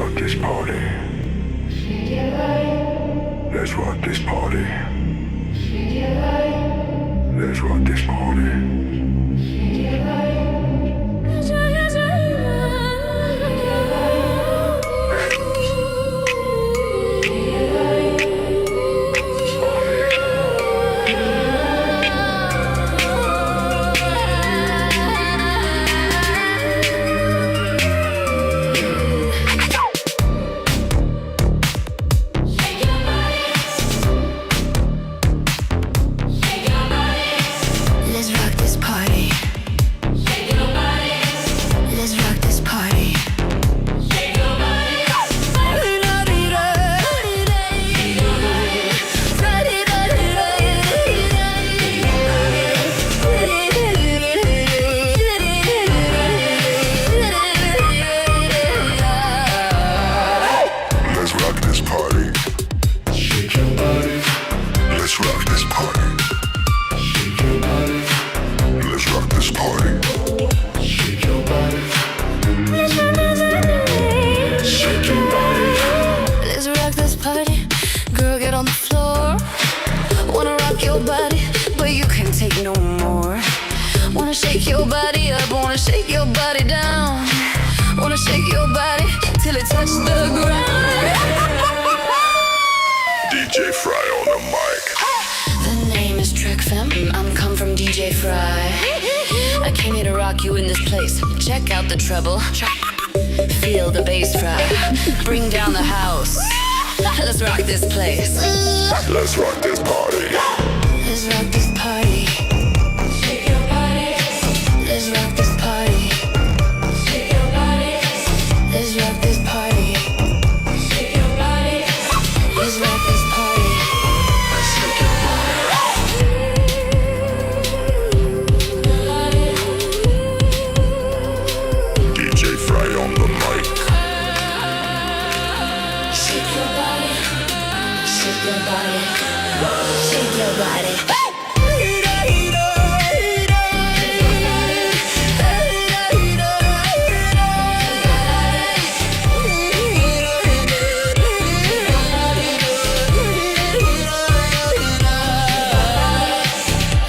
rock this party. Let's rock this party. Let's rock this party. Check out the treble, feel the bass fry, bring down the house. Let's rock this place. Let's rock this party. Let's rock this party. Shake your body. Let's rock this party. Shake your body. Let's rock this party. Shake your body. Let's rock this party. Shake your body. On the mic. Shake your body, shake your body, shake your body.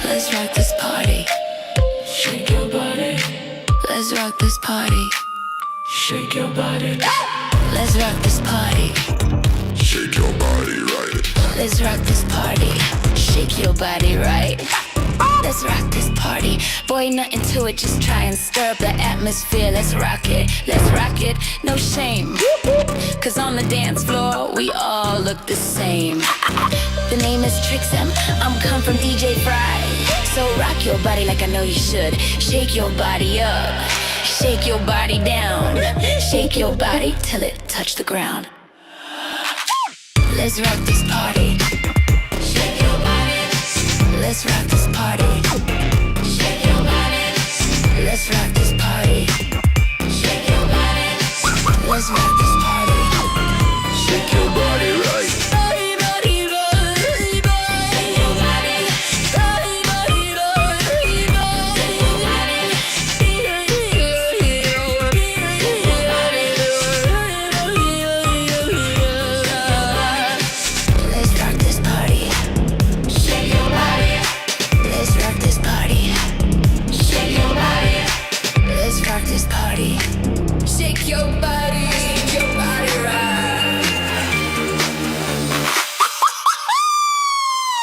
Let's rock this party. Shake your body. Let's rock this party. Shake your body. Let's rock this party. Shake your body right. Let's rock this party. Shake your body right. Let's rock this party. Boy, nothing to it, just try and stir up the atmosphere. Let's rock it, no shame. Cause on the dance floor, we all look the same. The name is Trixem, I'm come from DJ Fry. So rock your body like I know you should. Shake your body up. Shake your body down. Shake your body till it touch the ground. Let's rock this party. Shake your body. Let's rock this party. Shake your body. Let's rock this party. Shake your body. Let's rock this party. Shake your body right. Shake your body right.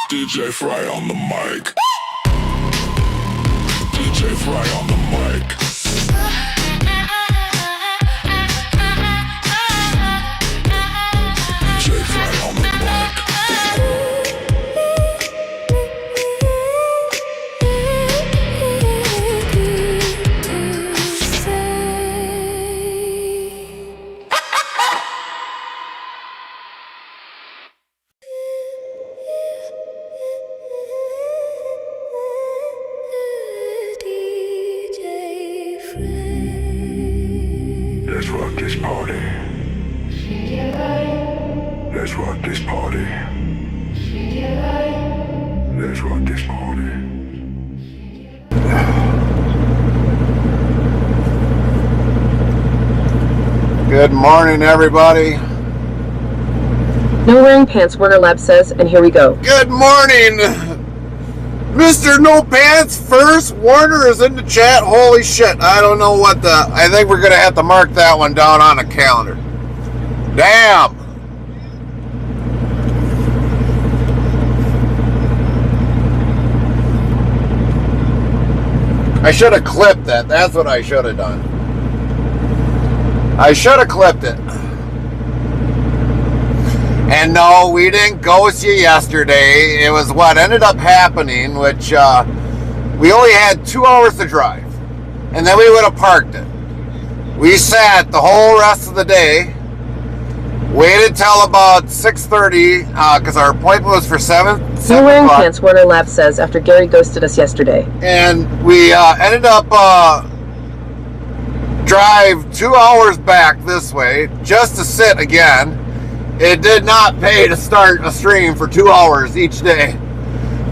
DJ Fry on the mic. DJ Fry on the mic. DJ Fry on the mic. Let's rock this party. Let's rock this party. Let's rock this party. Good morning, everybody. No wearing pants, Warner Lab says, and here we go. Good morning, Mr. No Pants First. Warner is in the chat. Holy shit. I don't know what the... I think we're going to have to mark that one down on the calendar. Damn. I should have clipped that. That's what I should have done. I should have clipped it. And no, we didn't ghost you yesterday. It was what ended up happening, which we only had 2 hours to drive. And then we would have parked it. We sat the whole rest of the day, waited till about 6:30, because our appointment was for 7 No wearing o'clock. pants, Warner Lab says, after Gary ghosted us yesterday. And we ended up drive 2 hours back this way just to sit again. It did not pay to start a stream for 2 hours each day.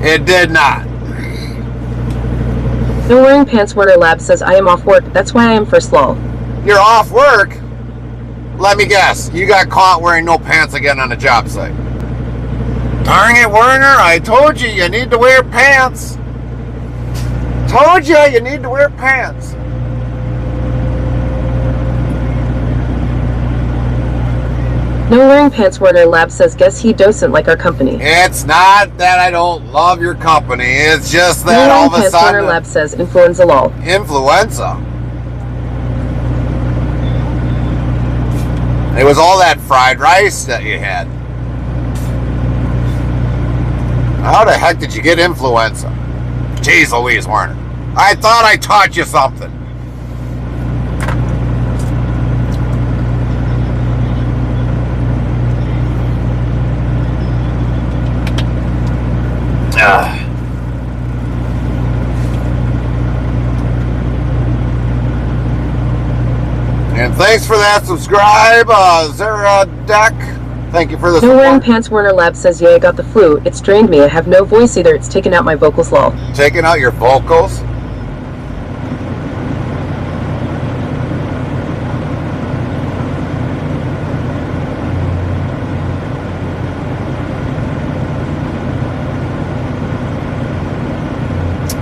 It did not. No wearing pants, Warner Lab says, I am off work. That's why I am first lol. You're off work? Let me guess. You got caught wearing no pants again on a job site. Darn it, Werner. I told you you need to wear pants. Told you you need to wear pants. No wearing pants, Warner Lab says, guess he doesn't like our company. It's not that I don't love your company. It's just that No all wearing of a pants, Warner sudden... Lab says, influenza lol. Influenza. It was all that fried rice that you had. How the heck did you get influenza? Jeez Louise, Warner. I thought I taught you something. And thanks for that subscribe, Zara Deck. Thank you for the No wearing support. pants, Warner Lab says, yeah, I got the flu. It's drained me. I have no voice either. It's taken out my vocals lol. Taking out your vocals.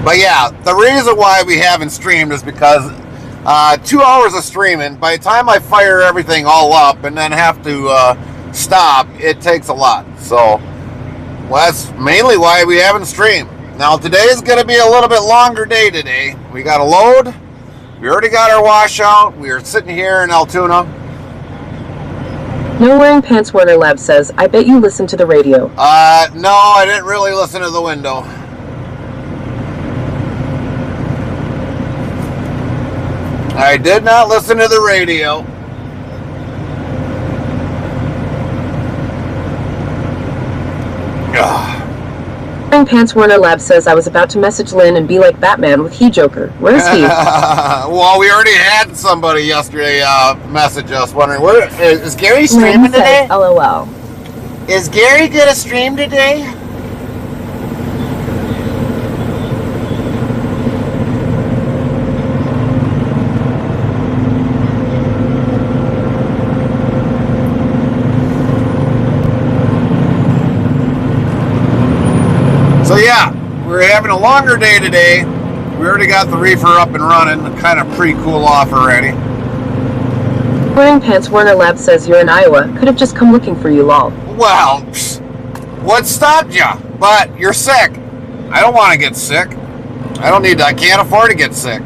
But yeah, the reason why we haven't streamed is because 2 hours of streaming, by the time I fire everything all up and then have to stop, it takes a lot. So well, that's mainly why we haven't streamed. Now today is going to be a little bit longer day today. We got a load. We already got our washout. We are sitting here in Altoona. No wearing pants, Warner Lab says, I bet you listen to the radio. No, I didn't really listen to the window. I did not listen to the radio. Wearing pants, Warner Lab says, I was about to message Lynn and be like Batman with He-Joker. Where is he? Well, we already had somebody yesterday message us wondering, where is Gary streaming Lynn today? says, LOL. Is Gary gonna stream today? So yeah, we're having a longer day today. We already got the reefer up and running, kind of pre-cool off already. Wearing pants, Warner Lab says, you're in Iowa. Could have just come looking for you, lol. Well, what stopped you? But you're sick. I don't want to get sick. I can't afford to get sick.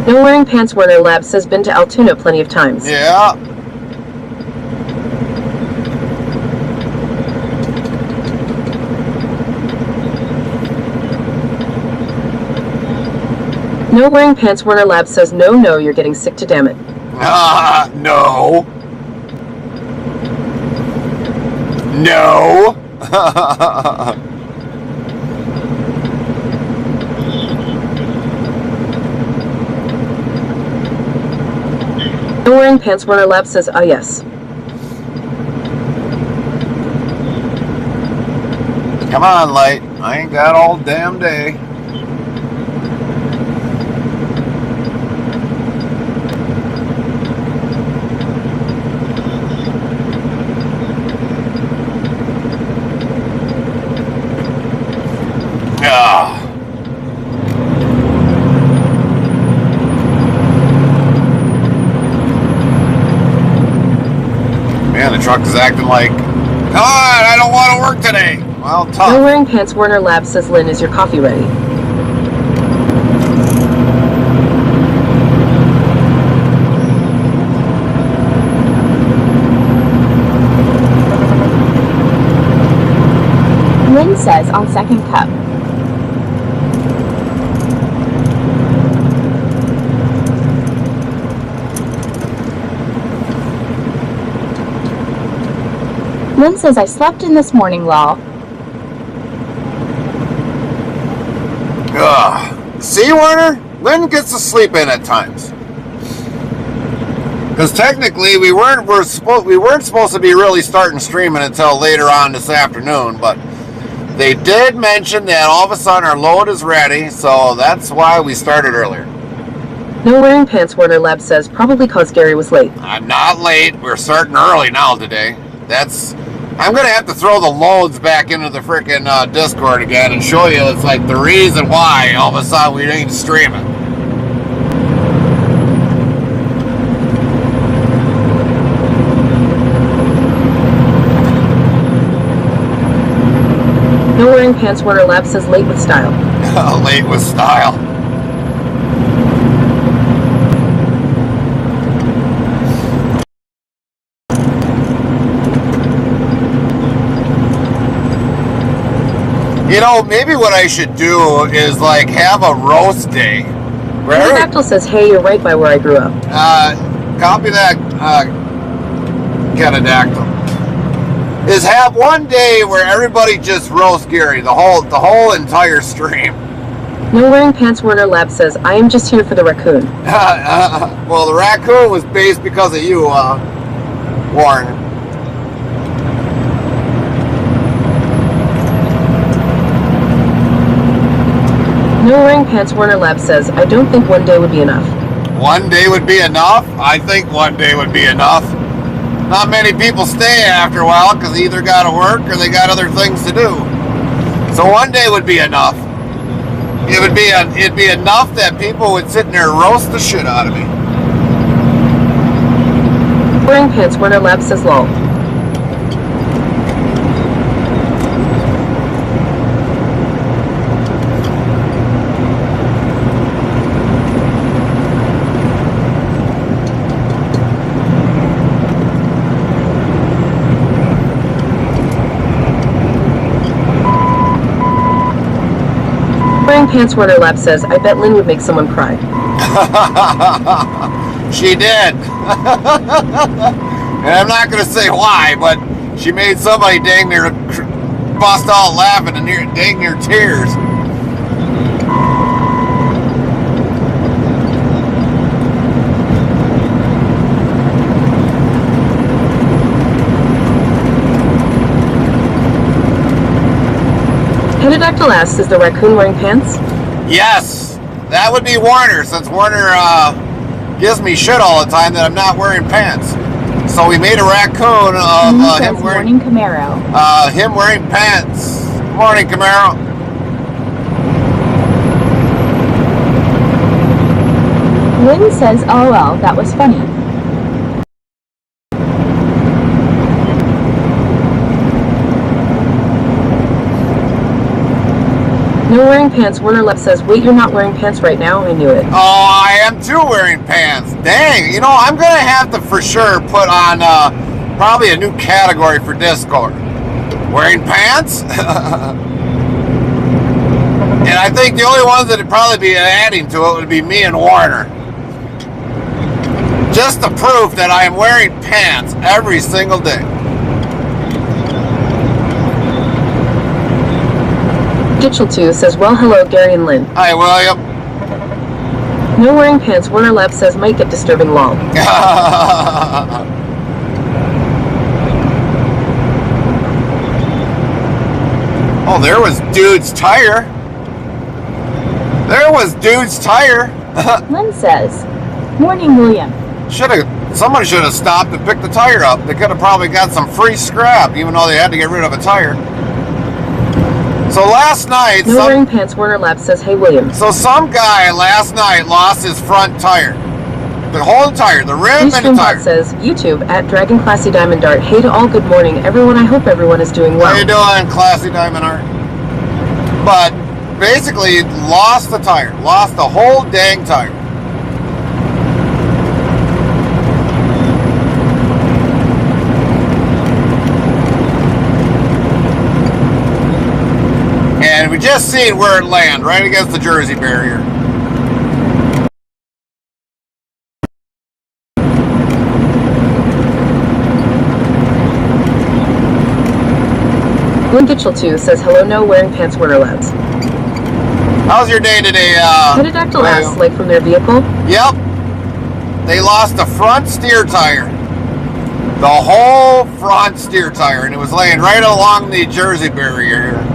No wearing pants, Warner Lab says, been to Altoona plenty of times. Yeah. No wearing pants, Warner Lab says, no, you're getting sick to damn it. No. No. No wearing pants, Warner Lab says, yes. Come on, Light. I ain't got all damn day. Ah. Man, the truck is acting like, come on, I don't want to work today. Well, tough. No wearing pants, Warner Labs says, Lynn, is your coffee ready? Lynn says on second cup. Lynn says I slept in this morning, lol. See, Warner? Lynn gets to sleep in at times. Because technically, we weren't supposed to be really starting streaming until later on this afternoon, but they did mention that all of a sudden our load is ready, so that's why we started earlier. No wearing pants, Warner Labs says, probably cause Gary was late. I'm not late. We're starting early now today. I'm going to have to throw the loads back into the freaking Discord again and show you it's like the reason why all of a sudden we ain't streaming. No wearing pants, Warner Labs says, late with style. Late with style. You know, maybe what I should do is like have a roast day. Pterodactyl says, hey, you're right by where I grew up. Copy that, Pterodactyl. Is have one day where everybody just roasts Gary, the whole entire stream. No wearing pants, Warner Labs says, I am just here for the raccoon. Well, the raccoon was based because of you, Warren. No wearing pants, Warner Labs says, I don't think one day would be enough. One day would be enough? I think one day would be enough. Not many people stay after a while because they either got to work or they got other things to do. So one day would be enough. It'd be enough that people would sit there and roast the shit out of me. Wearing pants, Warner Labs says, lol. Wearing pants, Warner Labs says, I bet Lynn would make someone cry. She did. And I'm not going to say why, but she made somebody dang near bust out laughing and dang near tears. Pterodactyl asks, is the raccoon wearing pants? Yes, that would be Warner, since Warner gives me shit all the time that I'm not wearing pants. So we made a raccoon of him wearing morning Camaro. Him wearing pants. Morning, Camaro. Lynn says, LOL, that was funny. No wearing pants, Warner Labs says, wait, you're not wearing pants right now? I knew it. Oh, I am too wearing pants. Dang, you know, I'm going to have to for sure put on probably a new category for Discord. Wearing pants? And I think the only ones that would probably be adding to it would be me and Warner. Just to prove that I am wearing pants every single day. Ditchel2 says, well, hello, Gary and Lynn. Hi, William. No wearing pants, Warner Labs says, might get disturbing, lol. Oh, there was dude's tire. There was dude's tire. Lynn says, Morning, William. Someone should have stopped and picked the tire up. They could have probably got some free scrap, even though they had to get rid of a tire. So last night, No Wearing Pants Warner Lab says, Hey William. So some guy last night lost his front tire. The whole tire, the rim and the tire. Says, YouTube at Dragon Classy Diamond Art. Hey to all, good morning. Everyone, I hope everyone is doing well. How you doing, Classy Diamond Art? But basically, lost the tire. Lost the whole dang tire. And we just seen where it landed, right against the Jersey barrier. Glenn Gitchell 2 says, Hello, No Wearing Pants Warner Labs. How's your day today? Pterodactyl asks, like from their vehicle? Yep. They lost the front steer tire. The whole front steer tire, and it was laying right along the Jersey barrier here.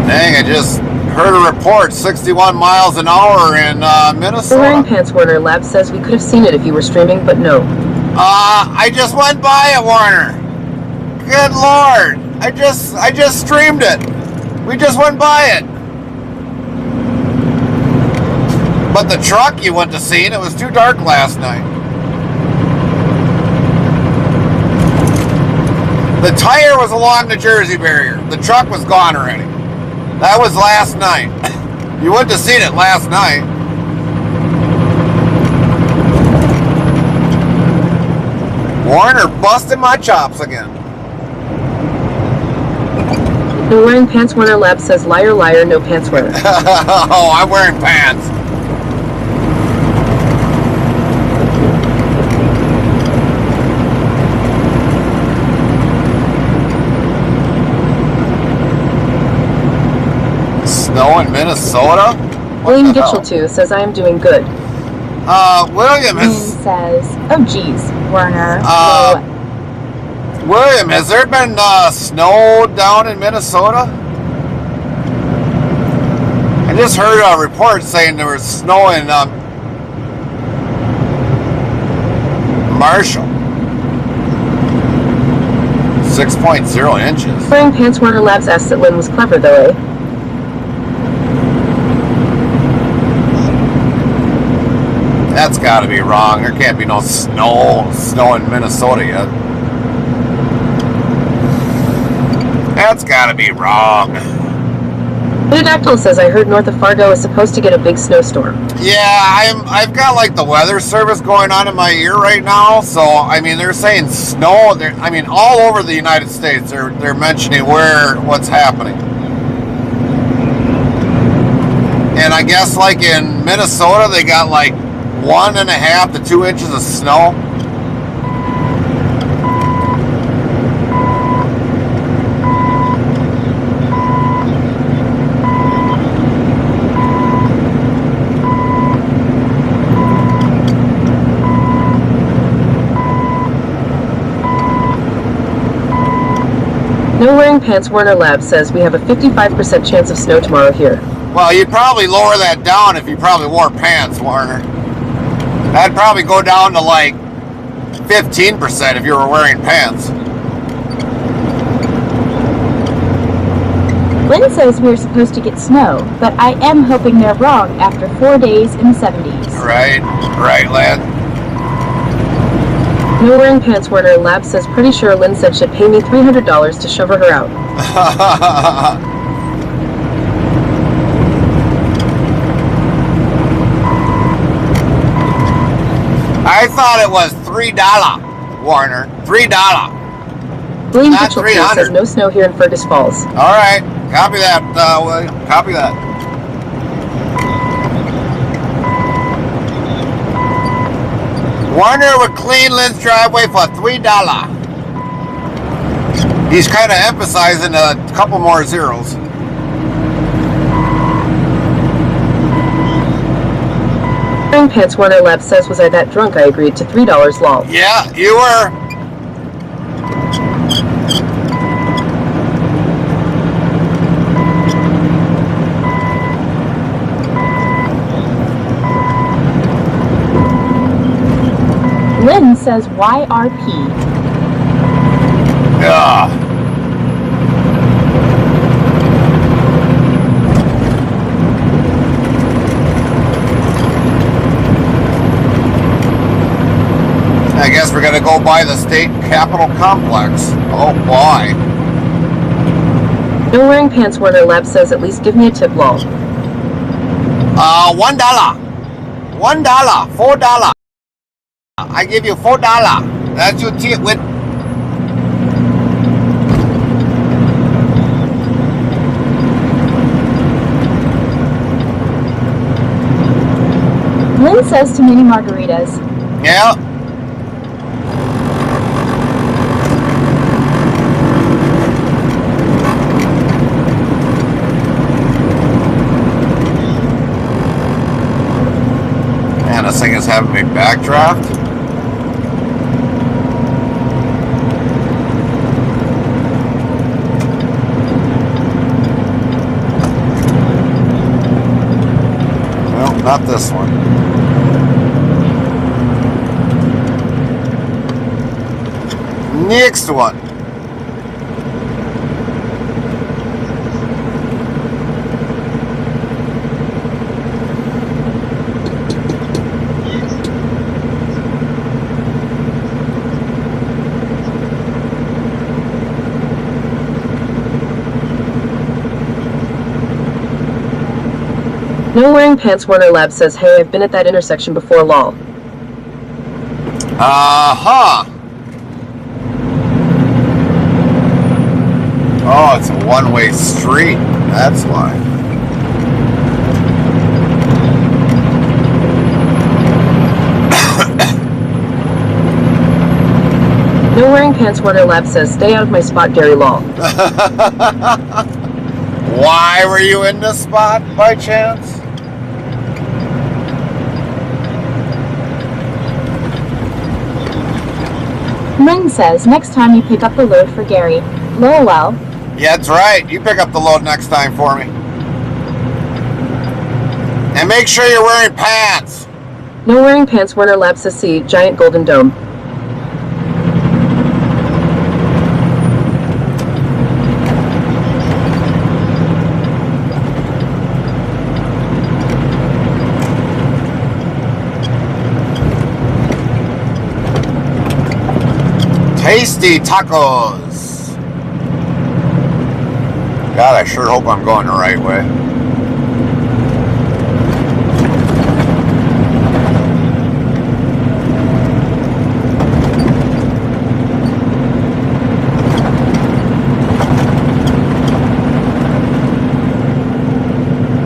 Dang, I just heard a report, 61 miles an hour in Minnesota. The Wearing Pants Warner Lab says we could have seen it if you were streaming, but no. I just went by it, Warner. Good Lord. I just streamed it. We just went by it. But the truck you went to see, it was too dark last night. The tire was along the Jersey barrier. The truck was gone already. That was last night. You wouldn't have seen it last night. Warner busted my chops again. The Wearing Pants Warner Lab says, Liar, liar, no pants wearer. Oh, I'm wearing pants. Snow in Minnesota? William Gitchell 2 says, I am doing good. William Lynn has... says, Oh geez, Werner. William, has there been snow down in Minnesota? I just heard a report saying there was snow in Marshall. 6.0 inches. Wearing Pants Warner Labs asked that Lynn was clever though, eh? That's got to be wrong. There can't be no snow in Minnesota yet. That's got to be wrong. Pterodactyl says, I heard north of Fargo is supposed to get a big snowstorm. Yeah, I've got like the weather service going on in my ear right now. So I mean, they're saying snow. I mean, all over the United States, they're mentioning what's happening. And I guess like in Minnesota, they got like 1.5 to 2 inches of snow. No Wearing Pants Warner Lab says we have a 55% chance of snow tomorrow here. Well, you'd probably lower that down if you probably wore pants, Warner. That'd probably go down to like 15% if you were wearing pants. Lynn says we're supposed to get snow, but I am hoping they're wrong after 4 days in the 70s. Right, Lynn. No Wearing Pants Warner Lab says pretty sure Lynn said she'd pay me $300 to shove her out. I thought it was $3, Warner. $3. William Not Mitchell 300. says no snow here in Fergus Falls. All right, copy that, William. Copy that. Warner would clean Lynn's driveway for $3. He's kind of emphasizing a couple more zeros. Wearing pants Warner Lab says, was I that drunk I agreed to $3 lol. Yeah, you were. Lynn says YRP. Yeah. I guess we're gonna go by the state capitol complex. Oh boy. No wearing pants Warner Lab says, at least give me a tip lol. $1. $1. $4. I give you $4. That's your tip with. Lynn says too many margaritas. Yeah. Man, this thing is having me backdraft. Well, not this one. Next one. No wearing pants Warner Lab says, hey, I've been at that intersection before lol. Uh-huh. Oh, it's a one-way street. That's why. No wearing pants Warner Lab says, stay out of my spot Gary lol. Why were you in this spot by chance? Lynn says next time you pick up the load for Gary. LOL. Yeah, that's right. You pick up the load next time for me. And make sure you're wearing pants. No wearing pants Warner Lab says, see, giant golden dome. Tasty tacos. God, I sure hope I'm going the right way.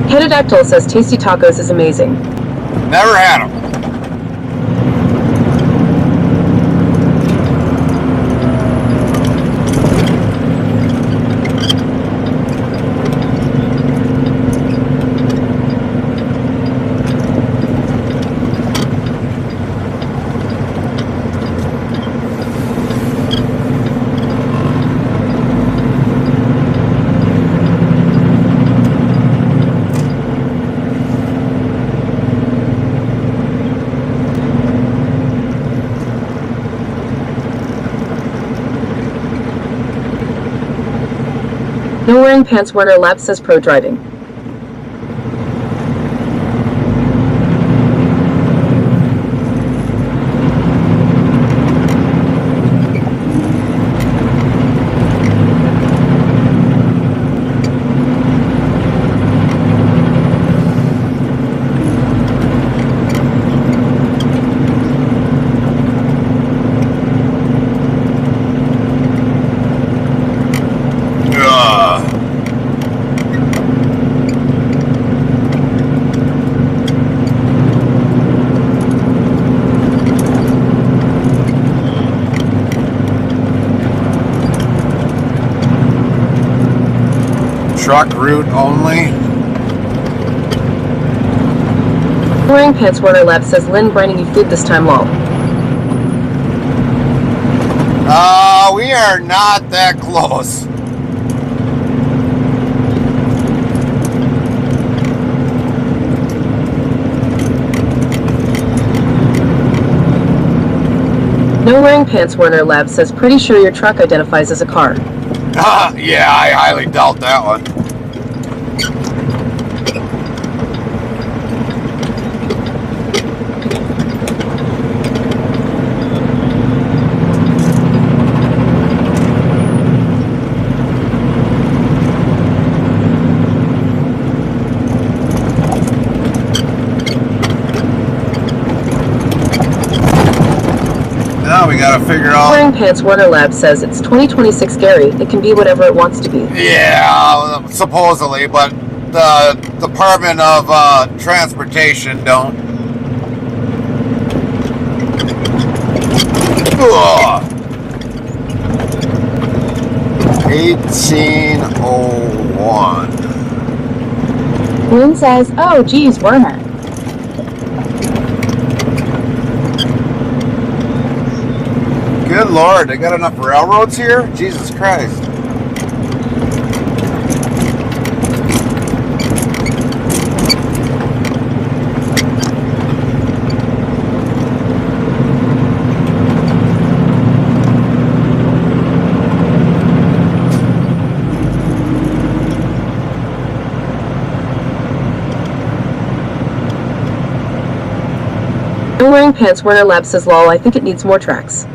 Headadactyl says, tasty tacos is amazing. Never had them. No wearing pants Warner Lab says, pro driving. Truck route only. Wearing Pants Warner Lab says Lynn bringing you food this time, lol. We are not that close. No Wearing Pants Warner Lab says pretty sure your truck identifies as a car. Yeah, I highly doubt that one. Now we gotta figure out. Wearing Pants Warner Lab says it's 2026 Gary. It can be whatever it wants to be. Yeah, supposedly, but the Department of Transportation don't. Ugh. 1801. Lynn says, oh geez, Werner. Good Lord, they got enough railroads here? Jesus Christ. No Wearing Pants Warner Lab says lol, I think it needs more tracks.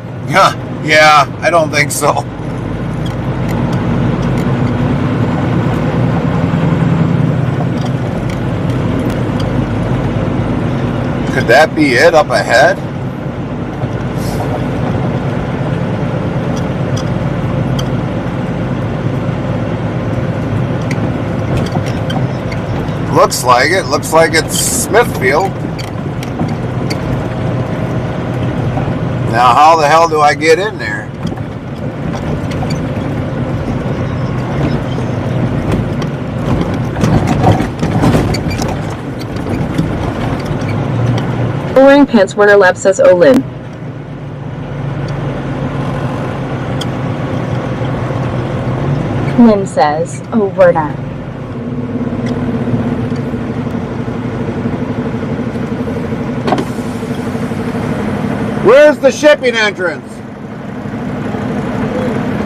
Yeah, I don't think so. Could that be it up ahead? Looks like it. Looks like it's Smithfield. Now, how the hell do I get in there? Wearing Pants Warner Lab says oh Lynn. Lynn says, oh Werner. Where's the shipping entrance?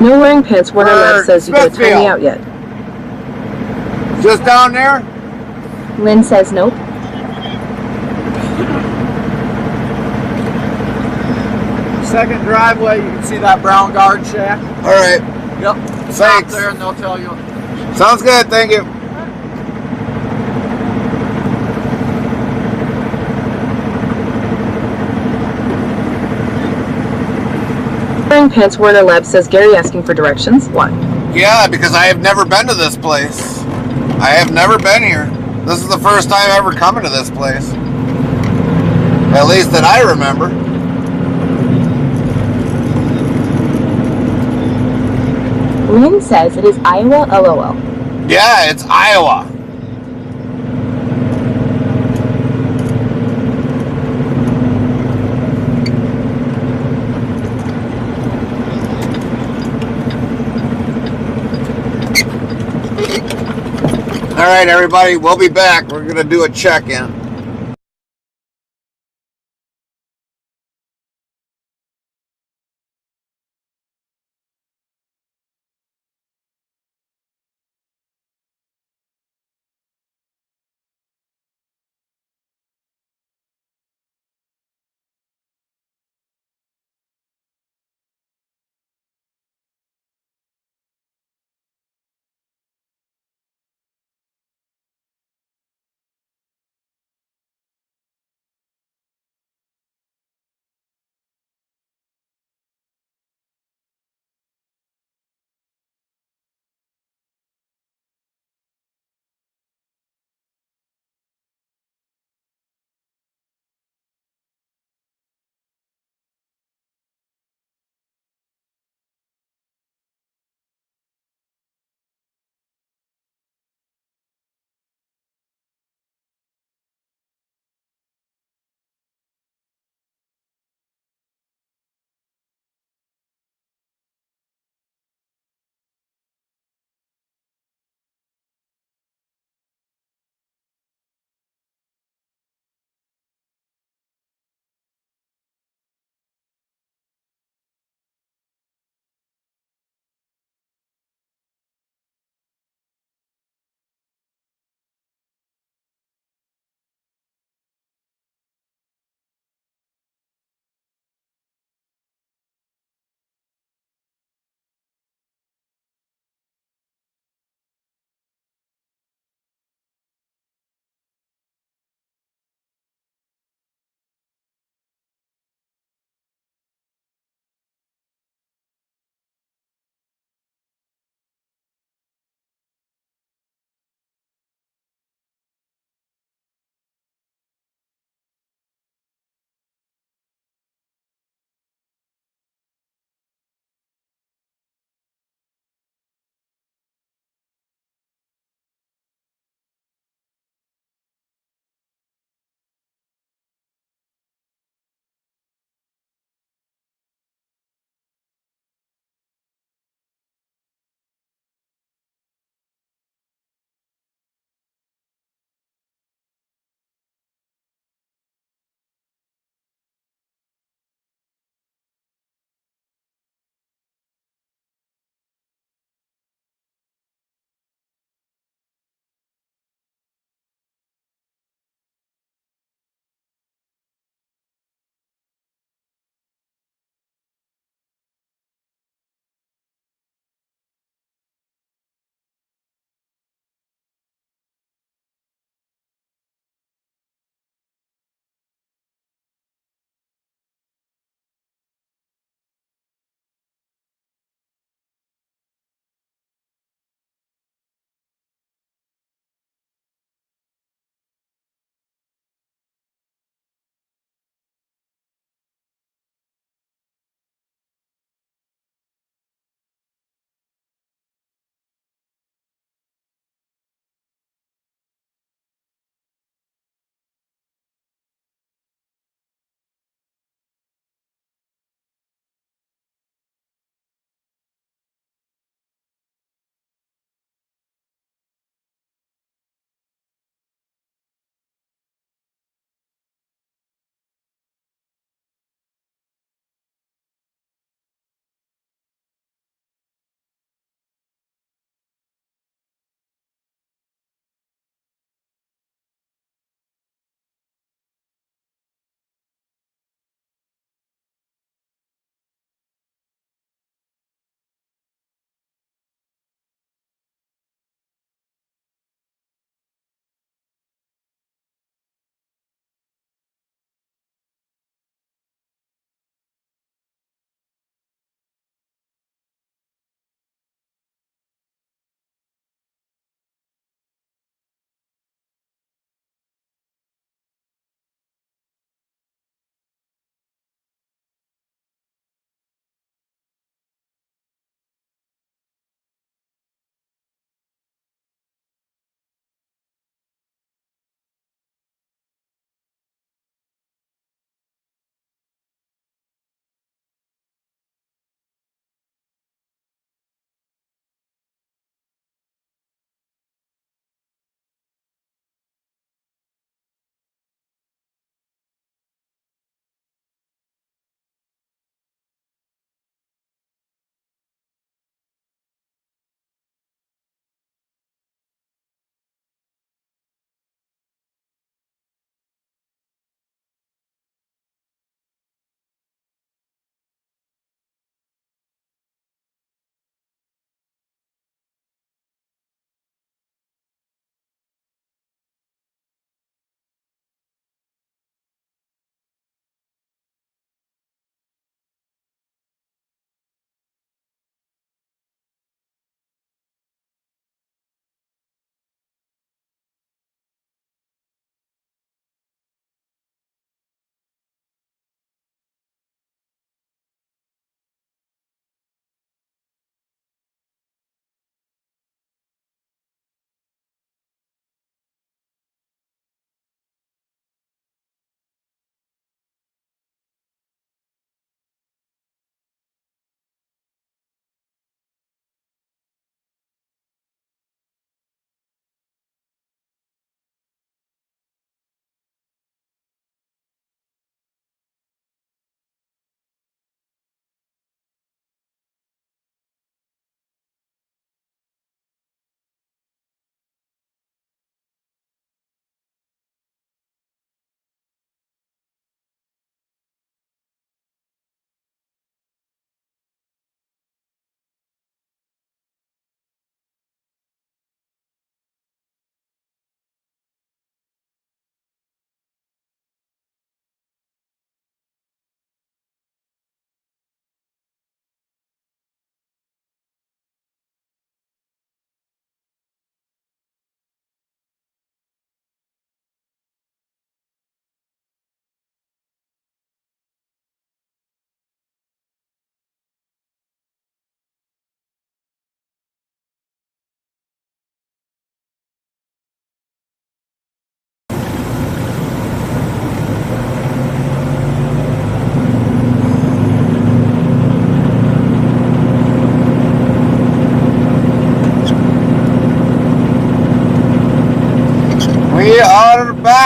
No Wearing Pants Warner Lab says you gonna tie me Smithfield. out yet. Just down there? Lynn says nope. Second driveway, you can see that brown guard shack. All right. Yep. Stop Thanks. there and they'll tell you. Sounds good. Thank you. Wearing Pants Warner Lab says Gary asking for directions. Why? Yeah, because I have never been to this place. I have never been here. This is the first time ever coming to this place. At least that I remember. Lynn says it is Iowa, LOL. Yeah, it's Iowa. All right, everybody, we'll be back. We're going to do a check-in.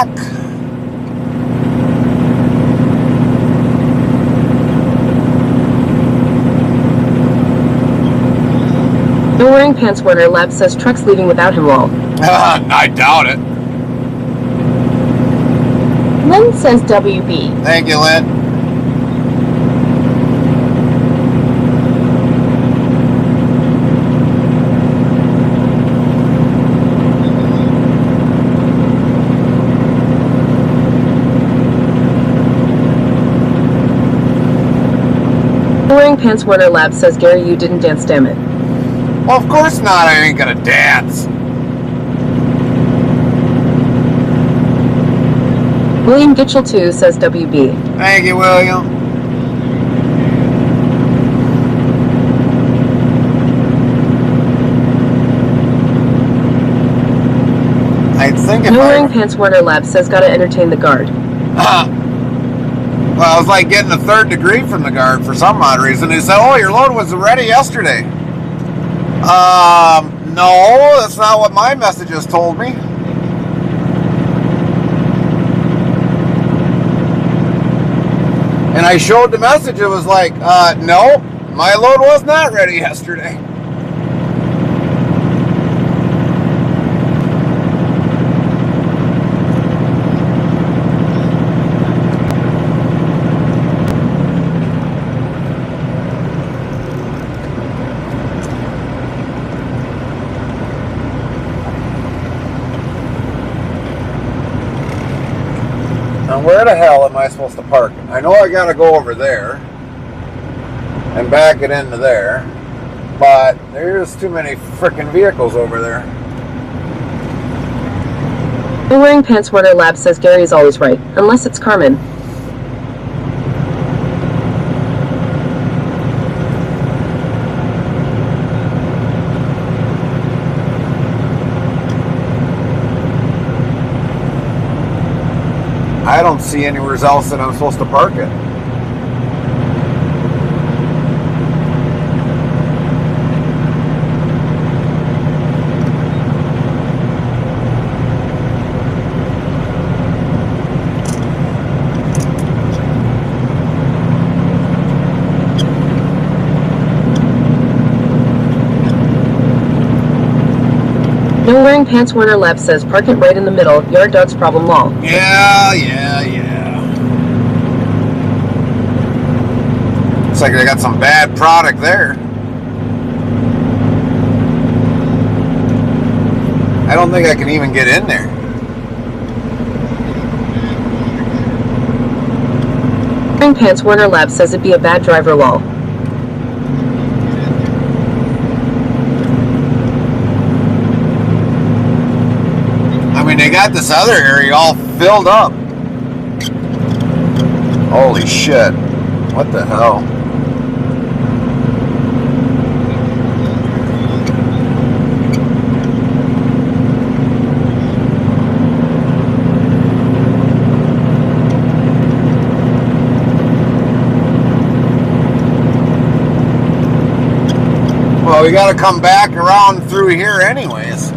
back. No wearing pants Warner Lab says truck's leaving without him lol. I doubt it. Lynn says WB. Thank you, Lynn. No wearing pants Warner Lab says Gary you didn't dance damn it. Well, of course not. I ain't gonna dance. William Gitchell 2 says WB. Thank you, William. I think if No wearing I... pants Warner Lab says gotta entertain the guard. Well, it was like getting a 3rd degree from the guard for some odd reason. He said, oh, your load was ready yesterday. No, that's not what my messages told me. And I showed the message, it was like, no, my load was not ready yesterday. Now where the hell am I supposed to park it? I know I gotta go over there and back it into there, but there's too many frickin' vehicles over there. No wearing pants Warner Lab says Gary is always right, unless it's Carmen. I don't see anywhere else that I'm supposed to park it. No wearing pants Warner Lab says park it right in the middle, yard dog's problem lol. Yeah. Looks like they got some bad product there. I don't think I can even get in there. Wearing pants Warner Lab says it'd be a bad driver lol. I mean, they got this other area all filled up. Holy shit. What the hell? Well, we gotta come back around through here anyways.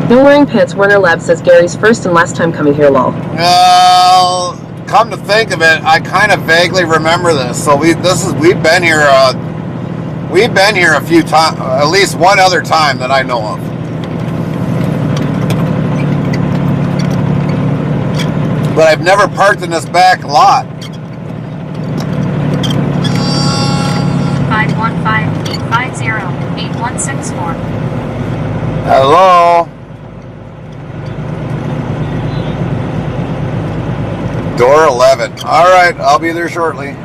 No wearing pants Warner Lab says Gary's first and last time coming here lol. Well, come to think of it, I kind of vaguely remember this. So we've been here a few times, at least one other time that I know of. But I've never parked in this back lot. 515-850-8164. Hello? Door 11. All right, I'll be there shortly.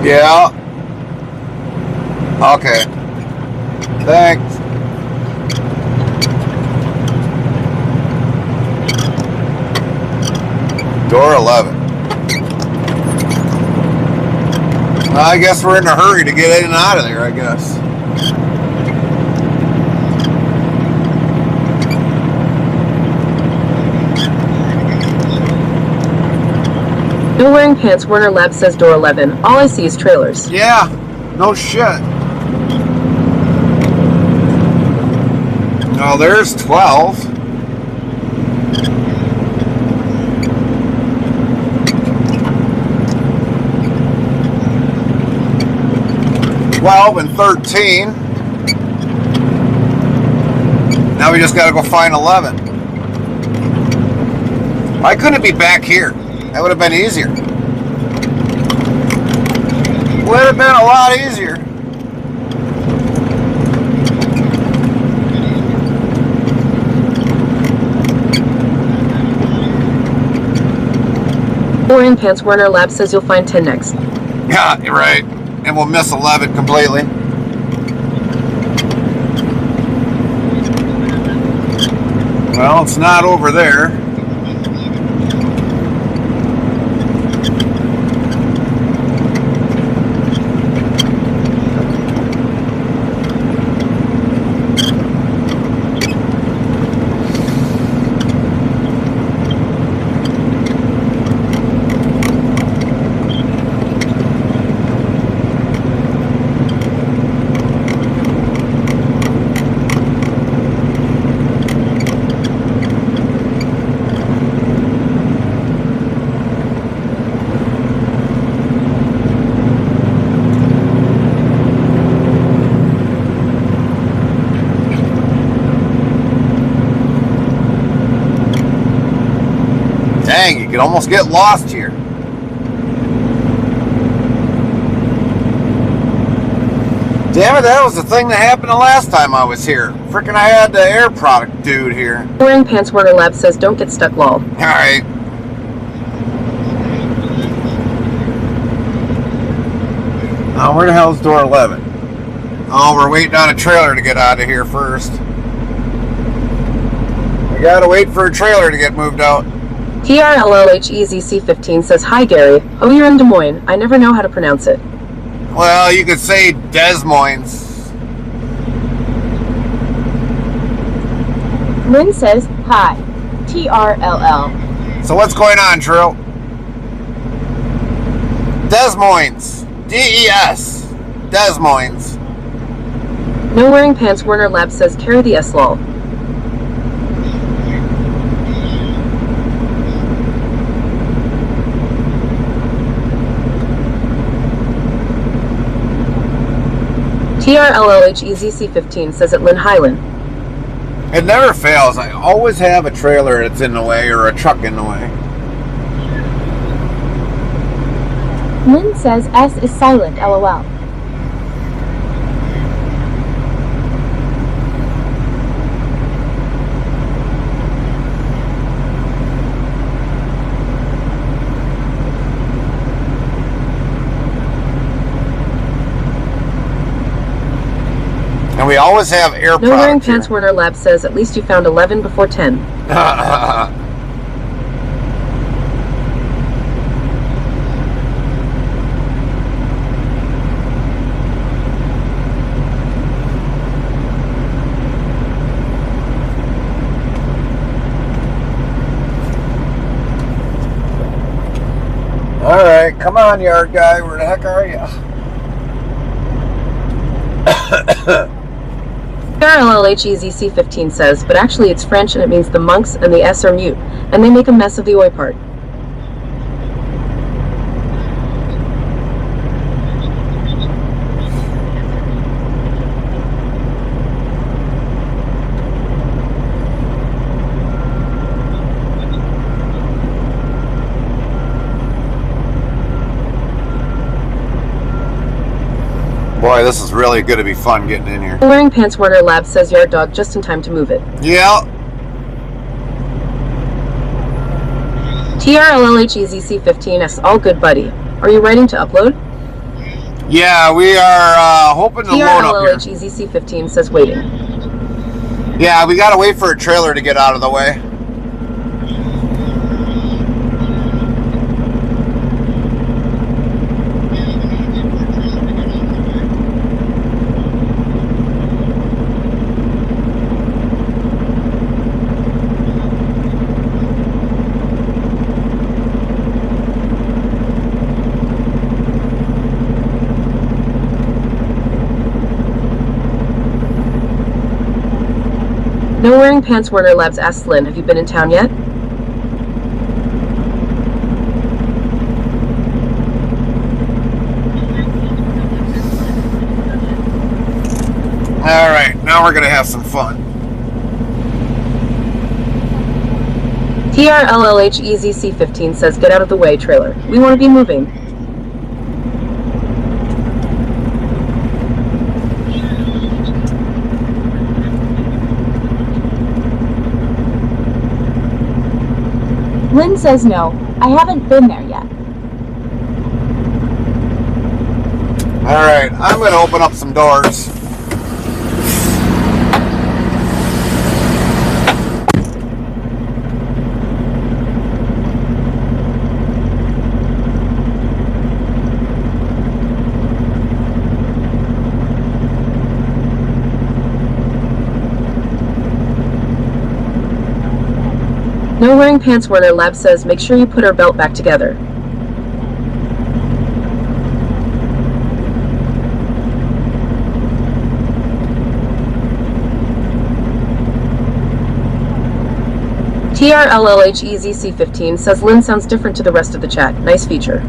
Yeah. Okay. Thanks. Door 11. I guess we're in a hurry to get in and out of there, I guess. No wearing pants Warner Lab says door 11. All I see is trailers. Yeah, no shit. Well, there's 12. 12 and 13. Now we just got to go find 11. Why couldn't it be back here? That would have been easier. Would have been a lot easier. Boring Pants Werner Lab says you'll find 10 next. Yeah, you're right. And we'll miss 11 completely. Well, it's not over there. Dang, you could almost get lost here. Damn it, that was the thing that happened the last time I was here. Frickin' I had the air product dude here. Boring Pants Werner Lab says don't get stuck, lol. Alright. Oh, where the hell's door 11? Oh, we're waiting on a trailer to get out of here first. We gotta wait for a trailer to get moved out. TRLLHEZC15 says, hi Gary. Oh, you're in Des Moines. I never know how to pronounce it. Well, you could say Des Moines. Lynn says, hi. TRLL. So what's going on, Trill? Des Moines. DES. Des Moines. No Wearing Pants Werner Lab says carry the S lol. TRLLHEZC15 says at Lynn Highland. It never fails. I always have a trailer that's in the way or a truck in the way. Lynn says S is silent, LOL. And we always have air No Wearing product Pants here. Werner Lab says at least you found 11 before 10. Alright, come on, yard guy. Where the heck are you? TRLLHEZC15 says, but actually it's French and it means the monks and the S are mute, and they make a mess of the oi part. Boy, this is really going to be fun getting in here. Wearing Pants Werner Lab says yard dog just in time to move it. Yeah. TRLLHEZC15 asks, all good buddy. Are you ready to upload? Yeah, we are hoping to load up here. TRLLHEZC15 says waiting. Yeah, we got to wait for a trailer to get out of the way. Pants Werner Labs asked Lynn, have you been in town yet? Alright, now we're gonna have some fun. TRLLHEZC15 says, get out of the way, trailer. We want to be moving. Lynn says no. I haven't been there yet. Alright, I'm gonna open up some doors. No wearing pants Werner Lab says, make sure you put our belt back together. TRLLHEZC15 says Lynn sounds different to the rest of the chat. Nice feature.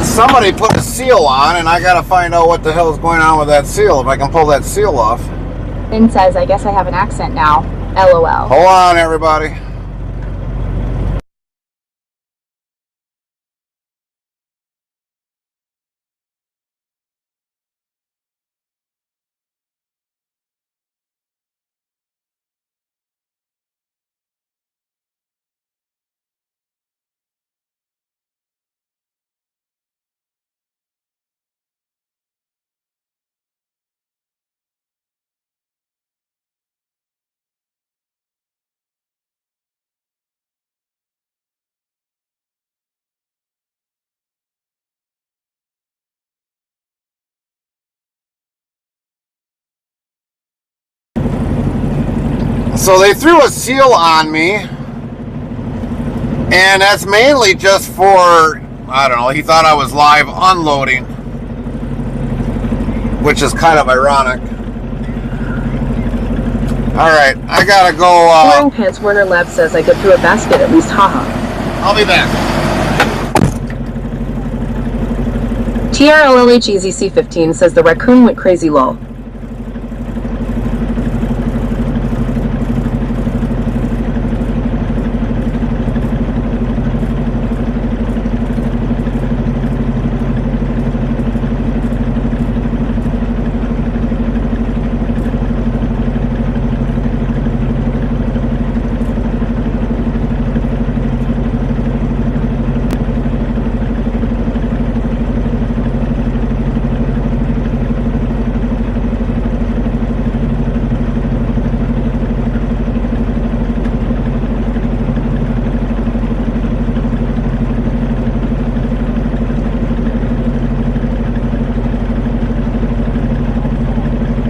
Somebody put a seal on, and I gotta find out what the hell is going on with that seal, if I can pull that seal off. Lynn says, I guess I have an accent now. LOL. Hold on, everybody. So they threw a seal on me, and that's mainly just for, I don't know, he thought I was live unloading, which is kind of ironic. Alright, I gotta go, Wearing pants Werner Lab says, I get through a basket at least, haha. I'll be back. TRLLHEZC15 says the raccoon went crazy lol.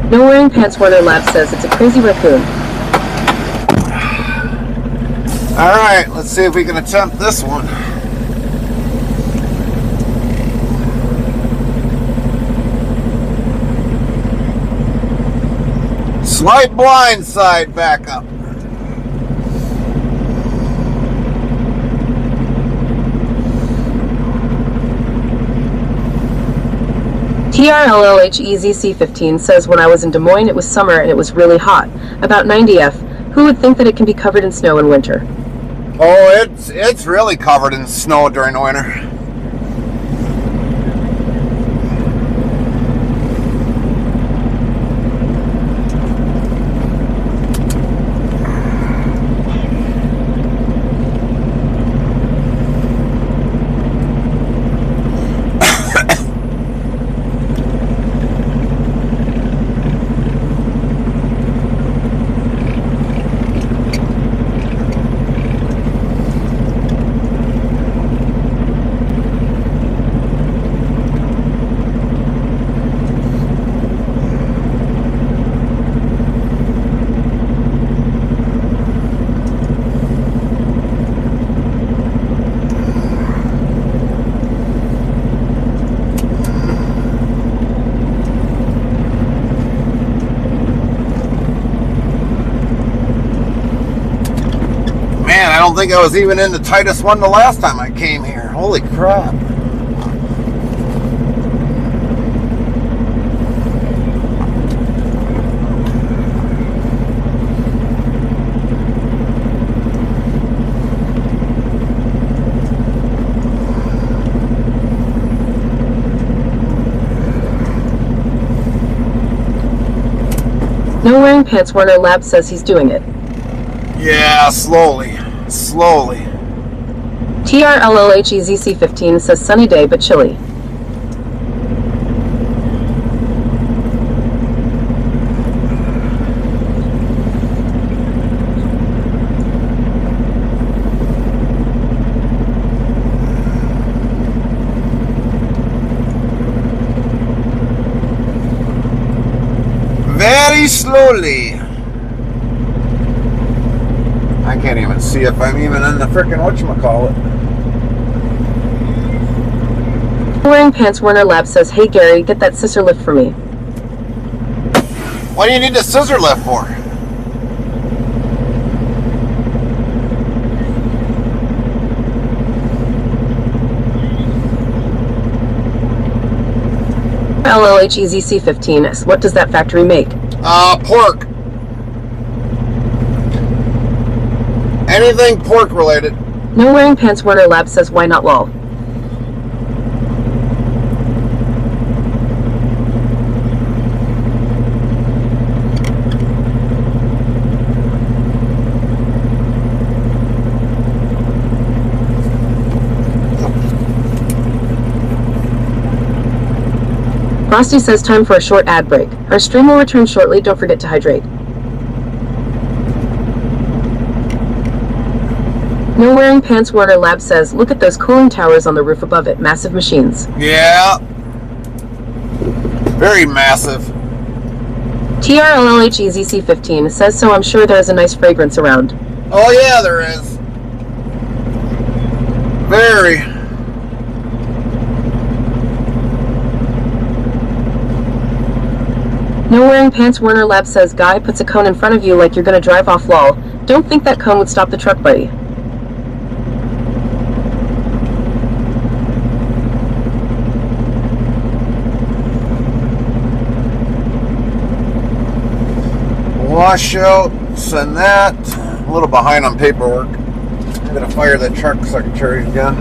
No wearing pants Werner Lab says it's a crazy raccoon. Alright, let's see if we can attempt this one. Slight blind side back up. TRLLHEZC15 says when I was in Des Moines it was summer and it was really hot, about 90 F. Who would think that it can be covered in snow in winter? Oh, it's really covered in snow during the winter. think I was even in the tightest one the last time I came here. Holy crap. No wearing pants. Warner Lab says he's doing it. Yeah, slowly. Slowly. TRLLHEZC15 says sunny day but chilly. Very slowly. I can't even see if I'm even in the frickin' whatchamacallit. Wearing pants. Warner Lab says, hey Gary, get that scissor lift for me. What do you need a scissor lift for? LLHEZC15. What does that factory make? Pork. Anything pork related. No wearing pants. Warner Lab says, why not lol? Frosty says time for a short ad break. Our stream will return shortly. Don't forget to hydrate. No wearing pants. Warner Lab says, look at those cooling towers on the roof above it. Massive machines. Yeah. Very massive. TRLLHEZC15 says so. I'm sure there's a nice fragrance around. Oh yeah, there is. Very. No wearing pants. Warner Lab says, guy puts a cone in front of you like you're gonna drive off lol. Don't think that cone would stop the truck, buddy. Washout, send that. A little behind on paperwork. I'm gonna fire the truck secretary again.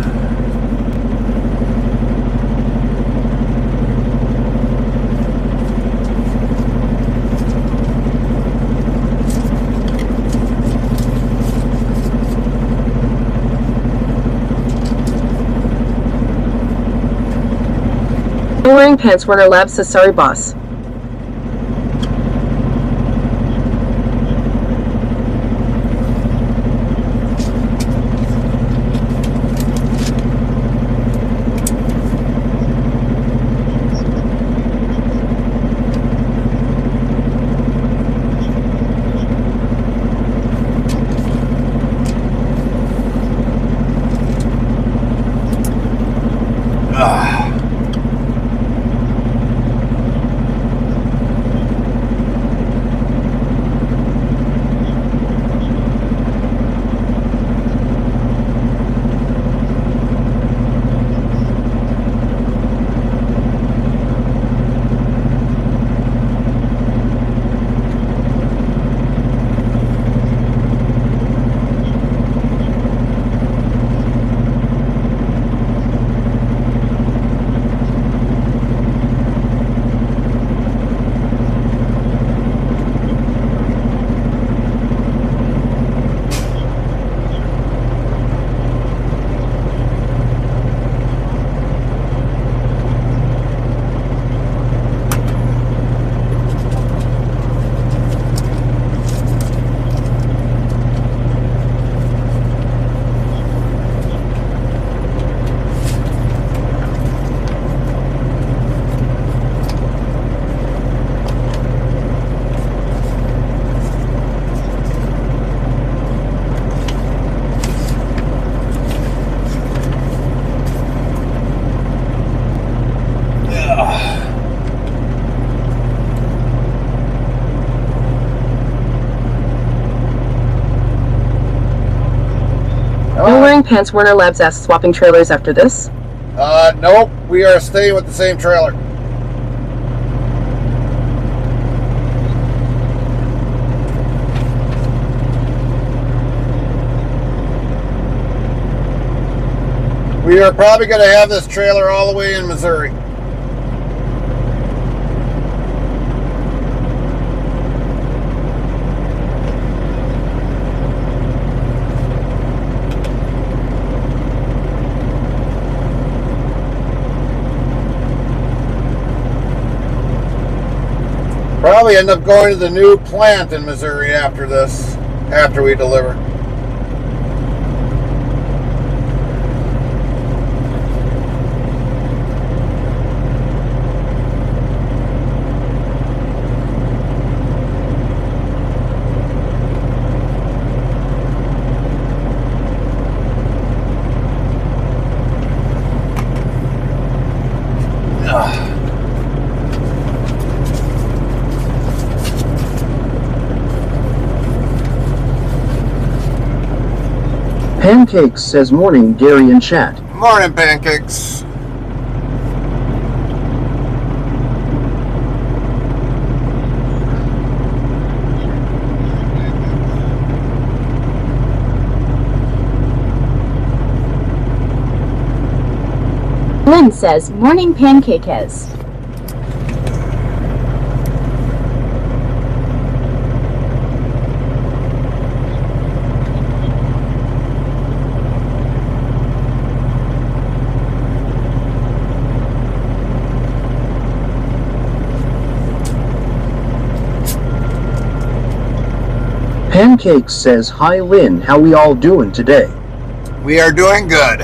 No wearing pants. Warner Lab says, sorry boss. pants? Werner Labs asks, swapping trailers after this? Nope. We are staying with the same trailer. We are probably going to have this trailer all the way in Missouri. Probably end up going to the new plant in Missouri after this, after we deliver. Pancakes says morning, Gary in chat. Morning, Pancakes. Lynn says, morning pancakes. Pancakes says, hi Lynn, how we all doing today? We are doing good.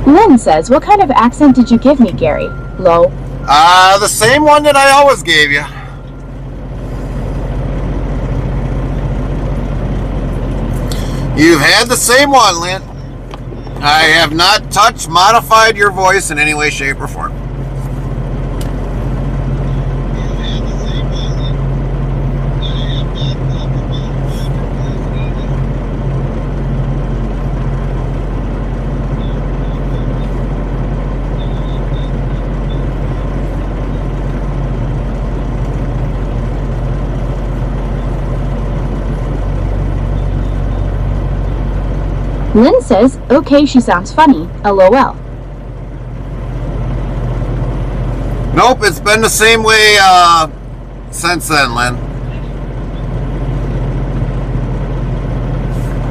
Lynn says, what kind of accent did you give me, Gary? Low. The same one that I always gave you. You've had the same one, Lynn. I have not touched, modified your voice in any way, shape, or form. Lynn says, okay, she sounds funny. LOL. Nope, it's been the same way since then, Lynn.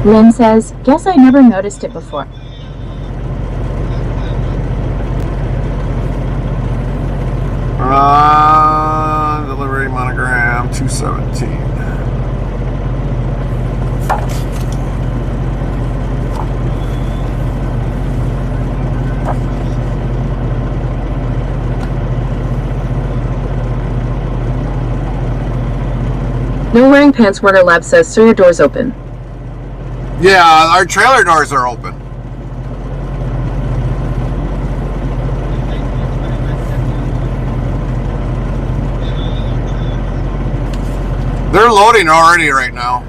Lynn says, guess I never noticed it before. Delivery monogram 217. No wearing pants, Werner Lab says, so your door's open. Yeah, our trailer doors are open. They're loading already right now.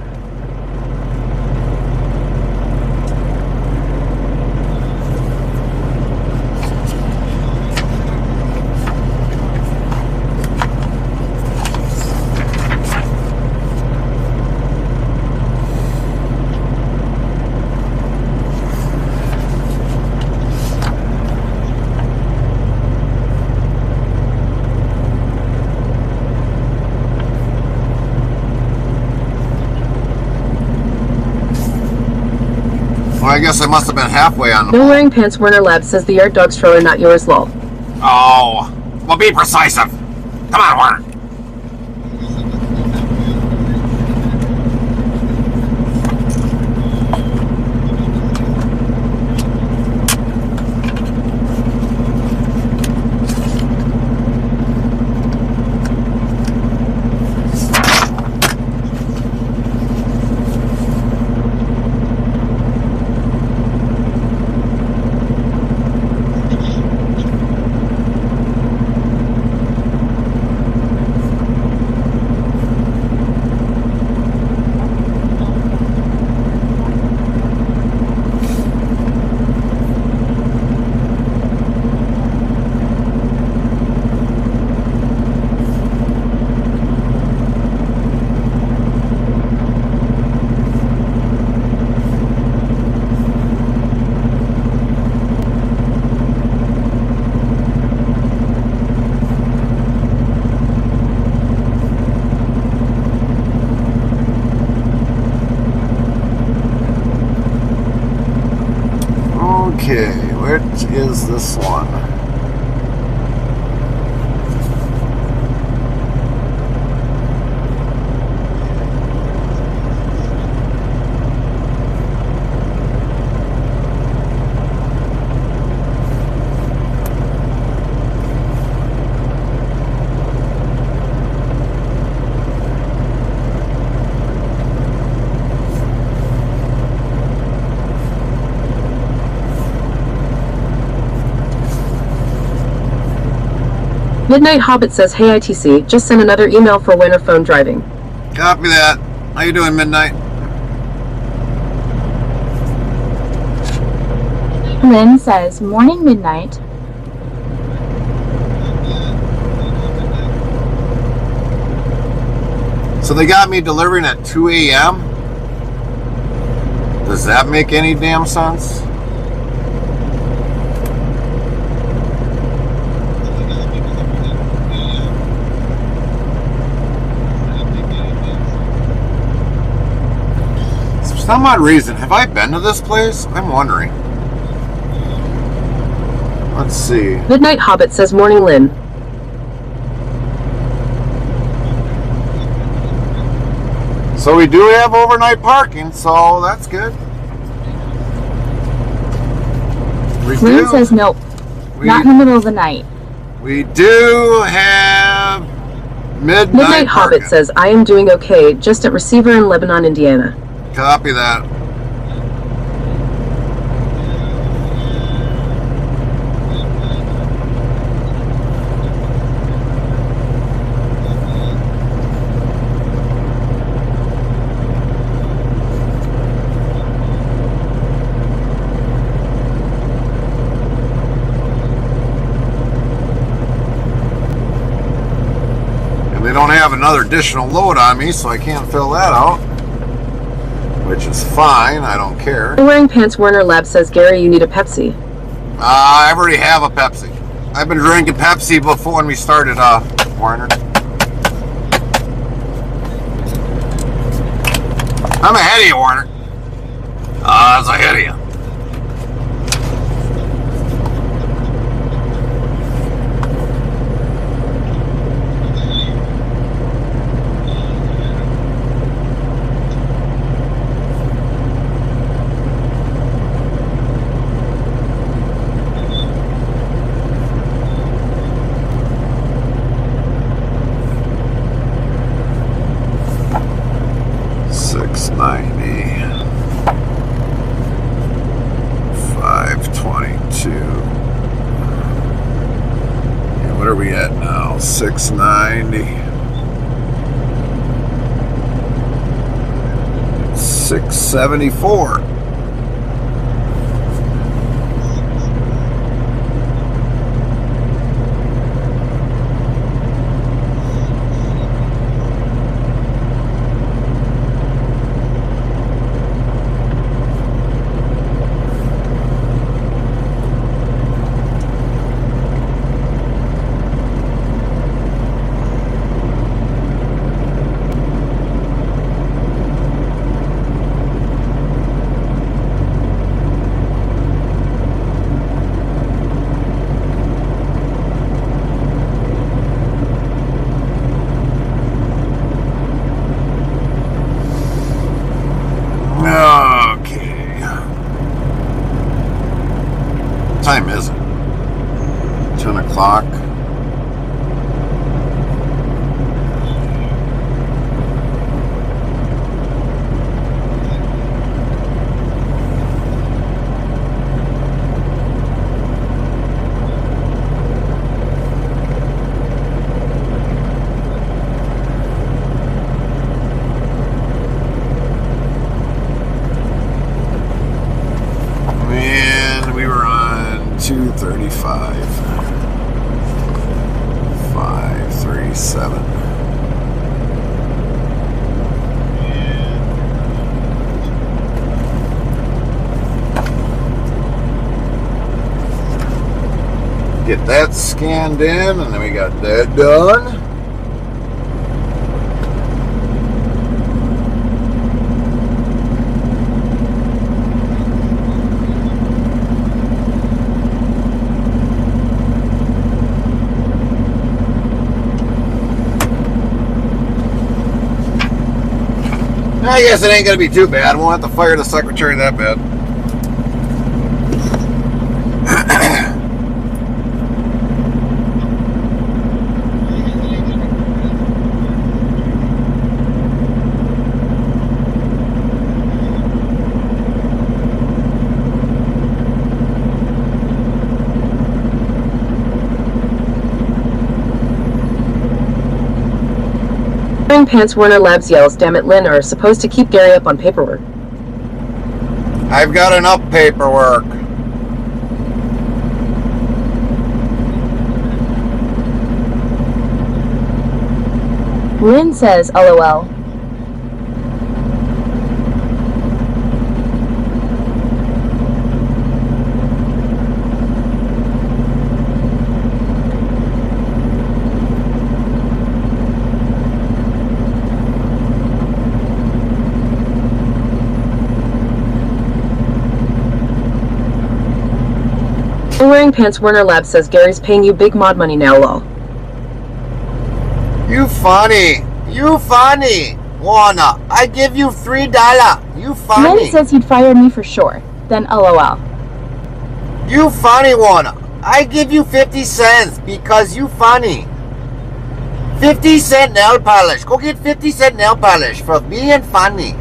Well, I guess I must have been halfway on the No wearing pants, Werner Lab says, the yard dog stroller, not yours, lol. Oh, well, be precisive. Come on, Warner. Okay, which is this one? Midnight Hobbit says, hey ITC, just sent another email for winter phone driving. Copy that. How you doing, Midnight? Lynn says, morning midnight. So they got me delivering at 2 a.m.? Does that make any damn sense? For some odd reason, have I been to this place? I'm wondering. Let's see. Midnight Hobbit says, morning Lynn. So we do have overnight parking, so that's good. Lynn says, nope, not in the middle of the night. We do have midnight Hobbit parking. says, I am doing okay, just at receiver in Lebanon, Indiana. Copy that. And they don't have another additional load on me, so I can't fill that out. Which is fine, I don't care. Wearing pants Werner Lab says, Gary, you need a Pepsi. I already have a Pepsi. I've been drinking Pepsi before when we started, Warner. I'm ahead of you, Warner. I was ahead of you. What are we at now? 690. 674. Okay. What time is it? 10 o'clock. And we were on 235. 537. Get that scanned in, and then we got that done. I guess it ain't gonna be too bad. Won't have to fire the secretary that bad. Wearing pants Warner Labs yells, "Damn it, Lynn," are supposed to keep Gary up on paperwork. I've got enough paperwork. Lynn says, LOL. Wearing pants Warner Labs says, "Gary's paying you big mod money now, lol." You funny. You funny. Warner, I give you $3. You funny. Lynn says he'd fire me for sure. Then LOL. You funny, Warner. I give you 50 cents because you funny. 50-cent nail polish. Go get 50-cent nail polish for being funny.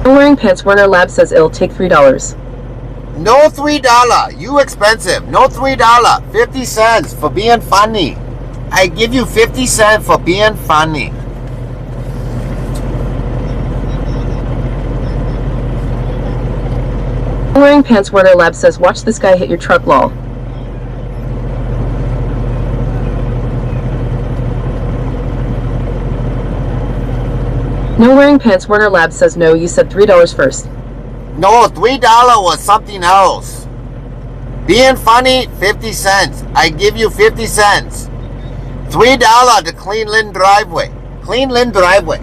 Wearing pants Warner Labs says it'll take $3. No $3. You expensive. No $3. 50 cents for being funny. I give you 50 cents for being funny. Wearing pants Warner Labs says, "Watch this guy hit your truck, lol." No wearing pants Warner Labs says, "No, you said $3 first." No, $3 was something else. Being funny, 50 cents. I give you 50 cents. $3 to clean Lynn driveway. Clean Lynn driveway.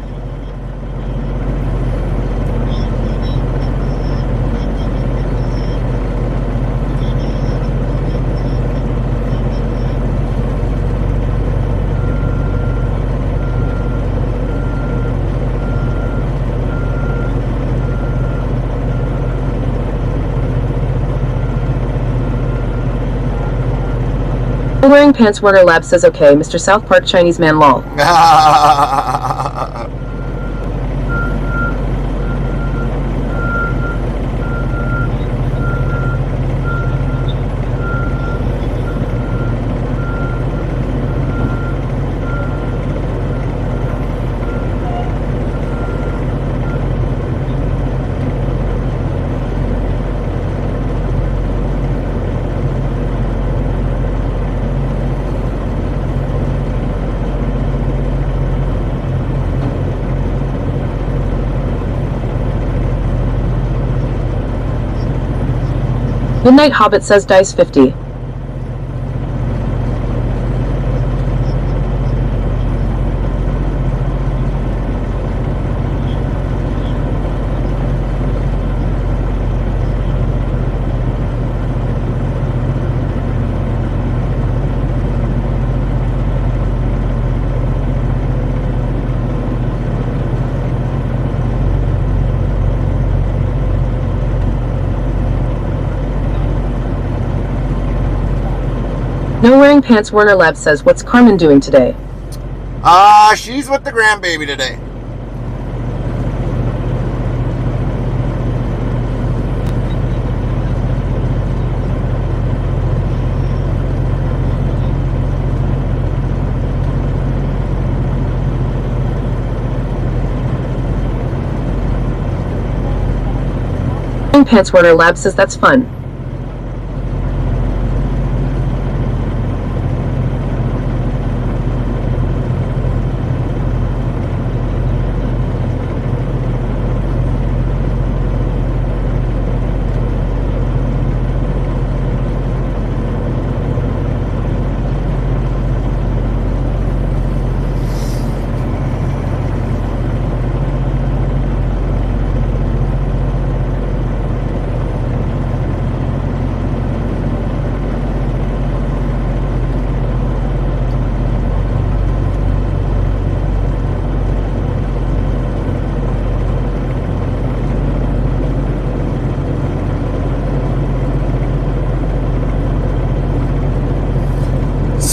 Wearing pants Warner Labs says, "Okay, Mr. South Park Chinese man, lol." Midnight Hobbit says, "Dice 50." No wearing pants Warner Labs says, "What's Carmen doing today?" She's with the grandbaby today. Wearing pants Warner Labs says, "That's fun."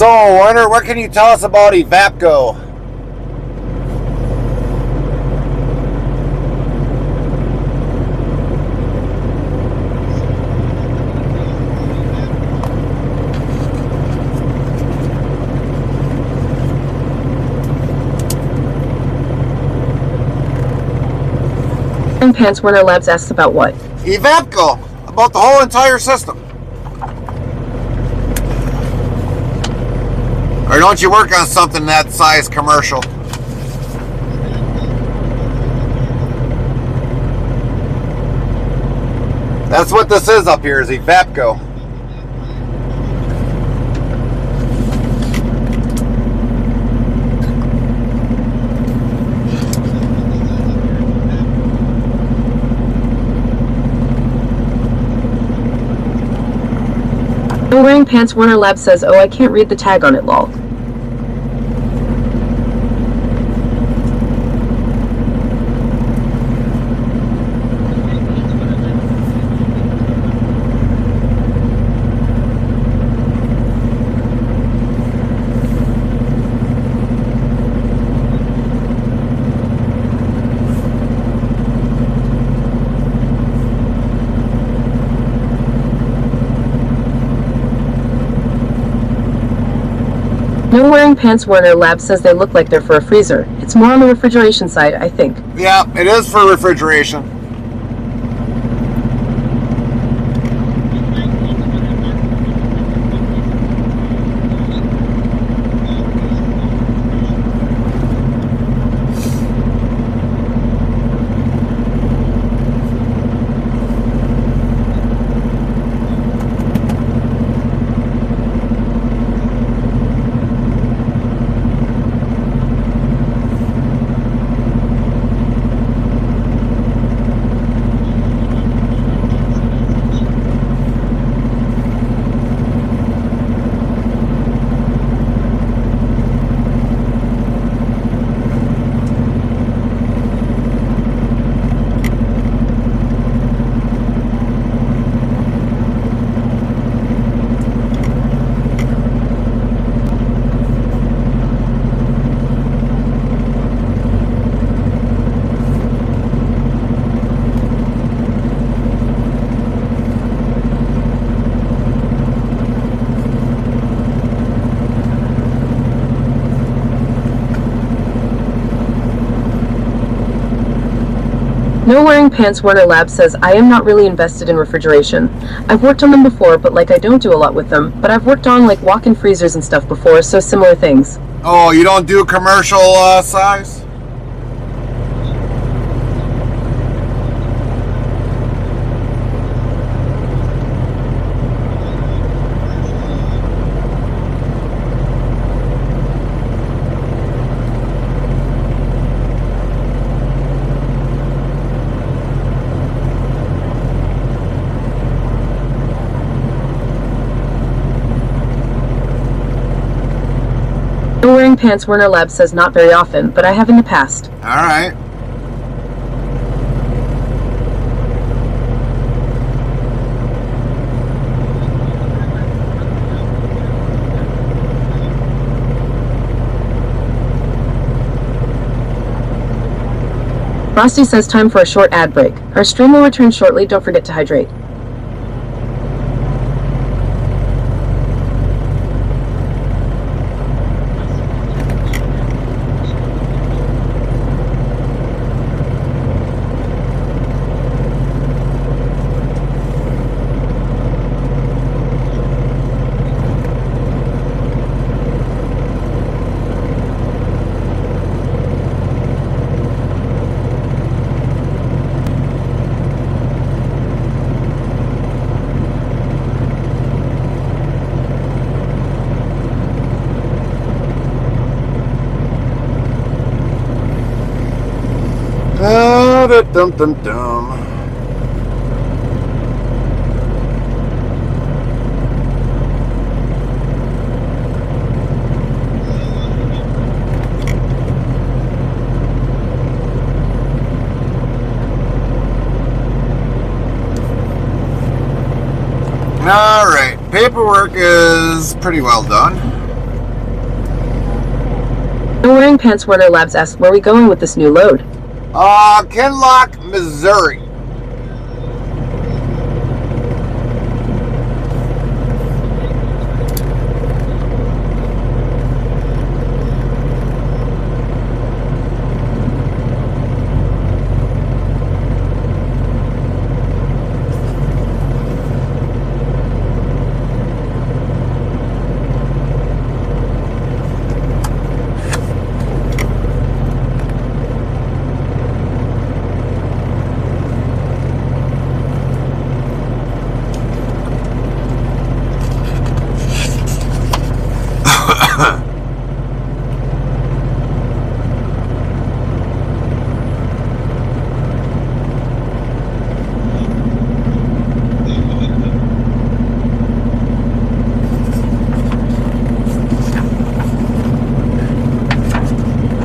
So, Warner, what can you tell us about Evapco? Pants Warner Labs asks about what? Evapco, about the whole entire system. Or don't you work on something that size commercial? That's what this is up here, is Evapco. No wearing pants Warner Labs says, oh, I can't read the tag on it, lol. No wearing pants Warner Labs says they look like they're for a freezer. It's more on the refrigeration side, I think. Yeah, it is for refrigeration. No wearing pants Warner Labs says, I am not really invested in refrigeration. I've worked on them before, but like I don't do a lot with them. But I've worked on like walk-in freezers and stuff before, so similar things. Oh, you don't do commercial size? No wearing pants Warner Labs says not very often, but I have in the past. All right. Frosty says time for a short ad break. Our stream will return shortly, don't forget to hydrate. Dum dum dum. All right, paperwork is pretty well done. No Wearing Pants Werner Labs asks, where are we going with this new load? Kinlock, Missouri.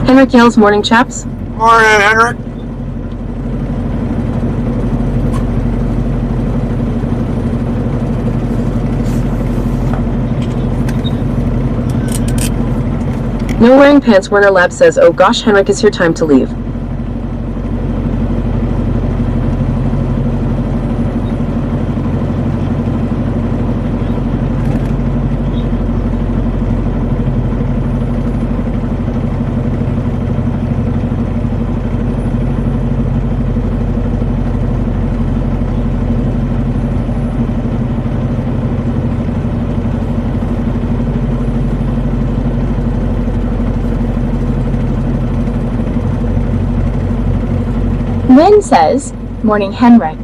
Henrik yells, morning chaps. Morning, Henrik. No Wearing Pants Werner Lab says, oh gosh, Henrik, it's your time to leave. Lynn says, morning Henrik.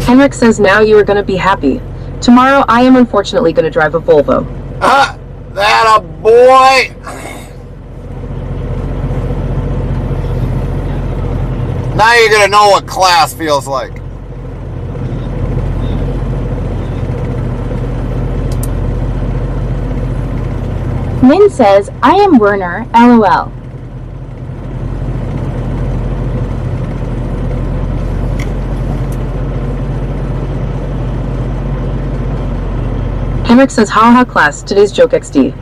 Henrik says, now you are going to be happy. Tomorrow I am unfortunately going to drive a Volvo. That a boy. Now you're going to know what class feels like. Lynn says, I am Werner, LOL. Henrik says, haha class, today's joke XD.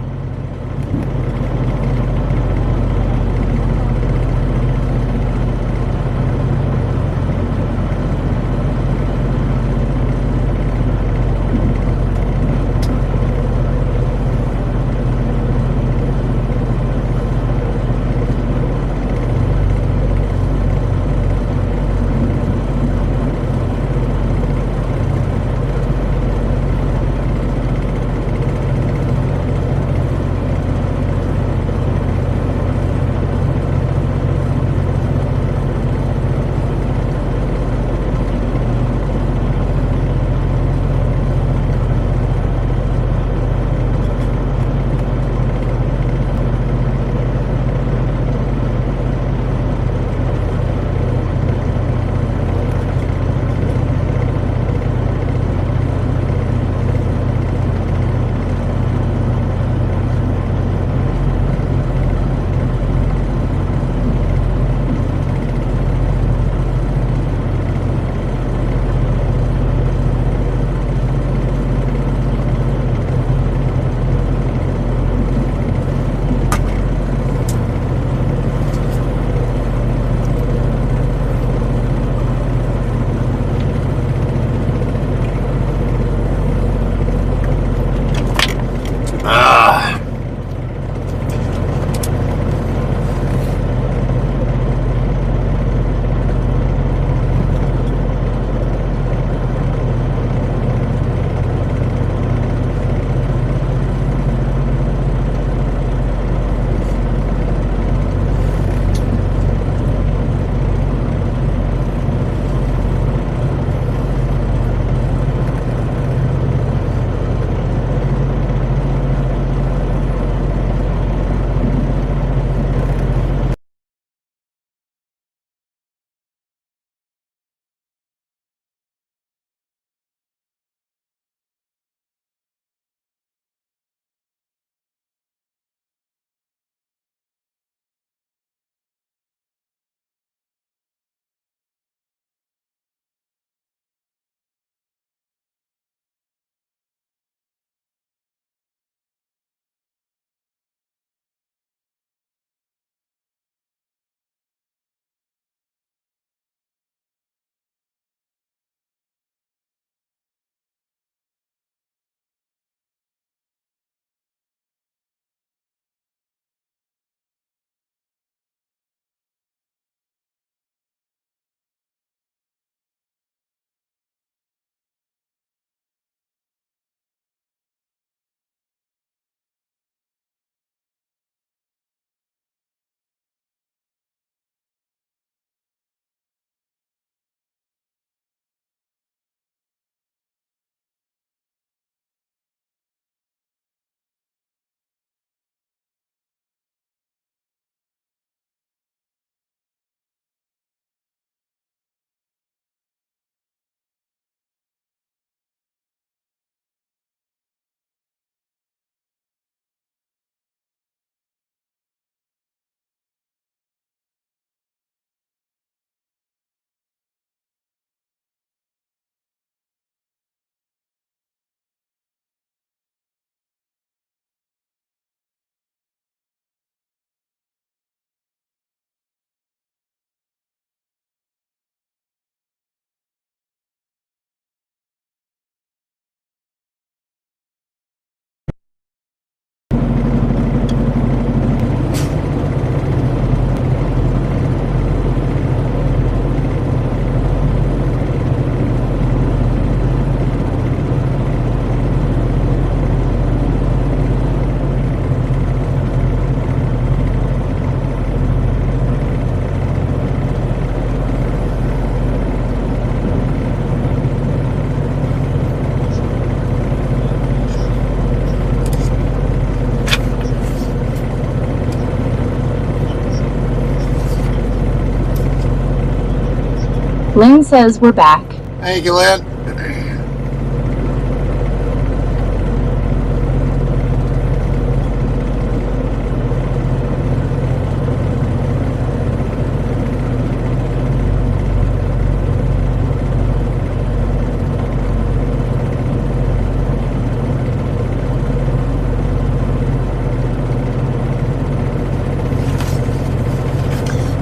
says we're back. Thank you, Lynn.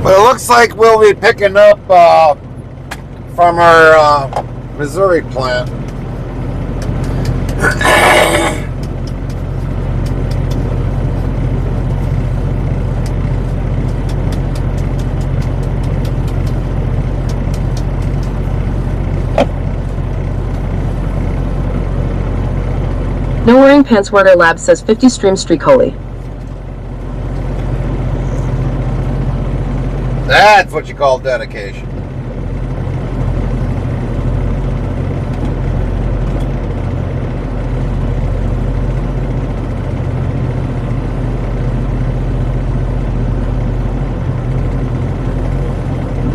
But it looks like we'll be picking up from our Missouri plant. No Wearing Pants Warner Labs says 50 stream streak holy. That's what you call dedication.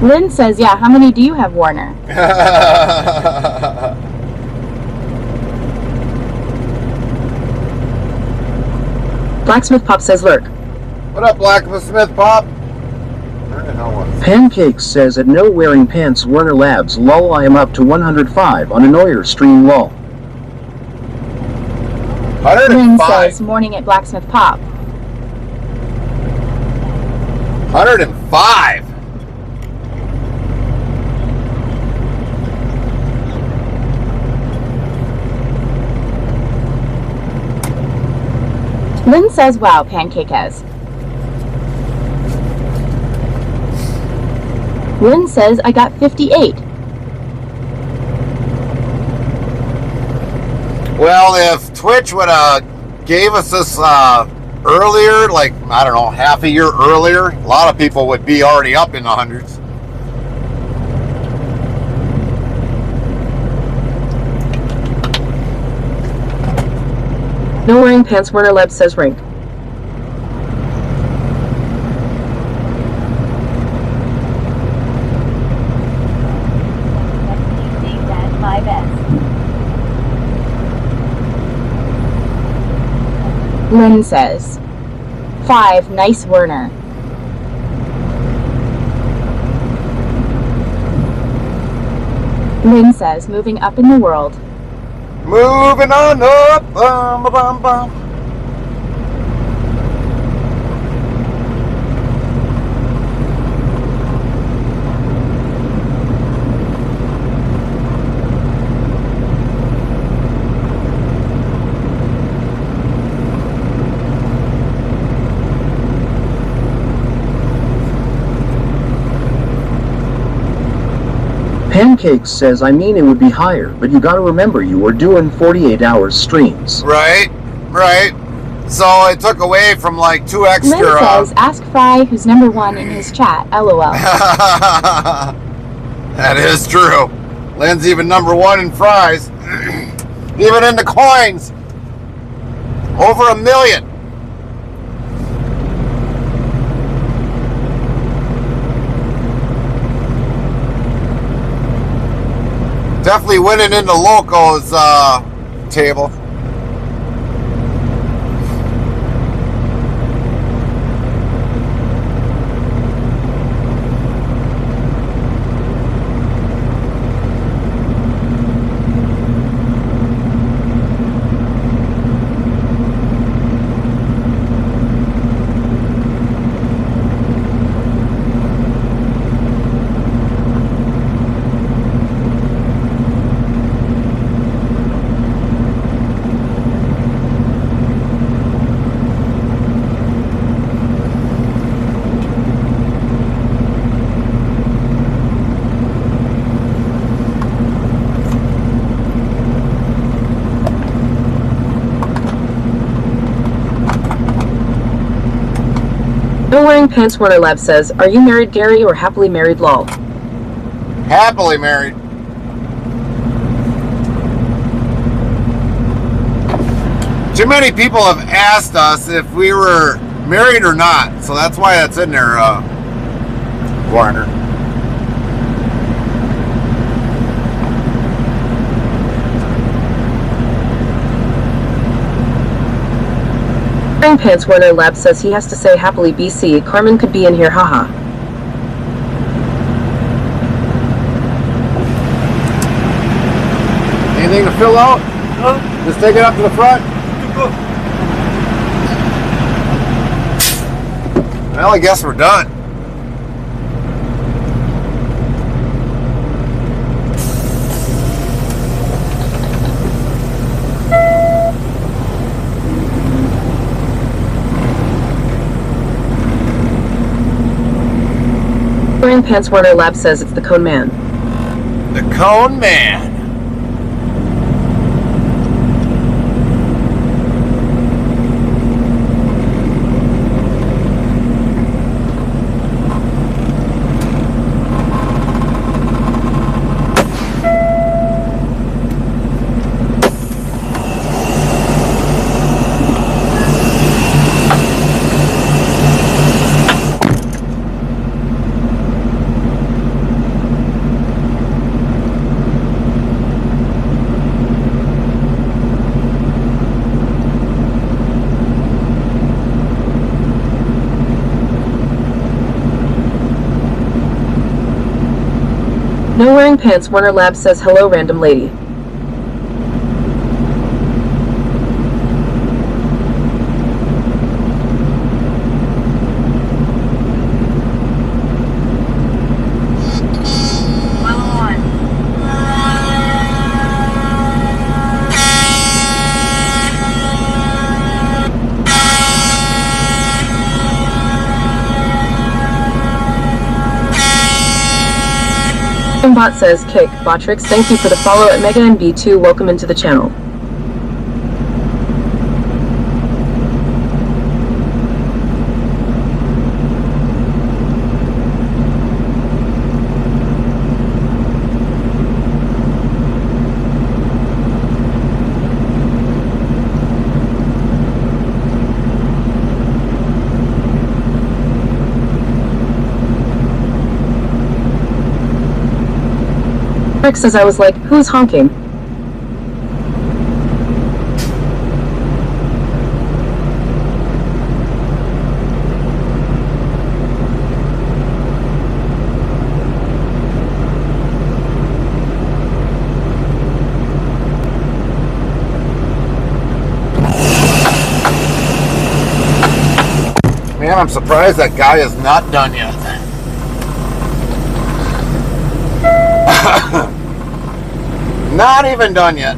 Lynn says, yeah, how many do you have, Warner? Blacksmith Pop says lurk. What up, Blacksmith Pop? Where the hell was it? Pancakes says at No Wearing Pants Warner Labs lol I am up to 105 on an Oyer stream lol. Lynn 105. says, morning at Blacksmith Pop. 105. Lynn says, wow, Pancake has. Lynn says, I got 58. Well, if Twitch would have gave us this earlier, like, I don't know, half a year earlier, a lot of people would be already up in the hundreds. No Wearing Pants Warner Labs says rink. Lynn says, 5, nice Werner. Lynn says, moving up in the world. Moving on up, bum, bum, bum. Pancakes says I mean it would be higher, but you gotta remember you were doing 48 hours streams. Right, right. So it took away from like 2 extra. Lynn says, ask Fry who's number 1 in his chat, lol. That is true. Lynn's even number 1 in fries. Even in the coins. Over 1 million. Definitely winning in the locos table. No Wearing Pants Warner Lab says, are you married, Gary, or happily married, lol? Happily married. Too many people have asked us if we were married or not, so that's why that's in there, Warner. Wearing Pants Werner Lab says he has to say happily BC. Carmen could be in here, haha. Anything to fill out? No. Just take it up to the front. Well, I guess we're done. Wearing Pants Werner Lab says it's the Cone Man. The Cone Man. No Wearing Pants Werner Lab says hello random lady. Bot says kick. Botrix, thank you for the follow at Mega NB2. Welcome into the channel. Rick says I was like, who's honking? Man, I'm surprised that guy is not done yet. Not even done yet.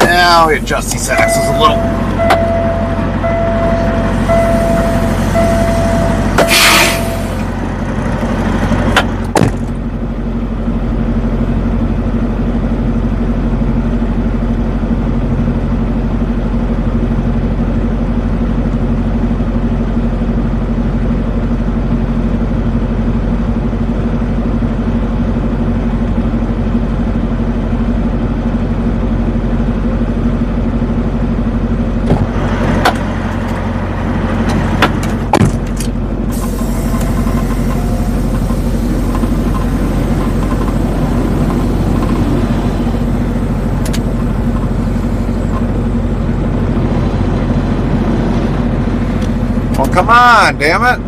Now we adjust these axles a little. Well, come on, damn it.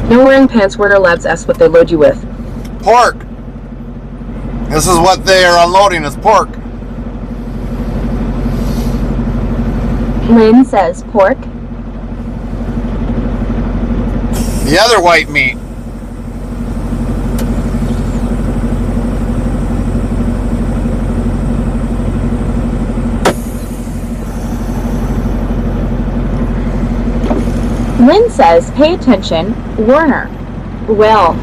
No wearing pants. Werner Labs asks what they load you with. Pork. This is what they are unloading, is pork. Lynn says pork. The other white meat. Lynn says pay attention. Werner. Well,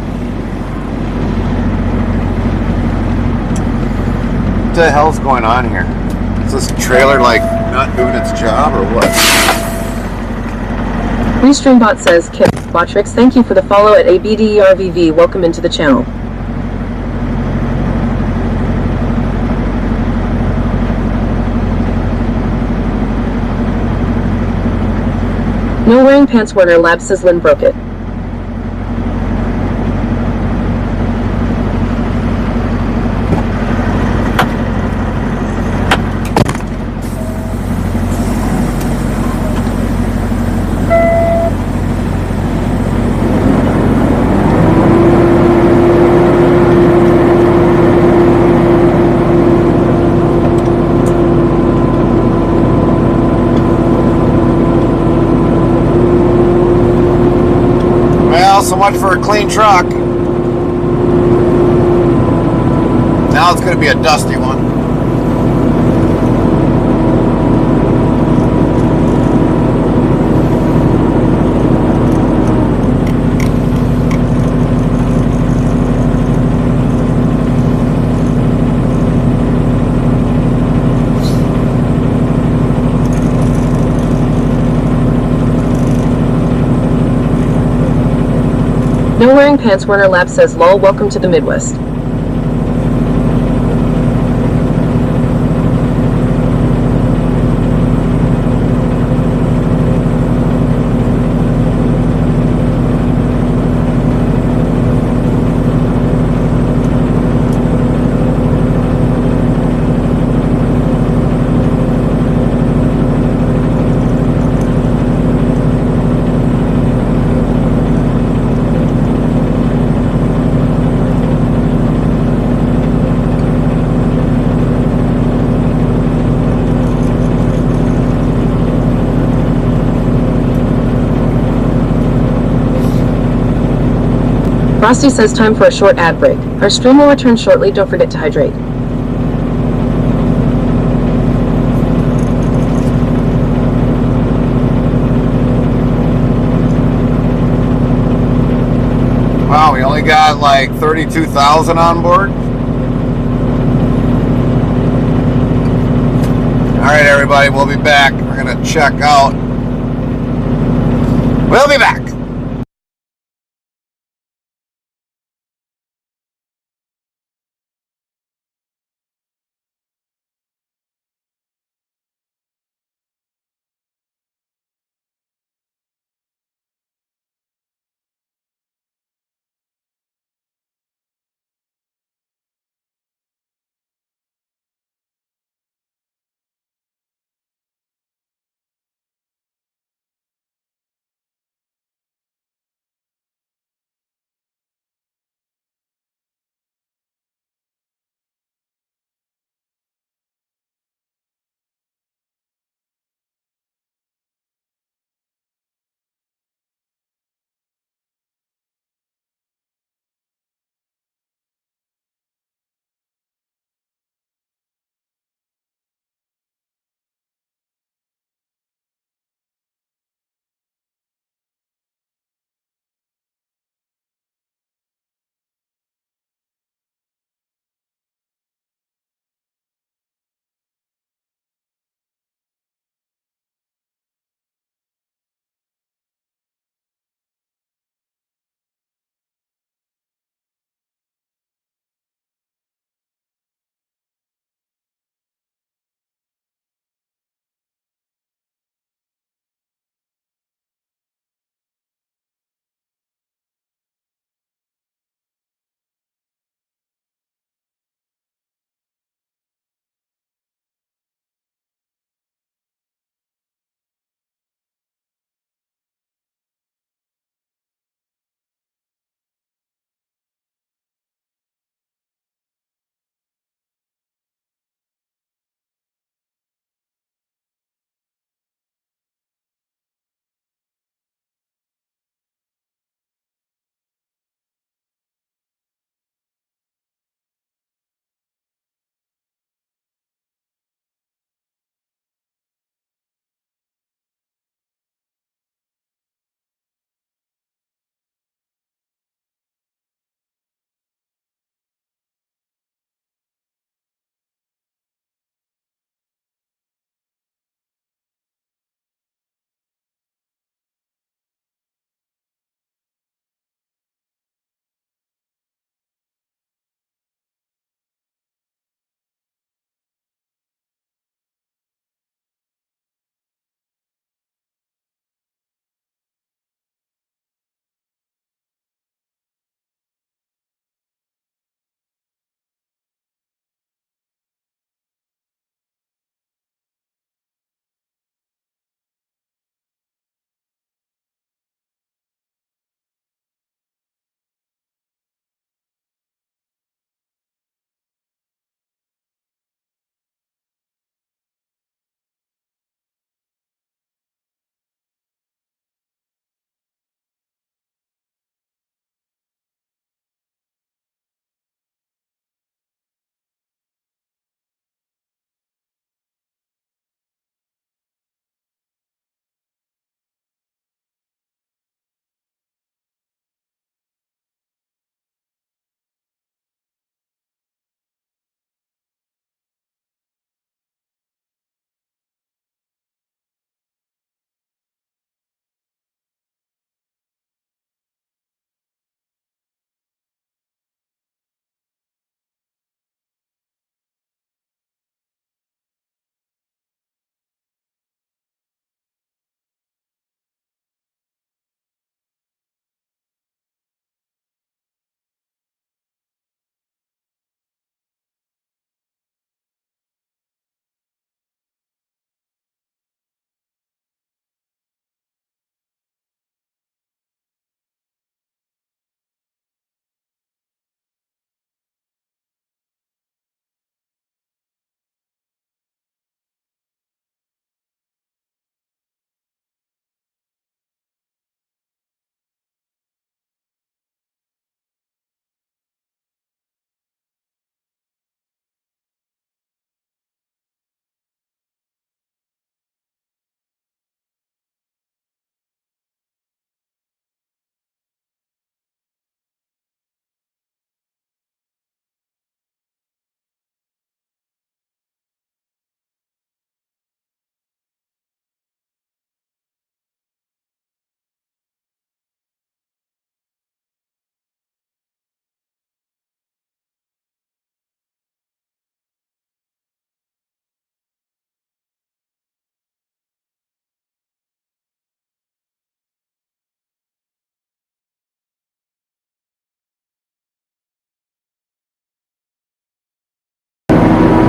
What the hell's going on here? Is this trailer like not doing its job or what? Restreambot says, Kip Botrix, thank you for the follow at ABDERVV. Welcome into the channel. No wearing pants. Werner Labs says Lynn broke it. Well, so much for a clean truck. Now it's going to be a dusty one. No wearing pants. Werner Labs says, lol, welcome to the Midwest. Frosty says time for a short ad break. Our stream will return shortly. Don't forget to hydrate. Wow, we only got like 32,000 on board. All right, everybody, we'll be back. We're going to check out. We'll be back.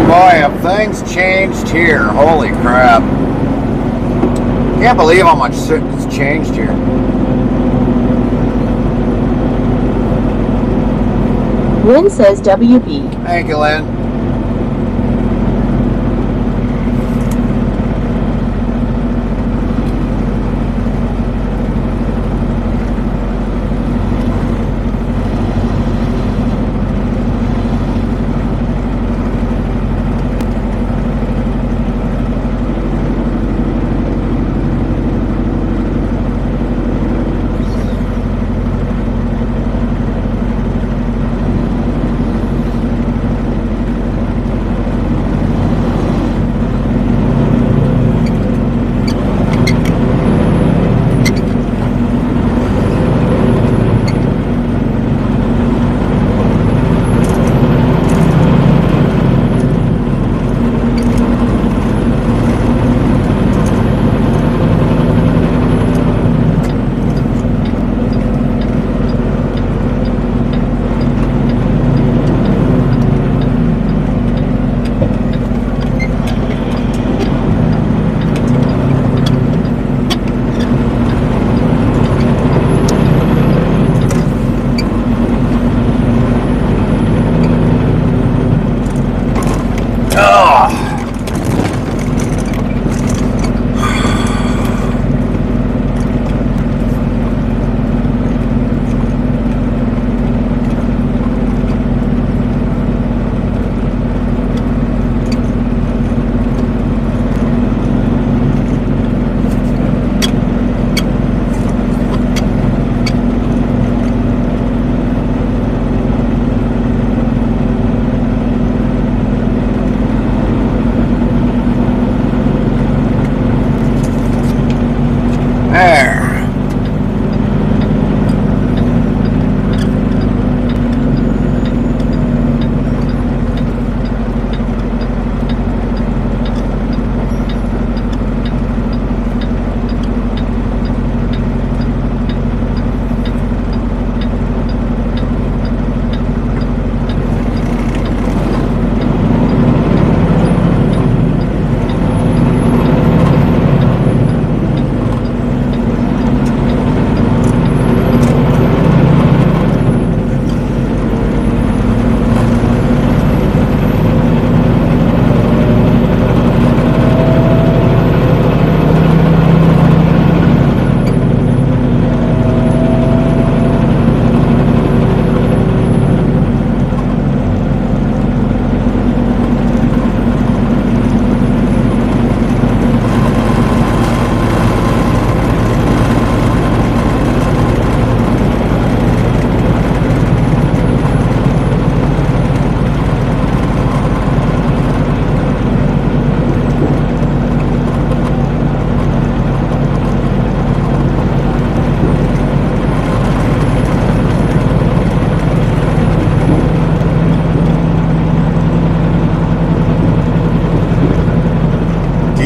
Boy, have things changed here. Holy crap. Can't believe how much it's changed here. Lynn says WB. Thank you, Lynn.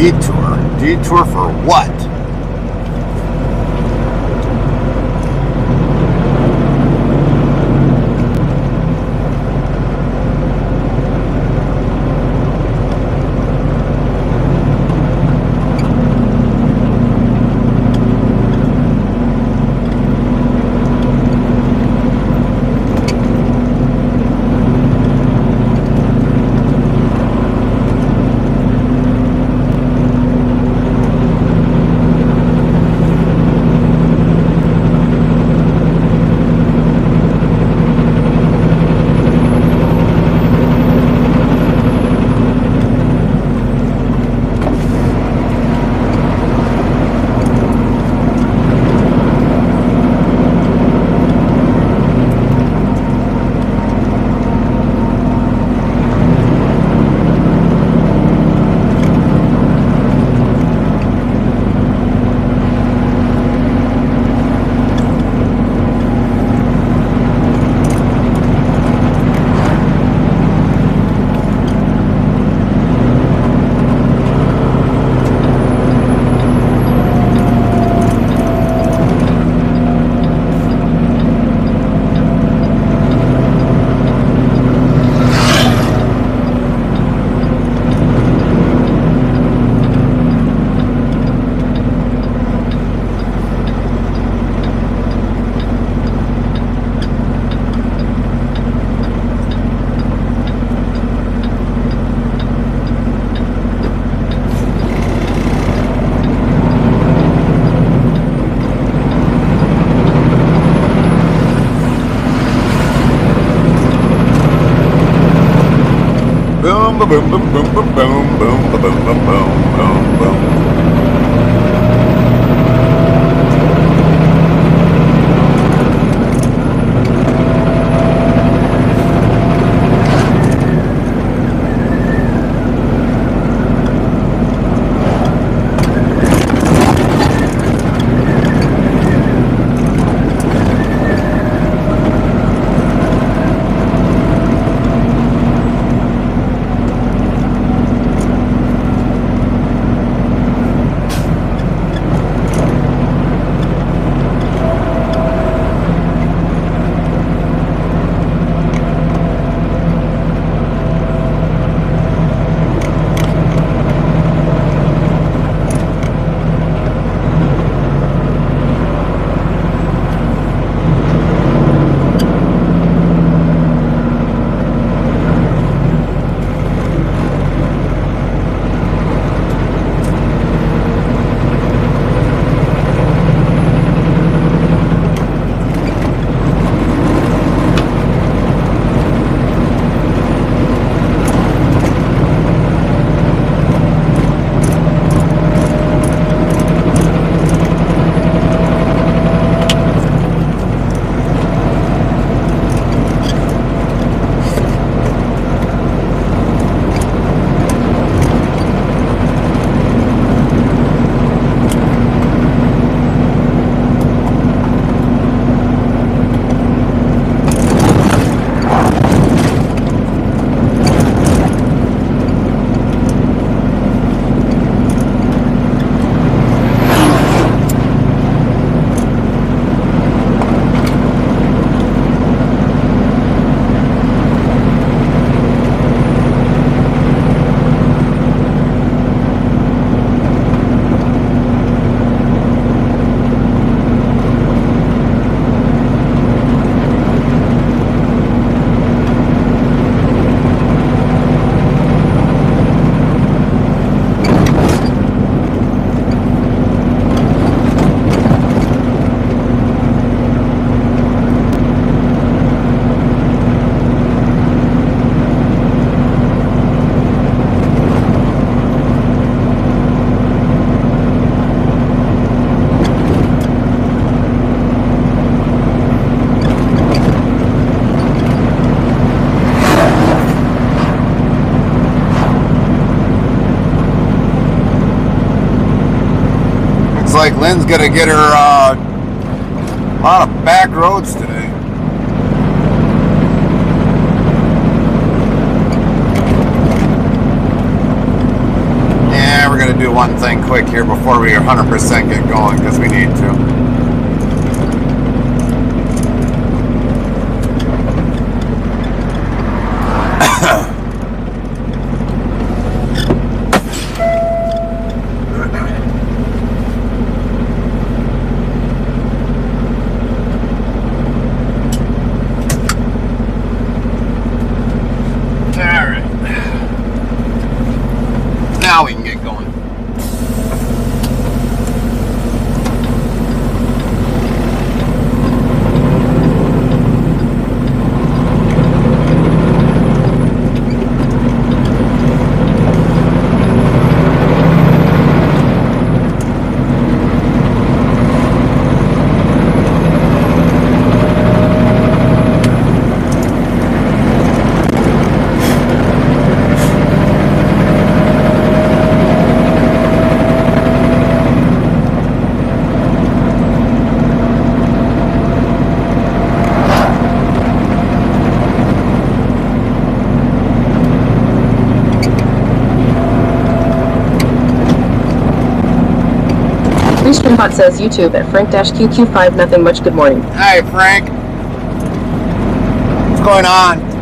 Detour? Detour for what? boom, boom, boom, boom, boom, boom, boom, boom, boom, boom, boom, boom, boom. Like Lynn's gonna get her a lot of back roads today. Yeah, we're gonna do one thing quick here before we 100% get going because we need to. Now we can get going. Streambot says YouTube at Frank-QQ5 nothing much. Good morning. Hi Frank. What's going on?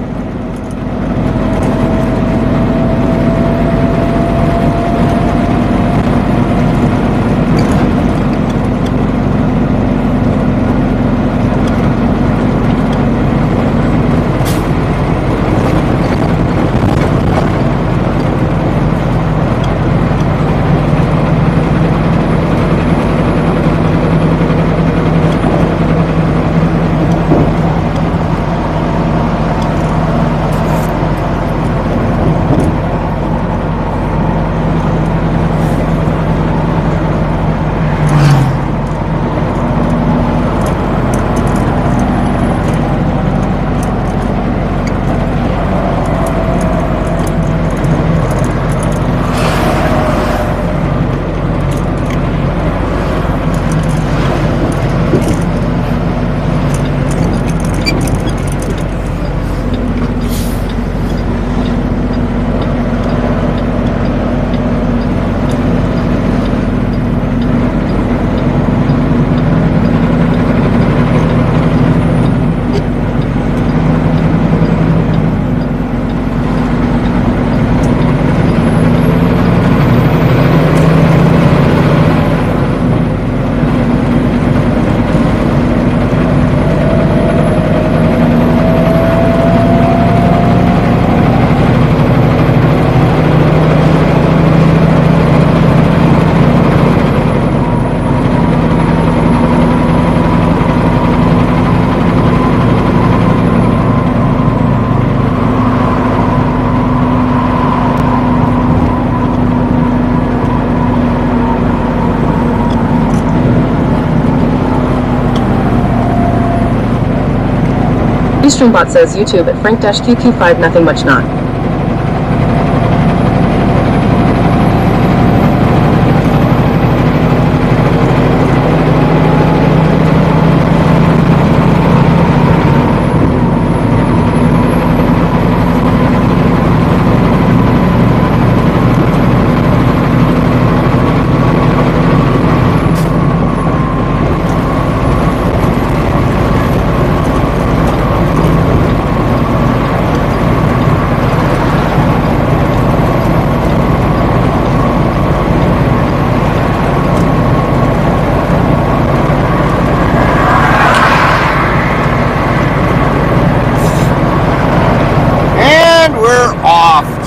Restreambot says YouTube at Frank-QQ5 nothing much not.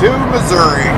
To Missouri.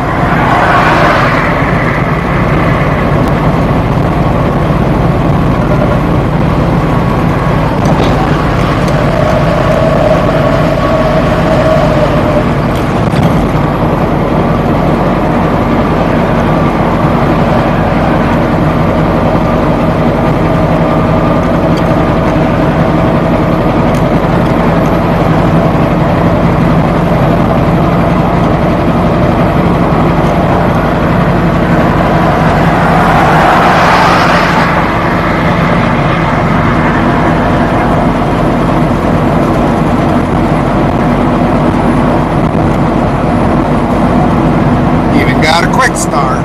Got a quick start.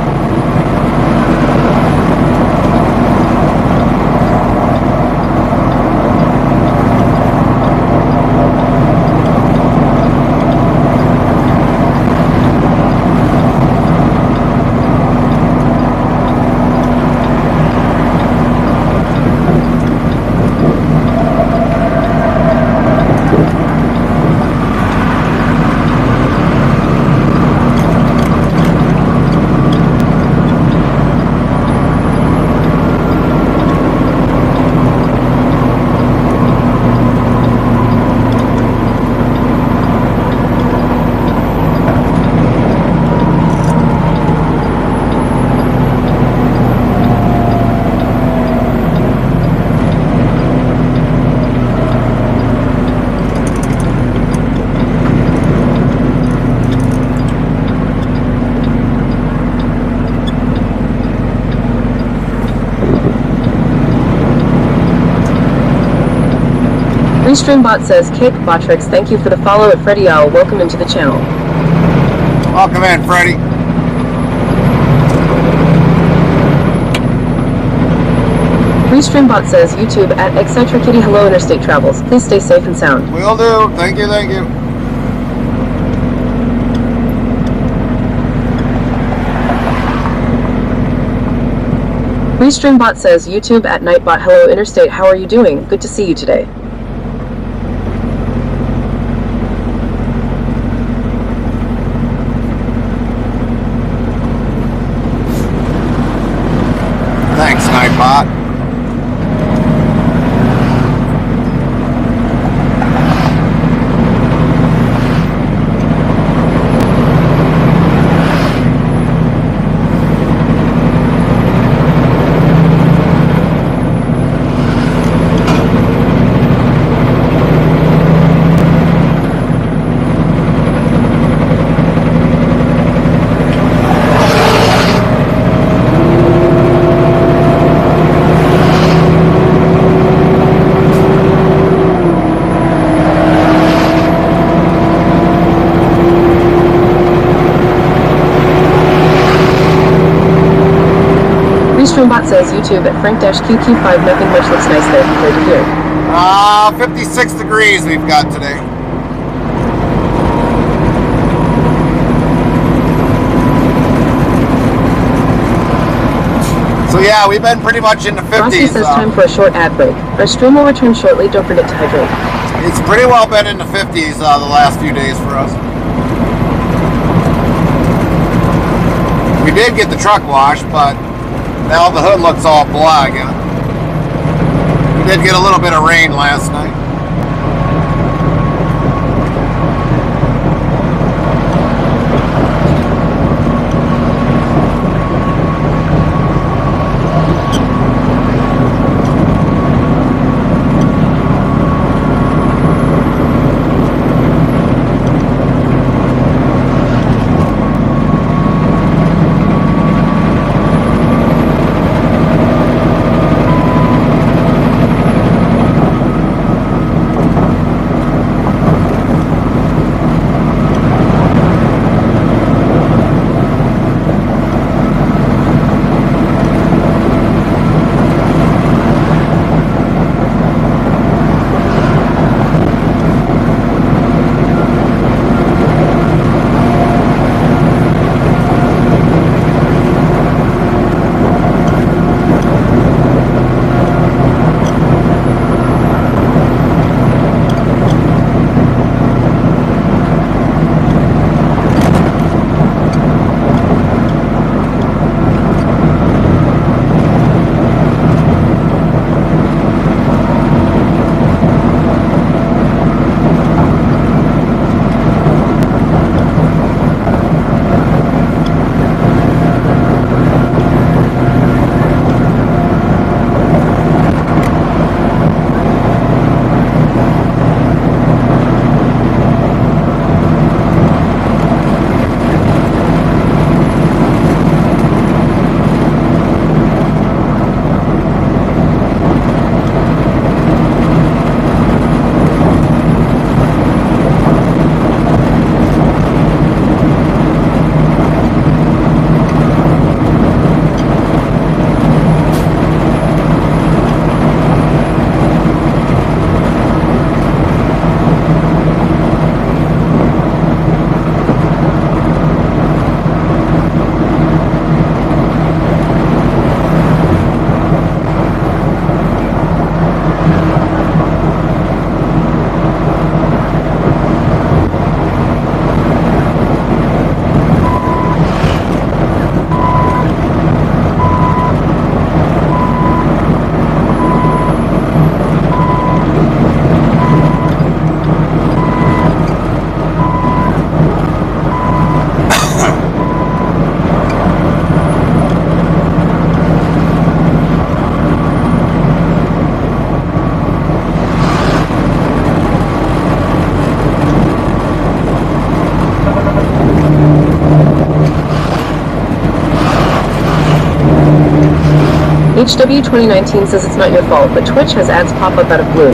Restreambot says, Cake Botrix, thank you for the follow at Freddy Owl. Welcome into the channel. Welcome in, Freddy. Restreambot says, YouTube at Eccentric Kitty, hello Interstate Travels. Please stay safe and sound. Will do. Thank you, thank you. Restreambot says, YouTube at Nightbot, hello Interstate, how are you doing? Good to see you today. Thanks, Nightbot. Restreambot says YouTube at Frank-QQ5 nothing much looks nice there compared to here. 56 degrees we've got today. So yeah, we've been pretty much in the 50s. Frosty says time for a short ad break. Our stream will return shortly. Don't forget to hydrate. It's pretty well been in the 50s the last few days for us. We did get the truck washed, but now the hood looks all blah again. We did get a little bit of rain last night. HW 2019 says it's not your fault, but Twitch has ads pop up out of blue.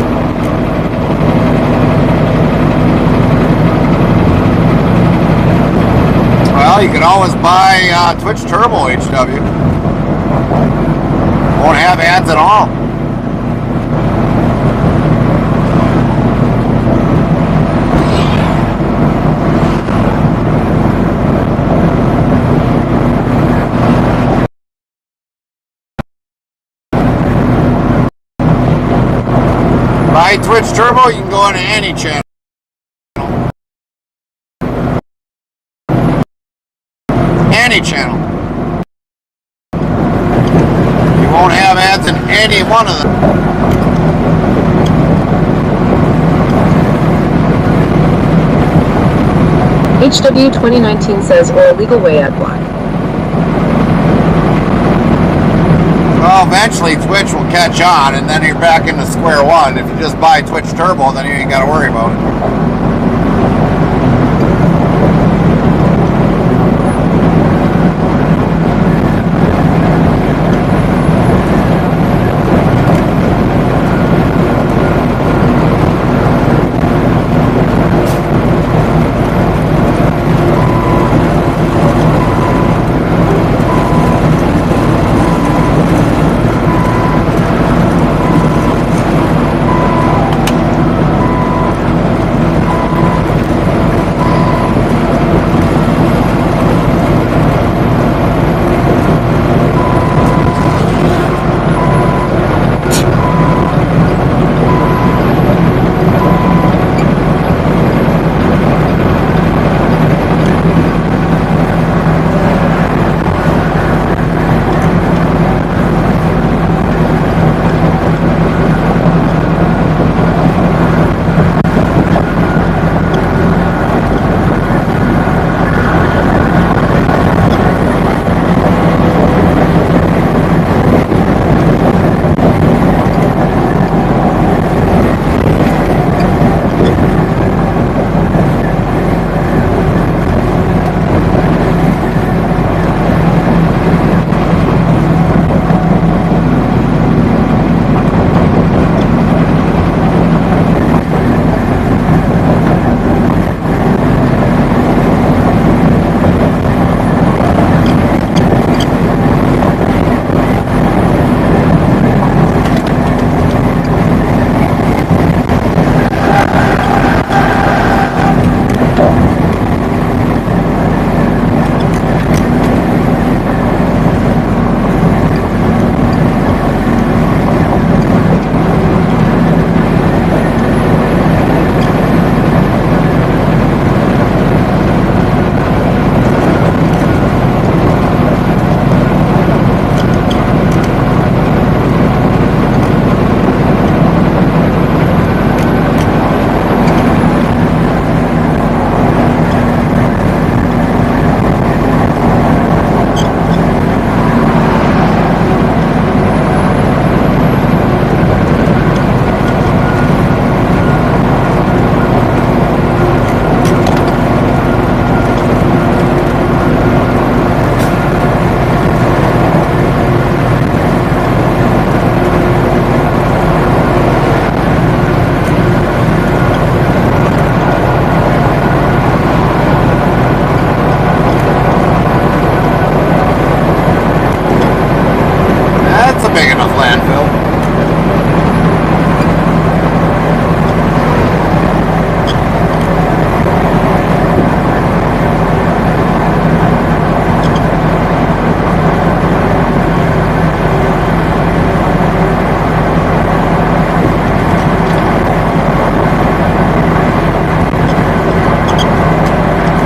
Well, you can always buy Twitch Turbo, HW. Won't have ads at all. Buy Twitch Turbo, you can go into any channel. Any channel. You won't have ads in any one of them. HW 2019 says, or a legal way ad block. Well, eventually Twitch will catch on, and then you're back into square one. If you just buy Twitch Turbo, then you ain't got to worry about it.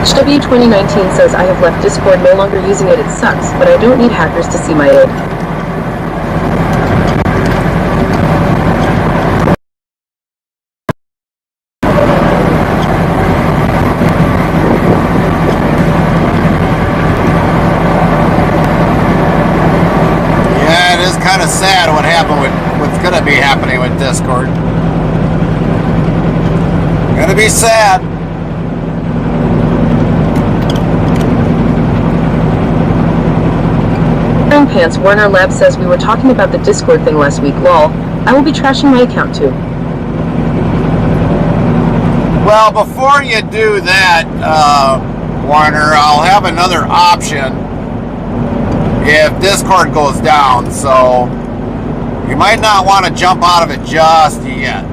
HW 2019 says, I have left Discord, no longer using it, it sucks, but I don't need hackers to see my id. Yeah, it is kind of sad what happened with what's going to be happening with Discord. Gonna be sad. Wearing Pants Werner Lab says we were talking about the Discord thing last week, lol. I will be trashing my account too. Well, before you do that, Warner, I'll have another option if Discord goes down, so you might not want to jump out of it just yet.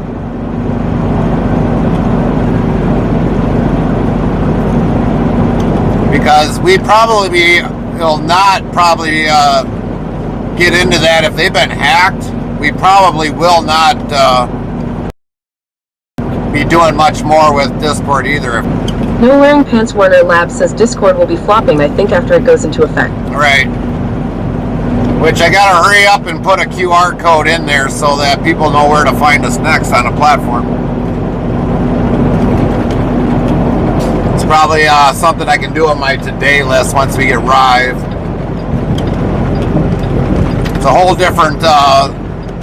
Because we probably will not get into that if they've been hacked. We probably will not be doing much more with Discord either. No Wearing Pants Werner Lab says Discord will be flopping, I think, after it goes into effect. Right. Which I gotta hurry up and put a QR code in there so that people know where to find us next on a platform. It's probably something I can do on my today list once we get Rive. It's a whole different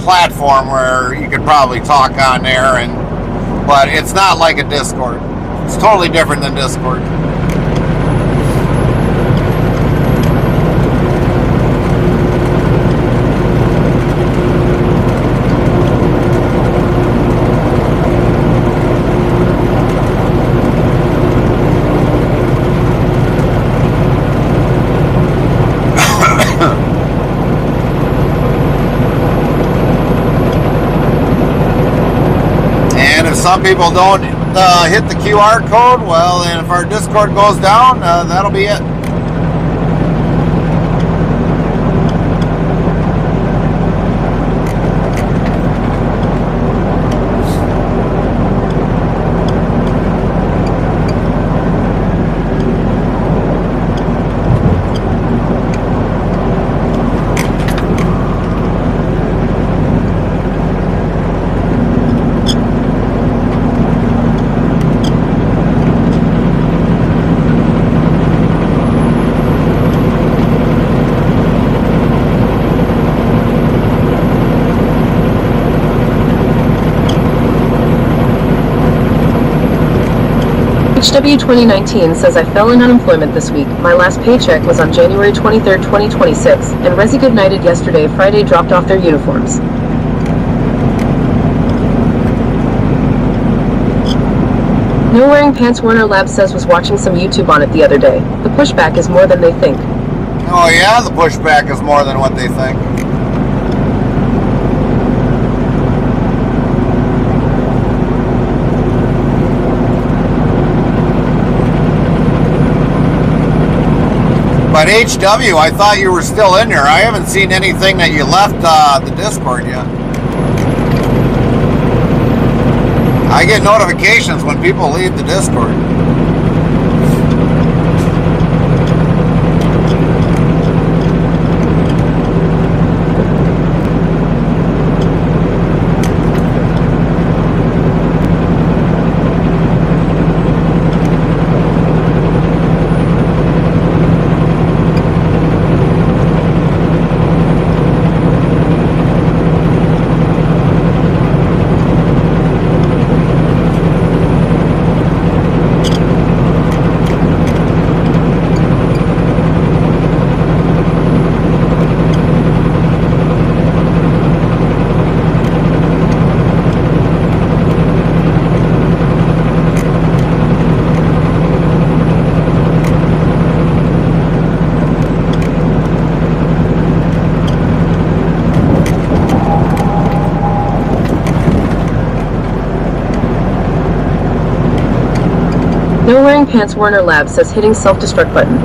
platform where you could probably talk on there, but it's not like a Discord. It's totally different than Discord. And if some people don't hit the QR code, well, and if our Discord goes down, that'll be it. HW 2019 says I fell in unemployment this week. My last paycheck was on January 23rd, 2026, and Resi Good Nighted yesterday. Friday dropped off their uniforms. No Wearing Pants Werner Lab says was watching some YouTube on it the other day. The pushback is more than they think. Oh yeah, the pushback is more than what they think. But HW, I thought you were still in there. I haven't seen anything that you left the Discord yet. I get notifications when people leave the Discord. No Wearing Pants Werner Lab says hitting self-destruct button.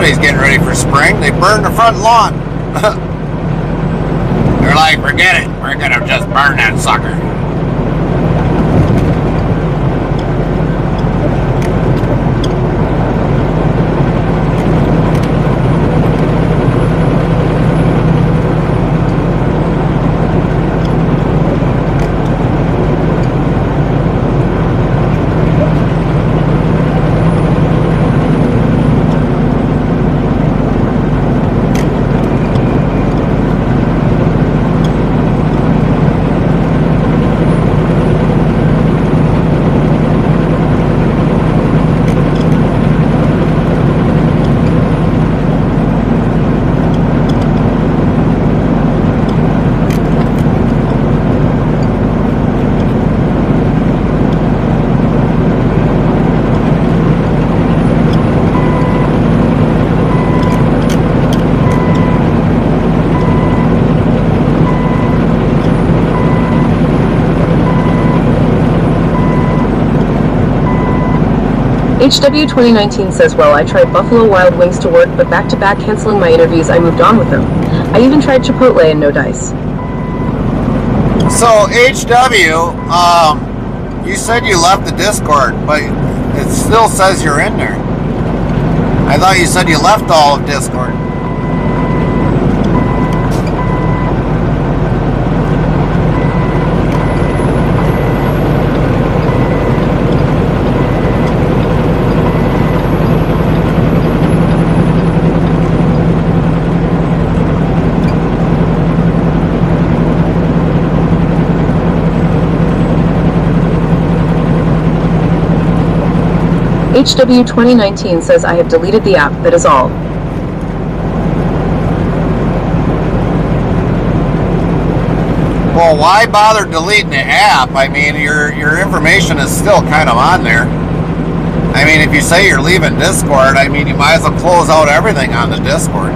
Everybody's getting ready for spring. They burn the front lawn. They're like, forget it. We're gonna just burn that sucker. HW 2019 says, well, I tried Buffalo Wild Wings to work, but back-to-back canceling my interviews, I moved on with them. I even tried Chipotle and no dice. So, HW, you said you left the Discord, but it still says you're in there. I thought you said you left all of Discord. HW 2019 says, I have deleted the app, that is all. Well, why bother deleting the app? I mean, your information is still kind of on there. I mean, if you say you're leaving Discord, I mean, you might as well close out everything on the Discord.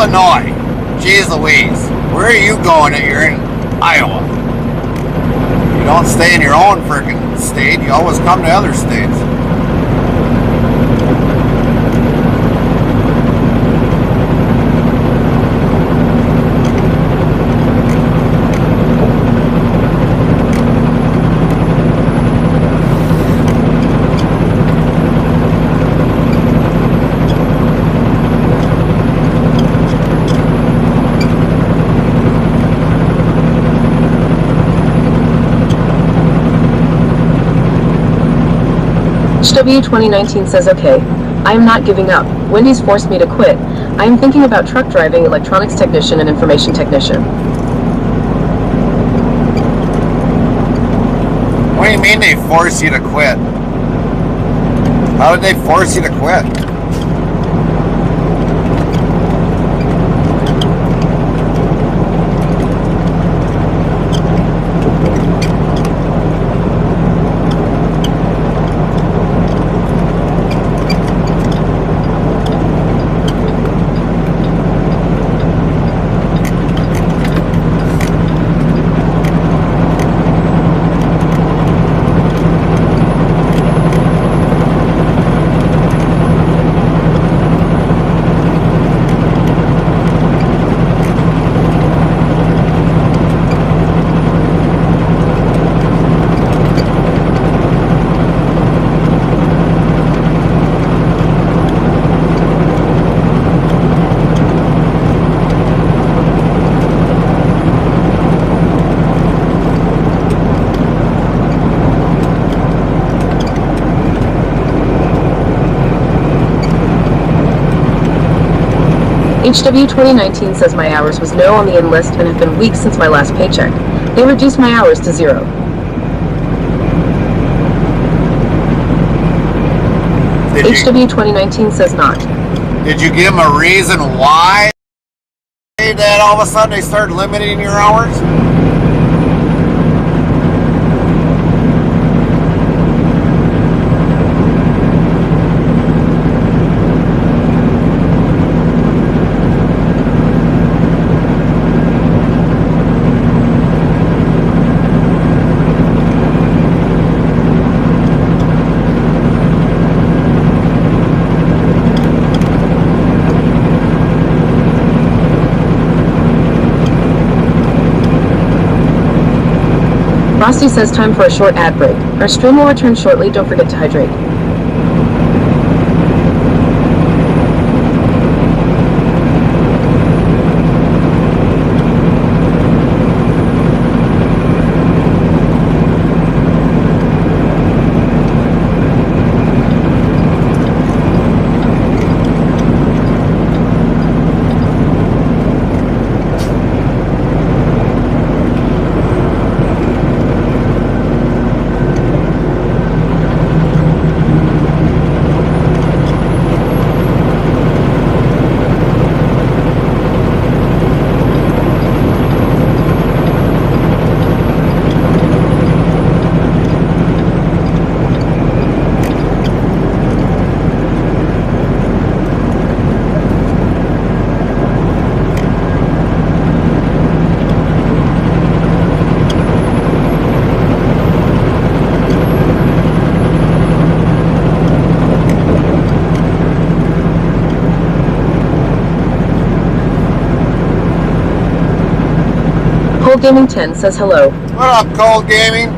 Illinois. Jeez Louise. Where are you going that you're in Iowa? You don't stay in your own freaking state. You always come to other states. HW 2019 says, okay, I am not giving up. Wendy's forced me to quit. I am thinking about truck driving, electronics technician, and information technician. What do you mean they force you to quit? How did they force you to quit? HW 2019 says my hours was no on the enlist and have been weeks since my last paycheck. They reduced my hours to 0. HW 2019 says not. Did you give them a reason why that all of a sudden they started limiting your hours? Frosty says time for a short ad break. Our stream will return shortly. Don't forget to hydrate. Cold Gaming 10 says hello. What up, Cold Gaming?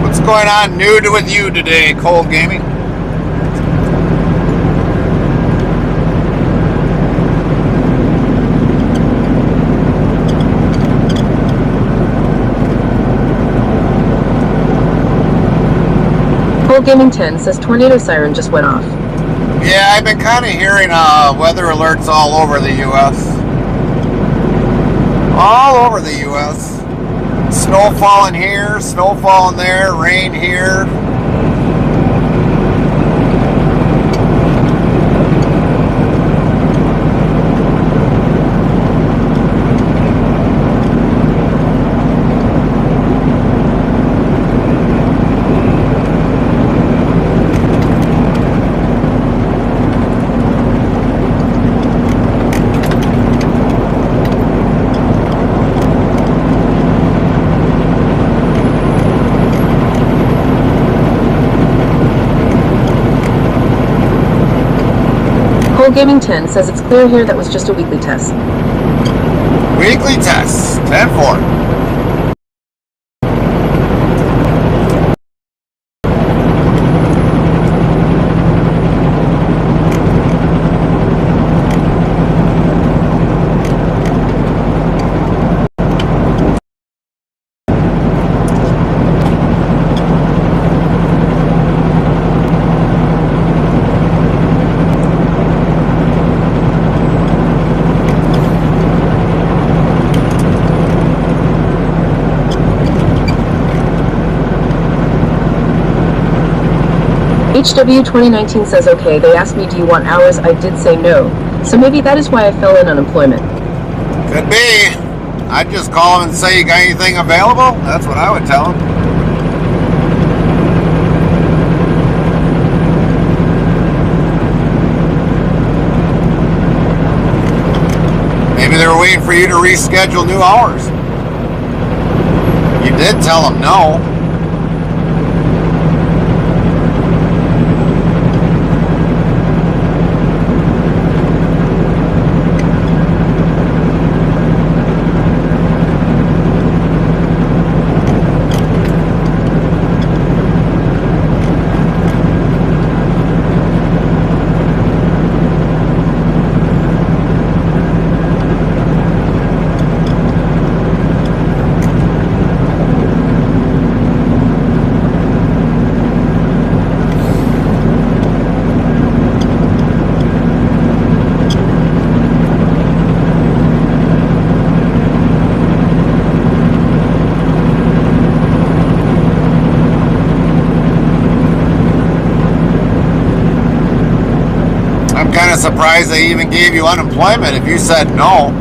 What's going on new with you today, Cold Gaming? Cold Gaming 10 says tornado siren just went off. Yeah, I've been kind of hearing weather alerts all over the U.S. All over the U.S. Snow falling here, snow falling there, rain here. Cole Gaming 10 says it's clear here that was just a weekly test. Weekly tests, 10-4. HW 2019 says okay, they asked me do you want hours, I did say no. So maybe that is why I fell in unemployment. Could be. I'd just call them and say, you got anything available? That's what I would tell them. Maybe they were waiting for you to reschedule new hours. You did tell them no. Kind of surprised they even gave you unemployment if you said no.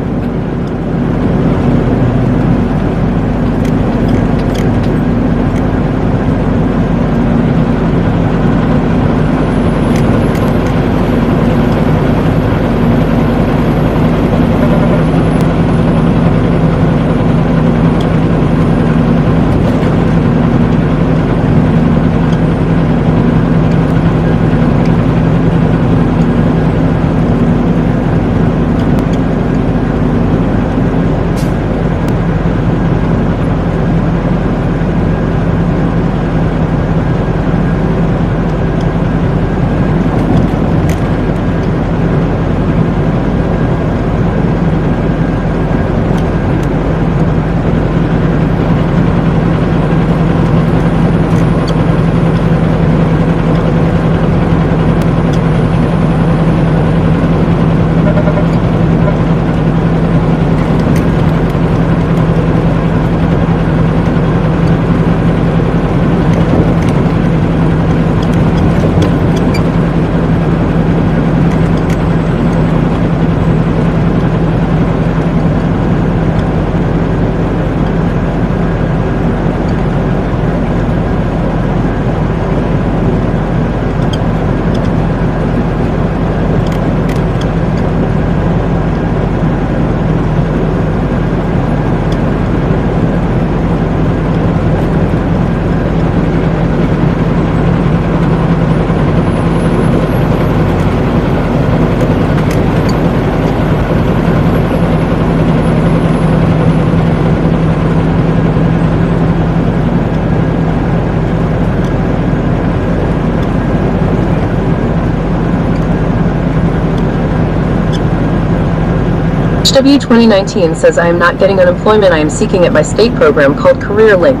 HW 2019 says I am not getting unemployment, I am seeking it by state program called Career Link.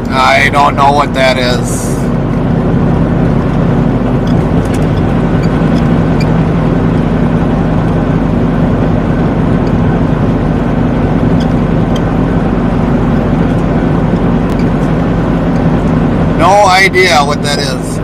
I don't know what that is. idea what that is.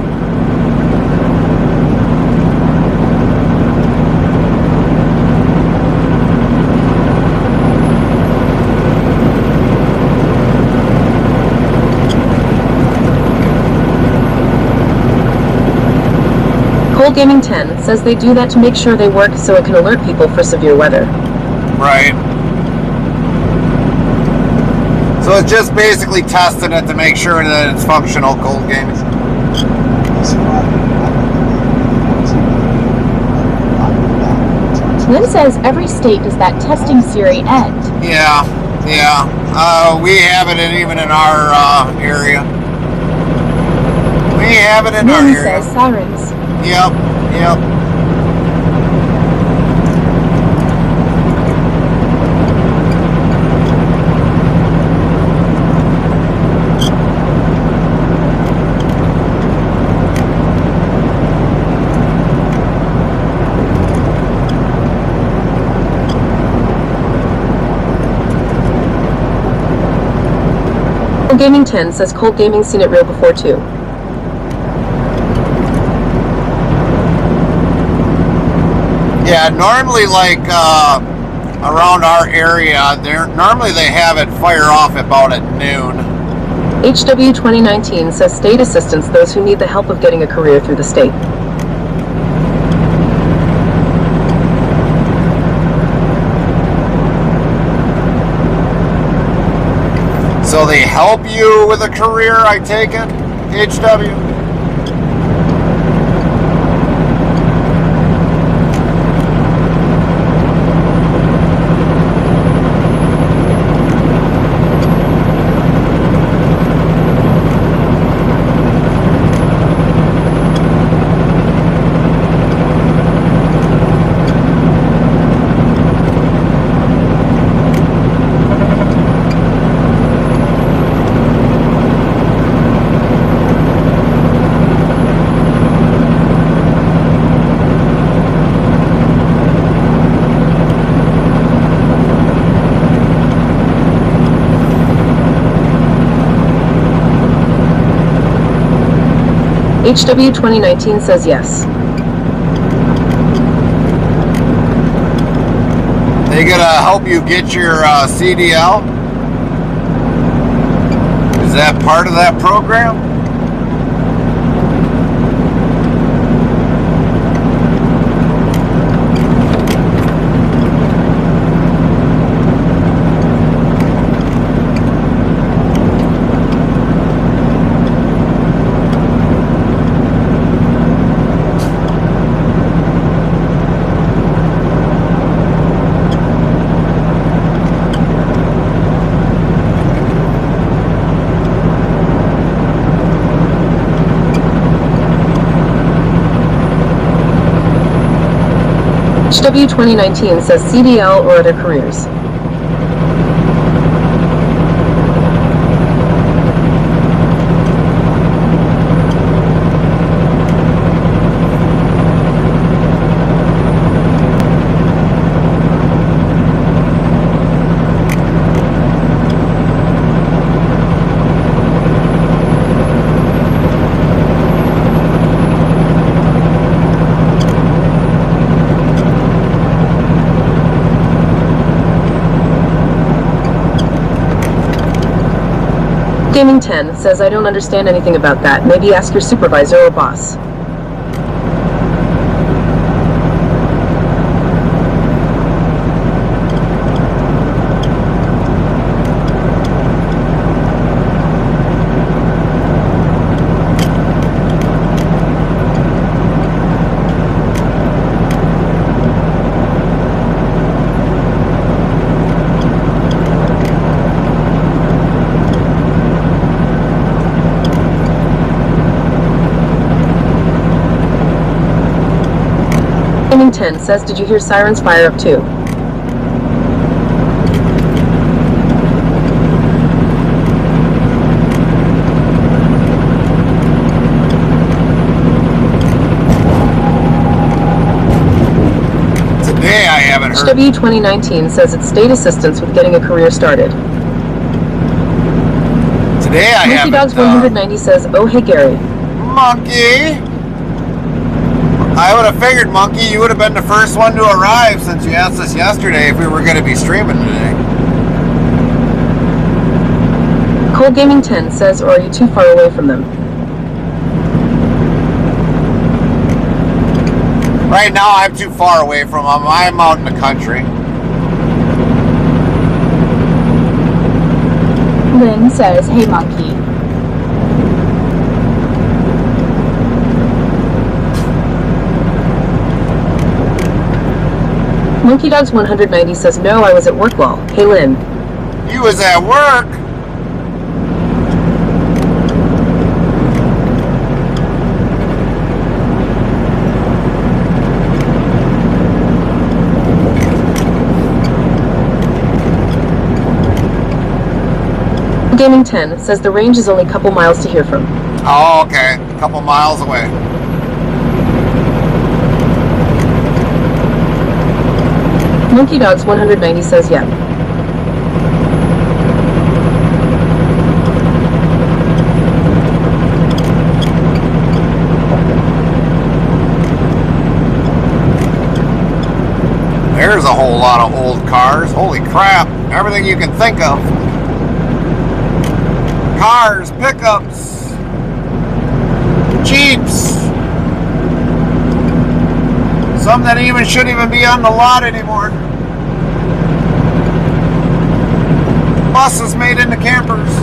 Cold Gaming 10 says they do that to make sure they work so it can alert people for severe weather. Right. So it's just basically testing it to make sure that it's functional, cold gaming. Lynn says every state does that testing Siri end. Yeah. We have it even in our area. We have it in our Lynn area. says sirens. Yep. Cold Gaming 10 says Cold Gaming's seen it real before too. Yeah, normally like around our area, normally they have it fire off about at noon. HW 2019 says state assistance those who need the help of getting a career through the state. So they help you with a career, I take it, HW? HW 2019 says yes. They gonna help you get your CDL? Is that part of that program? HW 2019 says CDL or other careers. Gaming 10 says I don't understand anything about that. Maybe ask your supervisor or boss. Gaming 10 says, did you hear sirens fire up too? Today I haven't heard. HW 2019 says it's state assistance with getting a career started. Today Today I Monkey haven't. Dogs 190 says, oh hey Gary. Monkey. I would have figured, Monkey, you would have been the first one to arrive since you asked us yesterday if we were going to be streaming today. Cold Gaming 10 says, or are you too far away from them? Right now, I'm too far away from them. I'm out in the country. Lynn says, hey monkey. Monkey Dogs 190 says, no, I was at work lol. Hey Lynn. You was at work. Gaming 10 says the range is only a couple miles to hear from. Oh, okay. A couple miles away. Monkey Dogs 190 says, yeah. There's a whole lot of old cars. Holy crap. Everything you can think of. Cars, pickups, Jeeps. Some that even shouldn't even be on the lot anymore. Buses made into campers.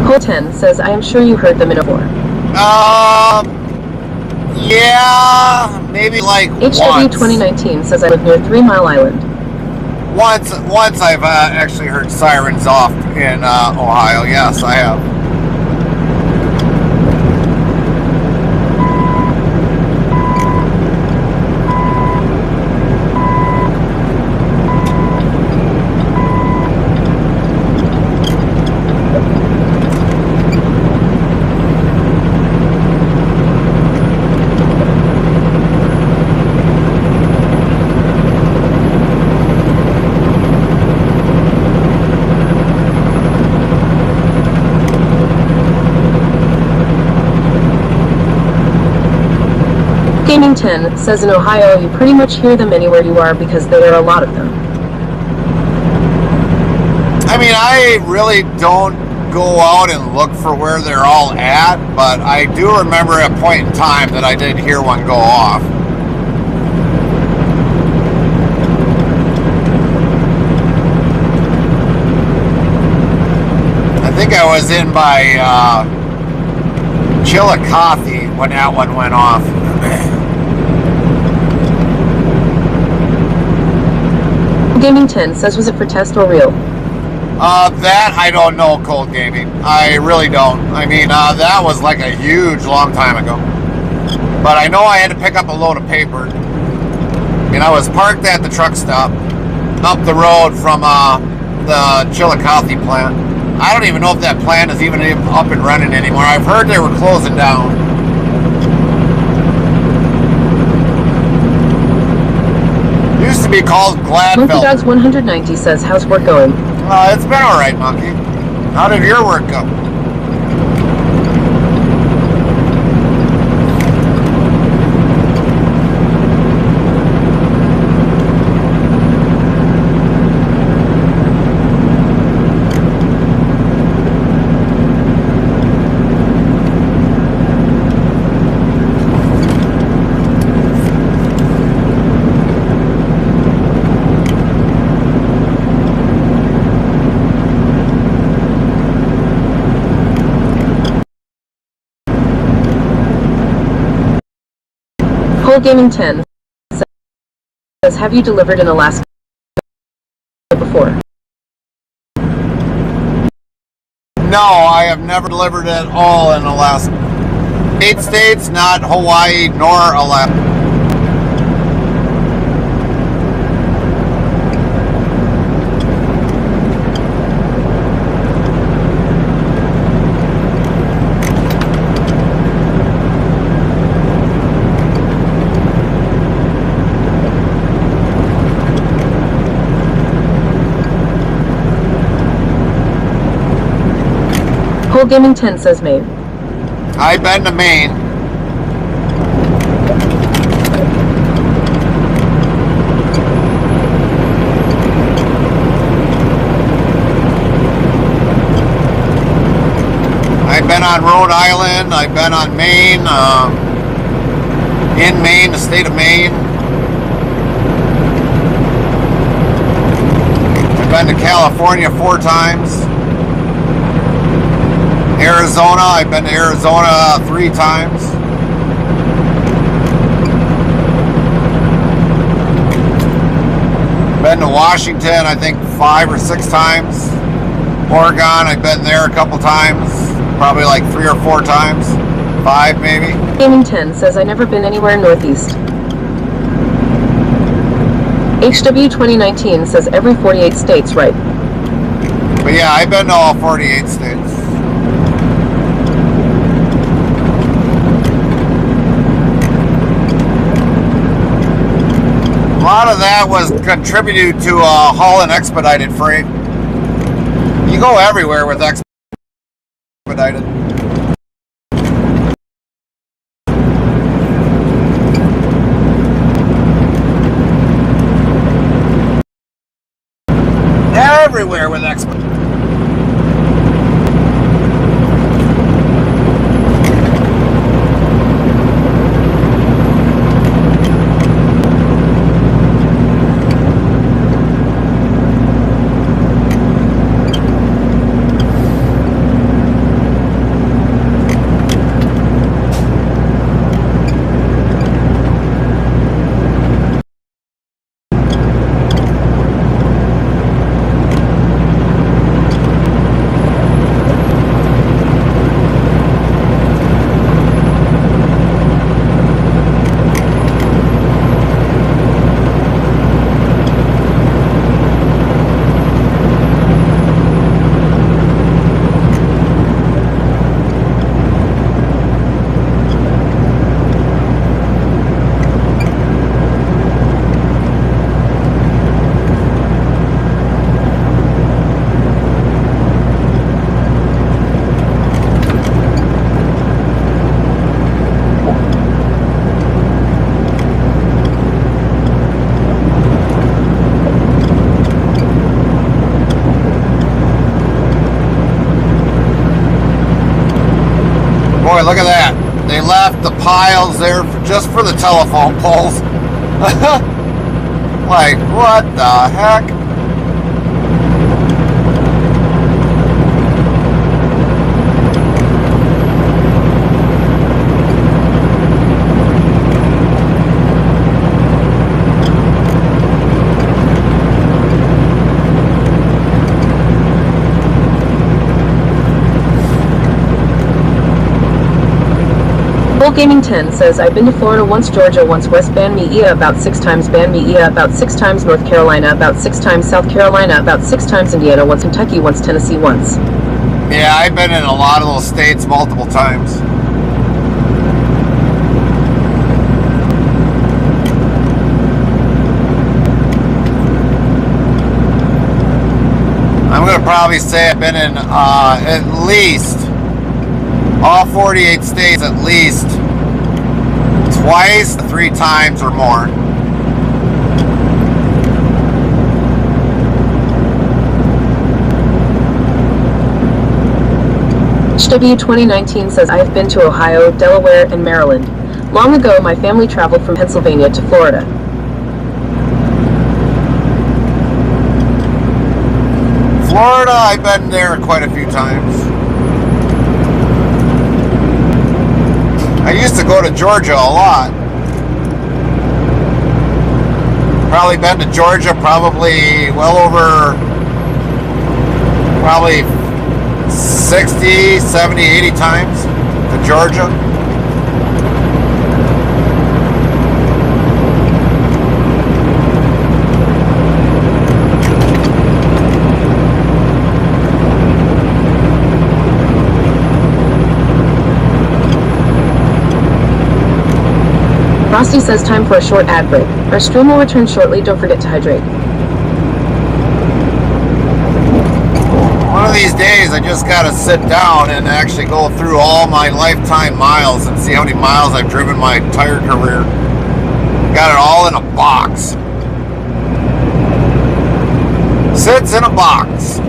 Cold 10 says, I am sure you heard them in a war. Yeah, maybe like HW 2019 says I live near 3 Mile Island. Once I've actually heard sirens off in Ohio. Yes, I have. Gaming 10 says in Ohio you pretty much hear them anywhere you are because there are a lot of them. I mean, I really don't go out and look for where they're all at, but I do remember a point in time that I did hear one go off. I think I was in by Chillicothe when that one went off. Gaming 10 says, was it for test or real? That I don't know, Cold Gaming. I really don't. I mean, that was like a huge long time ago. But I know I had to pick up a load of paper. And I was parked at the truck stop up the road from the Chillicothe plant. I don't even know if that plant is even up and running anymore. I've heard they were closing down. Used to be called Gladfelder. Monkey Dogs 190 says, how's work going? It's been alright, Monkey. How did your work go? Whole Gaming 10 says, have you delivered in Alaska before? No, I have never delivered at all in Alaska. 8 states, not Hawaii nor Alaska. Whole Gaming 10 says Maine. I've been to Maine. I've been on Rhode Island. I've been on Maine. In Maine, the state of Maine. I've been to California 4 times. Arizona, I've been to Arizona 3 times. Been to Washington, I think 5 or 6 times. Oregon, I've been there a couple times. Probably like 3 or 4 times. 5 maybe. Gaming 10 says, I've never been anywhere northeast. HW 2019 says every 48 states, right? But yeah, I've been to all 48 states. A lot of that was contributed to hauling expedited freight. You go everywhere with expedited. Everywhere with expedited. Boy, look at that. They left the piles there just for the telephone poles. Like, what the heck? Whole Gaming 10 says, I've been to Florida once, Georgia once, West Bend me about 6 times, Bend me about 6 times, North Carolina about 6 times, South Carolina about 6 times, Indiana once, Kentucky once, Tennessee once. Yeah, I've been in a lot of those states multiple times. I'm going to probably say I've been in at least all 48 states at least twice, 3 times or more. HW 2019 says, I've been to Ohio, Delaware, and Maryland. Long ago, my family traveled from Pennsylvania to Florida. Florida, I've been there quite a few times. I used to go to Georgia a lot. Probably been to Georgia probably well over probably 60, 70, 80 times to Georgia. Frosty says time for a short ad break. Our stream will return shortly. Don't forget to hydrate. One of these days, I just got to sit down and actually go through all my lifetime miles and see how many miles I've driven my entire career. Got it all in a box. Sits in a box.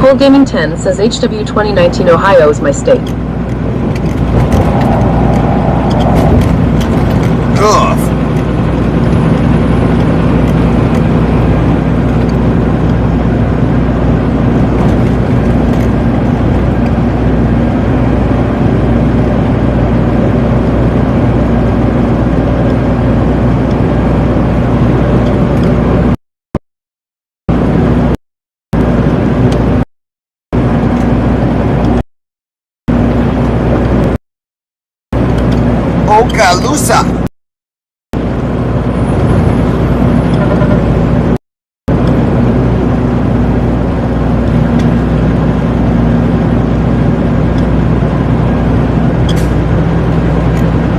Cold Gaming 10 says HW 2019 Ohio is my state. Ugh. Okaloosa.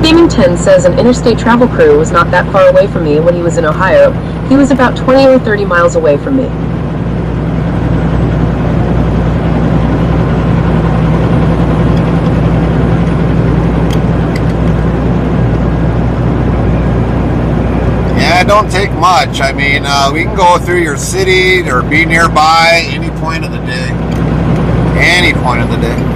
Gaming 10 says an interstate travel crew was not that far away from me when he was in Ohio. He was about 20 or 30 miles away from me. Yeah, it don't take much. I mean, we can go through your city or be nearby any point of the day. Any point of the day.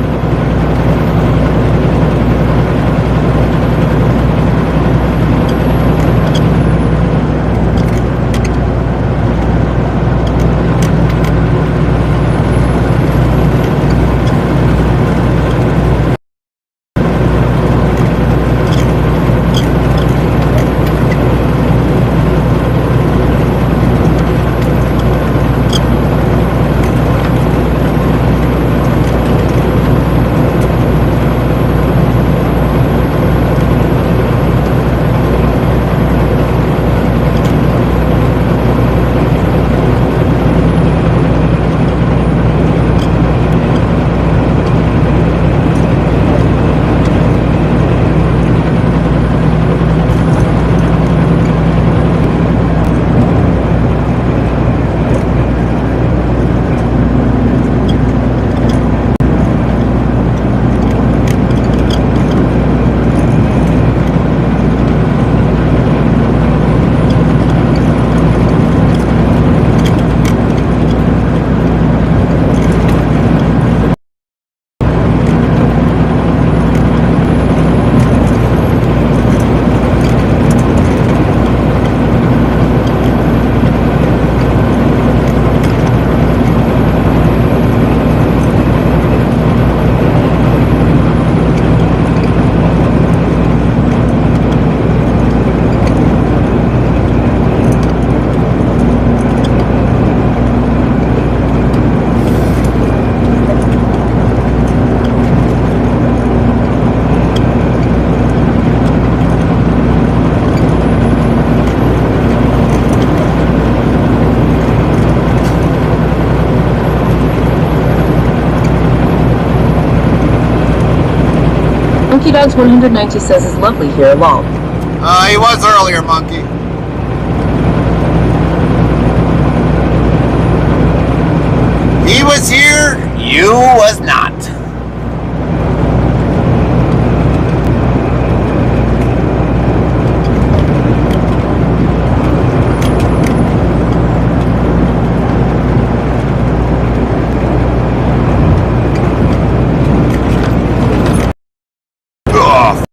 Monkey Dogs 190 says it's lovely here, lol. He was earlier, Monkey. He was here You was not. Ugh.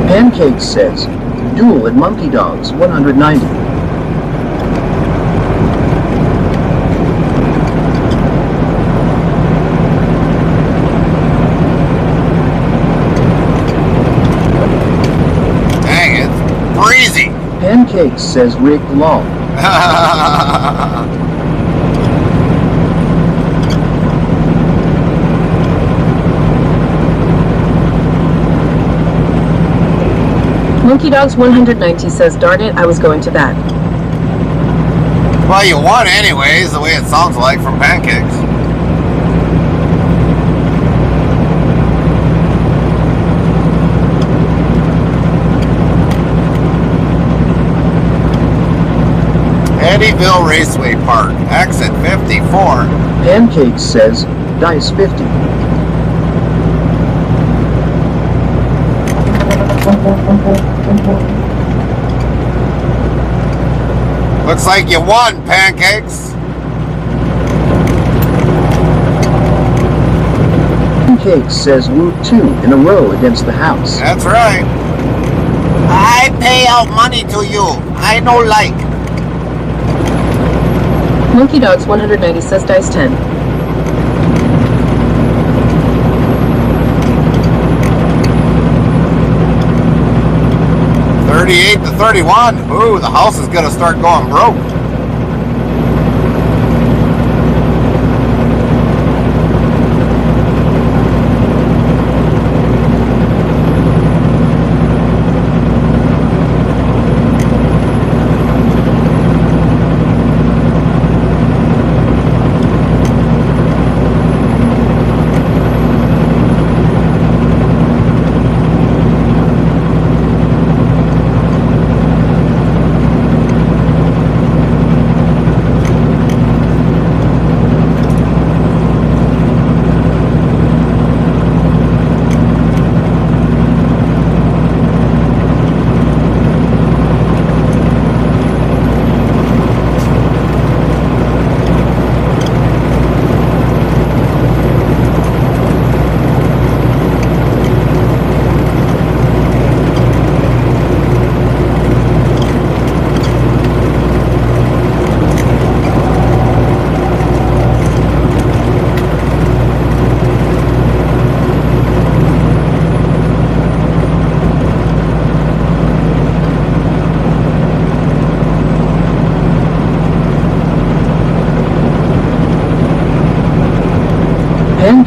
Pancakes says, duel at Monkey Dogs 190. Dang, it's breezy. Pancakes says Rick Law. Monkey Dogs 190 says, darn it, I was going to that. Well, you won anyways, the way it sounds like from Pancakes. Eddyville Raceway Park, exit 54. Pancakes says, dice 50. Looks like you won, Pancakes. Pancakes says Woot 2 in a row against the house. That's right. I pay out money to you. I no like. Monkey Dogs 190 says, dice 10. $38 to $31. Ooh, the house is gonna start going broke.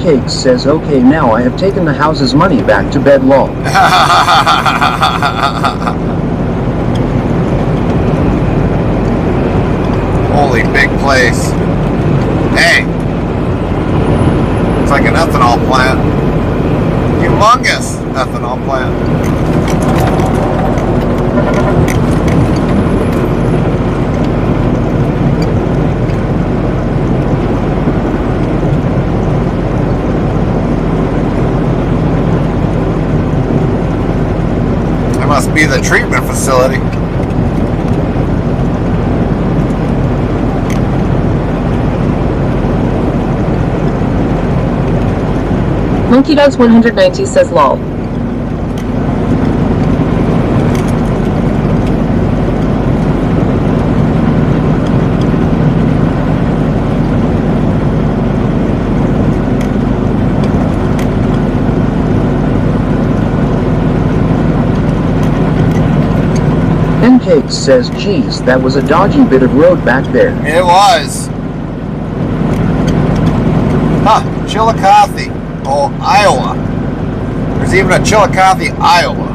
Pancakes says, okay, now I have taken the house's money back to bed, lol. Holy big place. Hey. It's like an ethanol plant. Humongous ethanol plant. That must be the treatment facility. Monkey Dogs 190 says lol. Pancakes says, geez, that was a dodgy bit of road back there. It was. Huh, Chillicothe. Oh, Iowa. There's even a Chillicothe, Iowa.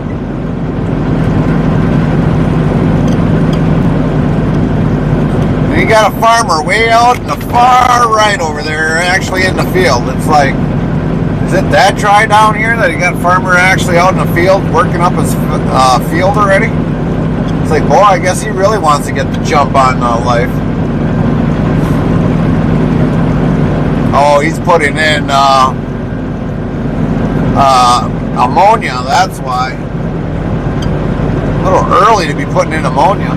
And you got a farmer way out in the far right over there, actually in the field. It's like, is it that dry down here that you got a farmer actually out in the field working up his field already? It's like, boy, I guess he really wants to get the jump on life. Oh, he's putting in ammonia, that's why. A little early to be putting in ammonia.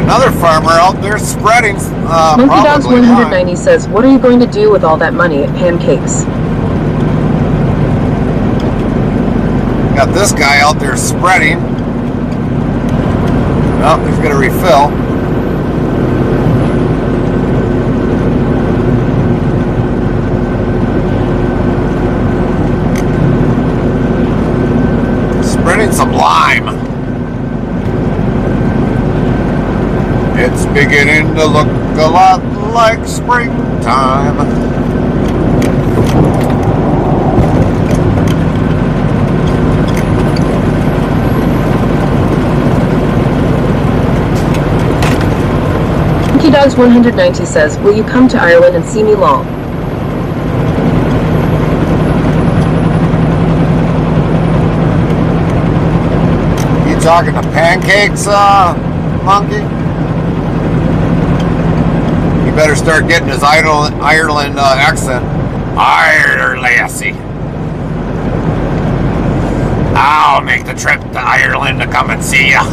Another farmer out there spreading. Monkey Dogs 190 says, what are you going to do with all that money at Pancakes? Got this guy out there spreading. Oh, he's going to refill. Spreading some lime. It's beginning to look a lot like springtime. Monkey Dogs 190 says, will you come to Ireland and see me lol? You talking to Pancakes, Monkey? Better start getting his Ireland accent. Lassie. I'll make the trip to Ireland to come and see ya.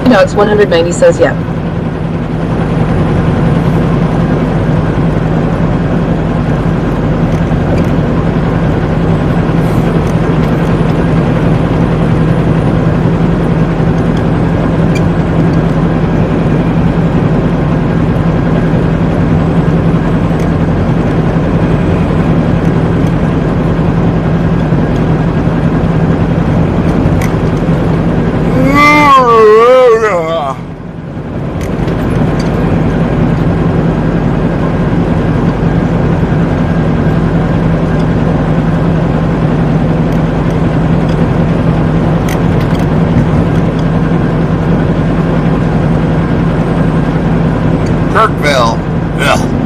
Dogs 190 says yep. Kirkville. Ugh.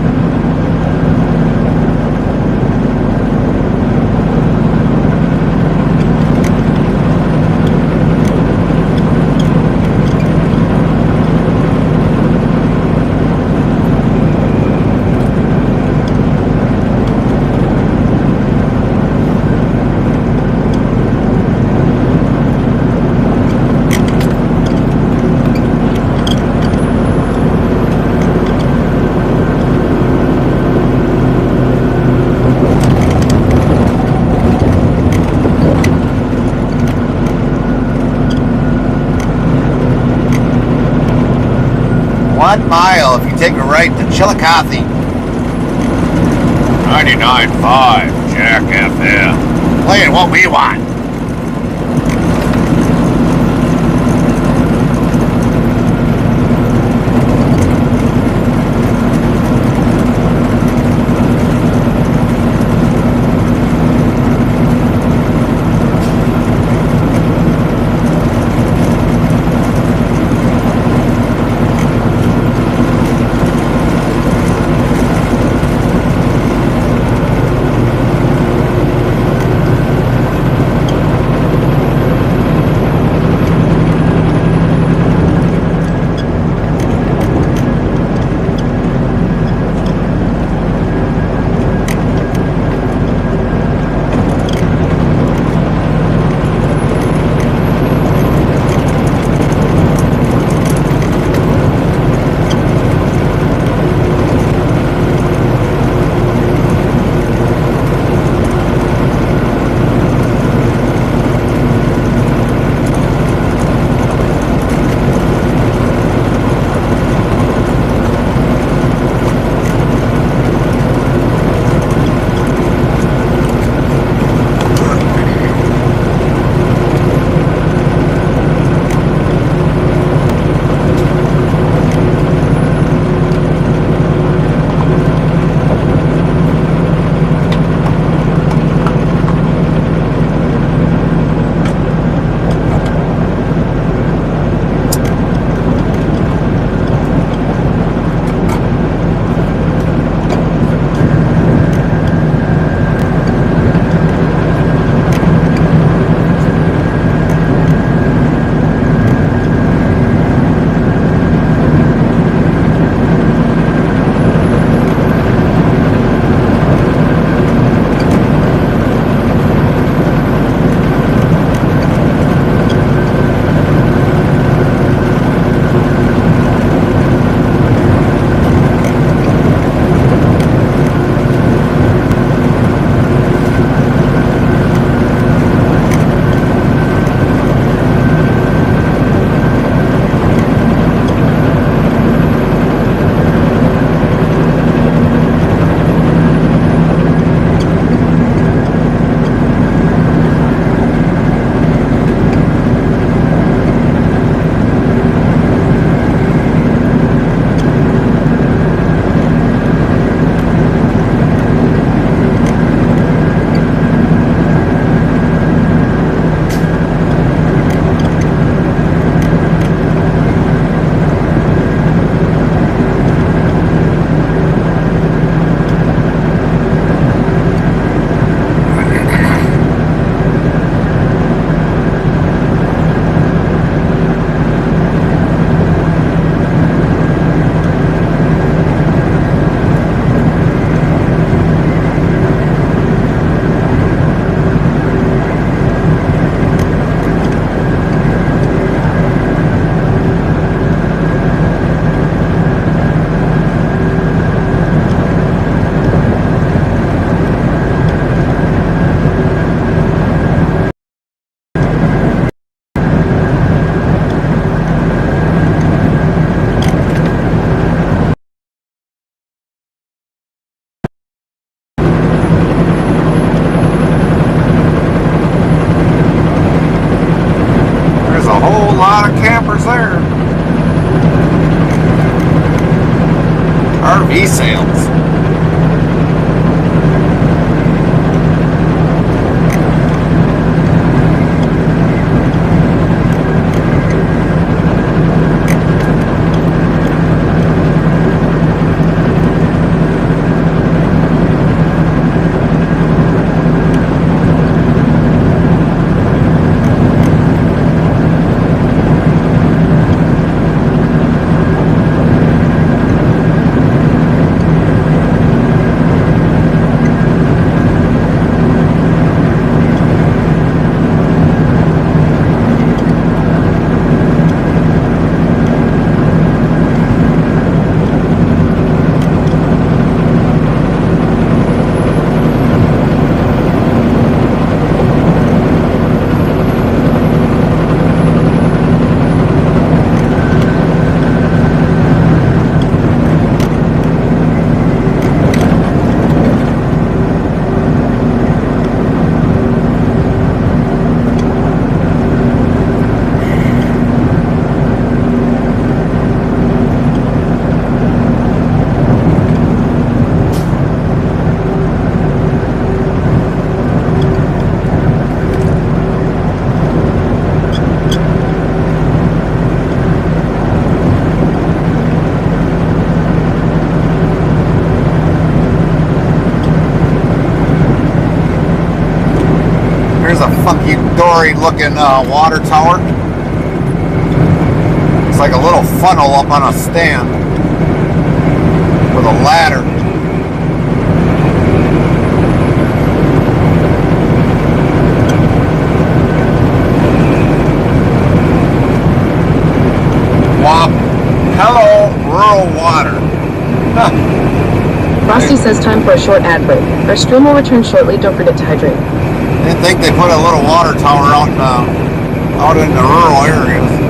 One mile if you take a right to Chillicothe. 99.5 Jack FM. Playing what we want. lot of campers there. RV sales. There's a funky dory looking water tower. It's like a little funnel up on a stand with a ladder. Wow. Hello, rural water. Frosty says time for a short ad break. Our stream will return shortly. Don't forget to hydrate. I didn't think they put a little water tower out in the rural areas.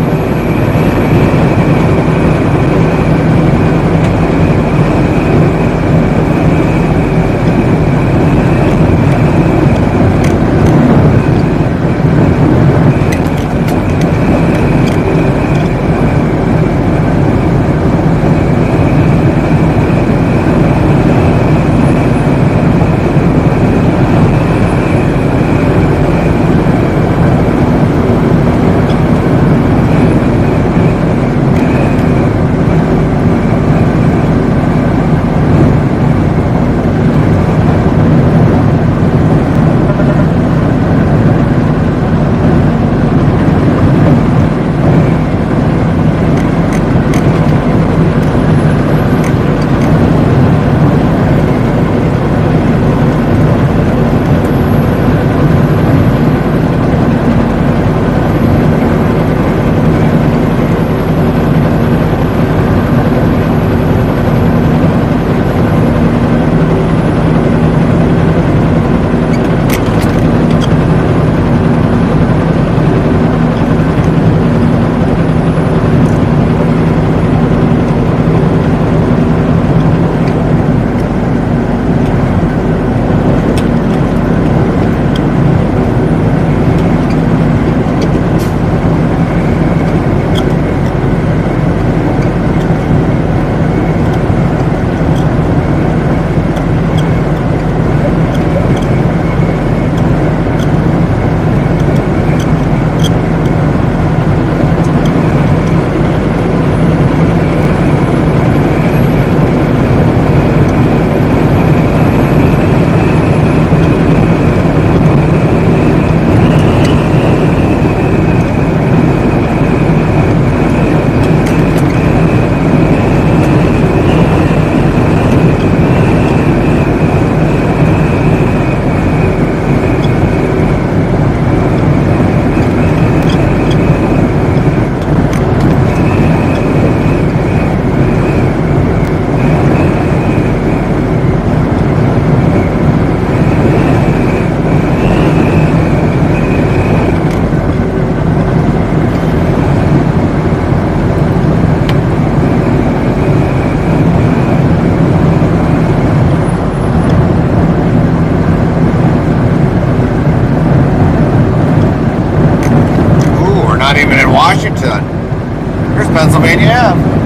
Pennsylvania Ave.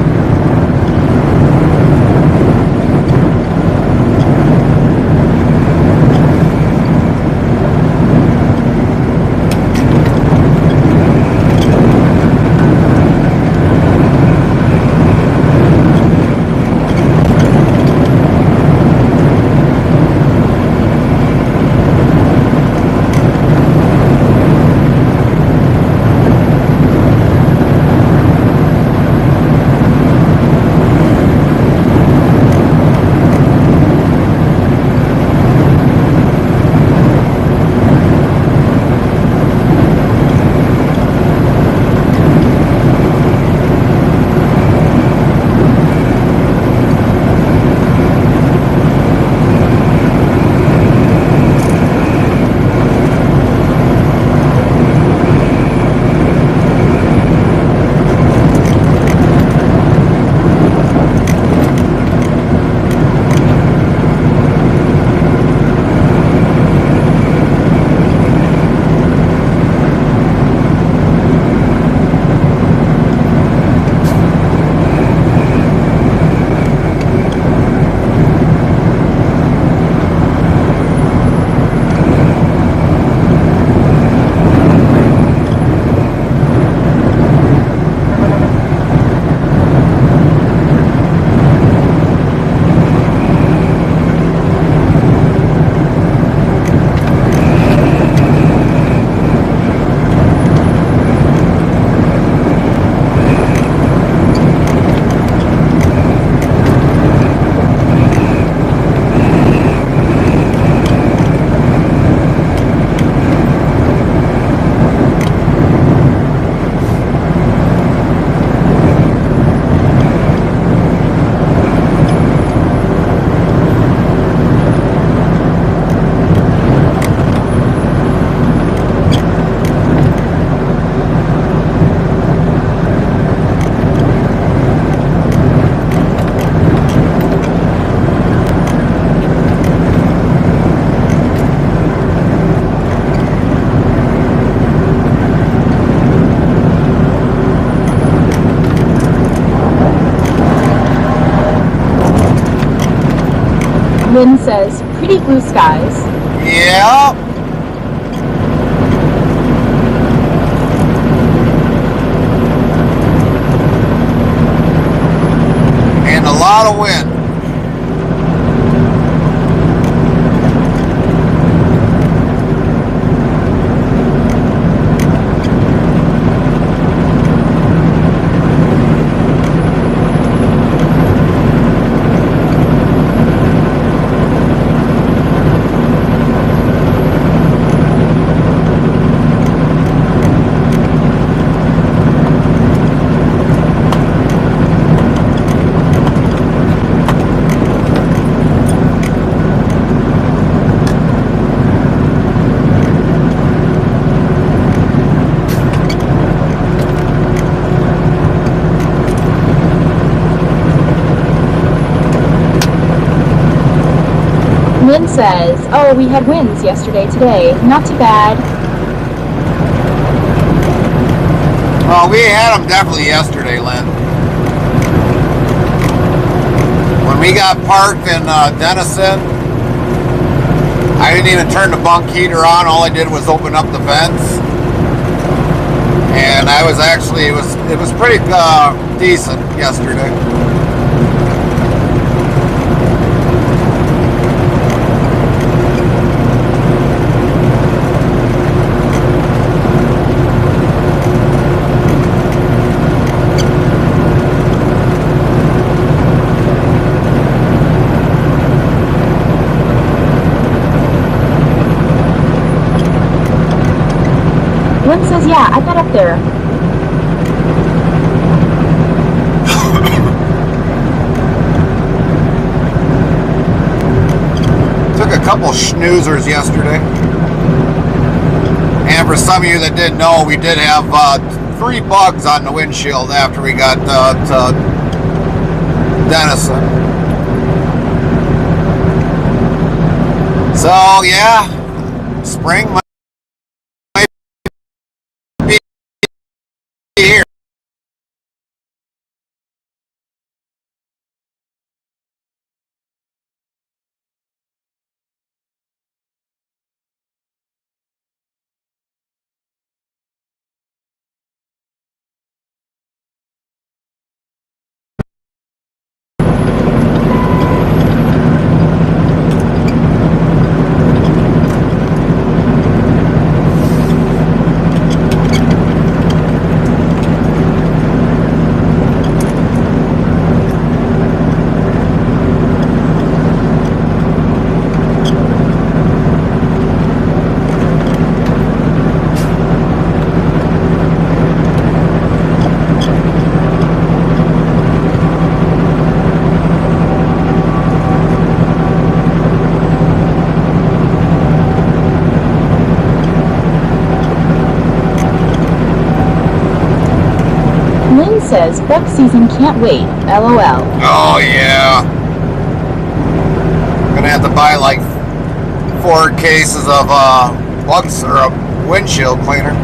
Lynn says, pretty blue skies. Yeah. And a lot of wind. Lynn says, oh, we had winds yesterday, today. Not too bad. Well, we had them definitely yesterday, Lynn. When we got parked in Denison, I didn't even turn the bunk heater on. All I did was open up the vents. And I was actually, it was pretty decent yesterday. Lynn says, yeah, I got up there. Took a couple schnoozers yesterday. And for some of you that didn't know, we did have 3 bugs on the windshield after we got to Denison. So yeah, spring might says, "Buck season can't wait. LOL." Oh yeah. Gonna have to buy like 4 cases of bug syrup, windshield cleaner.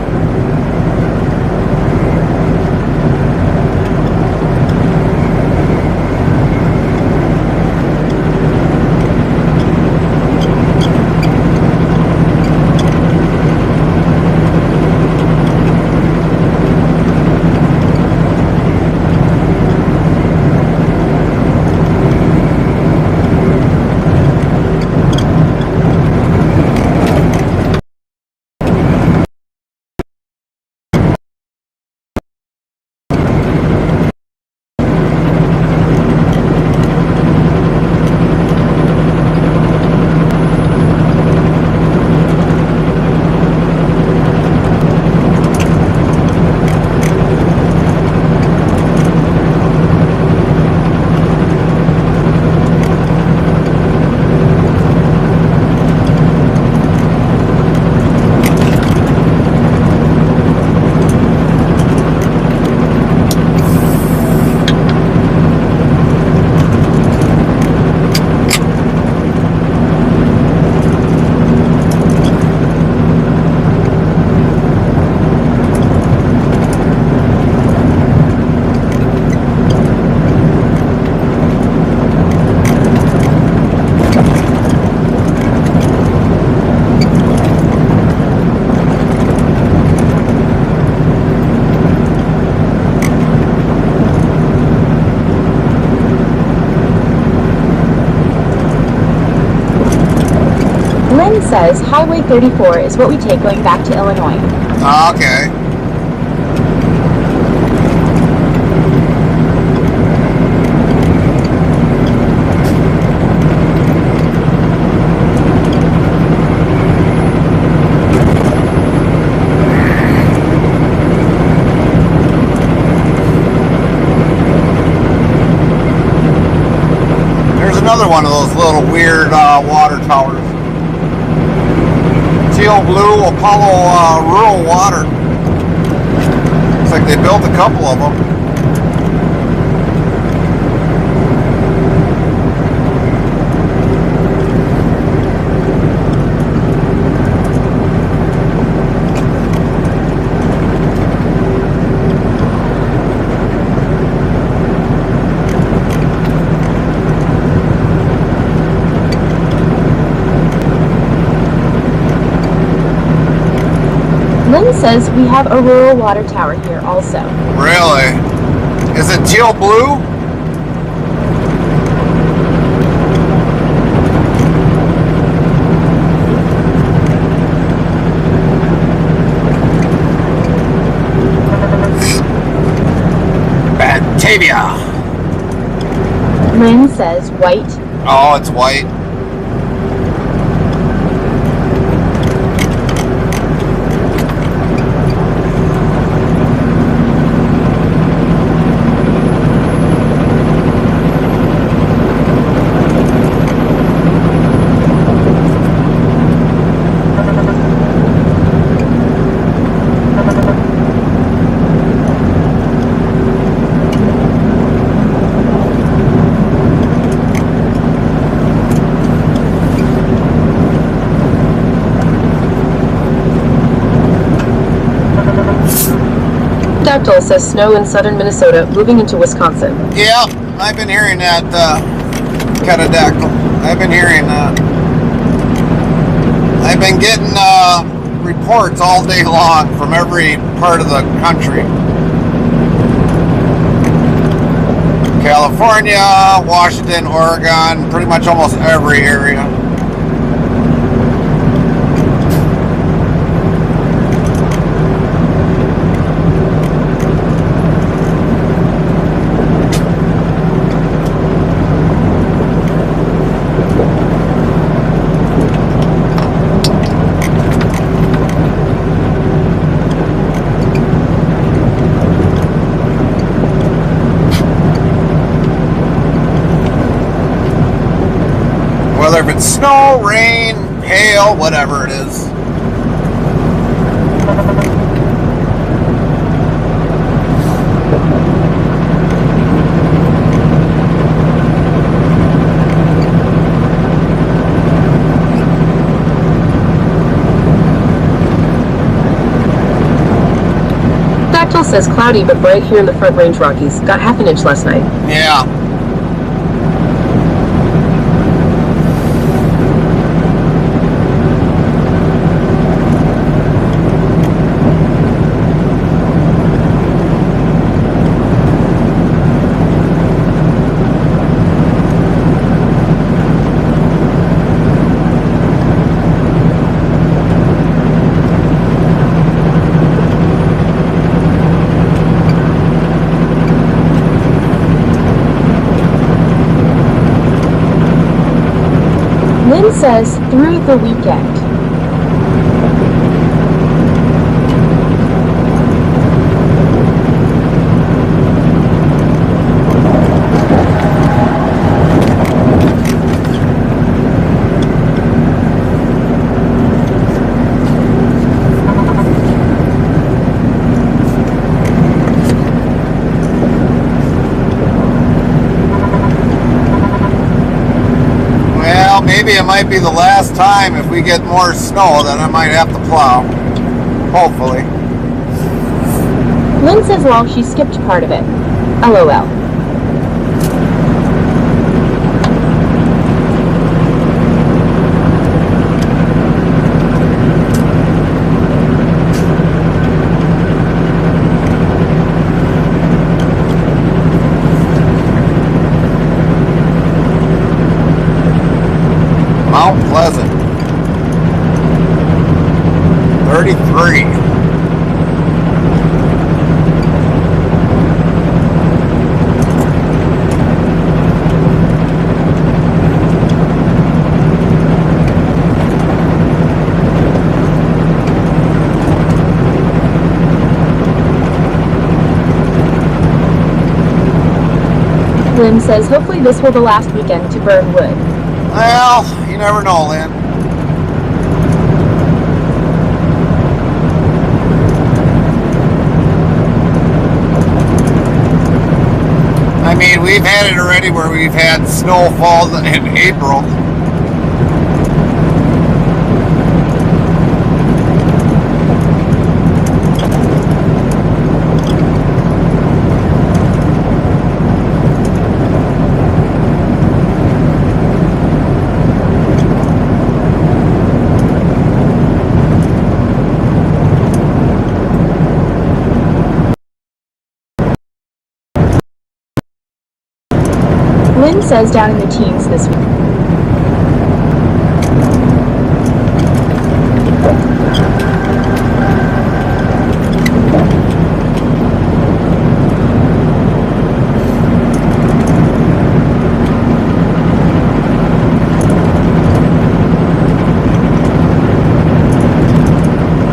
Lynn says Highway 34 is what we take going back to Illinois. Okay. There's another one of those little weird water towers. Teal blue Apollo rural water. Looks like they built a couple of them. Lynn says we have a rural water tower here also. Really? Is it teal blue? Batavia. Lynn says white. Oh, it's white. Pterodactyl says snow in southern Minnesota, moving into Wisconsin. Yeah, I've been hearing that, pterodactyl. I've been hearing that. I've been getting reports all day long from every part of the country. California, Washington, Oregon, pretty much almost every area. Whether if it's snow, rain, hail, whatever it is. Phil says cloudy but bright here in the Front Range Rockies. Got half an inch last night. Yeah. Lynn says through the weekend. Maybe it might be the last time. If we get more snow, then I might have to plow. Hopefully. Lynn says lol, she skipped part of it. LOL. Mount Pleasant. 33. Lynn says hopefully this will be the last weekend to burn wood. Well, you never know, Lynn. I mean, we've had it already where we've had snowfall in April. Lynn says down in the teens this week.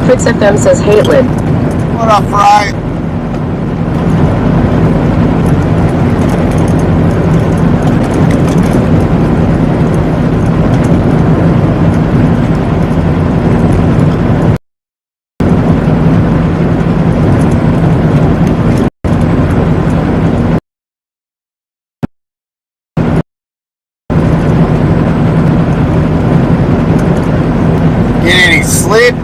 Fritz FM says, hey, Lynn. What up, Fry? Get any sleep?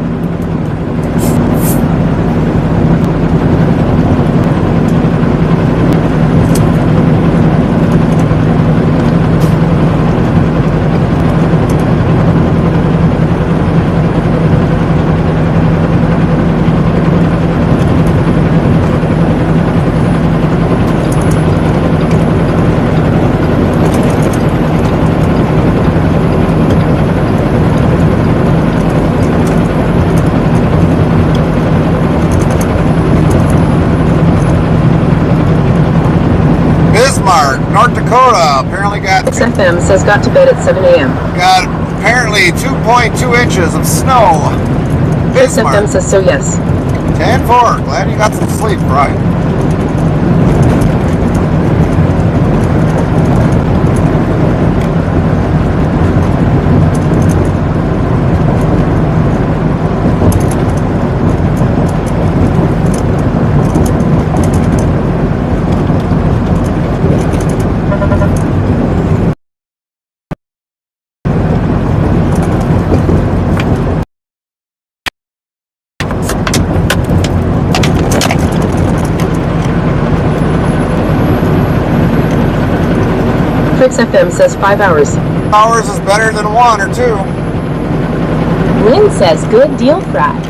Bismarck, North Dakota, apparently got Fritz FM says got to bed at 7 a.m. got apparently 2.2 inches of snow. Fritz FM Bismarck, says so yes. 10-4. Glad you got some sleep, right? Hendrix FM says 5 hours. Hours is better than 1 or 2. Lynn says good deal, Fry.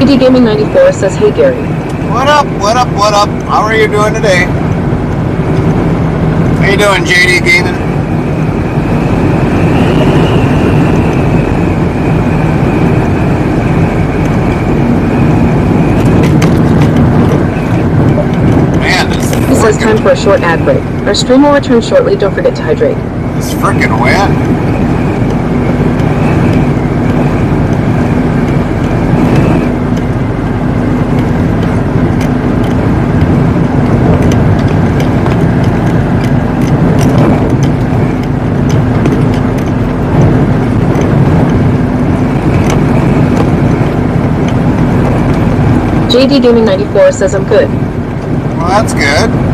JD Gaming 94 says, hey Gary. What up, what up, what up? How are you doing today? How you doing, JD Gaming? Man, He says time for a short ad break. Our stream will return shortly. Don't forget to hydrate. This frickin' wind. JD Gaming 94 says I'm good. Well, that's good.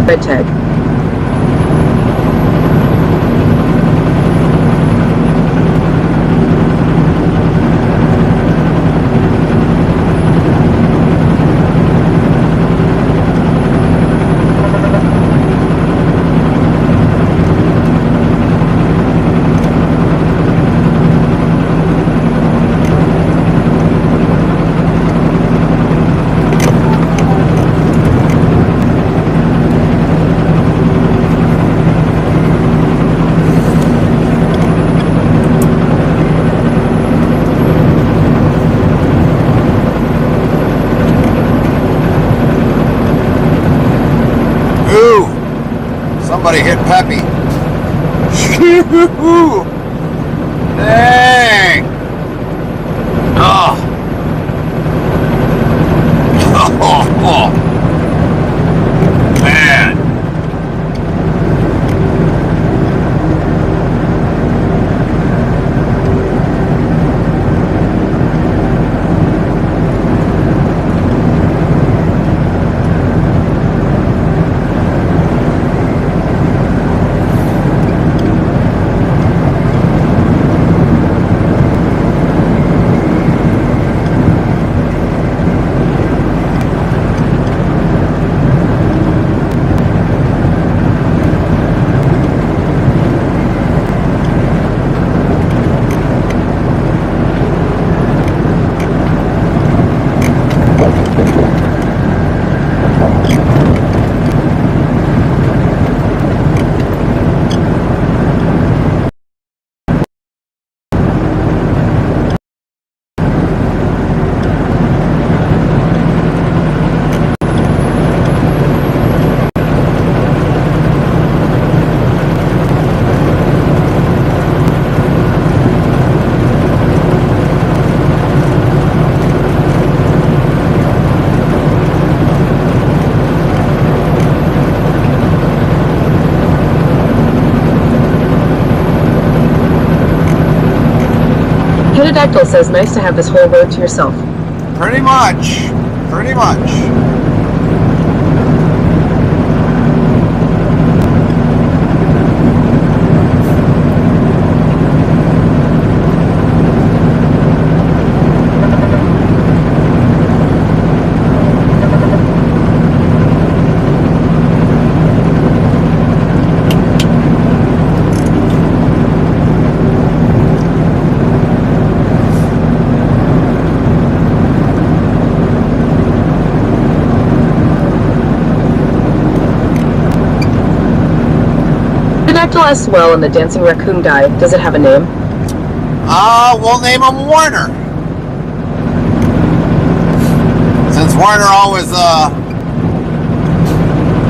Red tag. Somebody hit Peppy. Dang. Oh. Oh. Man. Pterodactyl says, nice to have this whole road to yourself. Pretty much. Pretty much. Pterodactyl asks, well, and the dancing raccoon guy, does it have a name? We'll name him Warner. Since Warner always,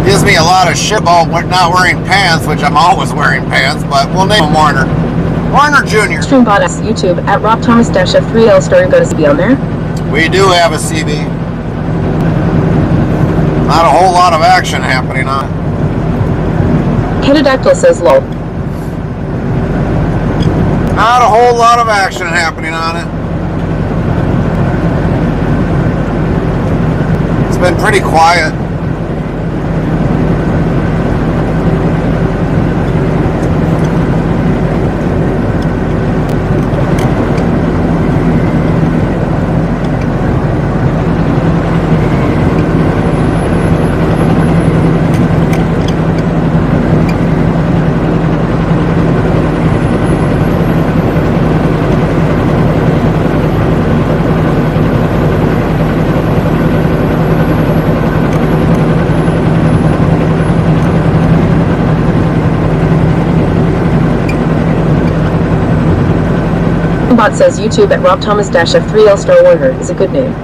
gives me a lot of shit about not wearing pants, which I'm always wearing pants, but we'll name him Warner. Warner Jr. Streambot asks YouTube, at Rob Thomas F3L story, go to CB on there? We do have a CB. Not a whole lot of action happening on it. Pterodactyl says, lol. Not a whole lot of action happening on it. It's been pretty quiet. Bot says YouTube at Rob Thomas F3L Star Warner is a good name.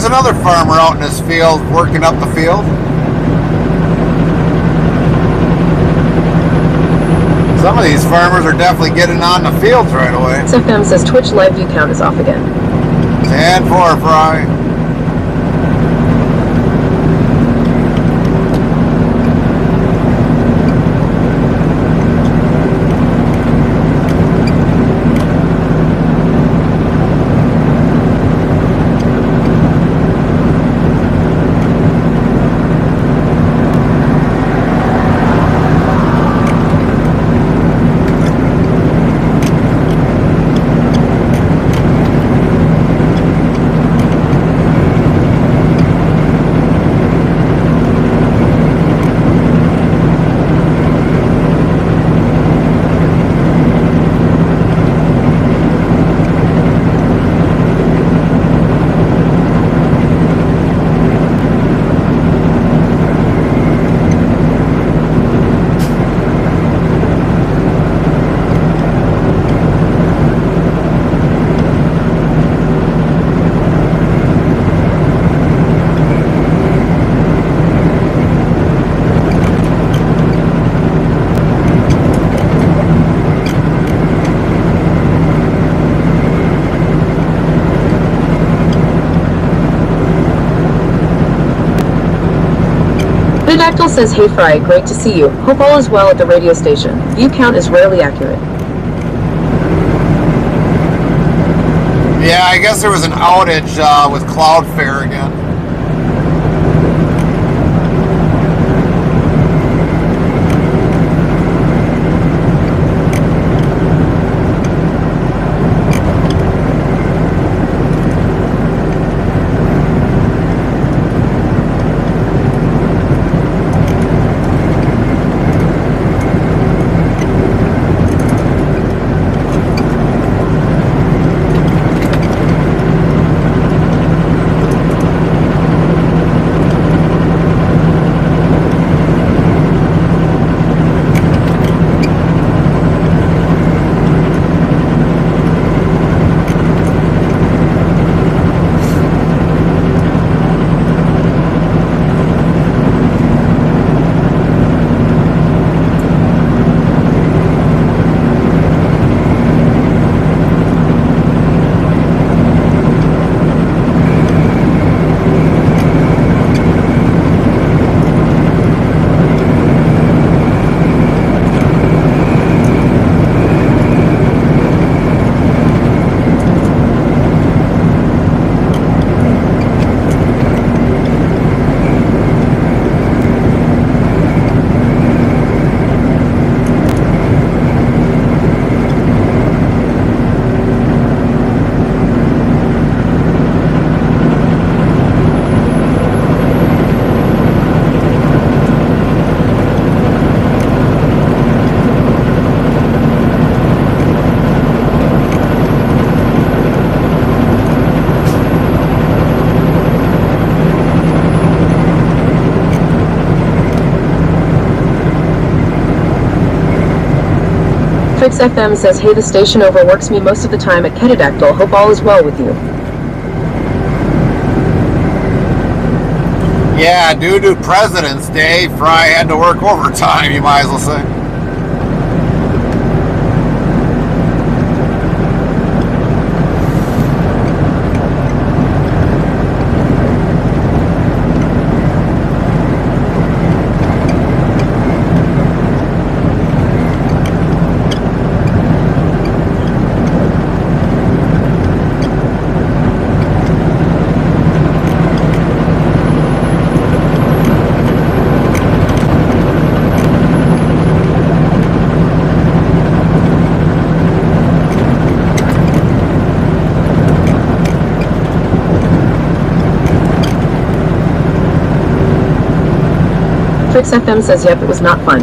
another farmer out in his field working up the field. Some of these farmers are definitely getting on the fields right away. XFM says Twitch live view count is off again. 10-4, Fry. Pterodactyl says, hey Fry, great to see you. Hope all is well at the radio station. View count is rarely accurate. Yeah, I guess there was an outage with Cloudflare again. Fix FM says, hey, the station overworks me most of the time at Pterodactyl. Hope all is well with you. Yeah, due to President's Day, Fry had to work overtime, you might as well say. Fix FM says, yep, it was not fun.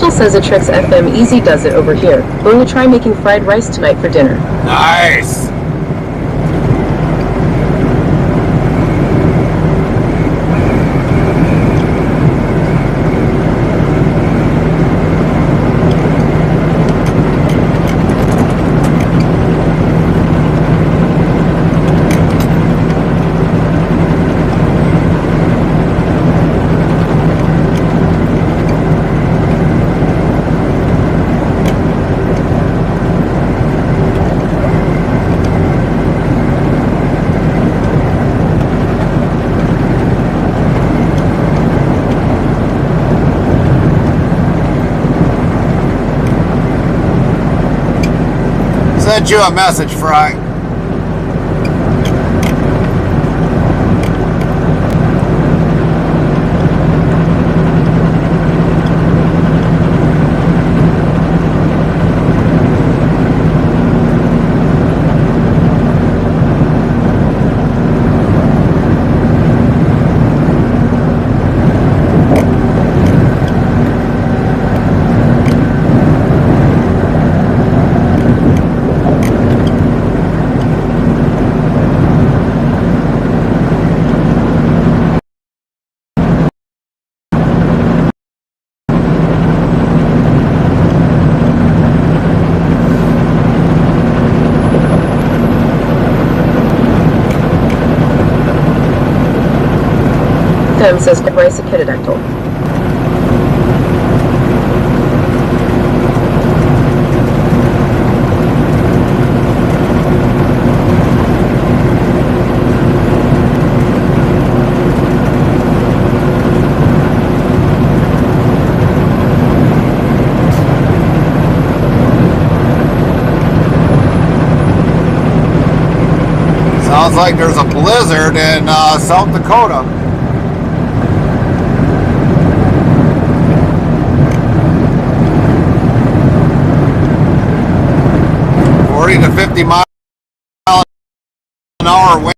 Crystal says it tricks FM easy does it over here. Going to try making fried rice tonight for dinner. Nice. Sent you a message, Fry. FM says rice echidodactyl. Sounds like there's a blizzard in South Dakota. 40 to 50 mile an hour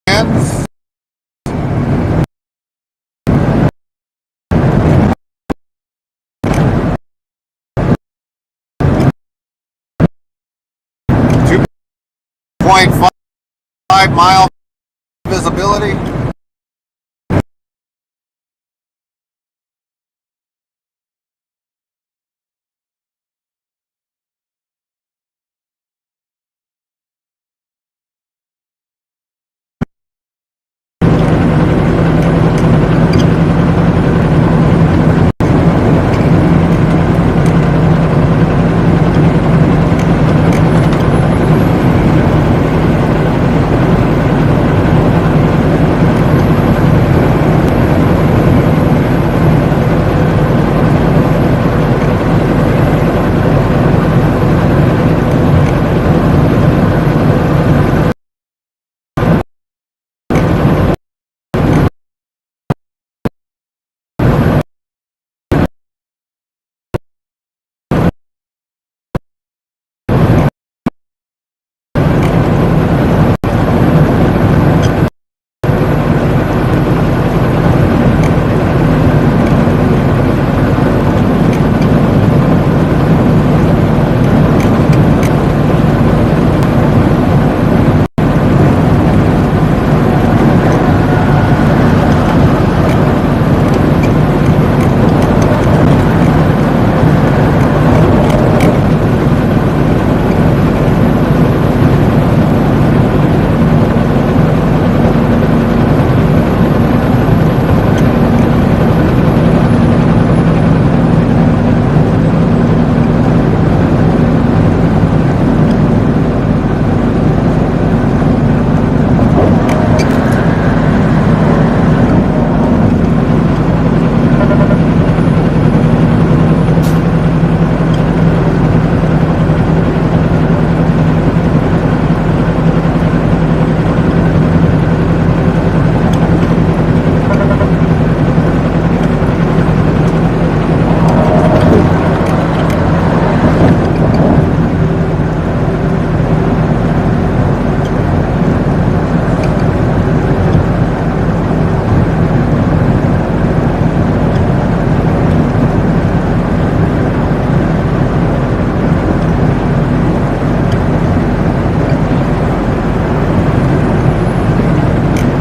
winds. Two 2.5 mile visibility.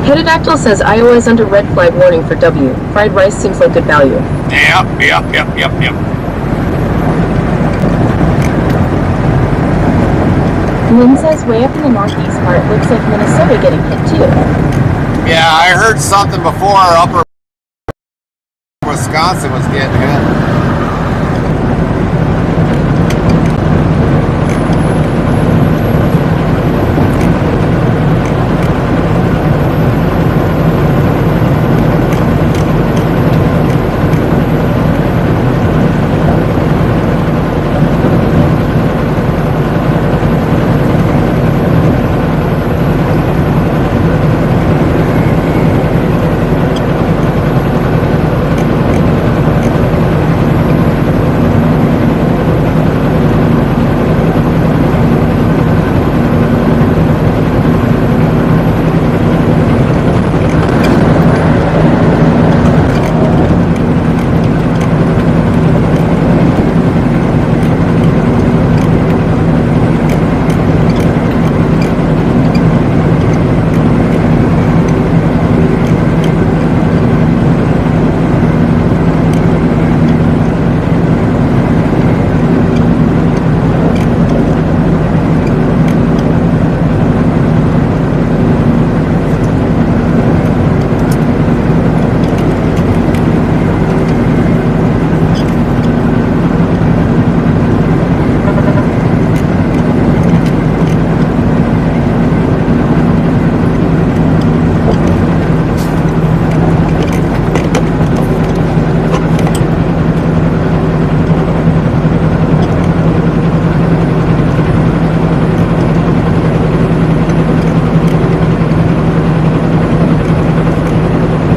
Pterodactyl says Iowa is under red flag warning for W. Fried rice seems like good value. Yep. Lynn says way up in the northeast part looks like Minnesota getting hit too. Yeah, I heard something before upper Wisconsin was getting hit.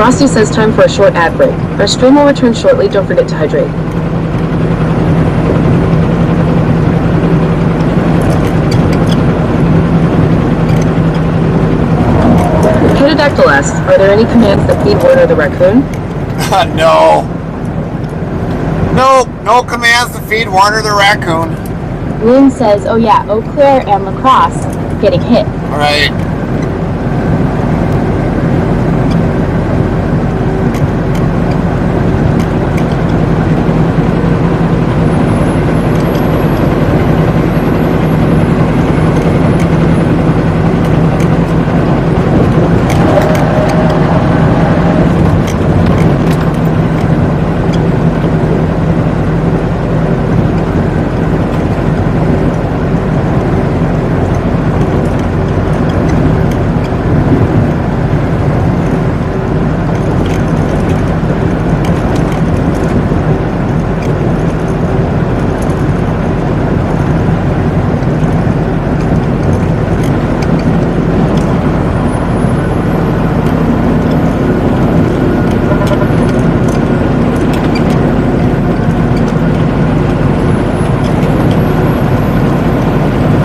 Frosty says time for a short ad break. Our stream will return shortly. Don't forget to hydrate. Pterodactyl asks, are there any commands that feed Warner the raccoon? No. No commands to feed Warner the raccoon. Lynn says, oh yeah, Eau Claire and La Crosse getting hit. All right.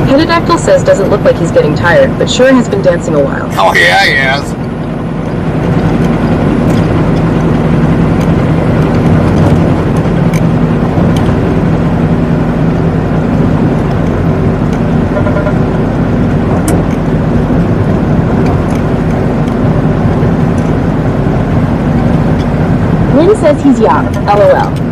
Pterodactyl says doesn't look like he's getting tired, but sure has been dancing a while. Oh yeah, he has. Lynn says he's young, LOL.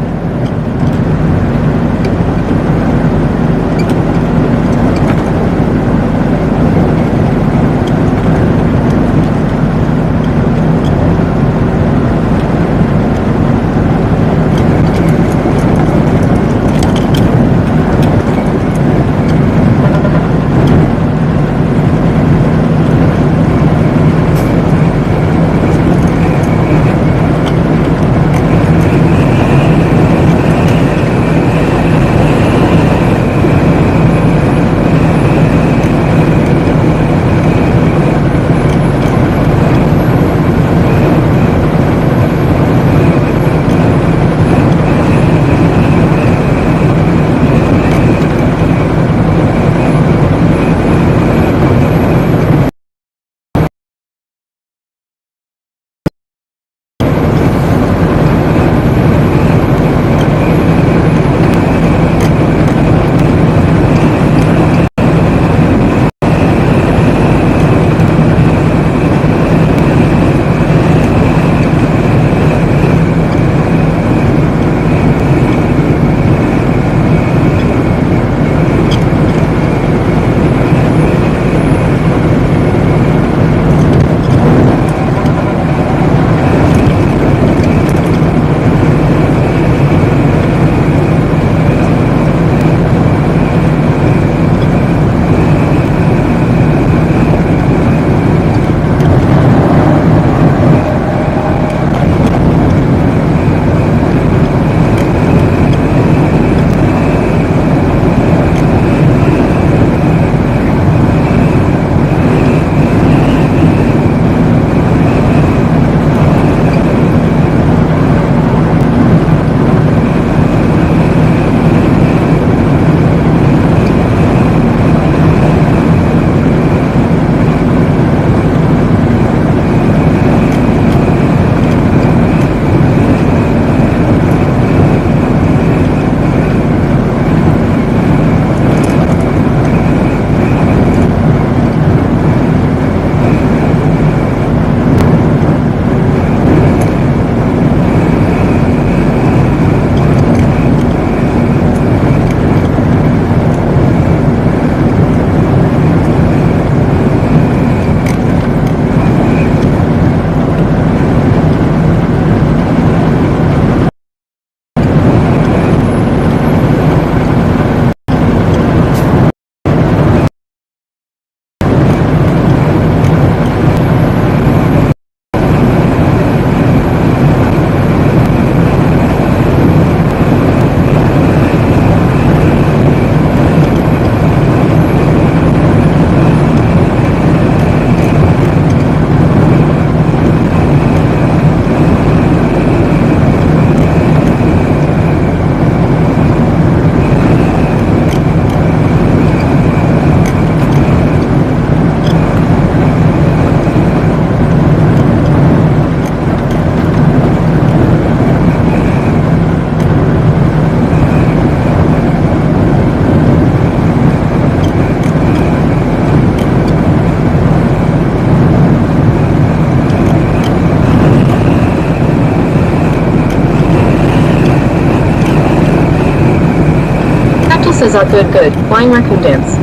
says, "Oh, good, good. Flying raccoon dance."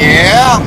Yeah.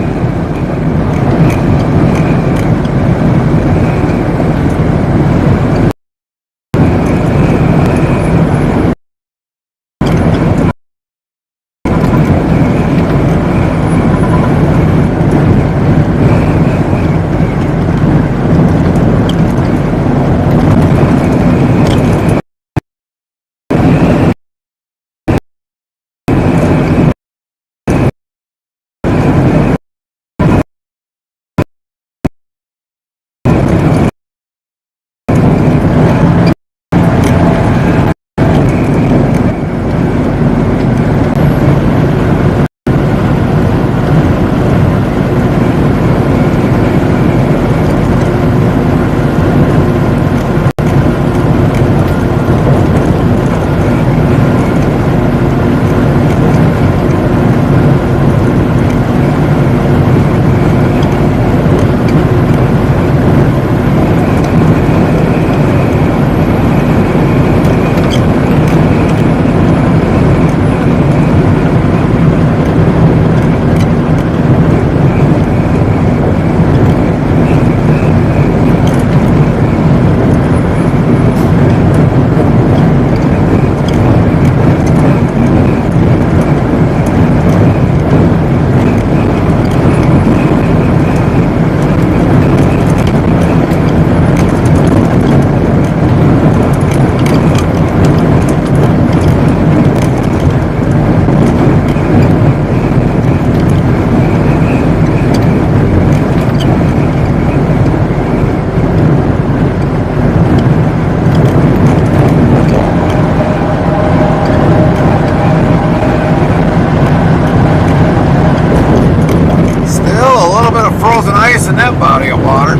Frozen ice in that body of water.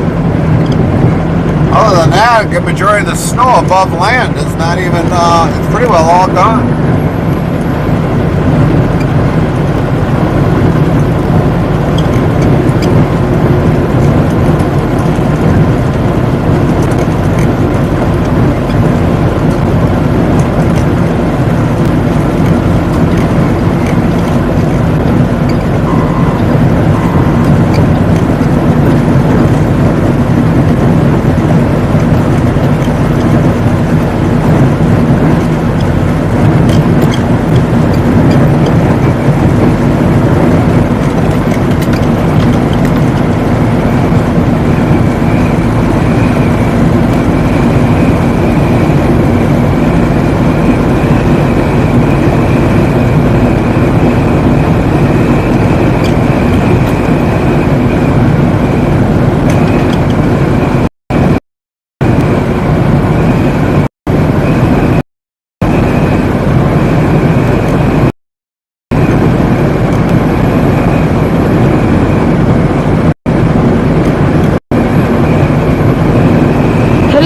Other than that, the majority of the snow above land is not even, it's pretty well all gone.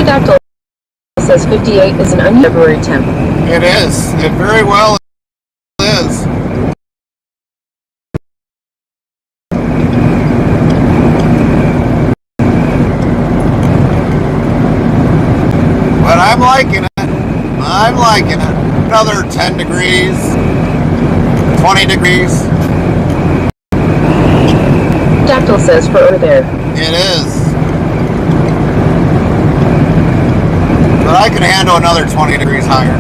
Dactyl says 58 is an unusual February temp. It is. It very well is. But I'm liking it. I'm liking it. Another 10 degrees, 20 degrees. Dactyl says for over there. It is. But I can handle another 20 degrees higher.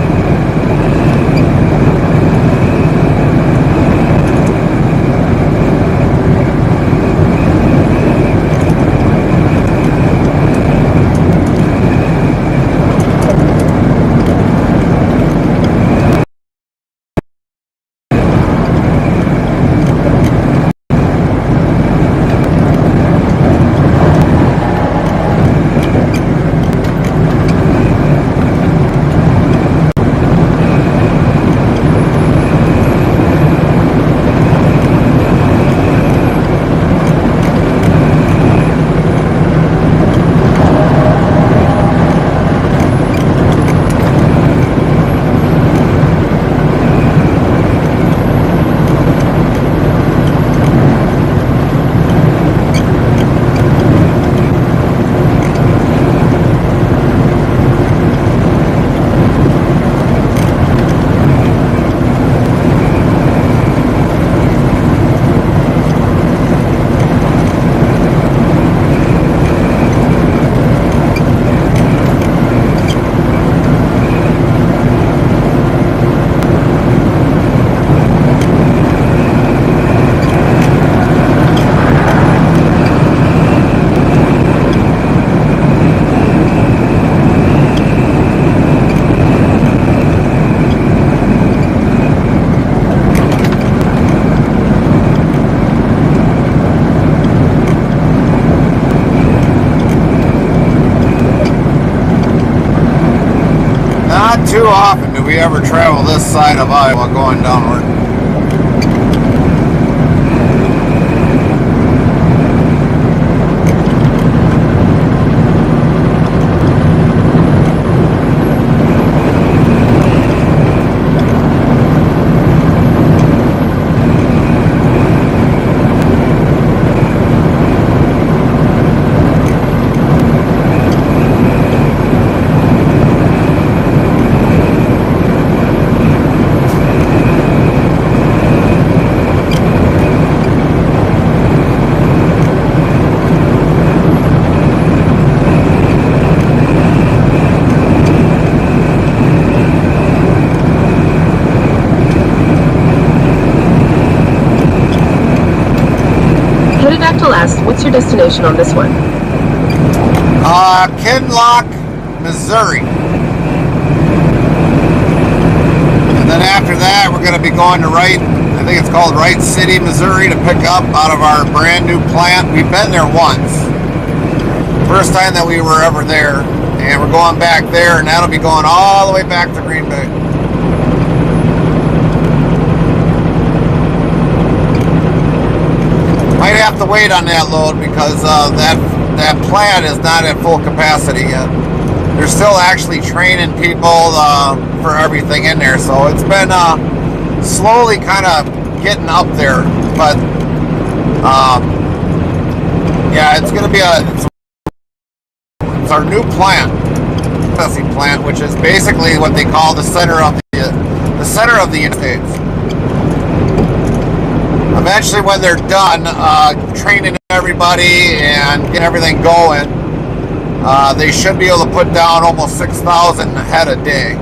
too often do we ever travel this side of Iowa going downward. What's your destination on this one? Kinloch, Missouri. And then after that, we're going to be going to I think it's called Wright City, Missouri, to pick up out of our brand new plant. We've been there once. First time that we were ever there. And we're going back there, and that'll be going all the way back to Green Bay. Might have to wait on that load because that plant is not at full capacity yet. They're still actually training people for everything in there, so it's been slowly kind of getting up there. But yeah, it's going to be it's our new plant, processing plant, which is basically what they call the center of the United States. Eventually, when they're done training everybody and getting everything going, they should be able to put down almost 6,000 head a day,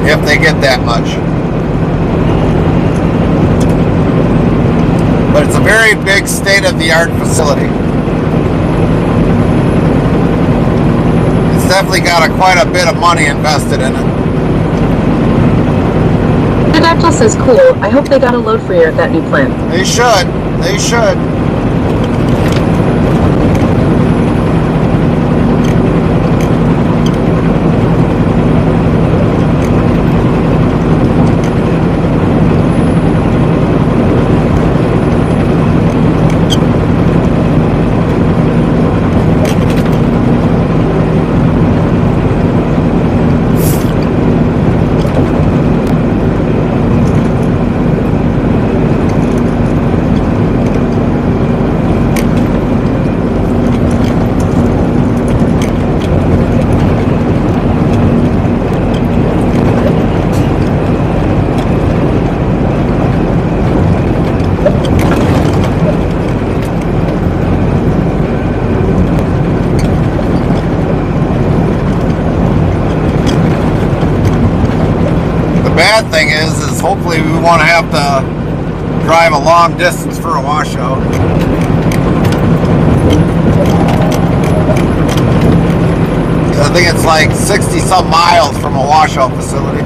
if they get that much. But it's a very big state-of-the-art facility. It's definitely got quite a bit of money invested in it. Pterodactyl says cool. I hope they got a load for you at that new plant. They should. They should. Bad thing is hopefully we won't have to drive a long distance for a washout. I think it's like 60 some miles from a washout facility.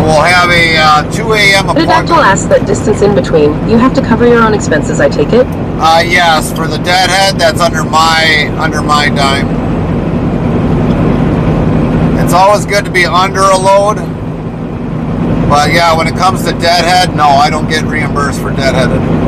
We'll have a 2 a.m. appointment. Pterodactyl asks that distance in between. You have to cover your own expenses, I take it? Yes, for the deadhead, that's under my dime. It's always good to be under a load. But yeah, when it comes to deadhead, no, I don't get reimbursed for deadheaded.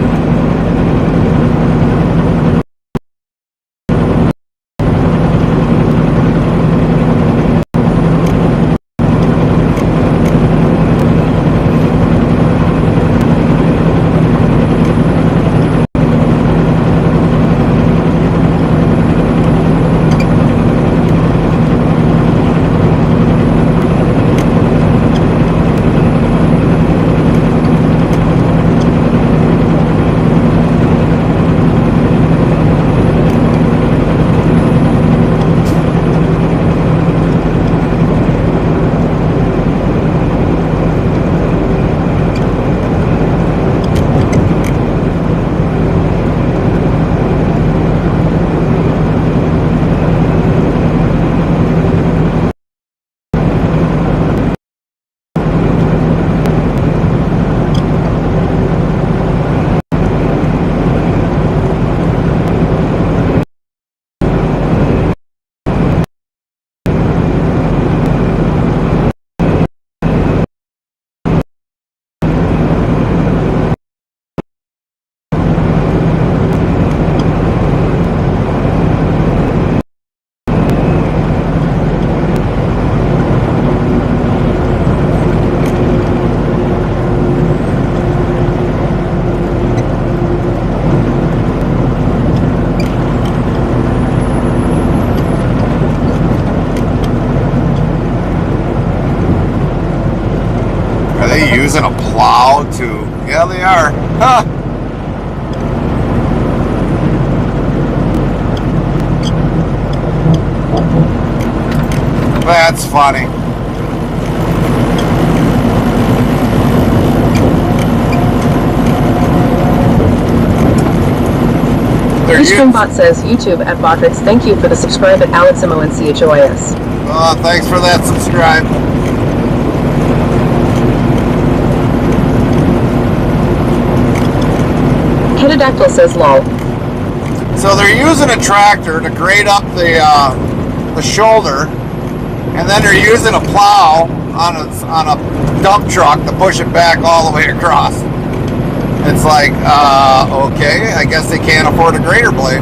using a plow too. Yeah, they are. Huh. That's funny. Streambot says, YouTube at Botrix, thank you for the subscribe at AlexMONCHOIS. Thanks for that subscribe. Pterodactyl says, lol. So they're using a tractor to grade up the shoulder, and then they're using a plow on a dump truck to push it back all the way across. It's like, okay, I guess they can't afford a grader blade.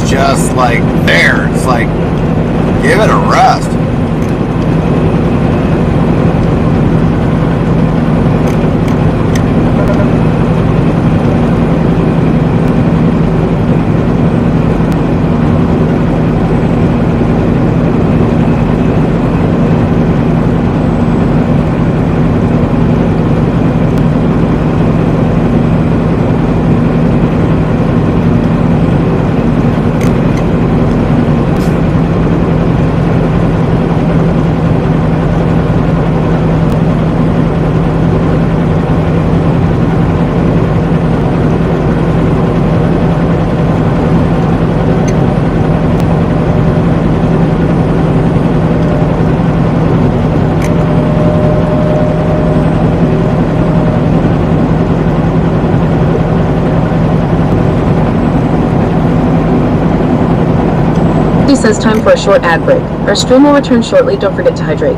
Just like there, it's like, give it a rest. He says time for a short ad break. Our stream will return shortly. Don't forget to hydrate.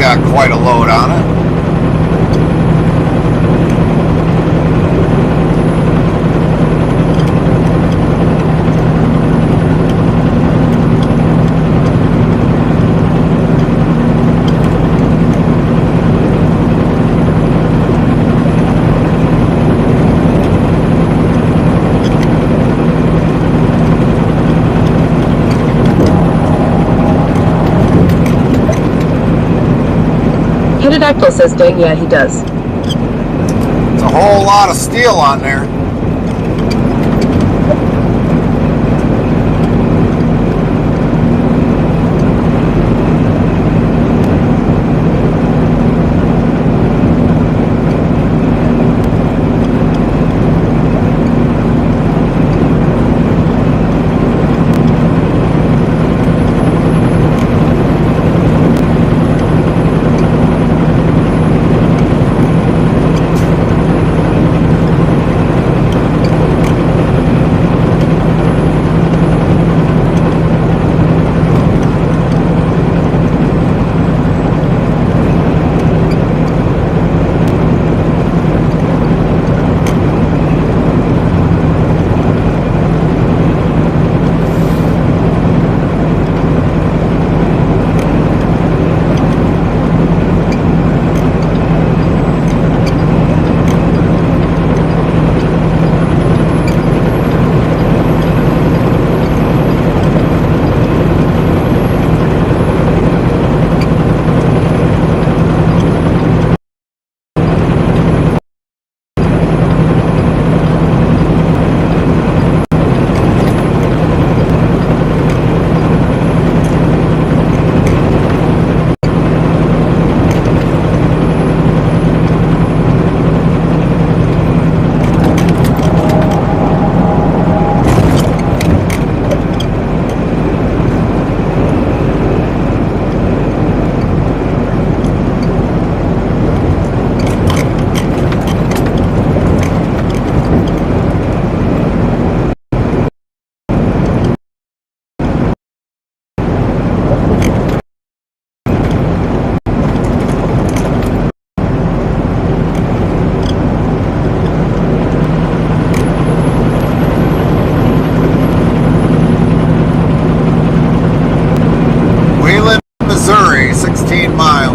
got quite a load on it. Pterodactyl says, dang, yeah, he does. It's a whole lot of steel on there. Missouri, 16 miles.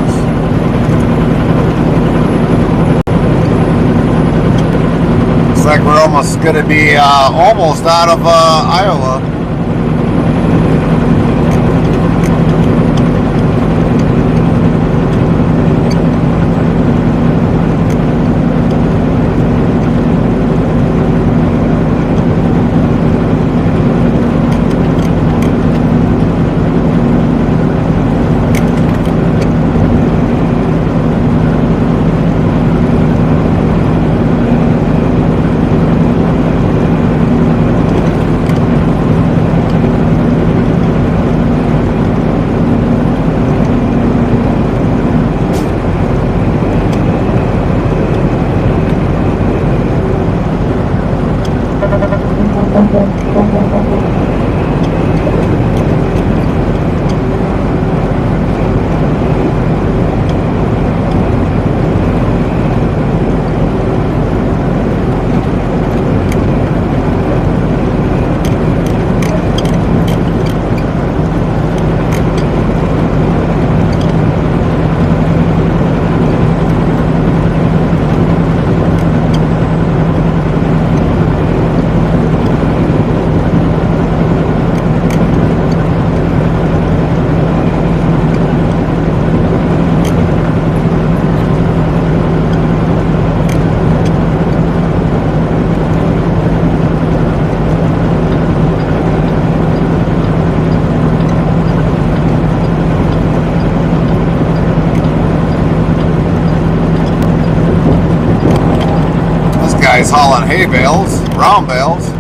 Looks like we're almost going to be almost out of Iowa. Guys hauling hay bales, brown bales.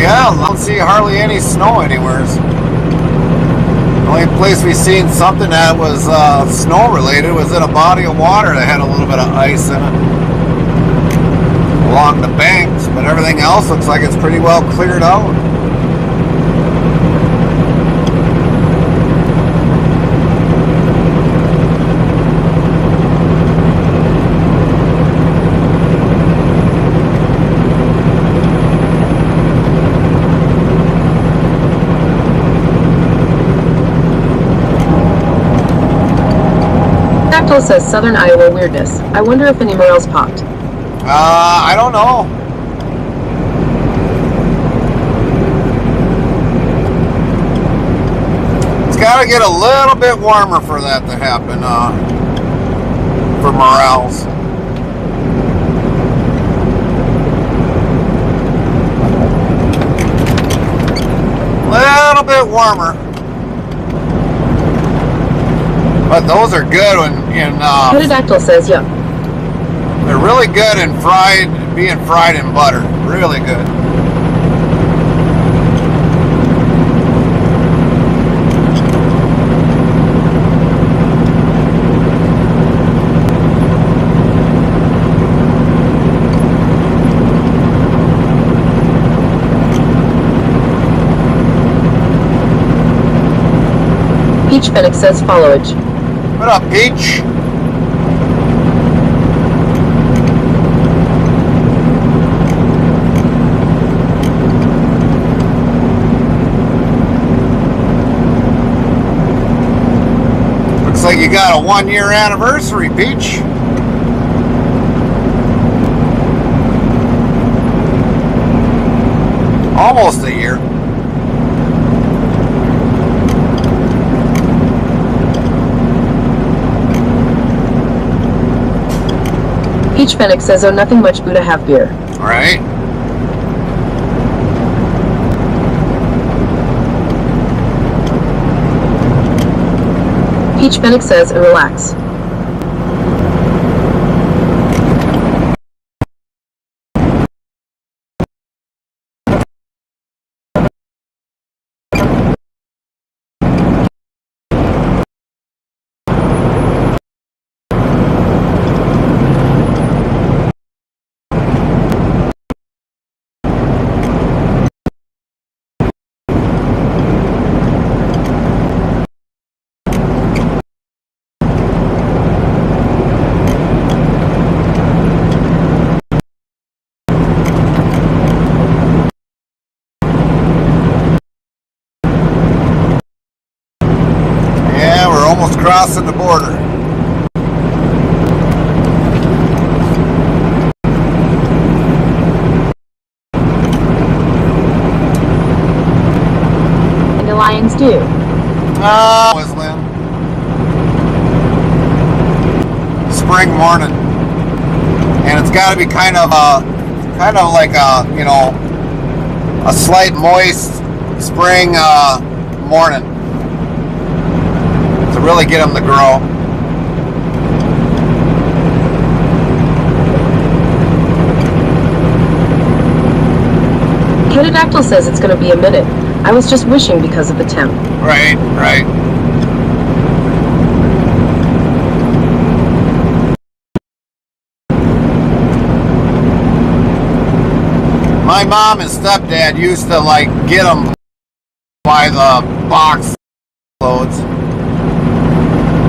Yeah, I don't see hardly any snow anywhere. The only place we seen something that was snow related was in a body of water that had a little bit of ice in it along the banks, but everything else looks like it's pretty well cleared out. Dactyl says Southern Iowa weirdness. I wonder if any morels popped. I don't know. It's got to get a little bit warmer for that to happen, for morels. Little bit warmer. But those are good when Pterodactyl says, yep. they're really good in being fried in butter. Really good. Peach Fennec says followage. What up, Peach? Looks like you got a 1-year anniversary, Peach. Almost a year. Peach Fennec says, oh, nothing much, Buddha, have beer. All right. Peach Fennec says, and relax. Almost crossing the border. And the lions do. Whistling. Spring morning, and it's got to be kind of like a a slight moist spring morning. To really get them to grow. Pterodactyl says it's going to be a minute. I was just wishing because of the temp. Right, right. My mom and stepdad used to get them by the box loads.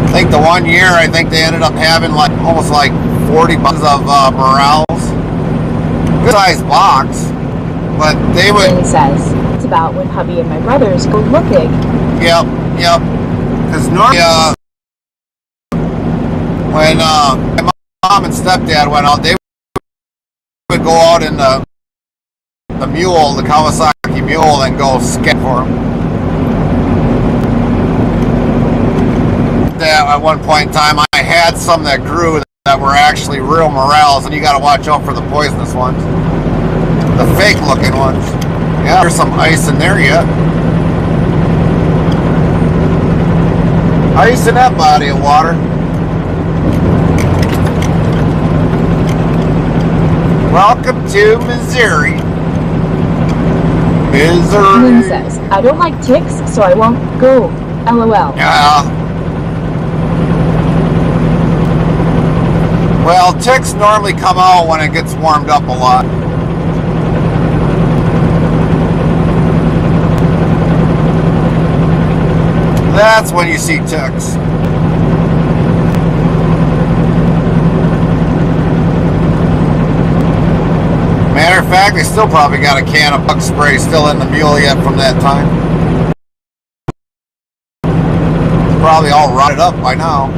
I think the 1 year, they ended up having almost 40 bucks of morels. Good sized box, but they would. And he says it's about when hubby and my brothers go looking. Yep. Because normally, when my mom and stepdad went out, they would go out in the mule, the Kawasaki mule, and go scout for them. At one point in time, I had some that grew that were actually real morels, and you got to watch out for the poisonous ones, the fake looking ones. Yeah, there's some ice in there yet. Ice in that body of water. Welcome to Missouri. Moon Misery. says, I don't like ticks, so I won't go. LOL. Yeah. Well, ticks normally come out when it gets warmed up a lot. That's when you see ticks. Matter of fact, they still probably got a can of bug spray still in the mule yet from that time. It's probably all rotted up by now.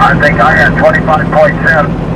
I think I got 25.7.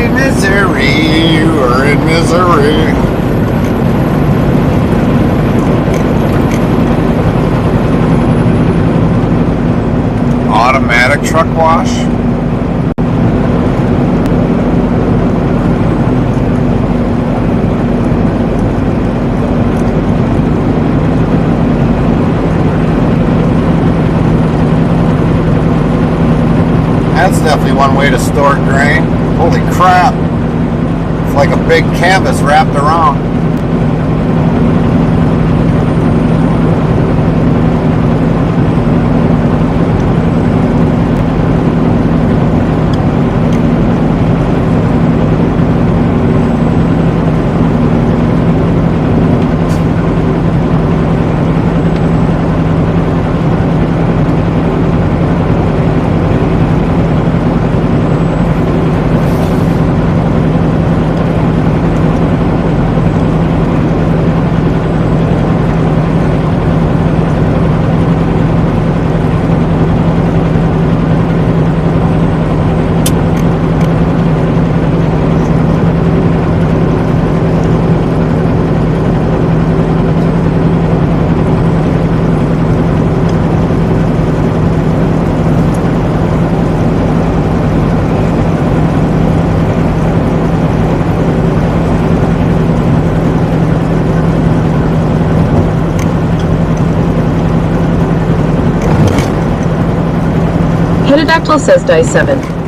Misery, we're in misery. Automatic truck wash. That's definitely one way to store grain. Holy crap. It's like a big canvas wrapped around. Pterodactyl says die 7.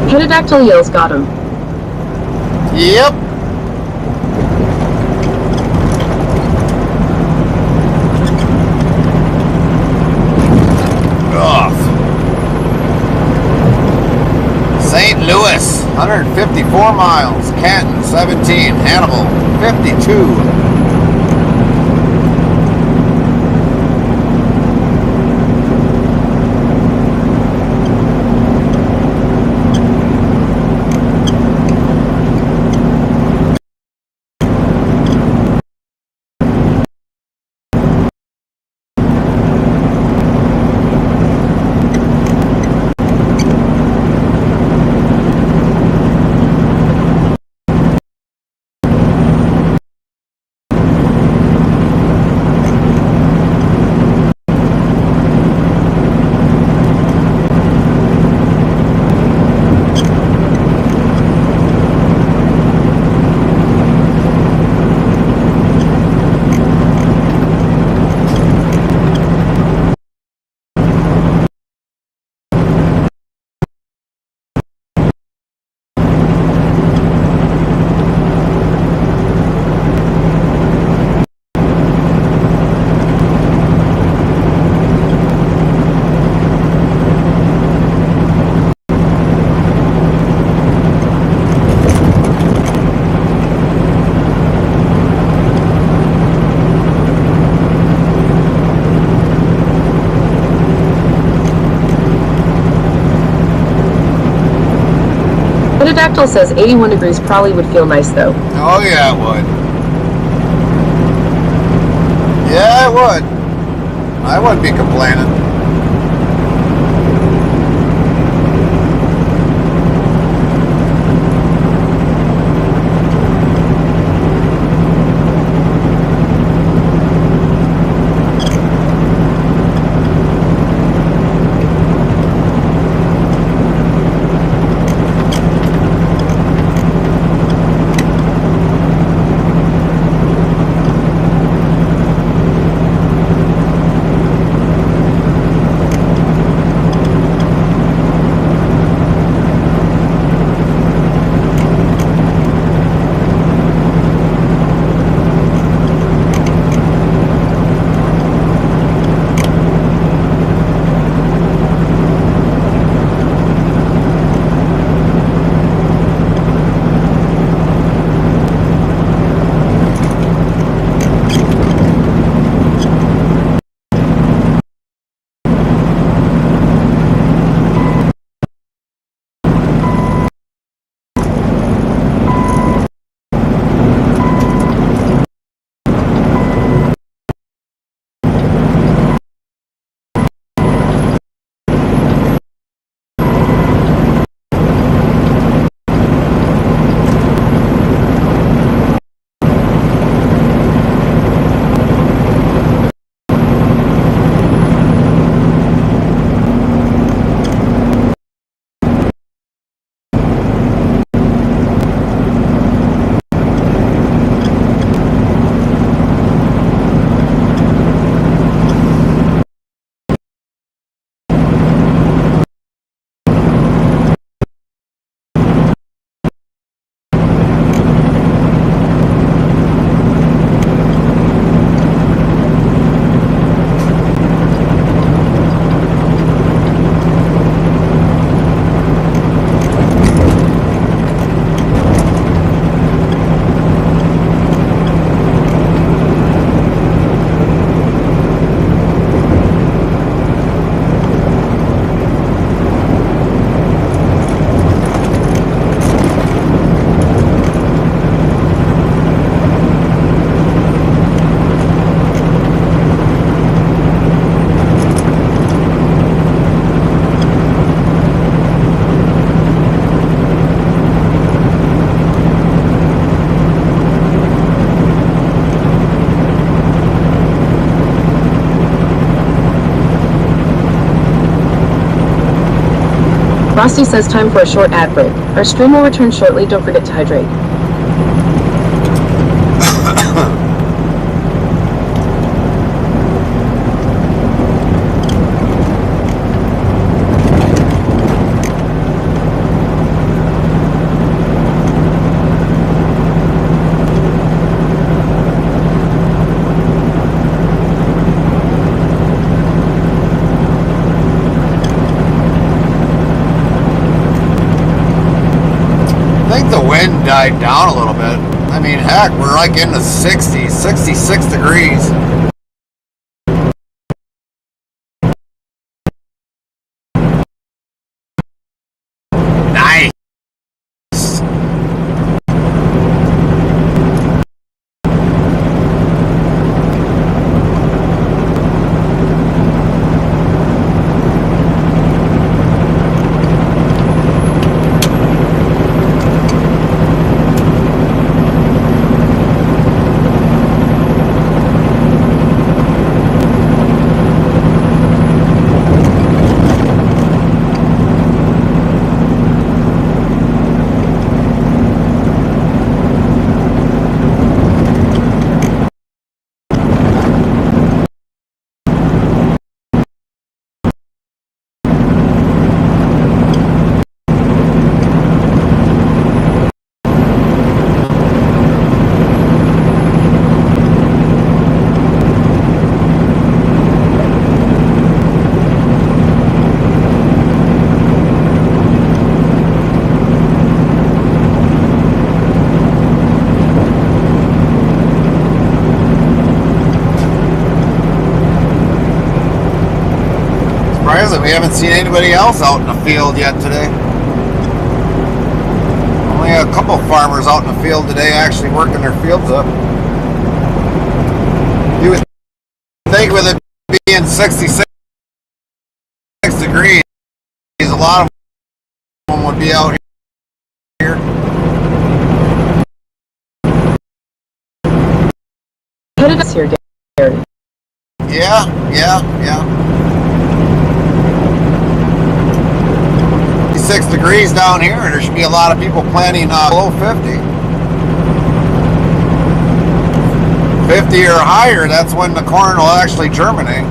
Pterodactyl yells got him. Yep. Ugh. St. Louis, 154 miles. Canton, 17. Hannibal, 52. Pterodactyl says 81 degrees probably would feel nice though. Oh yeah, it would. Yeah, it would. I wouldn't be complaining. Frosty says time for a short ad break. Our stream will return shortly. Don't forget to hydrate. Died down a little bit. I mean, heck, we're like in the 60s, 66 degrees. Nice. Surprising we haven't seen anybody else out in the field yet today. Only a couple farmers out in the field today actually working their fields up. You would think with it being 66 degrees, a lot of them would be out here. Headed us here, Gary. Yeah. 6 degrees down here, and there should be a lot of people planting below 50. 50 or higher, that's when the corn will actually germinate.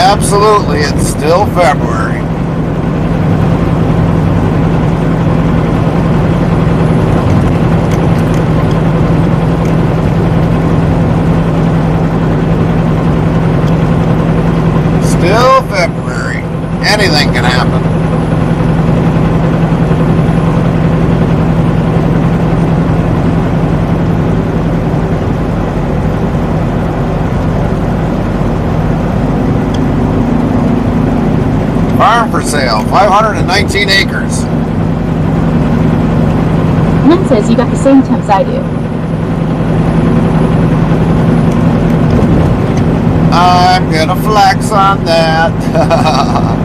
Absolutely, it's still February. Still February. Anything can happen. Farm for sale, 519 acres. Lynn says you got the same temps I do. I'm gonna flex on that.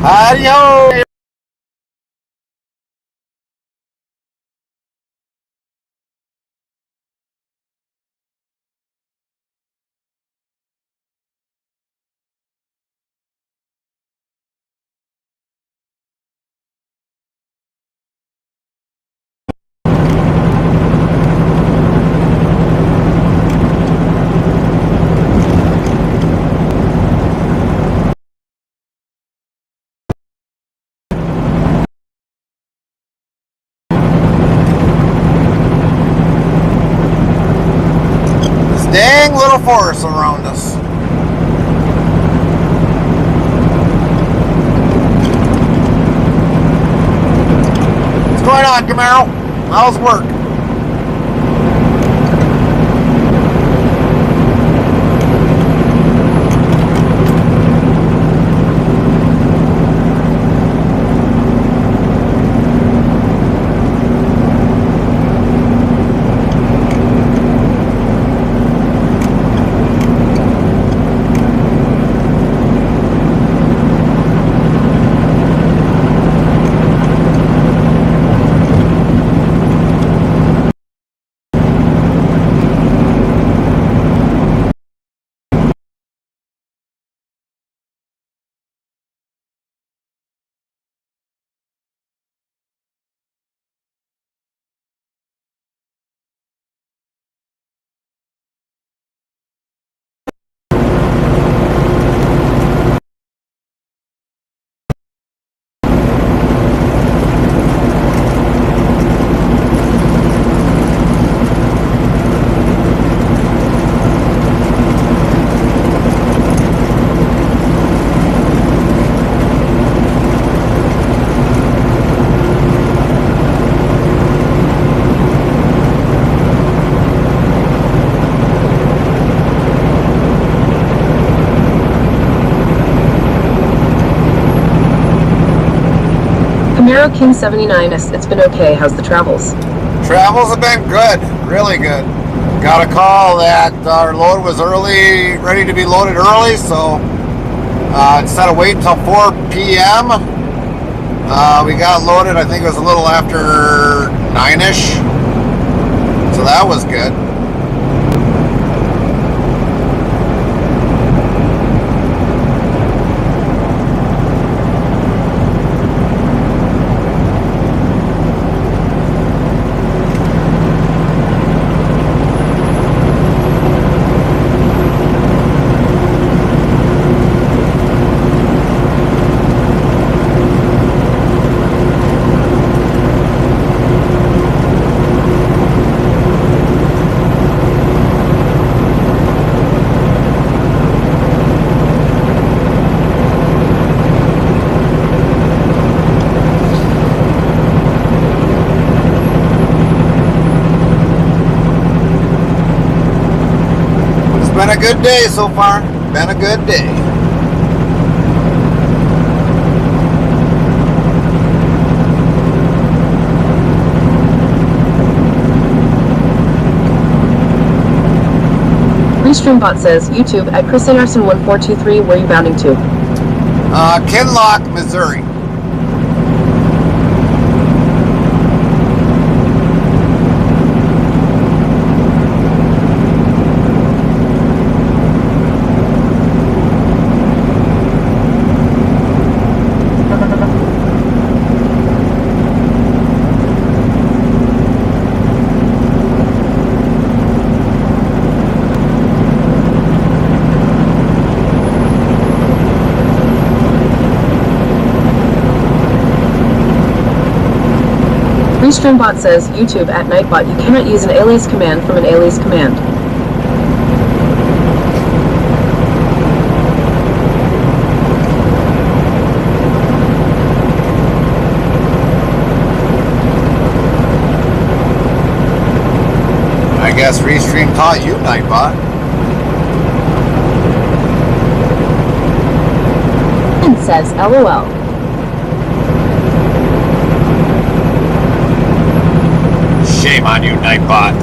Adios. This dang little forest around us. What's going on, Camaro? How's work? Camaro King 79, it's been okay. How's the travels? Travels have been good, really good. Got a call that our load was early, ready to be loaded early, so instead of waiting until 4 p.m., we got loaded, I think it was a little after 9-ish, so that was good. Been a good day so far. Been a good day. Restreambot says, YouTube, at Chris Anderson 1423, where are you bounding to? Kinloch, Missouri. Restreambot says, YouTube, at Nightbot, you cannot use an alias command from an alias command. I guess Restream taught you, Nightbot. And says, LOL. Shame on you, Nightbot.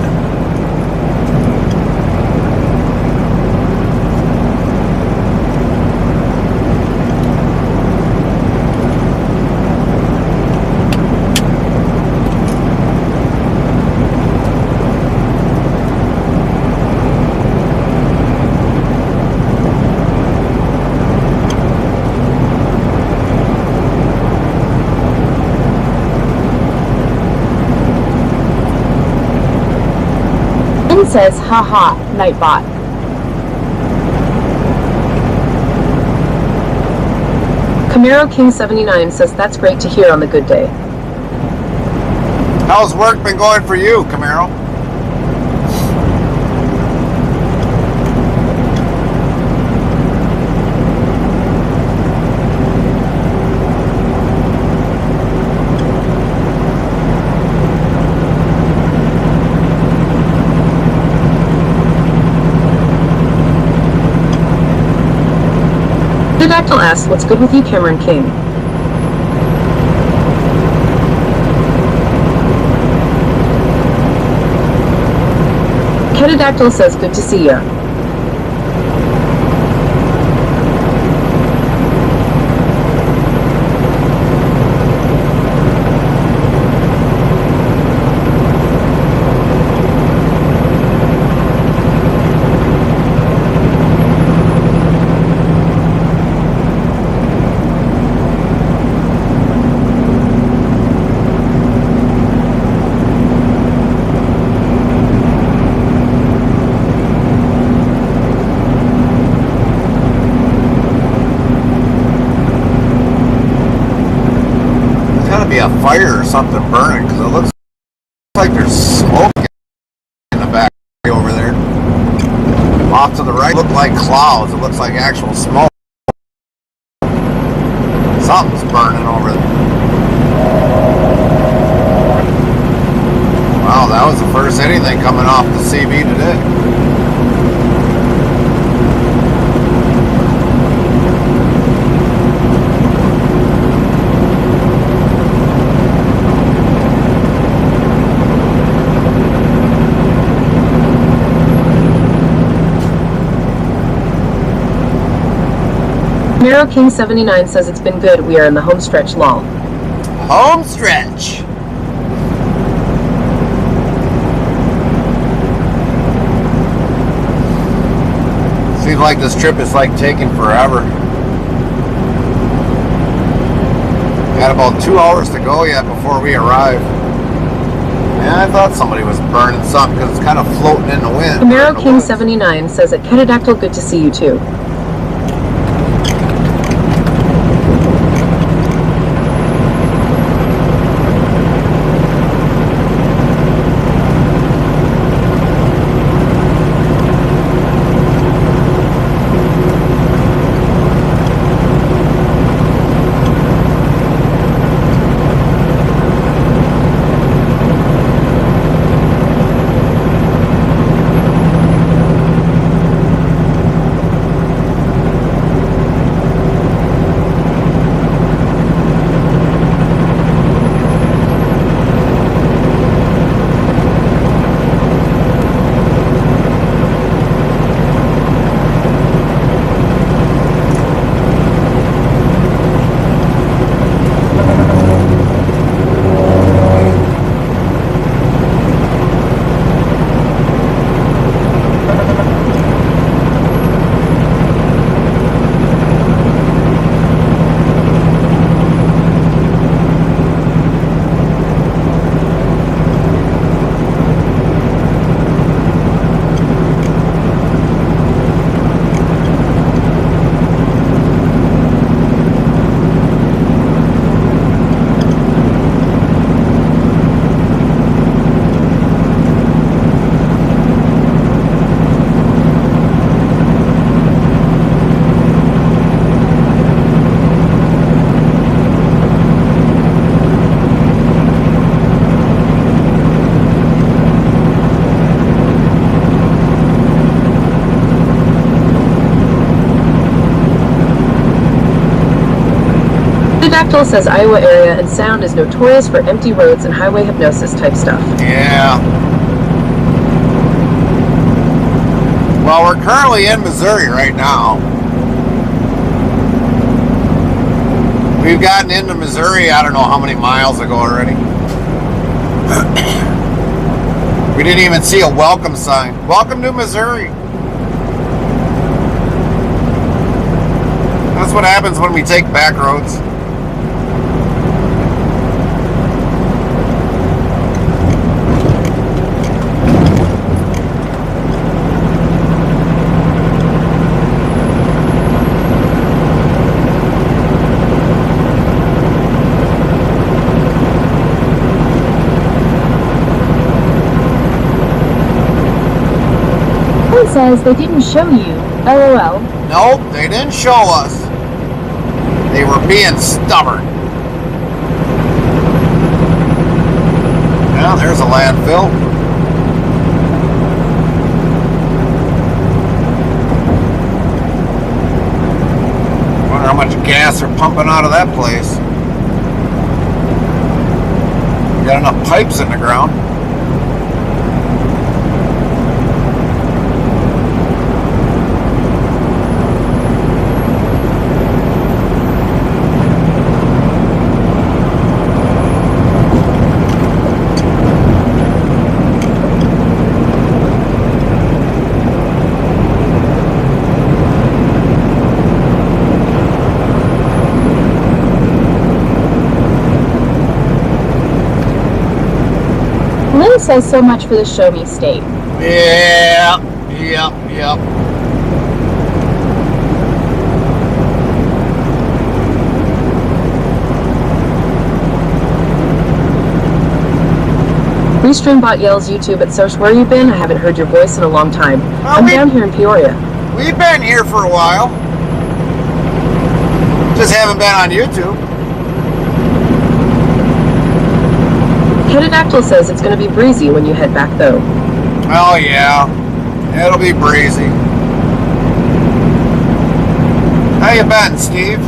Ken says, haha, Nightbot. Camaro King 79 says that's great to hear on the good day. How's work been going for you, Camaro? Pterodactyl asks, what's good with you, Cameron King? Pterodactyl says, good to see ya. Be a fire or something burning, because it looks like there's smoke in the back over there. Off to the right, look like clouds. It looks like actual smoke. Something's burning over there. Wow, that was the first anything coming off the CB today. Camaro King 79 says it's been good. We are in the home stretch, lol. Home stretch. Seems like this trip is like taking forever. Got about 2 hours to go yet before we arrive. Yeah, I thought somebody was burning something because it's kind of floating in the wind. Camaro King 79 says at Pterodactyl, good to see you too. Pterodactyl says Iowa area and sound is notorious for empty roads and highway hypnosis type stuff. Yeah. Well, we're currently in Missouri right now. We've gotten into Missouri, I don't know how many miles ago already. We didn't even see a welcome sign. Welcome to Missouri. That's what happens when we take back roads. says they didn't show you. LOL. Nope, they didn't show us. They were being stubborn. Well, there's a landfill. Wonder how much gas they're pumping out of that place. Got enough pipes in the ground. Lynn says so much for the show me state. Yeah, yep. Restreambot yells YouTube at Soch, where you been? I haven't heard your voice in a long time. I'm down here in Peoria. We've been here for a while. Just haven't been on YouTube. Pterodactyl says it's going to be breezy when you head back, though. Oh, yeah. It'll be breezy. How you been, Steve?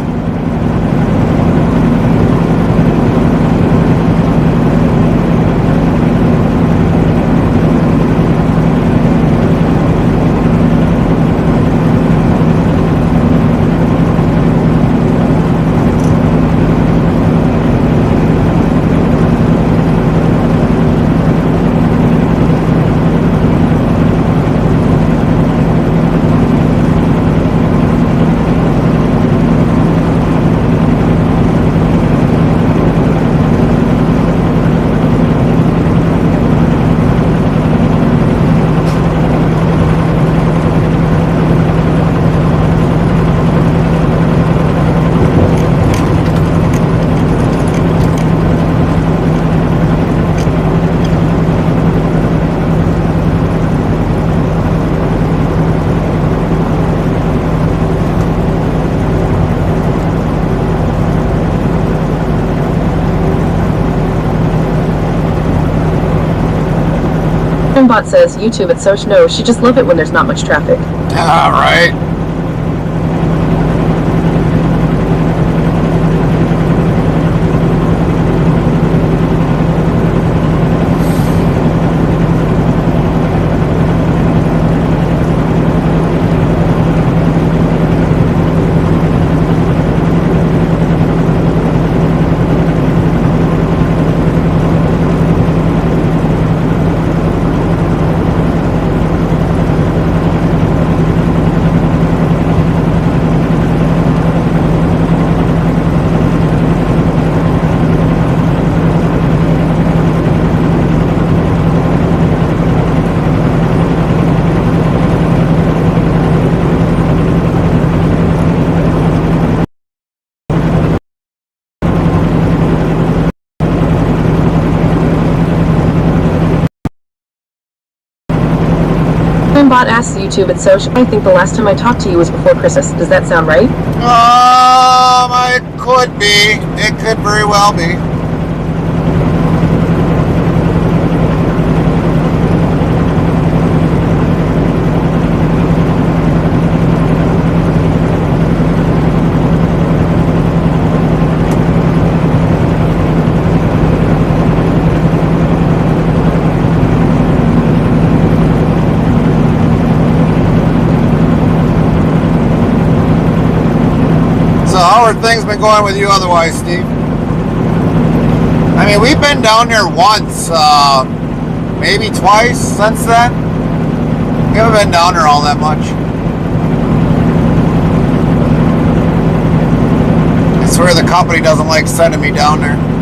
Bot says YouTube at Soch, no, she just love it when there's not much traffic. All right. Bot asks YouTube at Soch, I think the last time I talked to you was before Christmas. Does that sound right? It could be. It could very well be. So how are things been going with you otherwise, Steve? I mean, we've been down there once, maybe twice since then. We haven't been down there all that much. I swear the company doesn't like sending me down there.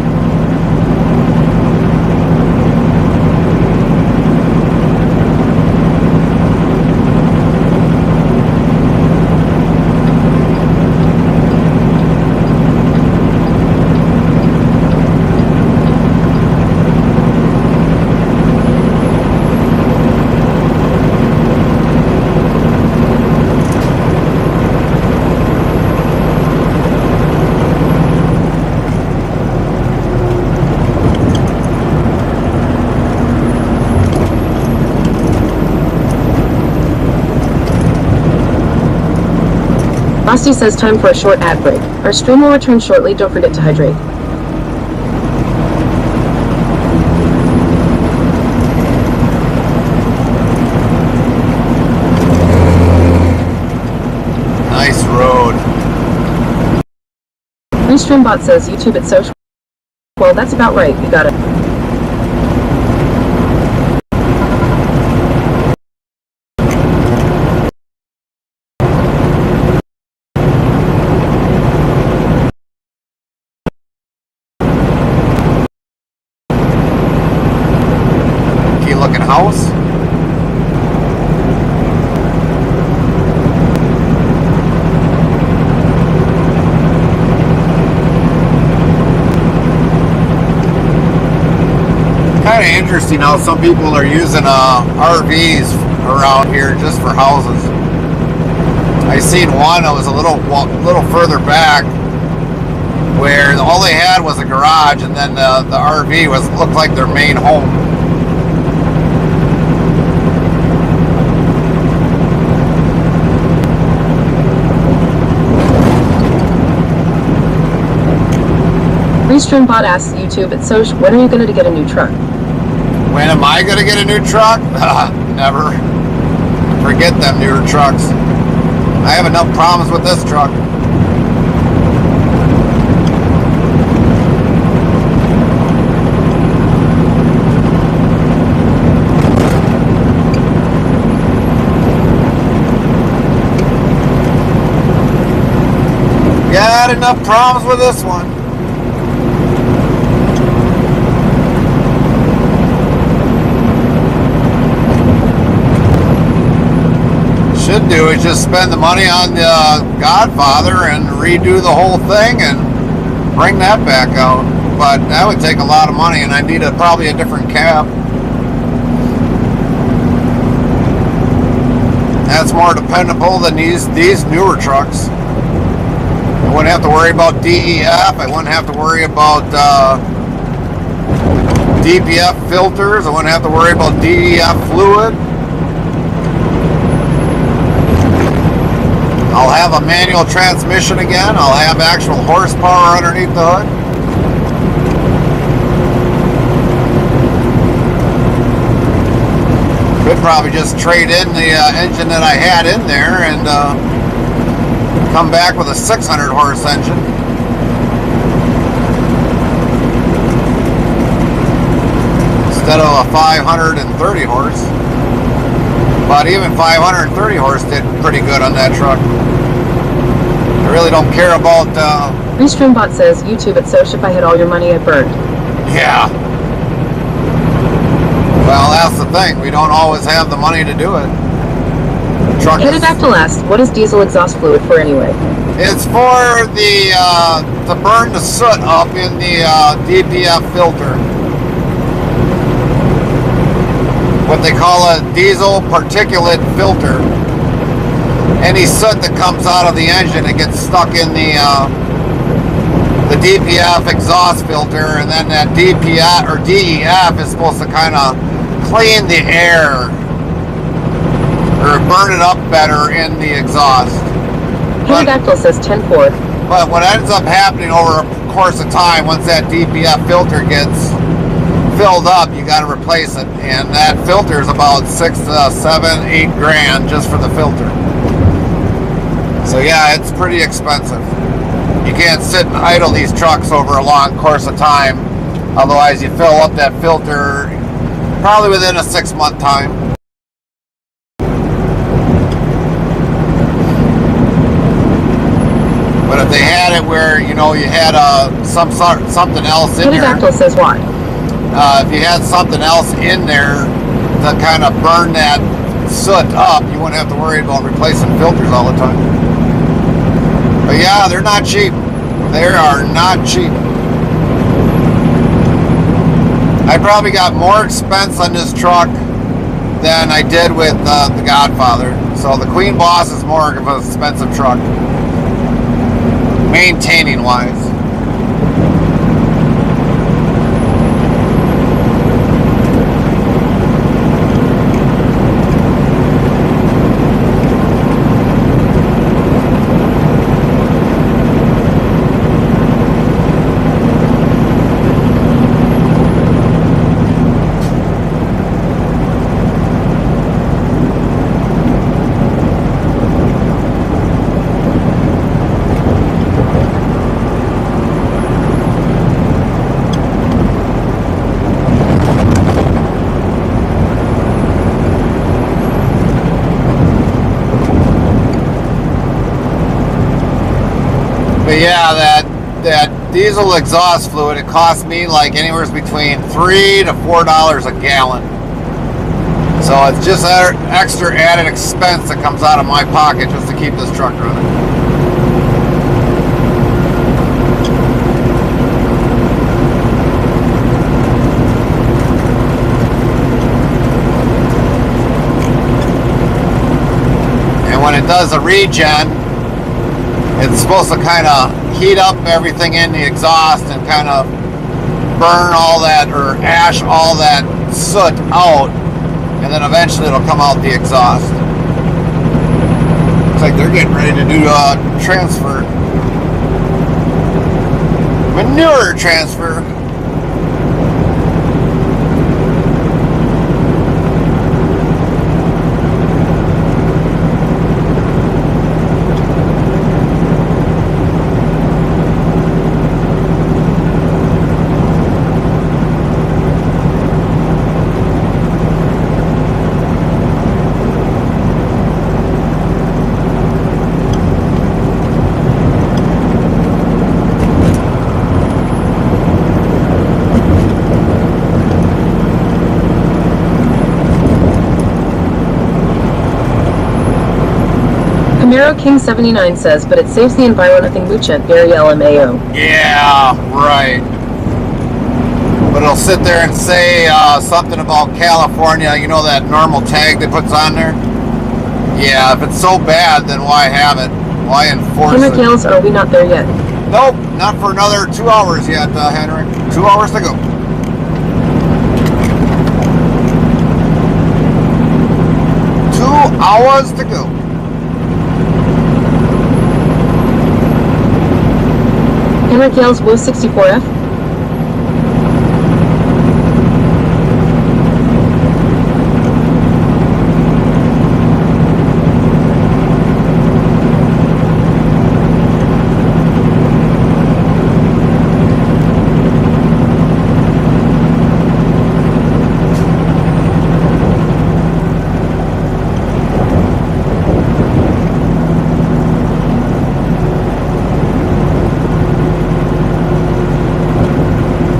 Frosty says time for a short ad break. Our stream will return shortly. Don't forget to hydrate. Nice road. Restreambot says YouTube at social. Well, that's about right. You got it. Key looking house. Kind of interesting how some people are using RVs around here just for houses. I seen one that was a little further back where all they had was a garage, and then the RV looked like their main home. Restreambot asks YouTube at social, when are you going to get a new truck? When am I going to get a new truck? Never. Forget them newer trucks. I have enough problems with this truck. Got enough problems with this one. Should do is just spend the money on the Godfather and redo the whole thing and bring that back out. But that would take a lot of money, and I need probably a different cab. That's more dependable than these newer trucks. I wouldn't have to worry about DEF. I wouldn't have to worry about DPF filters. I wouldn't have to worry about DEF fluid. I'll have a manual transmission again. I'll have actual horsepower underneath the hood. Could probably just trade in the engine that I had in there and come back with a 600 horse engine. Instead of a 530 horse. But even 530 horse did pretty good on that truck. I really don't care about... Restreambot says, YouTube at Soch, if I had all your money, I'd burn. Yeah. Well, that's the thing. We don't always have the money to do it. Truck Pterodactyl asks, what is diesel exhaust fluid for anyway? It's for the, to burn the soot up in the DPF filter. What they call a diesel particulate filter. Any soot that comes out of the engine, it gets stuck in the DPF exhaust filter, and then that DPF or DEF is supposed to kind of clean the air or burn it up better in the exhaust. Pterodactyl says 10-4. But what ends up happening over a course of time, once that DPF filter gets filled up, you got to replace it, and that filter is about 6 to 7, 8 grand just for the filter. So yeah, it's pretty expensive. You can't sit and idle these trucks over a long course of time, otherwise you fill up that filter probably within a 6-month time. But if they had it where, you know, you had something else in there. Pterodactyl says why? If you had something else in there to kind of burn that soot up, you wouldn't have to worry about replacing filters all the time. But yeah, they're not cheap. They are not cheap. I probably got more expense on this truck than I did with the Godfather. So the Queen Boss is more of an expensive truck, maintaining wise. Yeah, that diesel exhaust fluid, it costs me like anywhere between $3 to $4 a gallon. So it's just extra added expense that comes out of my pocket just to keep this truck running. And when it does a regen, it's supposed to kind of heat up everything in the exhaust and kind of burn all that, or ash all that soot out, and then eventually it'll come out the exhaust. Looks like they're getting ready to do a transfer. Manure transfer. Camaro King 79 says, but it saves the environment, nothing mucho, very LMAO. Yeah, right. But it'll sit there and say something about California, you know, that normal tag they puts on there? Yeah, if it's so bad, then why have it? Why enforce Hammer it? Kills, are we not there yet? Nope, not for another 2 hours yet, Henry. 2 hours to go. Hours to go. Hammer Kills, Woo 64F.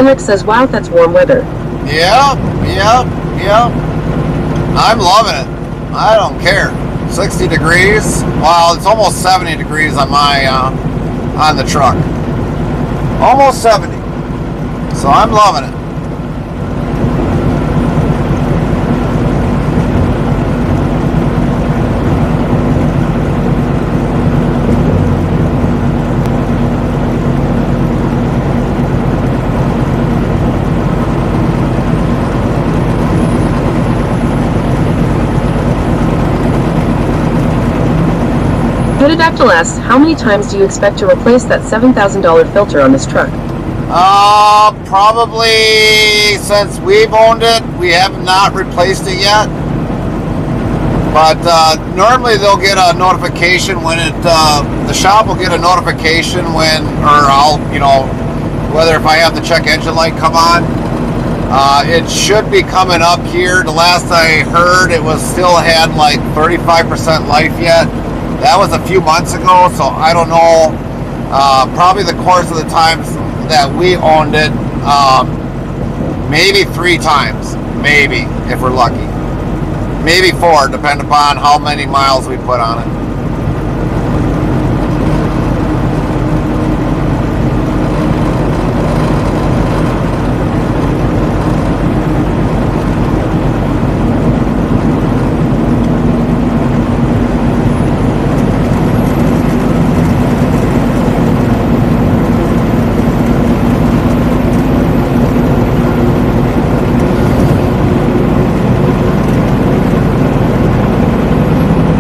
Henrik says, wow, that's warm weather. Yeah. I'm loving it. I don't care. 60 degrees. Well, it's almost 70 degrees on my on the truck. Almost 70. So I'm loving it. Pterodactyl asks, how many times do you expect to replace that $7,000 filter on this truck? Probably since we've owned it, we have not replaced it yet. But normally they'll get a notification when it, the shop will get a notification when, or I'll, you know, whether if I have the check engine light come on. It should be coming up here. The last I heard, it was still had like 35% life yet. That was a few months ago, so I don't know. Probably the course of the times that we owned it, maybe 3 times, maybe, if we're lucky. Maybe 4, depending upon how many miles we put on it.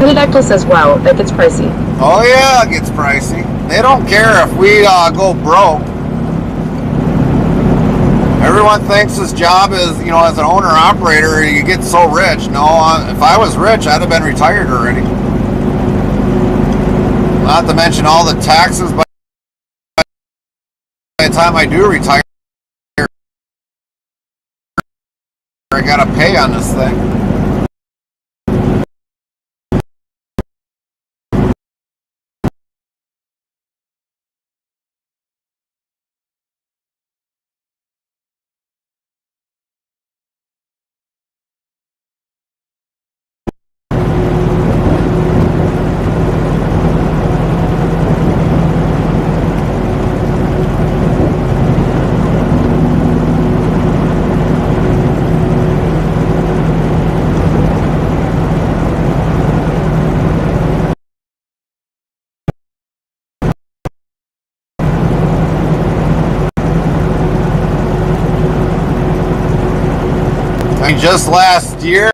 Pterodactyl says, wow, that gets pricey. Oh yeah, it gets pricey. They don't care if we go broke. Everyone thinks this job is, you know, as an owner-operator, you get so rich. No, if I was rich, I'd have been retired already. Not to mention all the taxes by the time I do retire, I gotta pay on this thing. I mean, just last year,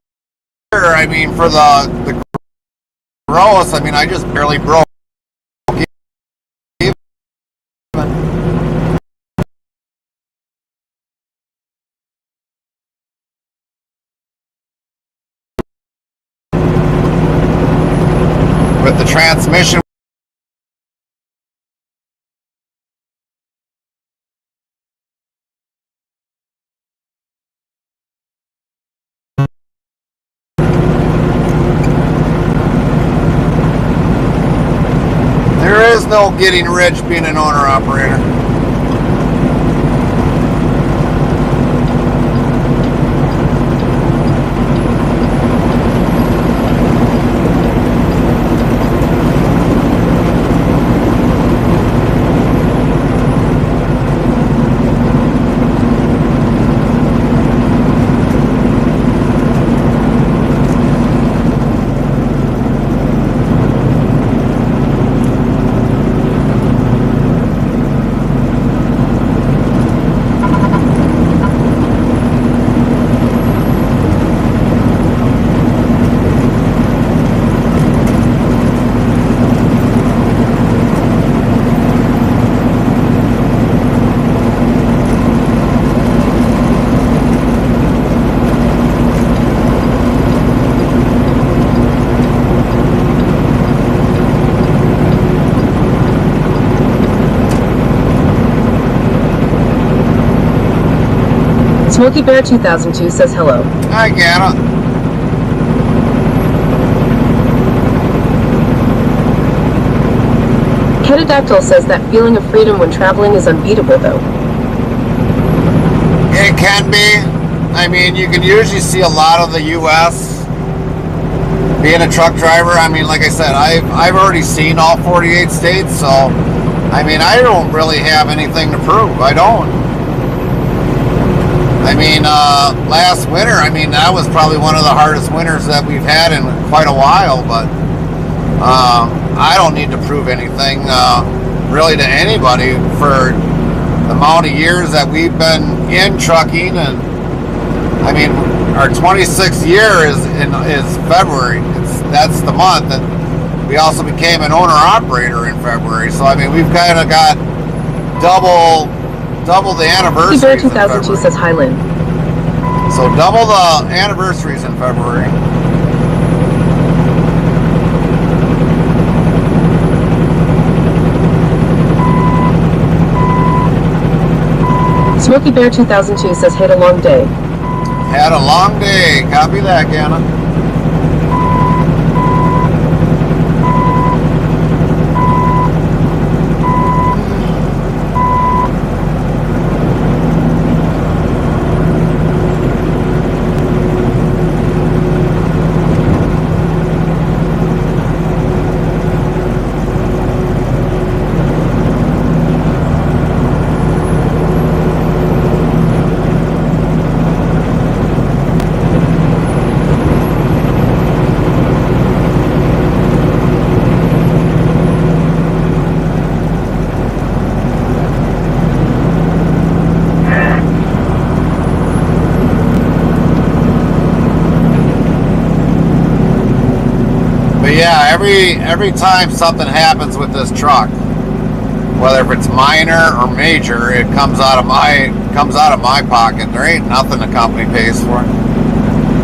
I mean, for the gross, I mean, I just barely broke even. With the transmission. There is no getting rich being an owner-operator. Smokey Bear 2002 says hello. I get it. Ketadactyl says that feeling of freedom when traveling is unbeatable, though. It can be. I mean, you can usually see a lot of the U.S. being a truck driver. I mean, like I said, I've already seen all 48 states, so I mean, I don't really have anything to prove. I don't. I mean, last winter, I mean, that was probably one of the hardest winters that we've had in quite a while, but I don't need to prove anything really to anybody for the amount of years that we've been in trucking. And I mean, our 26th year is February. That's the month, and we also became an owner-operator in February. So I mean, we've kind of got double the anniversaries. Bear 2002 says hi, Lynn. So double the anniversaries in February. Smokey Bear 2002 says had a long day. Had a long day. Copy that, Ganna. Yeah, every time something happens with this truck, whether if it's minor or major, it comes out of my pocket. There ain't nothing the company pays for.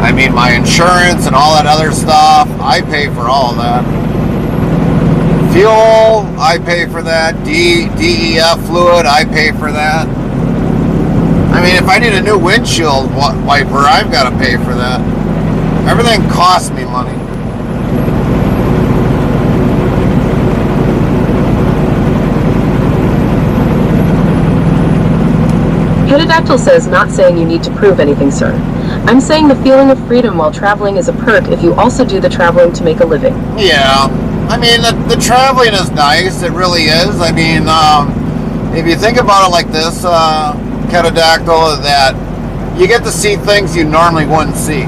I mean, my insurance and all that other stuff, I pay for all of that. Fuel, I pay for that. DEF fluid, I pay for that. I mean, if I need a new windshield wiper, I've got to pay for that. Everything costs me money. Ketadactyl says not saying you need to prove anything, sir. I'm saying the feeling of freedom while traveling is a perk if you also do the traveling to make a living. Yeah, I mean, the traveling is nice. It really is. I mean, if you think about it like this, Ketadactyl, that you get to see things you normally wouldn't see.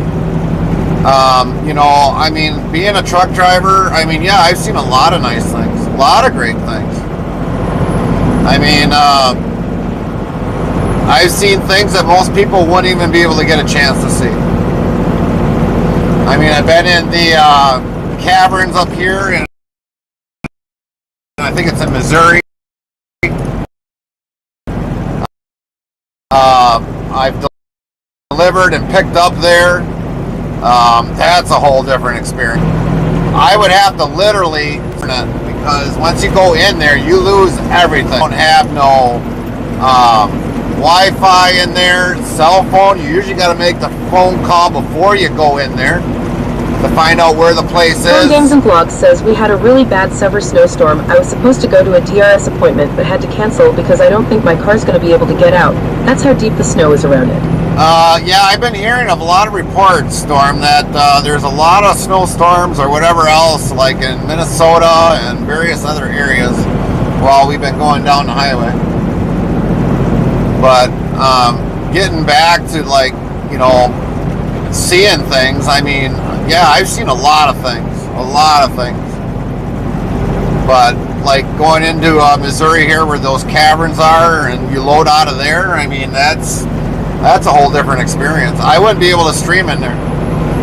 You know, I mean, being a truck driver, I mean, yeah, I've seen a lot of nice things, a lot of great things. I mean, I've seen things that most people wouldn't even be able to get a chance to see. I mean, I've been in the caverns up here, and I think it's in Missouri. I've delivered and picked up there. That's a whole different experience. I would have to literally, because once you go in there, you lose everything. You don't have no Wi-Fi in there, cell phone. You usually got to make the phone call before you go in there to find out where the place is. Games and Vlogs says we had a really bad summer snowstorm. I was supposed to go to a DRS appointment, but had to cancel because I don't think my car's going to be able to get out. That's how deep the snow is around it. Yeah, I've been hearing of a lot of reports, Storm, that there's a lot of snowstorms or whatever else, like in Minnesota and various other areas while we've been going down the highway. But getting back to, like, you know, seeing things, I mean, yeah, I've seen a lot of things. But like going into Missouri here where those caverns are and you load out of there, I mean, that's a whole different experience. I wouldn't be able to stream in there.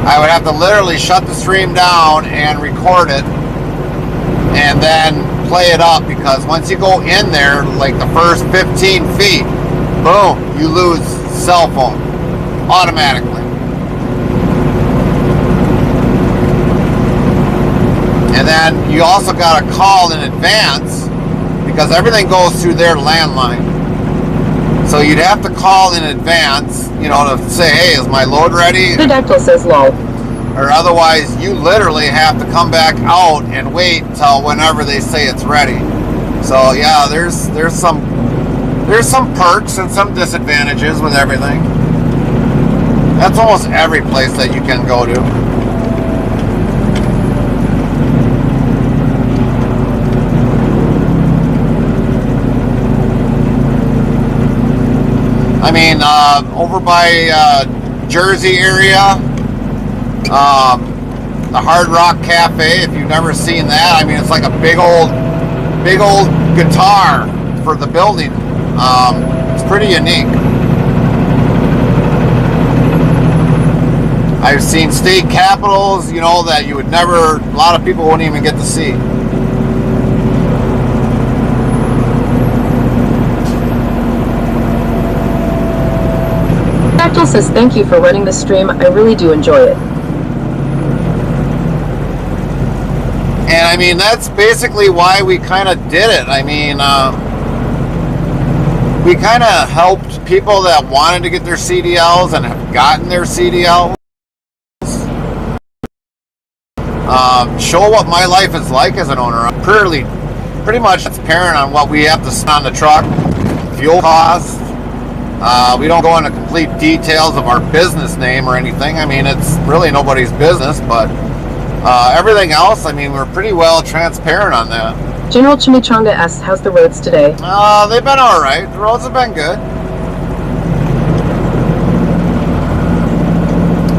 I would have to literally shut the stream down and record it and then play it up, because once you go in there, like the first 15 feet, boom, you lose cell phone automatically. And then you also got to call in advance because everything goes through their landline. So you'd have to call in advance, you know, to say, hey, is my load ready? Pterodactyl says lol. Or otherwise, you literally have to come back out and wait till whenever they say it's ready. So yeah, there's some perks and some disadvantages with everything. That's almost every place that you can go to. I mean, over by Jersey area, the Hard Rock Cafe, if you've never seen that, I mean, it's like a big old guitar for the building. It's pretty unique. I've seen state capitals, you know, that you would never, a lot of people wouldn't even get to see. Pterodactyl says thank you for running the stream. I really do enjoy it. And I mean, that's basically why we kind of did it. I mean, we kind of helped people that wanted to get their CDLs and have gotten their CDLs. Show what my life is like as an owner. I'm pretty much transparent on what we have to spend on the truck, fuel costs. We don't go into complete details of our business name or anything. I mean, it's really nobody's business, but everything else, I mean, we're pretty well transparent on that. General Chimichanga asks, how's the roads today? They've been all right. The roads have been good.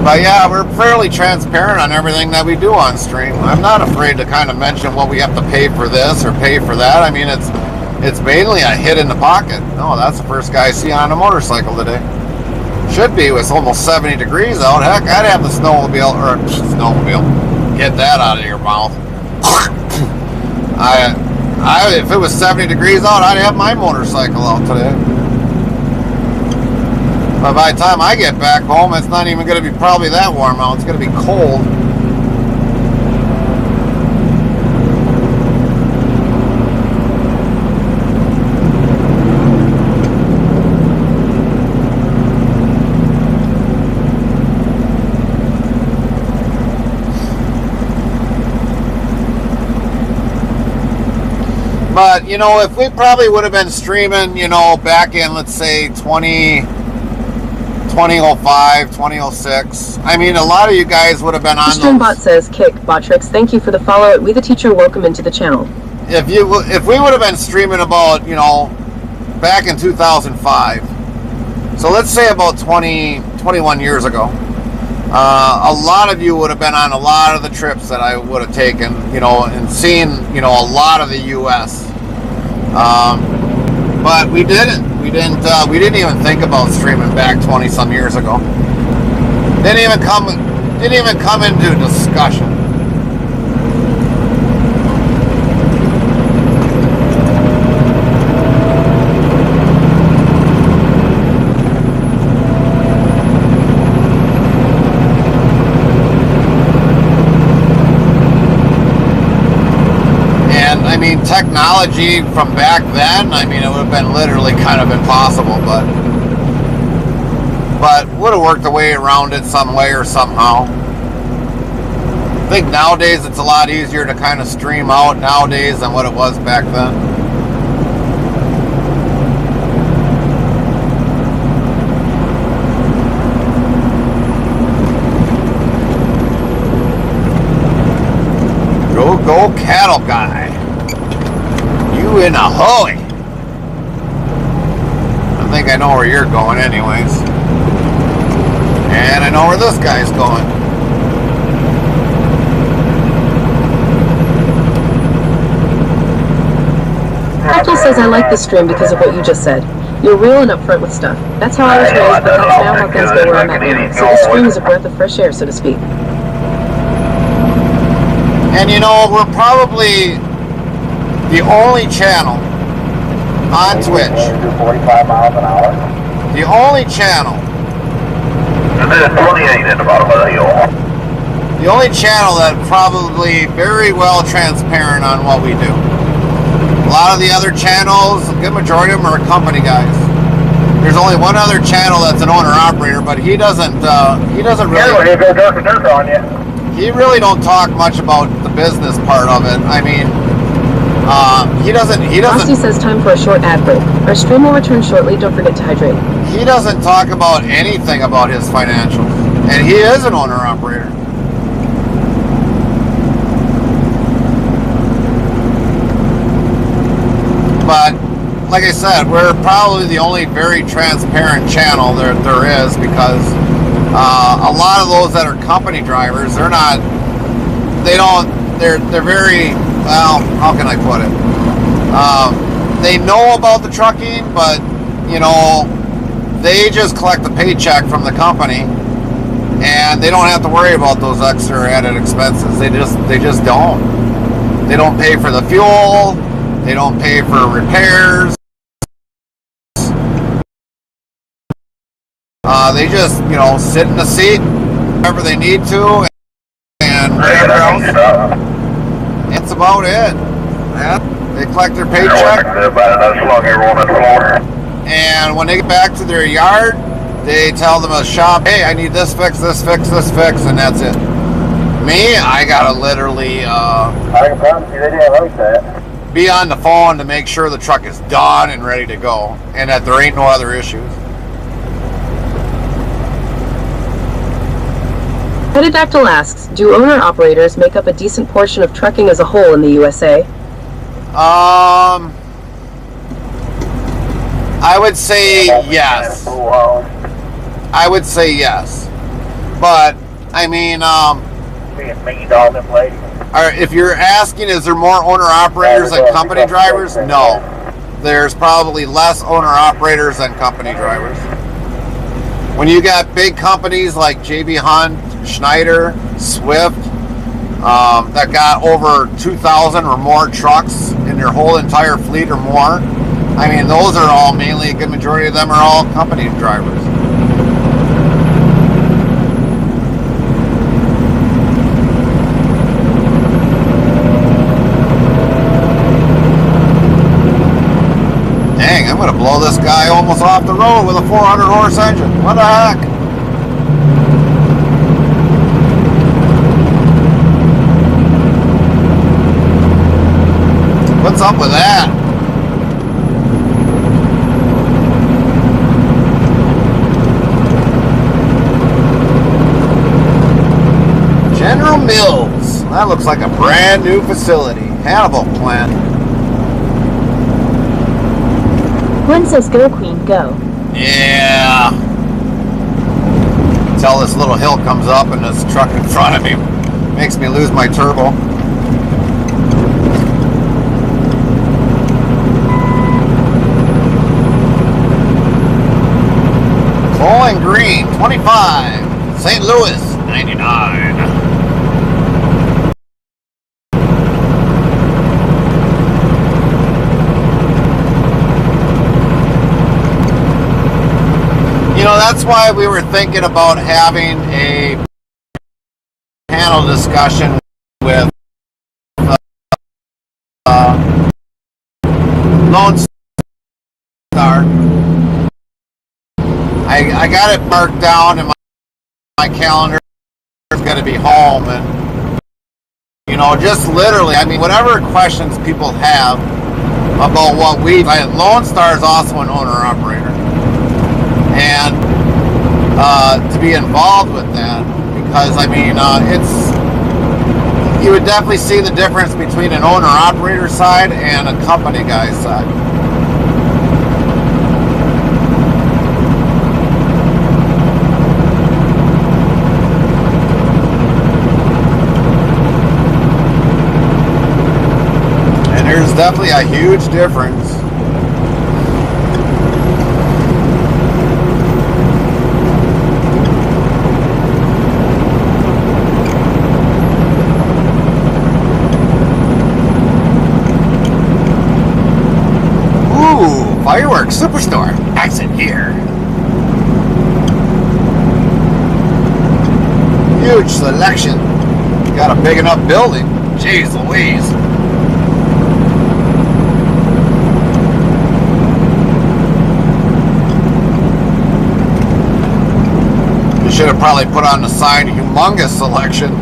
But yeah, we're fairly transparent on everything that we do on stream. I'm not afraid to kind of mention what we have to pay for this or pay for that. I mean, it's mainly a hit in the pocket. Oh, that's the first guy I see on a motorcycle today. Should be. It's almost 70 degrees out. Heck, I'd have the snowmobile. Get that out of your mouth. If it was 70 degrees out, I'd have my motorcycle out today. But by the time I get back home, it's not even going to be probably that warm out. It's going to be cold. But, you know, if we probably would have been streaming, you know, back in, let's say, 2005, 2006. I mean, a lot of you guys would have been on Streambot says, kick, Botrix, thank you for the follow at We the Teacher, welcome into the channel. If we would have been streaming about, you know, back in 2005, so let's say about 21 years ago, a lot of you would have been on a lot of the trips that I would have taken, you know, and seen, you know, a lot of the U.S. But we didn't. We didn't even think about streaming back 20 some years ago. Didn't Didn't even come into discussion. I mean, technology from back then, I mean, it would have been literally kind of impossible, but would have worked a way around it some way or somehow. I think nowadays it's a lot easier to kind of stream out nowadays than what it was back then. Go cattle guy. You in a hurry. I think I know where you're going anyways. And I know where this guy's going. Apple says I like this stream because of what you just said. You're real and upfront with stuff. That's how I was raised, but that's now how things go where I'm at now. So this stream is a breath of fresh air, so to speak. And you know, we're probably the only channel on Twitch. 45 miles an hour. The only channel. And then 28 at the bottom of the hill. The only channel that probably very well transparent on what we do. A lot of the other channels, a good majority of them are company guys. There's only one other channel that's an owner-operator, but he doesn't really. He'll go dirt on you. He really don't talk much about the business part of it. I mean, he doesn't. Rossi says time for a short ad break. Our stream will return shortly. Don't forget to hydrate. He doesn't talk about anything about his financials, and he is an owner-operator. But like I said, we're probably the only very transparent channel there is because a lot of those that are company drivers, they're very, well, how can I put it? They know about the trucking, but you know, they just collect the paycheck from the company and they don't have to worry about those extra added expenses. They just don't. They don't pay for the fuel. They don't pay for repairs. They just, you know, sit in the seat whenever they need to, and whatever else. That's about it. Yeah, they collect their paycheck, and when they get back to their yard, they tell them a shop, hey, I need this fix, this fix, this fix, and that's it. Me, I gotta literally I can promise you they didn't like that. Be on the phone to make sure the truck is done and ready to go, and that there ain't no other issues. Pedidactyl asks, do owner-operators make up a decent portion of trucking as a whole in the USA? I would say yes. I would say yes. But, I mean, if you're asking, is there more owner-operators than company drivers? No. There's probably less owner-operators than company drivers. When you got big companies like JB Hunt, Schneider, Swift, that got over 2,000 or more trucks in their whole entire fleet or more, I mean, those are all mainly, a good majority of them are all company drivers. Dang, I'm going to blow this guy almost off the road with a 400 horse engine. What the heck? What's up with that? General Mills. That looks like a brand new facility. Hannibal plant. Gwen says go, Queen, go. Yeah. Until this little hill comes up and this truck in front of me makes me lose my turbo. Bowling Green, 25, St. Louis, $199. You know, that's why we were thinking about having a panel discussion with Lone Star. I got it marked down in my calendar. It's got to be home, and you know, just literally, I mean, whatever questions people have about what Lone Star is also an owner operator, and to be involved with that, because I mean, you would definitely see the difference between an owner operator side and a company guy's side. There's definitely a huge difference. Ooh, fireworks superstore. Exit here. Huge selection. Got a big enough building. Jeez Louise. Should have probably put on the side humongous selection.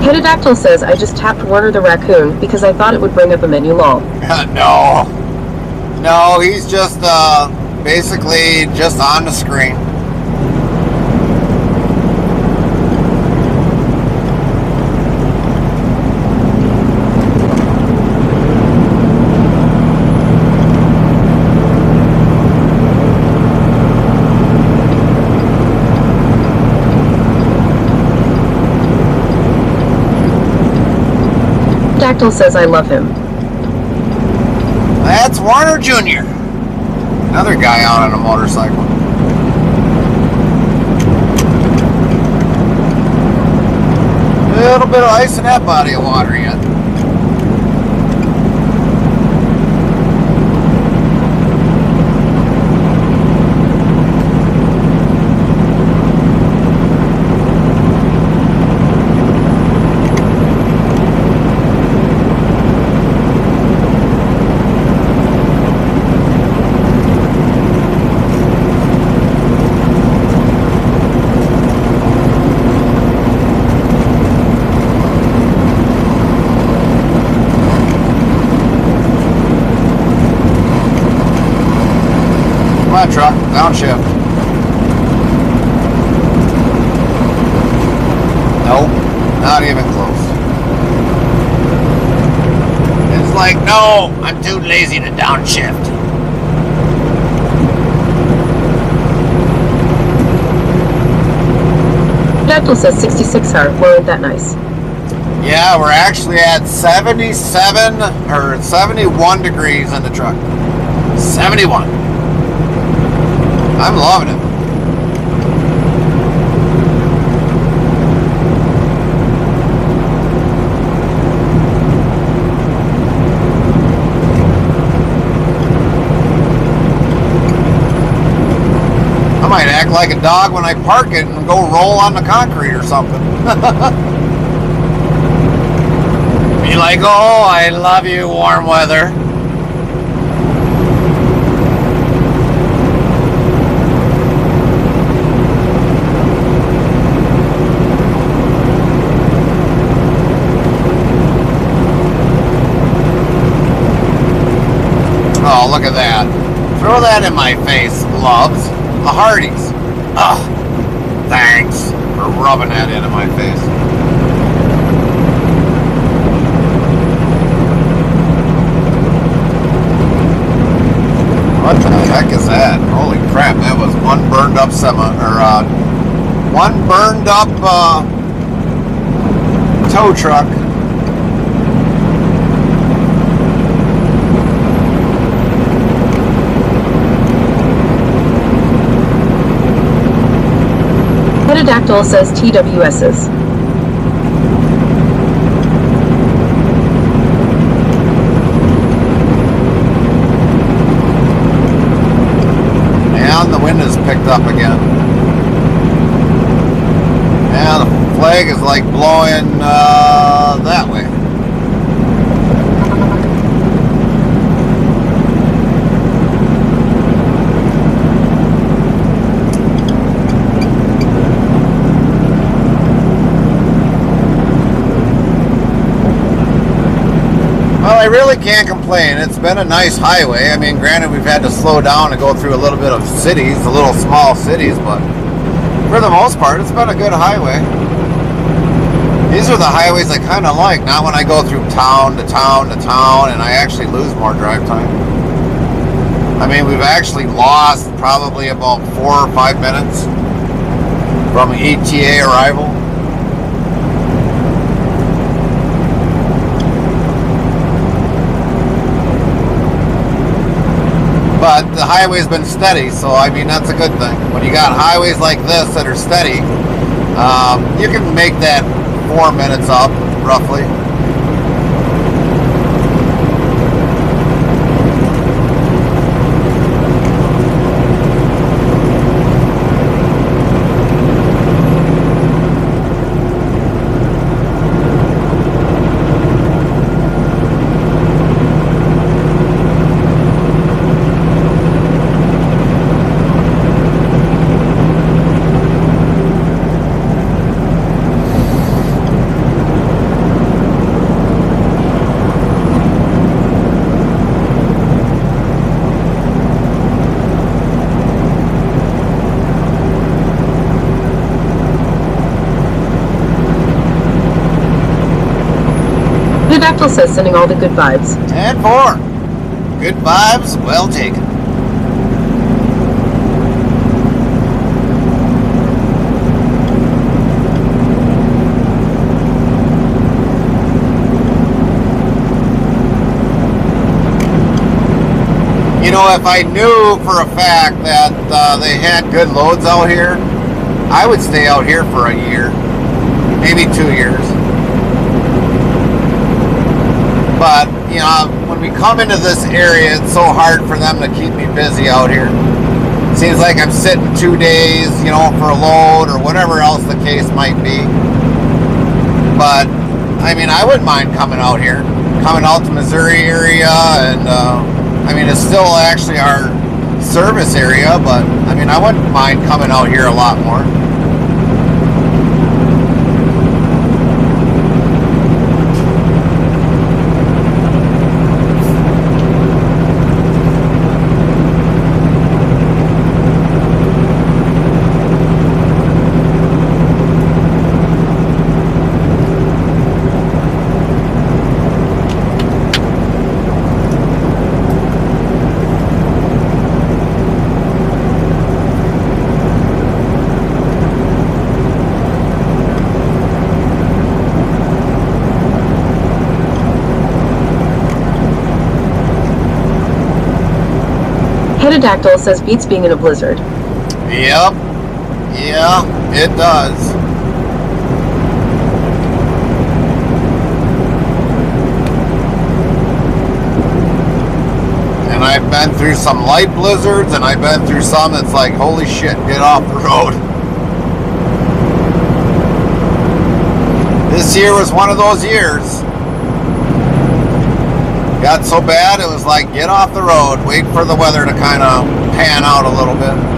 Pterodactyl says, I just tapped Warner the raccoon because I thought it would bring up a menu lol. No, he's just basically just on the screen. Dactyl says I love him. That's Warner Jr. Another guy out on a motorcycle. A little bit of ice in that body of water yet. Nope, not even close. It's like, no, I'm too lazy to downshift. Dactyl says 66 are. Well, ain't that nice? Yeah, we're actually at 77 or 71 degrees in the truck. 71. I'm loving it. I might act like a dog when I park it and go roll on the concrete or something. Be like, oh, I love you, warm weather. Oh, look at that. Throw that in my face, loves. A Hardee's. Ugh. Thanks for rubbing that into my face. What the heck is that? Holy crap, that was one burned up tow truck. Pterodactyl says TWS's. And the wind has picked up again. And the flag is like blowing that way. Well, I really can't complain. It's been a nice highway. I mean, granted, we've had to slow down and go through a little bit of cities, a little small cities, but for the most part, it's been a good highway. These are the highways I kind of like, not when I go through town to town to town and I actually lose more drive time. I mean, we've actually lost probably about 4 or 5 minutes from ETA arrival. But the highway's been steady, so I mean, that's a good thing. When you got highways like this that are steady, you can make that 4 minutes up, roughly. Pterodactyl says sending all the good vibes. And 4. Good vibes, well taken. You know, if I knew for a fact that they had good loads out here, I would stay out here for a year, maybe 2 years. But, you know, when we come into this area, it's so hard for them to keep me busy out here. Seems like I'm sitting 2 days, you know, for a load or whatever else the case might be. But, I mean, I wouldn't mind coming out here. Coming out to Missouri area and, I mean, it's still actually our service area, but, I mean, I wouldn't mind coming out here a lot more. Pterodactyl says beats being in a blizzard. Yep. Yeah, it does. And I've been through some light blizzards, and I've been through some that's like, holy shit, get off the road. This year was one of those years. Got so bad, it was like, get off the road, wait for the weather to kind of pan out a little bit.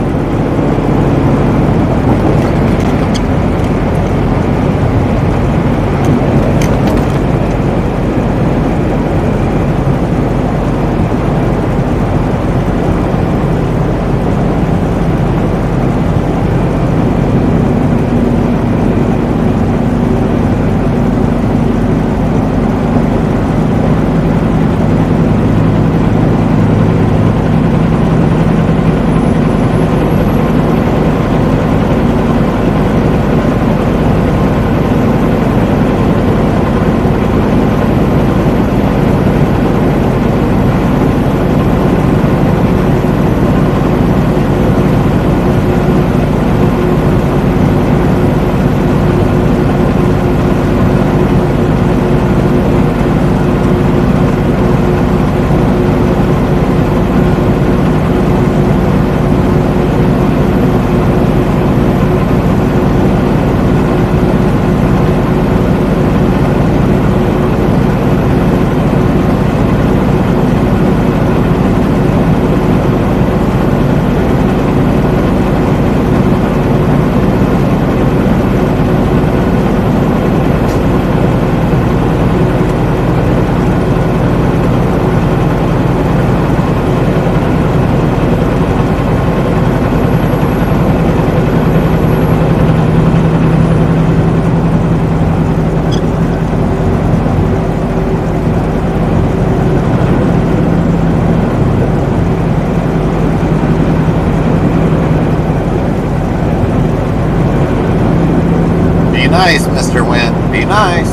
Nice, Mr. Wind. Be nice.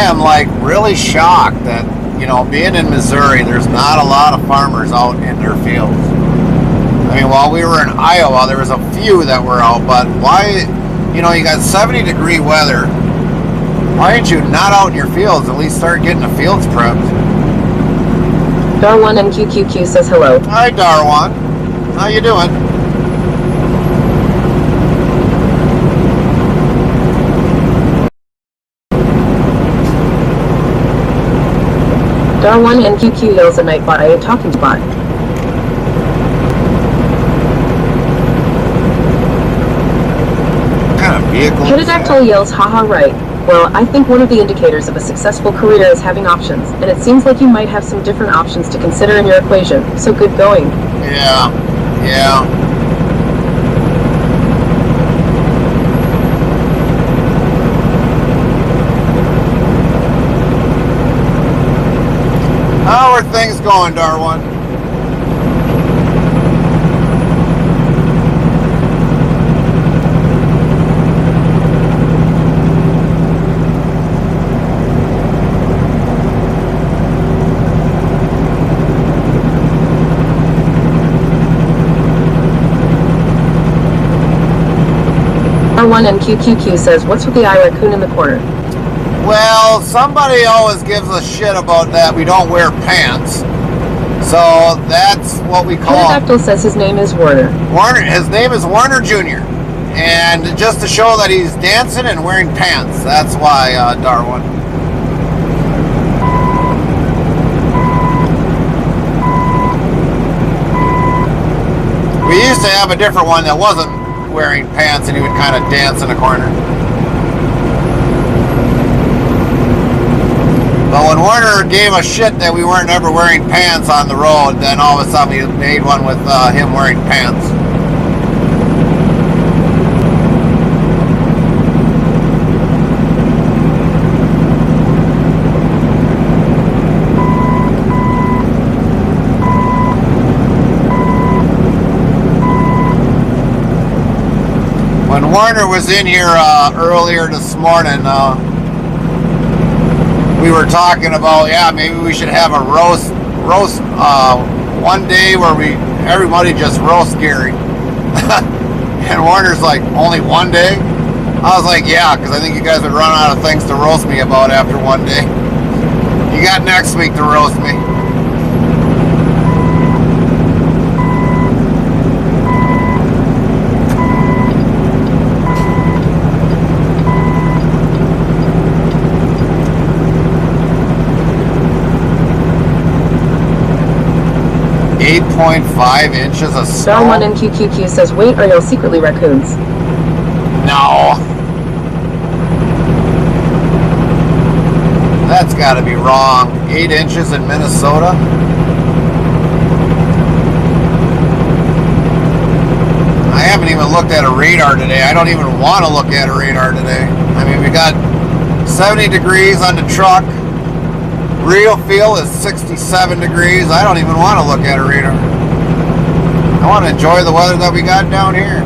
I'm like really shocked that, you know, being in Missouri, there's not a lot of farmers out in their fields. I mean, while we were in Iowa, there was a few that were out, but why, you know, you got 70-degree weather. Why aren't you not out in your fields? At least start getting the fields prepped. Darwan and QQQ says hello. Hi, Darwan. How you doing? Darwan and QQ yells at night by a talking spot. What kind of vehicle? Pterodactyl yells, haha, right. Well, I think one of the indicators of a successful career is having options, and it seems like you might have some different options to consider in your equation, so good going. Yeah, yeah. How are things going, Darwin? Dar1 and QQQ says, what's with the eye raccoon in the corner? Well, somebody always gives a shit about that we don't wear pants. So that's what we call. Pterodactyl says his name is Warner. Warner. His name is Warner Jr. And just to show that he's dancing and wearing pants. That's why, Darwin. We used to have a different one that wasn't wearing pants and he would kind of dance in a corner. But when Warner gave us shit that we weren't ever wearing pants on the road, then all of a sudden we made one with him wearing pants. When Warner was in here earlier this morning, we were talking about, yeah, maybe we should have a roast one day where everybody just roast Gary. And Warner's like, only one day? I was like, yeah, because I think you guys would run out of things to roast me about after one day. You got next week to roast me. .5 inches of snow. Dar1 and QQQ says, wait, are y'all secretly raccoons? No. That's got to be wrong. 8 inches in Minnesota? I haven't even looked at a radar today. I don't even want to look at a radar today. I mean, we got 70 degrees on the truck. Real feel is 67 degrees. I don't even want to look at a radar. I want to enjoy the weather that we got down here.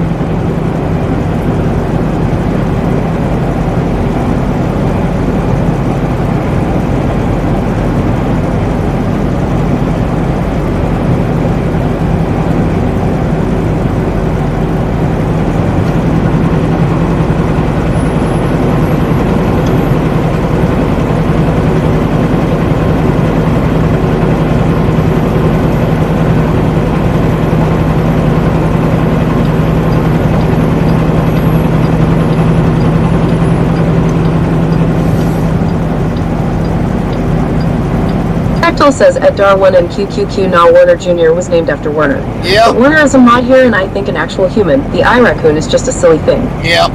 Says at Dar1 and QQQ, now Warner Jr. was named after Warner. Yep. But Warner is a mod here and I think an actual human. The eye raccoon is just a silly thing. Yep.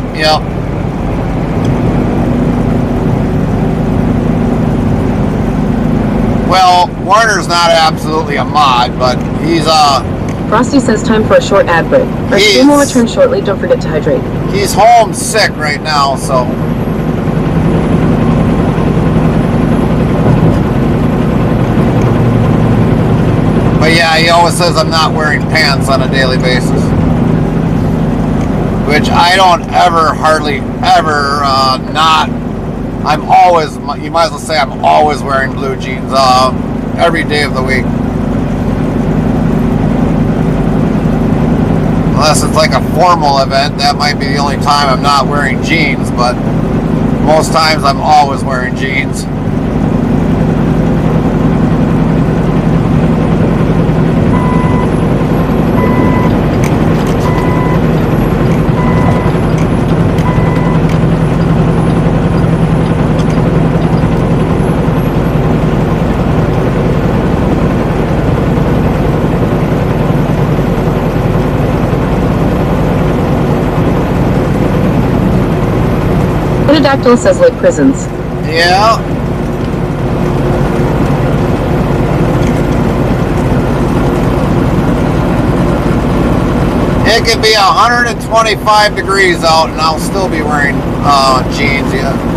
Well, Warner's not absolutely a mod, but he's Frosty says time for a short ad break. Our stream will return shortly. Don't forget to hydrate. He's homesick right now, so. But yeah, he always says I'm not wearing pants on a daily basis. Which I don't ever, hardly ever, not. I'm always, you might as well say I'm always wearing blue jeans every day of the week. Unless it's like a formal event, that might be the only time I'm not wearing jeans, but most times I'm always wearing jeans. Pterodactyl says like prisons. Yeah. It could be 125 degrees out and I'll still be wearing jeans, yeah.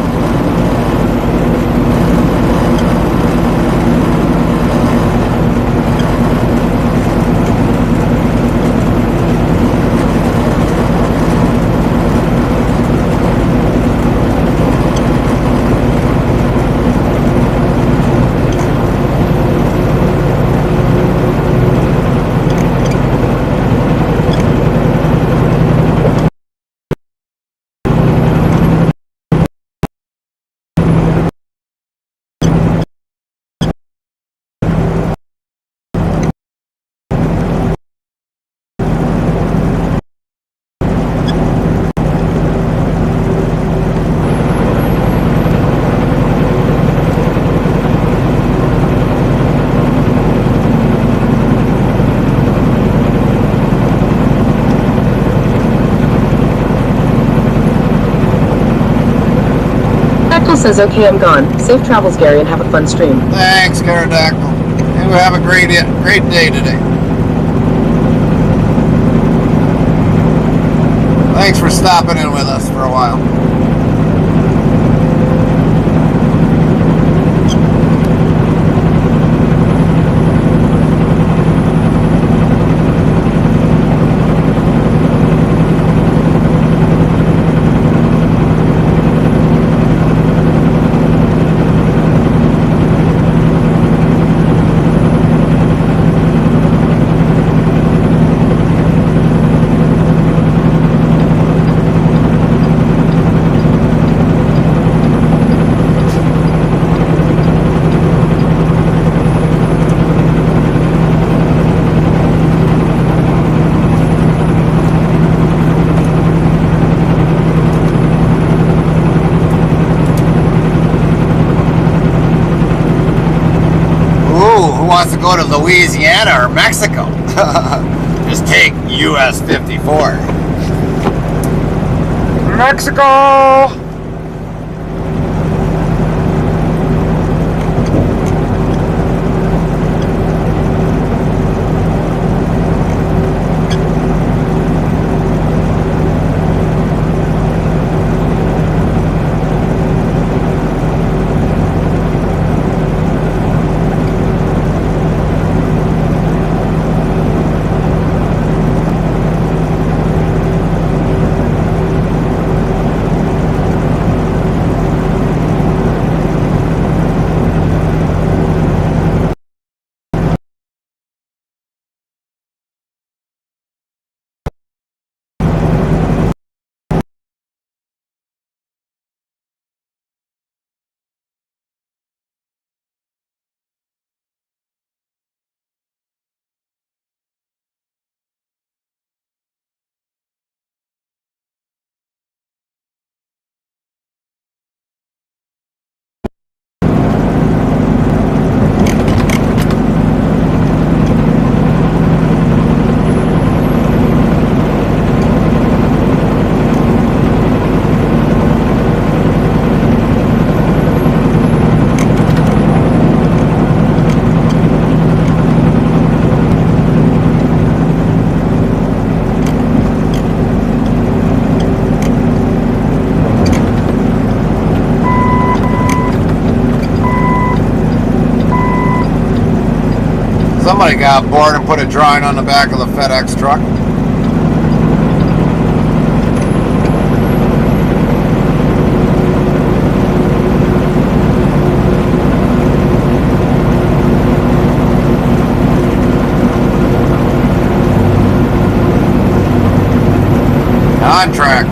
says, okay, I'm gone. Safe travels, Gary, and have a fun stream. Thanks, Pterodactyl. You have a great day today. Thanks for stopping in with us for a while. Wants to go to Louisiana or Mexico. Just take US 54. Mexico! Somebody got bored and put a drawing on the back of the FedEx truck. On track.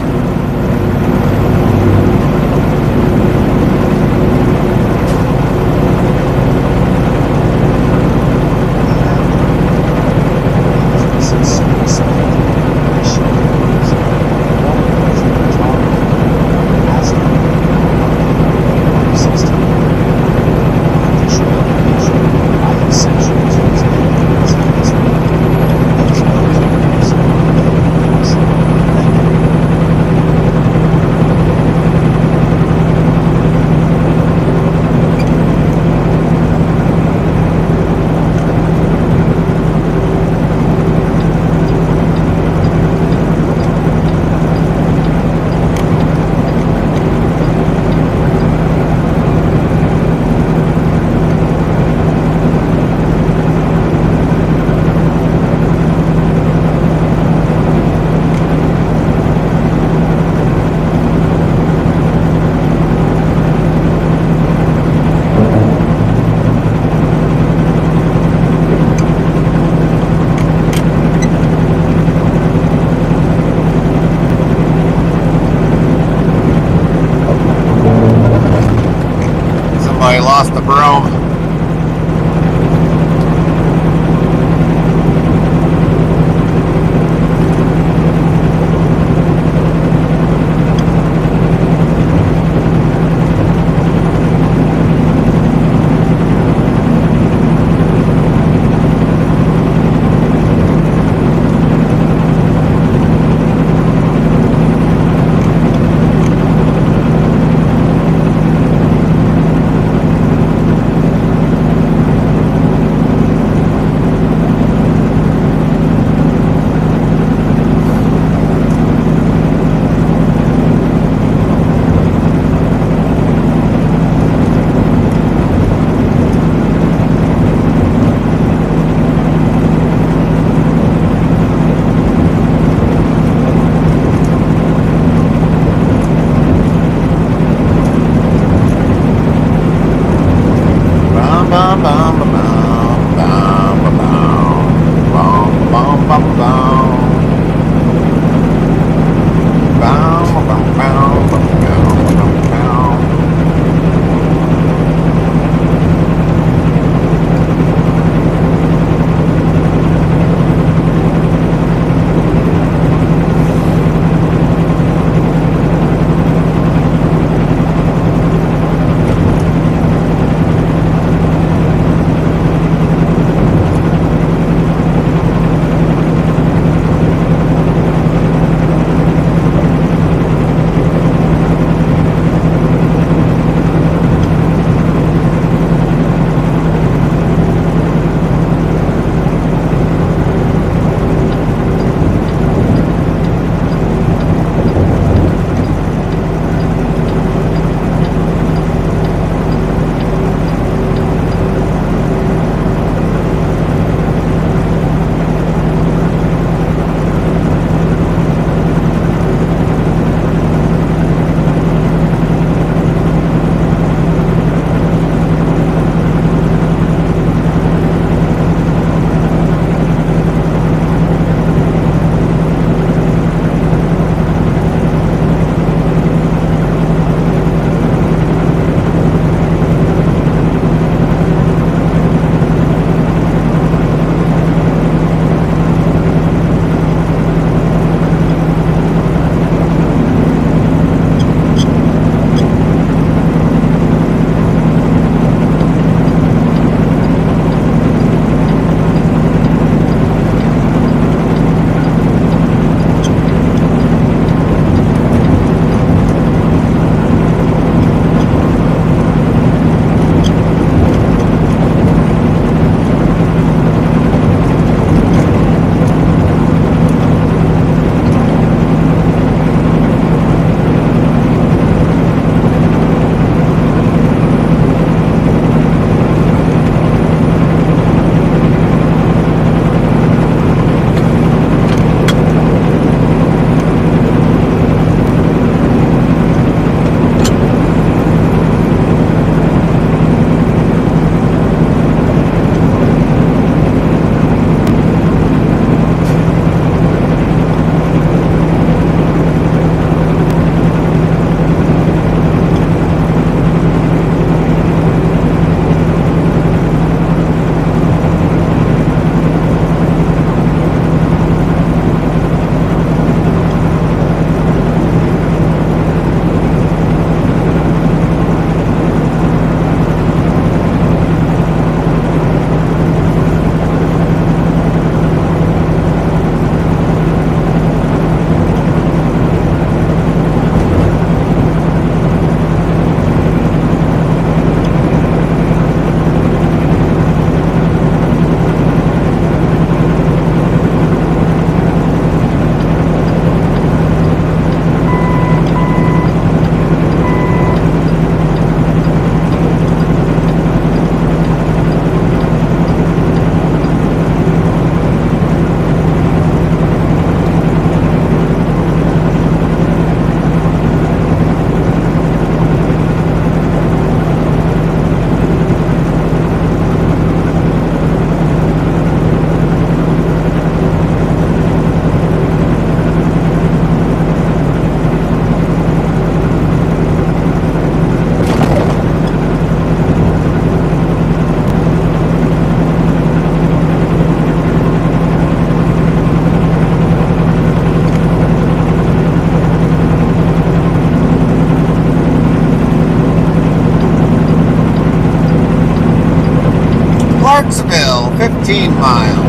now, 15 miles.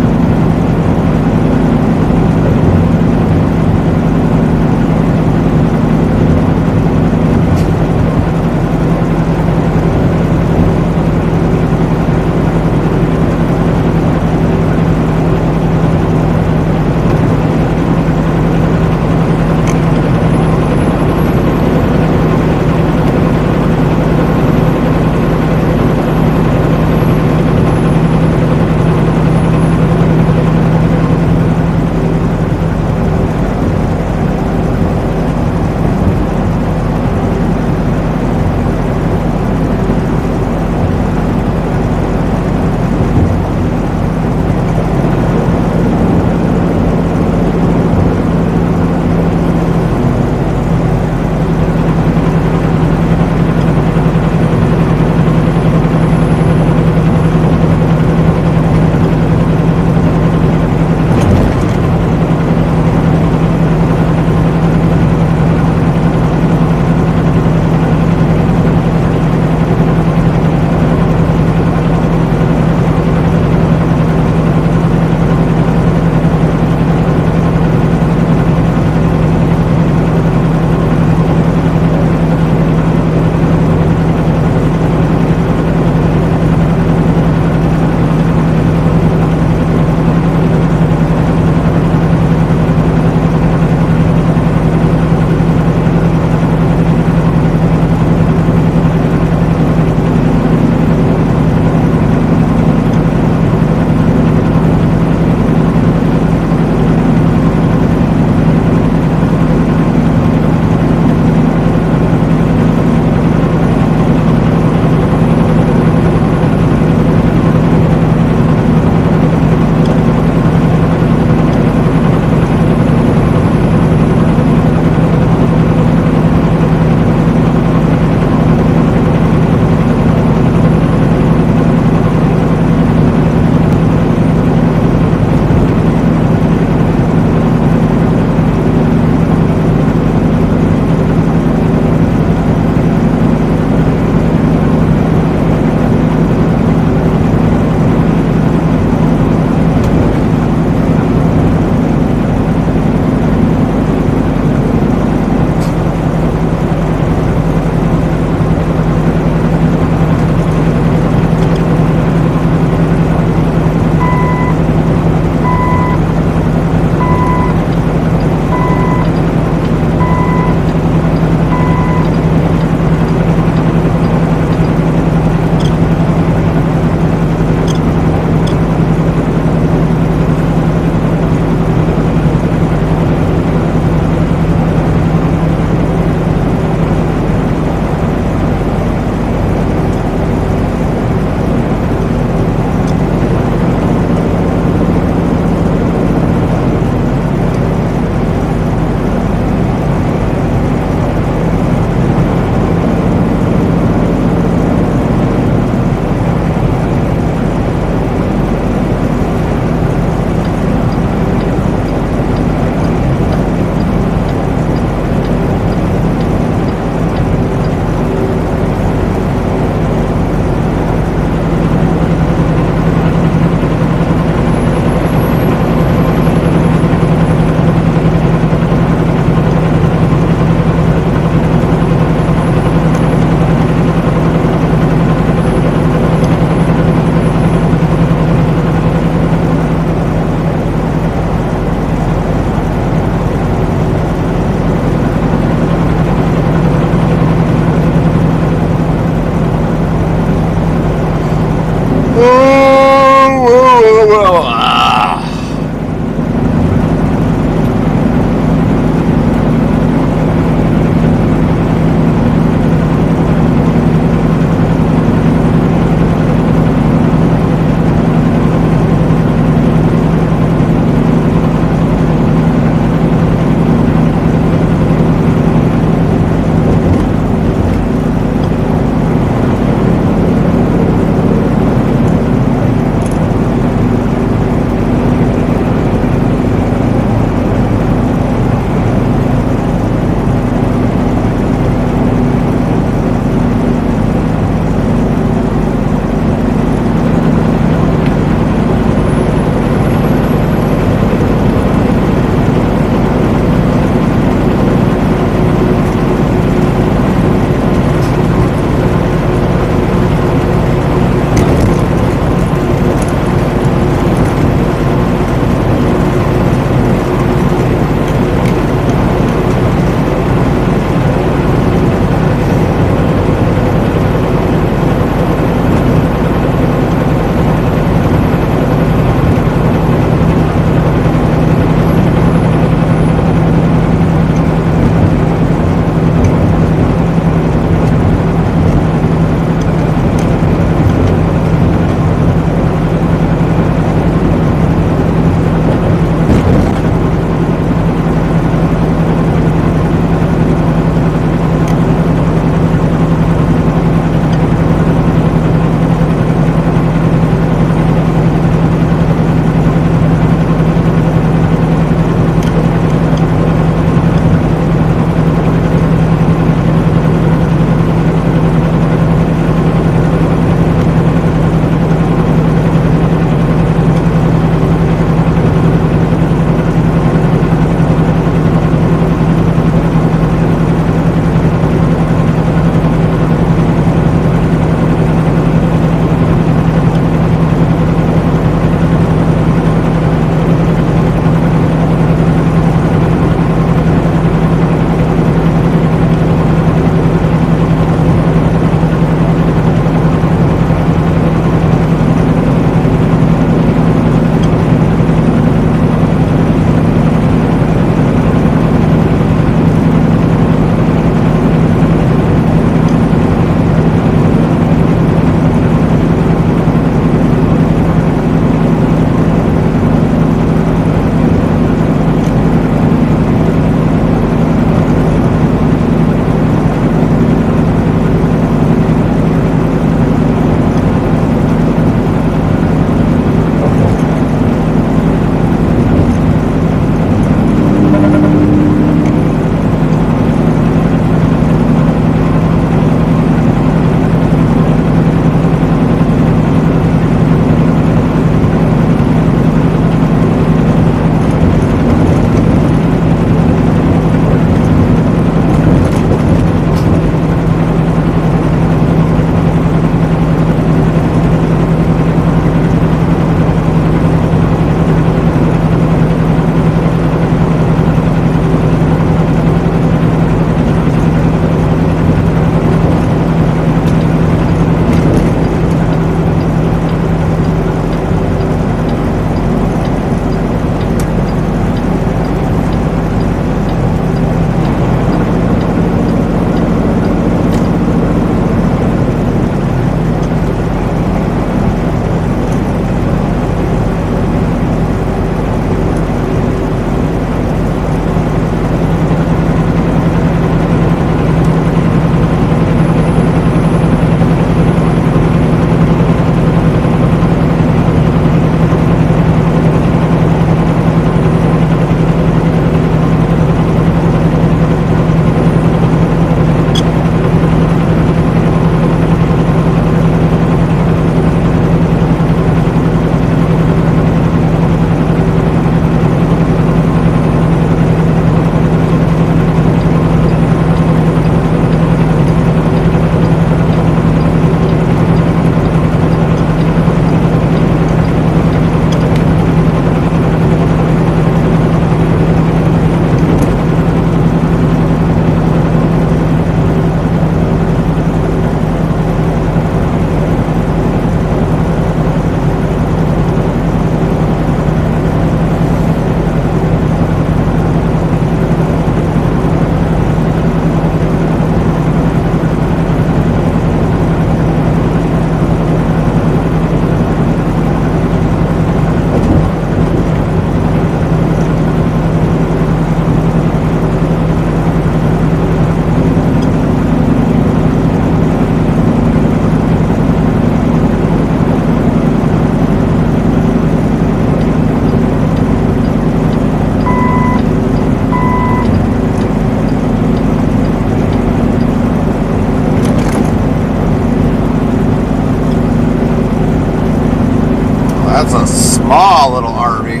small little RV.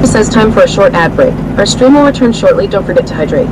It says time for a short ad break. Our stream will return shortly. Don't forget to hydrate.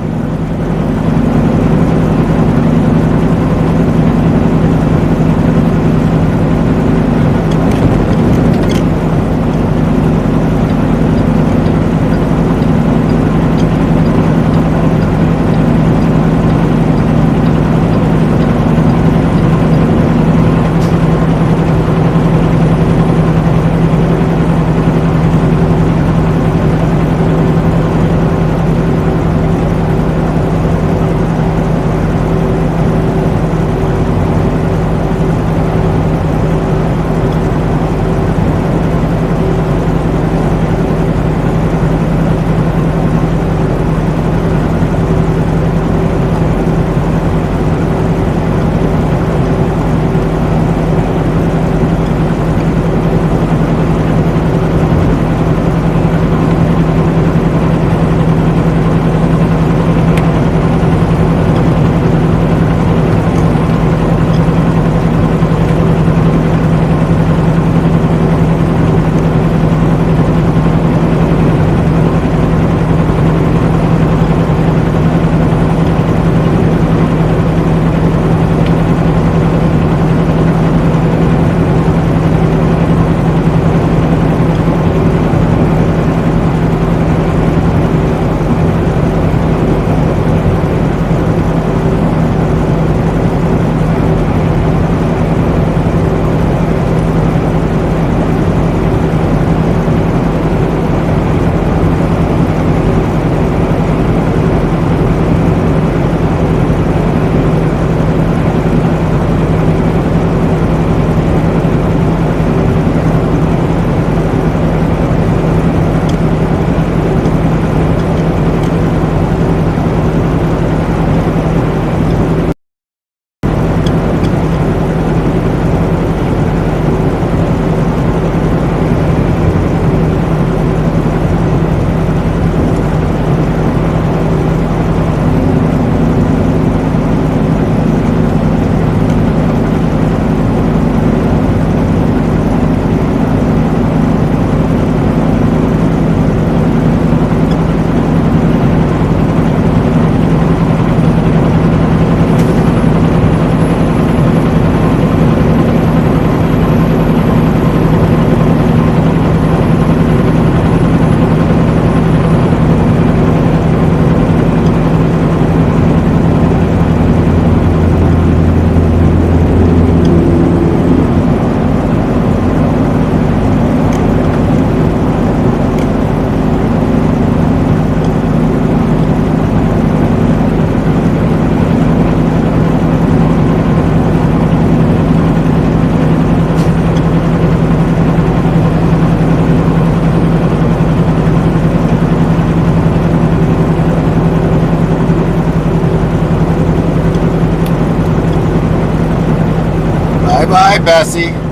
Bye, Bessie.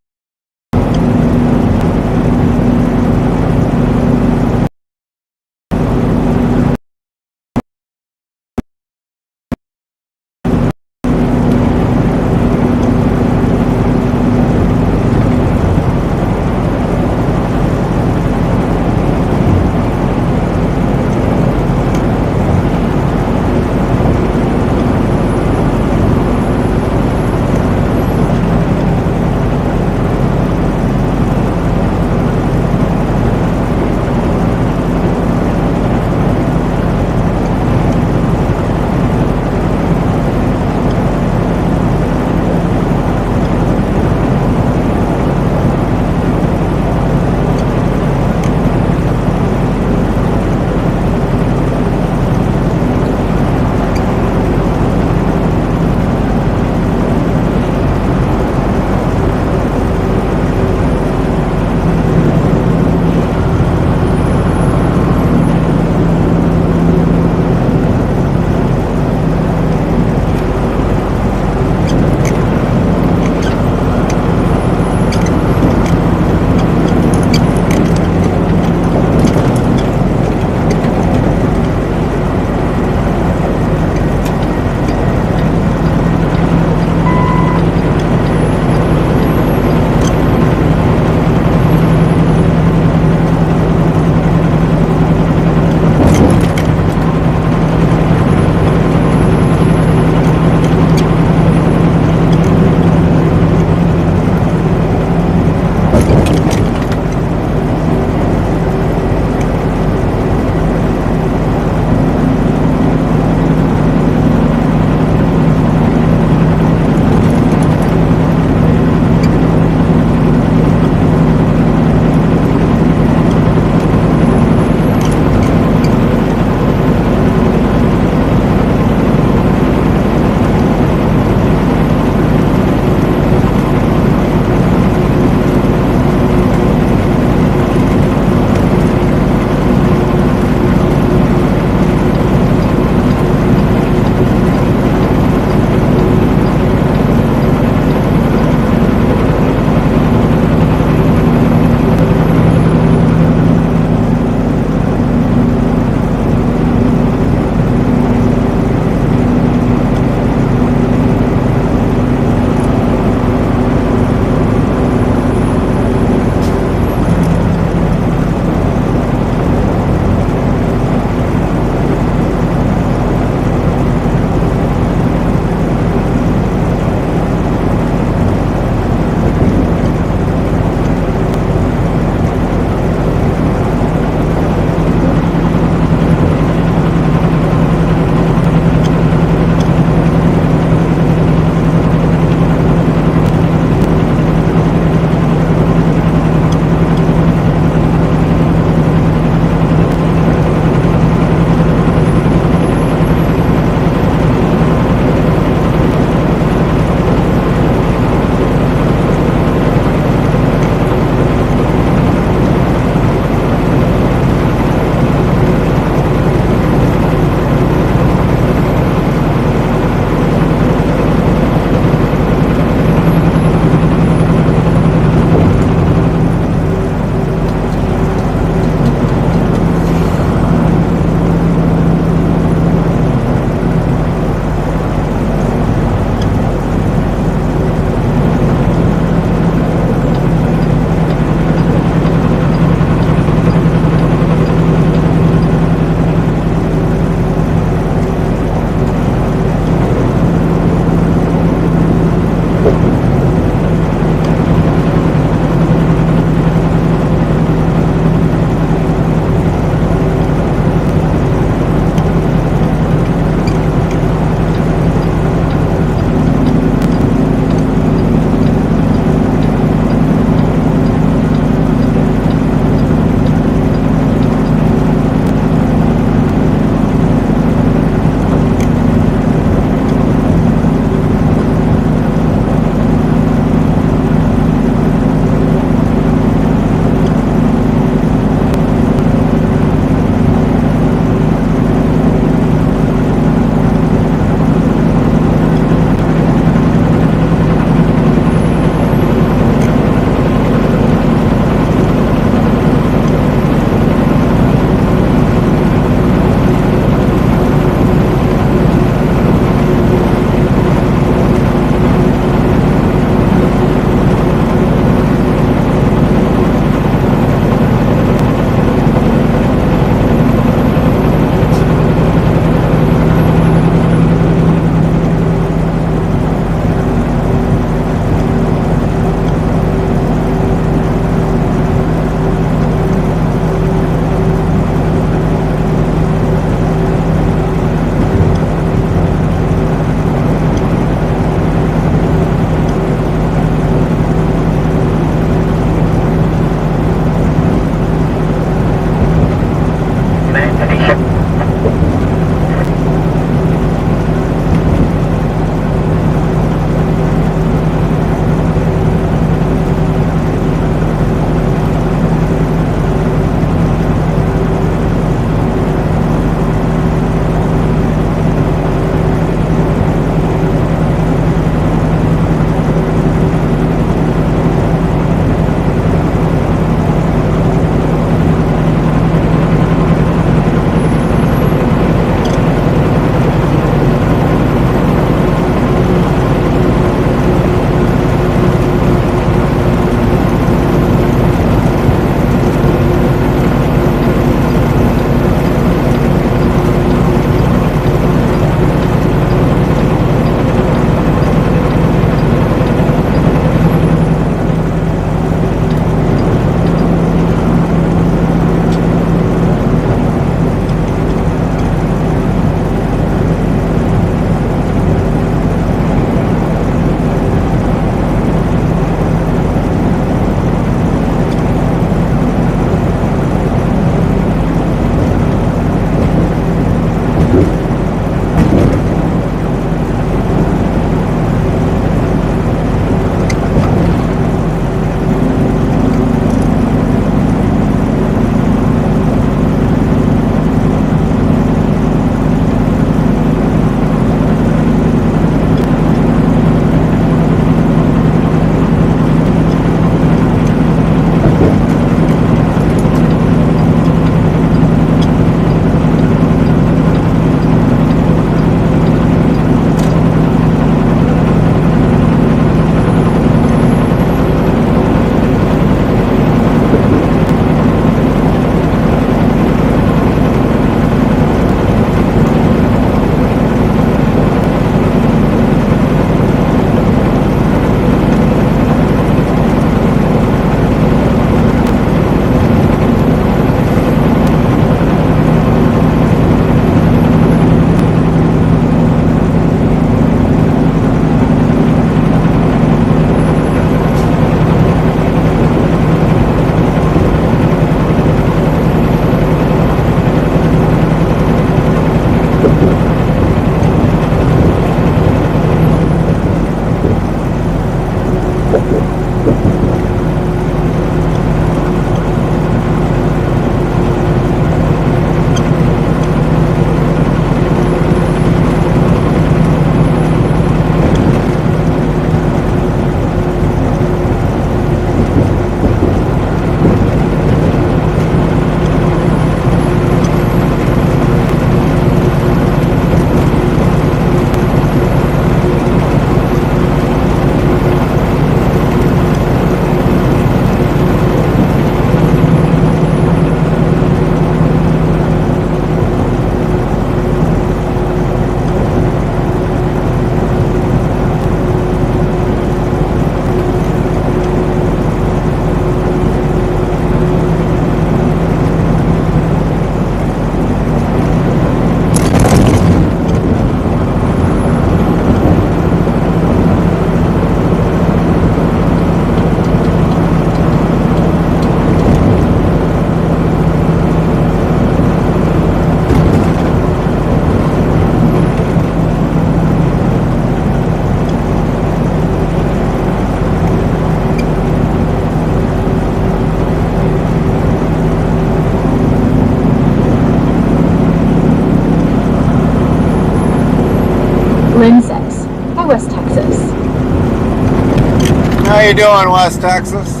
you doing, West Texas?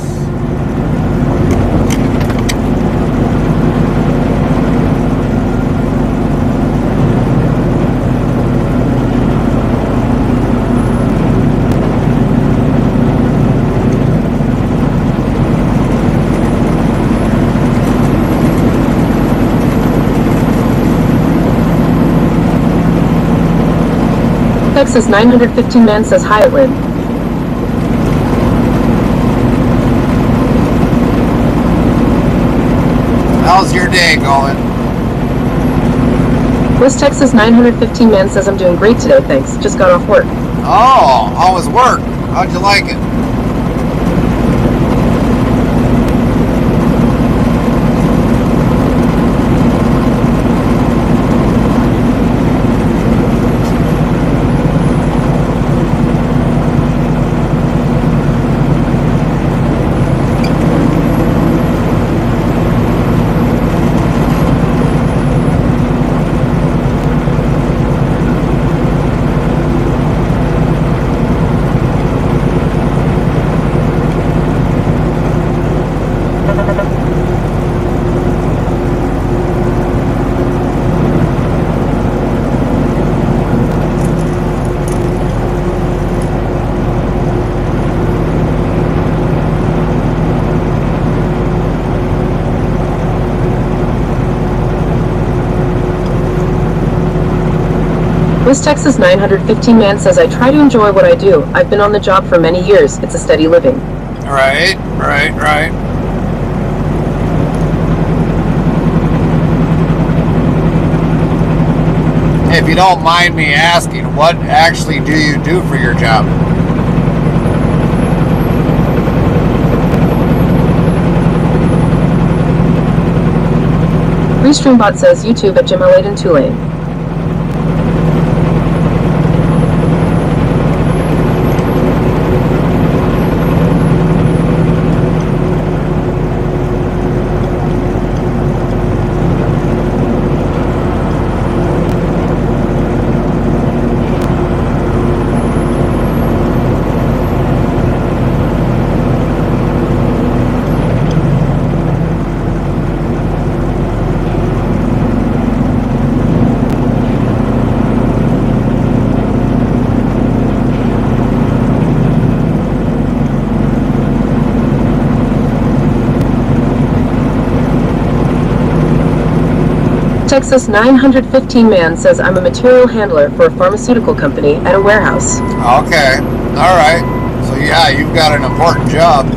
Texas 915 man says hi, Lynn. How's your day going? West Texas 915 man says I'm doing great today, thanks. Just got off work. Oh, how was work? How'd you like it? West Texas 915 man says I try to enjoy what I do. I've been on the job for many years. It's a steady living. Right. If you don't mind me asking, what actually do you do for your job? Restreambot says YouTube at Jim Elade in Tulane. Texas 915 man says I'm a material handler for a pharmaceutical company at a warehouse. Okay, all right. So yeah, you've got an important job.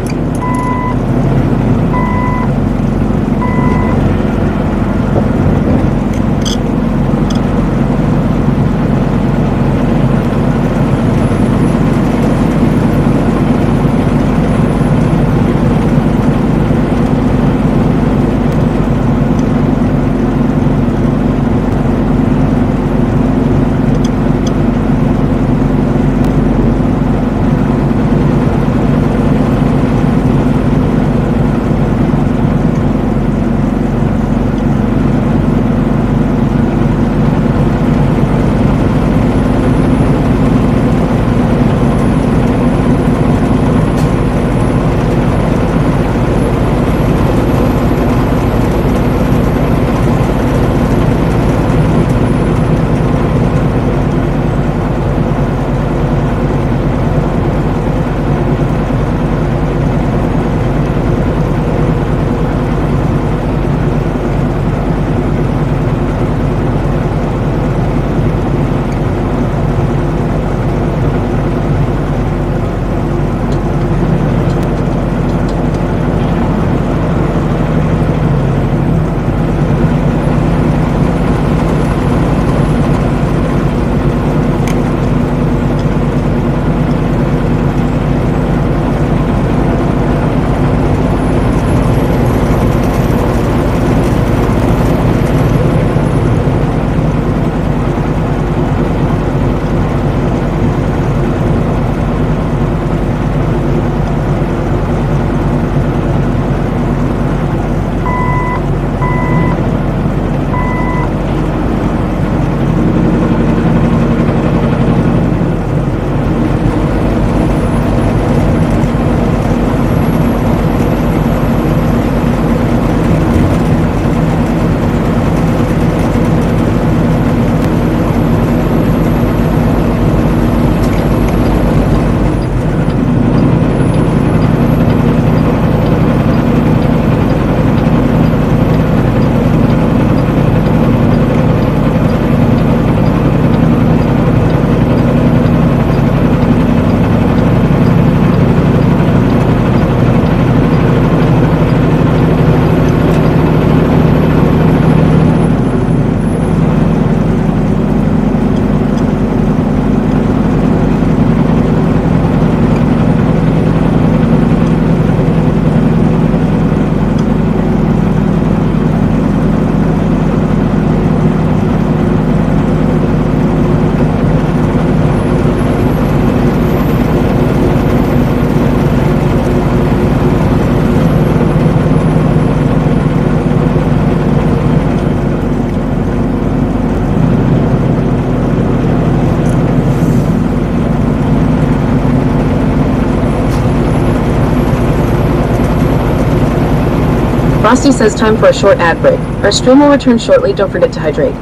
Frosty says time for a short ad break. Our stream will return shortly. Don't forget to hydrate.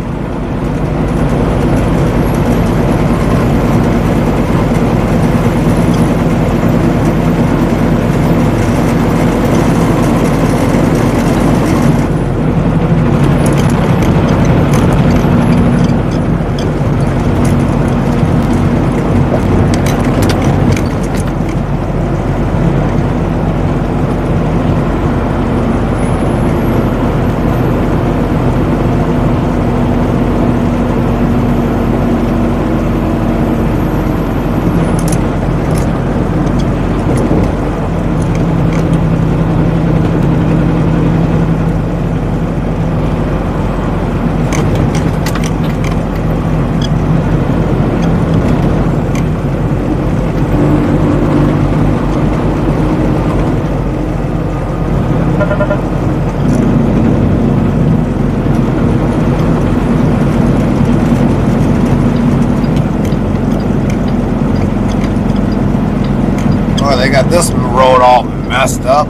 Oh, they got this road all messed up.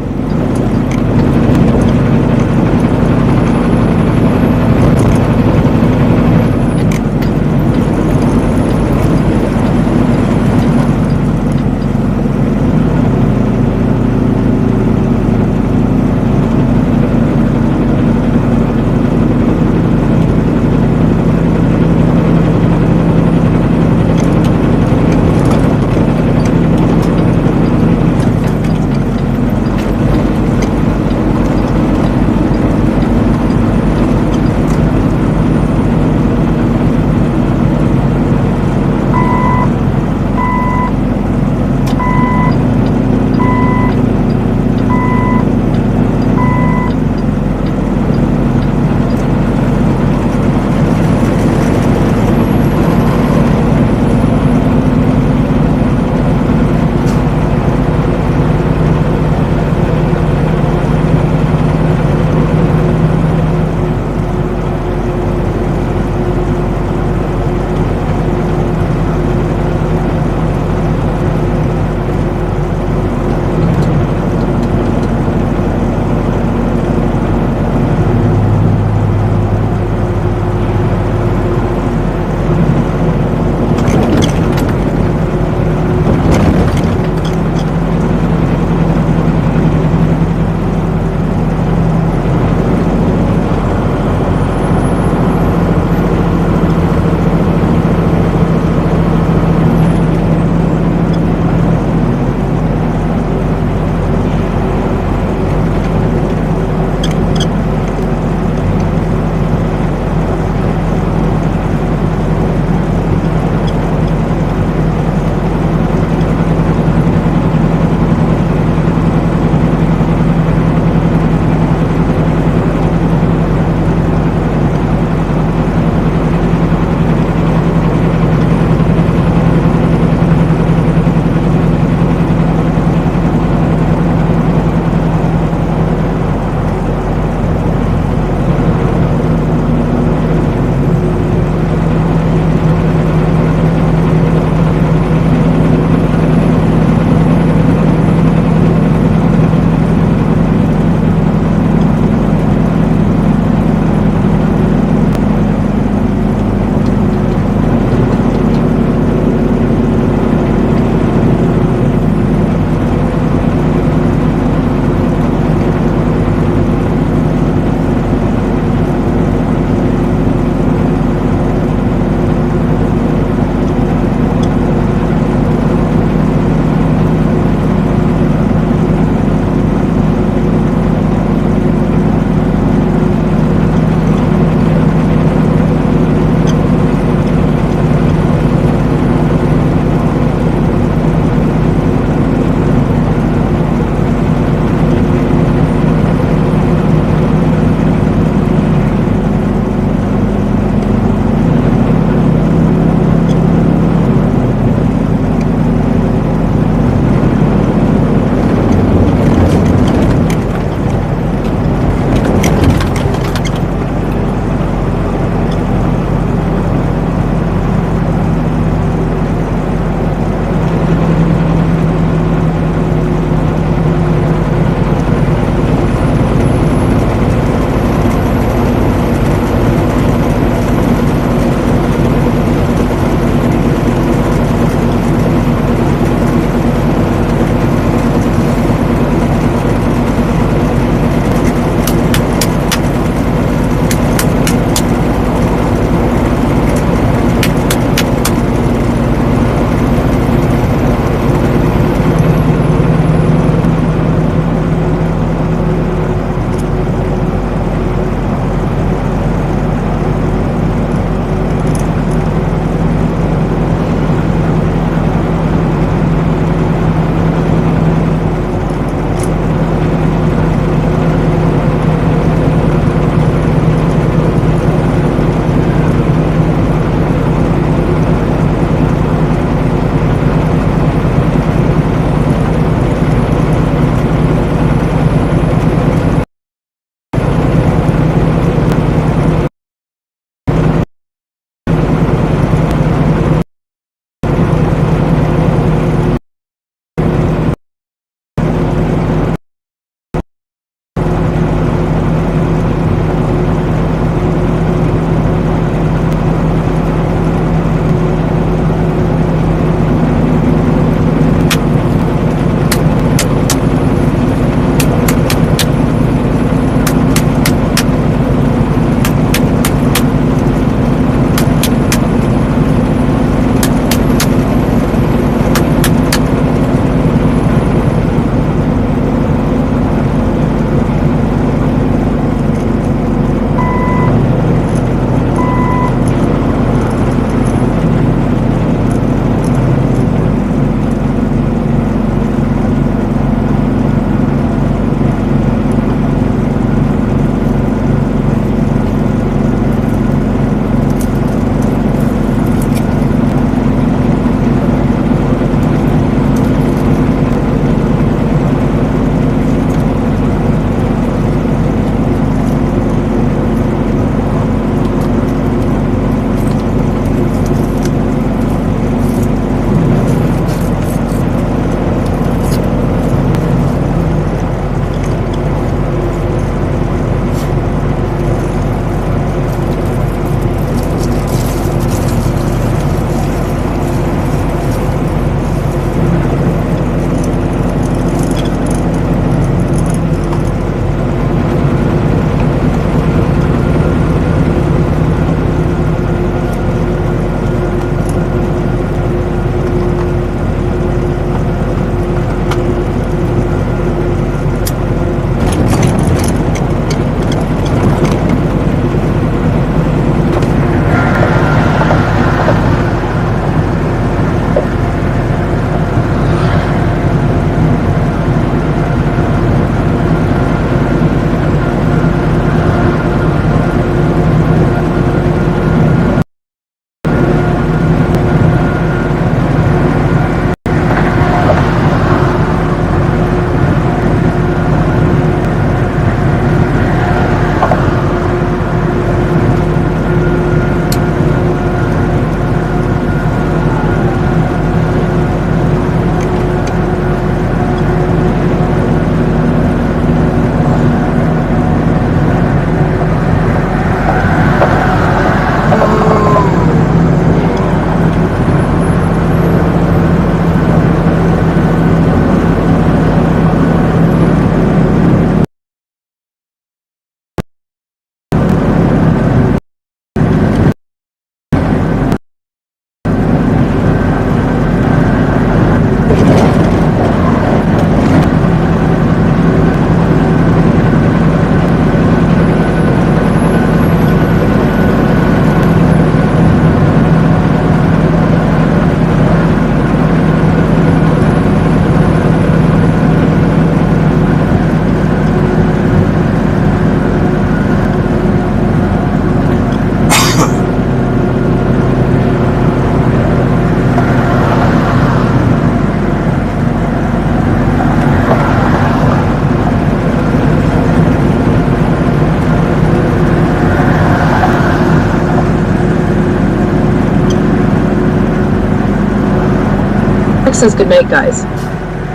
says good night, guys.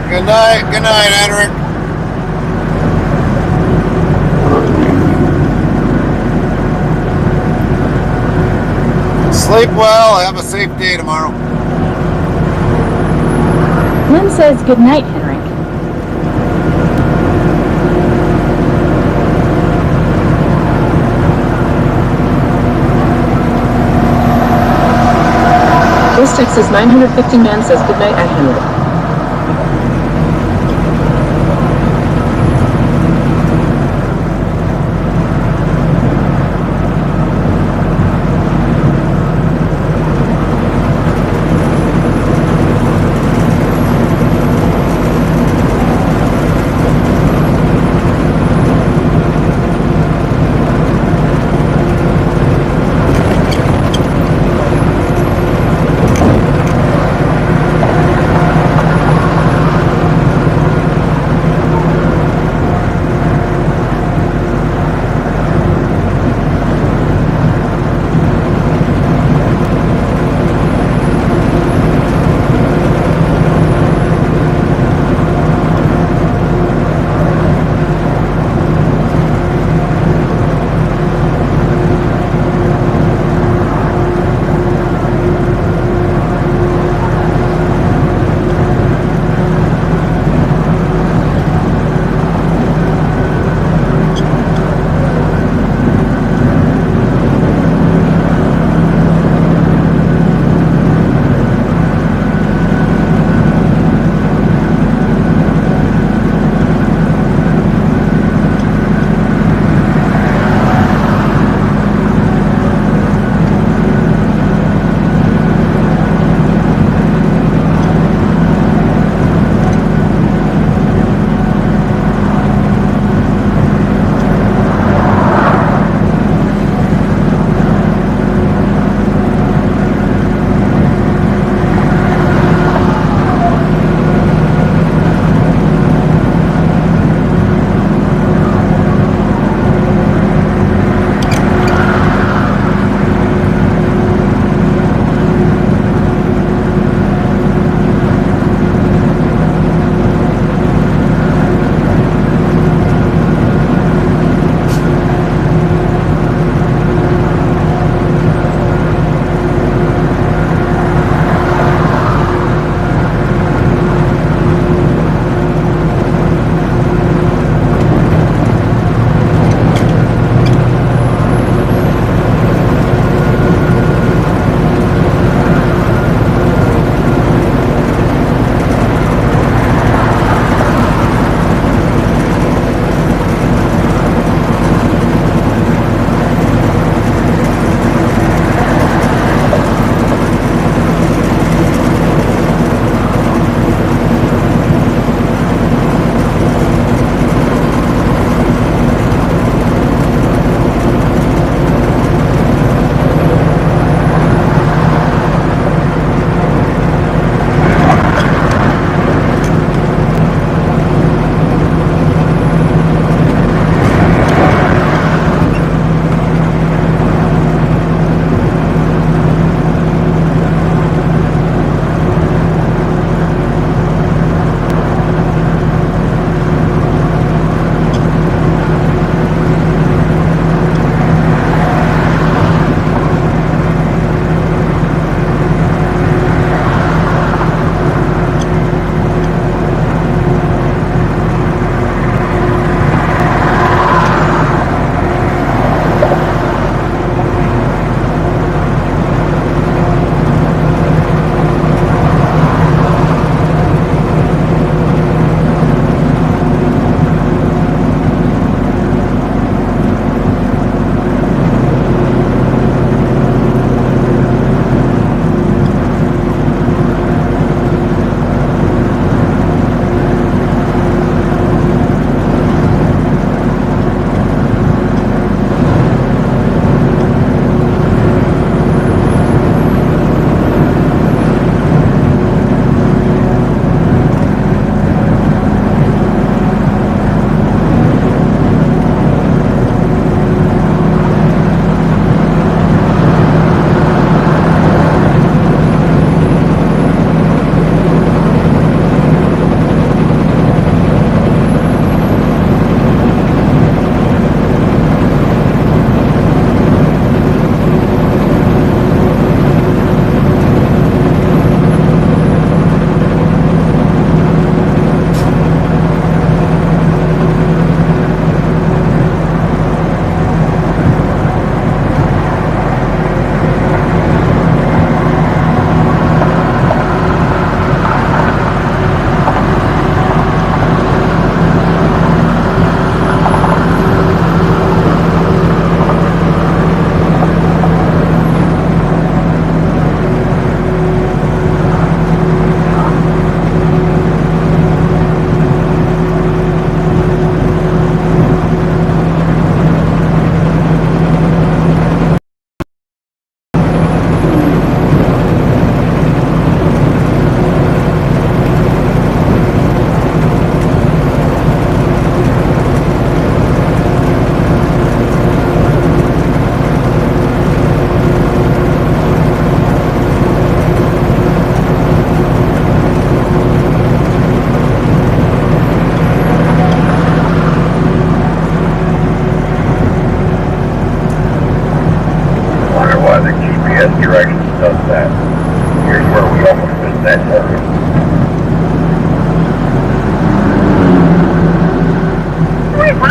Good night, Henrik. Sleep well. Have a safe day tomorrow. Lynn says good night, Henrik. This Texas 950 man says good night at Henrik.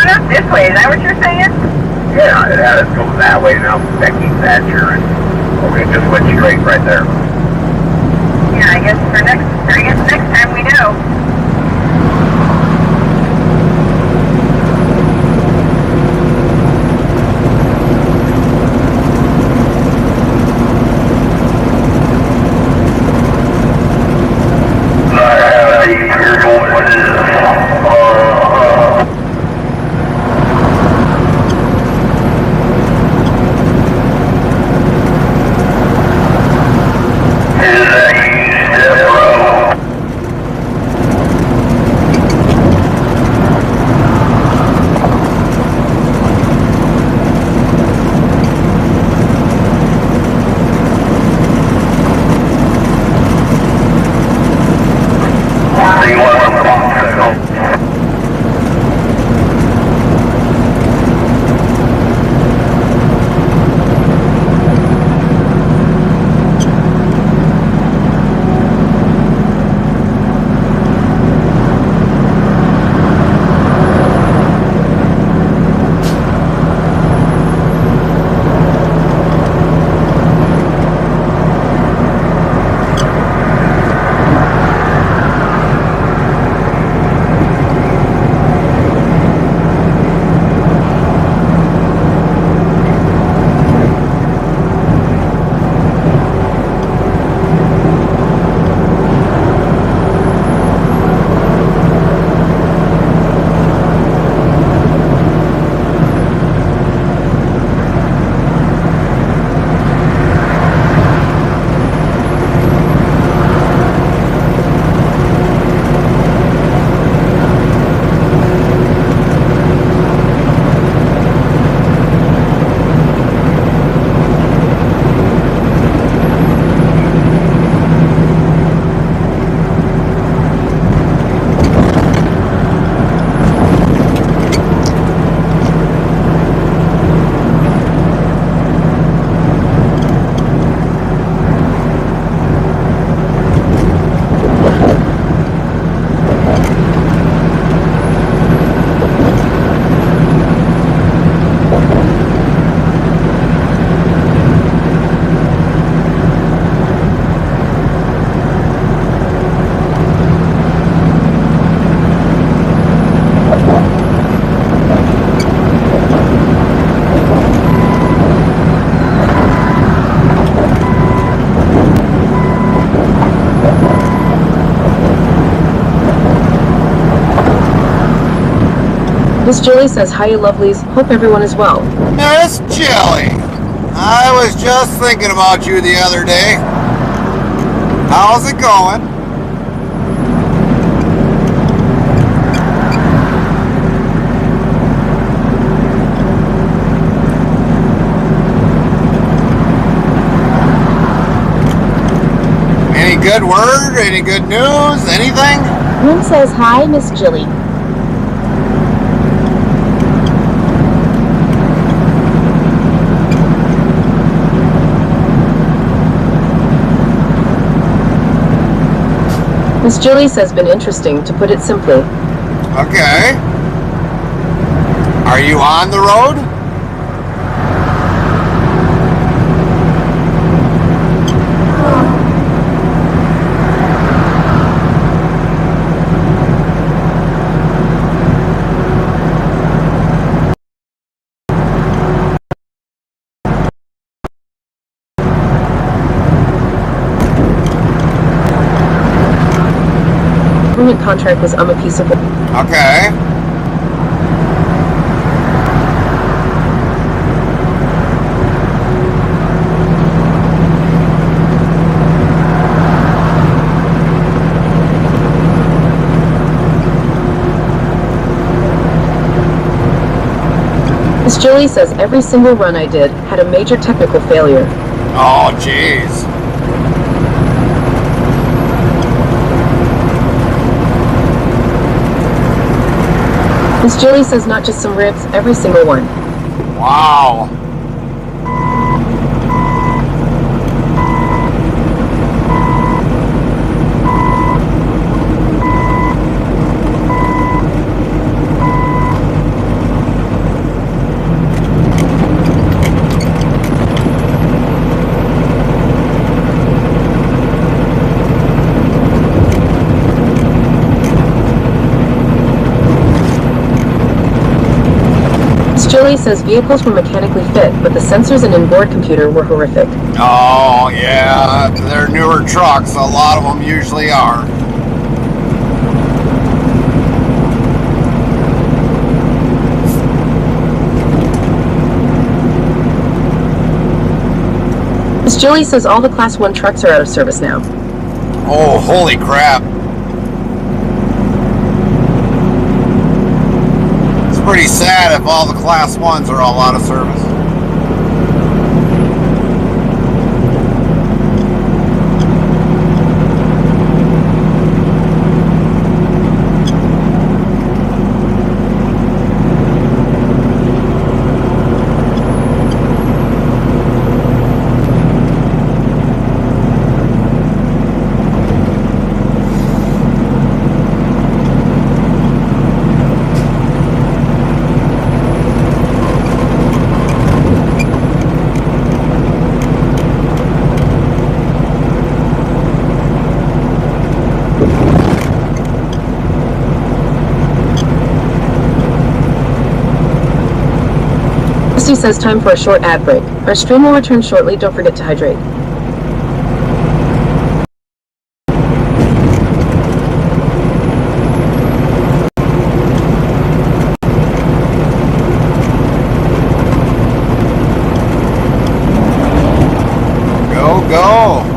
coming up this way, is that what you're saying? Yeah, it had us go that way now, Becky Thatcher, and okay, just went straight right there. Yeah, I guess next time we know. Miss Julie says, hi, you lovelies. Hope everyone is well. Miss Jilly, I was just thinking about you the other day. How's it going? Any good word? Any good news? Anything? Lynn says, hi, Miss Jilly. Miss Julie says, been interesting, to put it simply. Okay. Are you on the road? Government contract was a piece of work. Okay. Miss Julie says, every single run I did had a major technical failure. Oh, jeez. Miss Julie says, not just some ribs, every single one. Wow. Julie says vehicles were mechanically fit, but the sensors and inboard computer were horrific. Oh, yeah, they're newer trucks. A lot of them usually are. Miss Julie says all the Class 1 trucks are out of service now. Oh, holy crap. It's pretty sad if all the Class 1s are all out of service. Christy says time for a short ad break. Our stream will return shortly. Don't forget to hydrate. Go, go.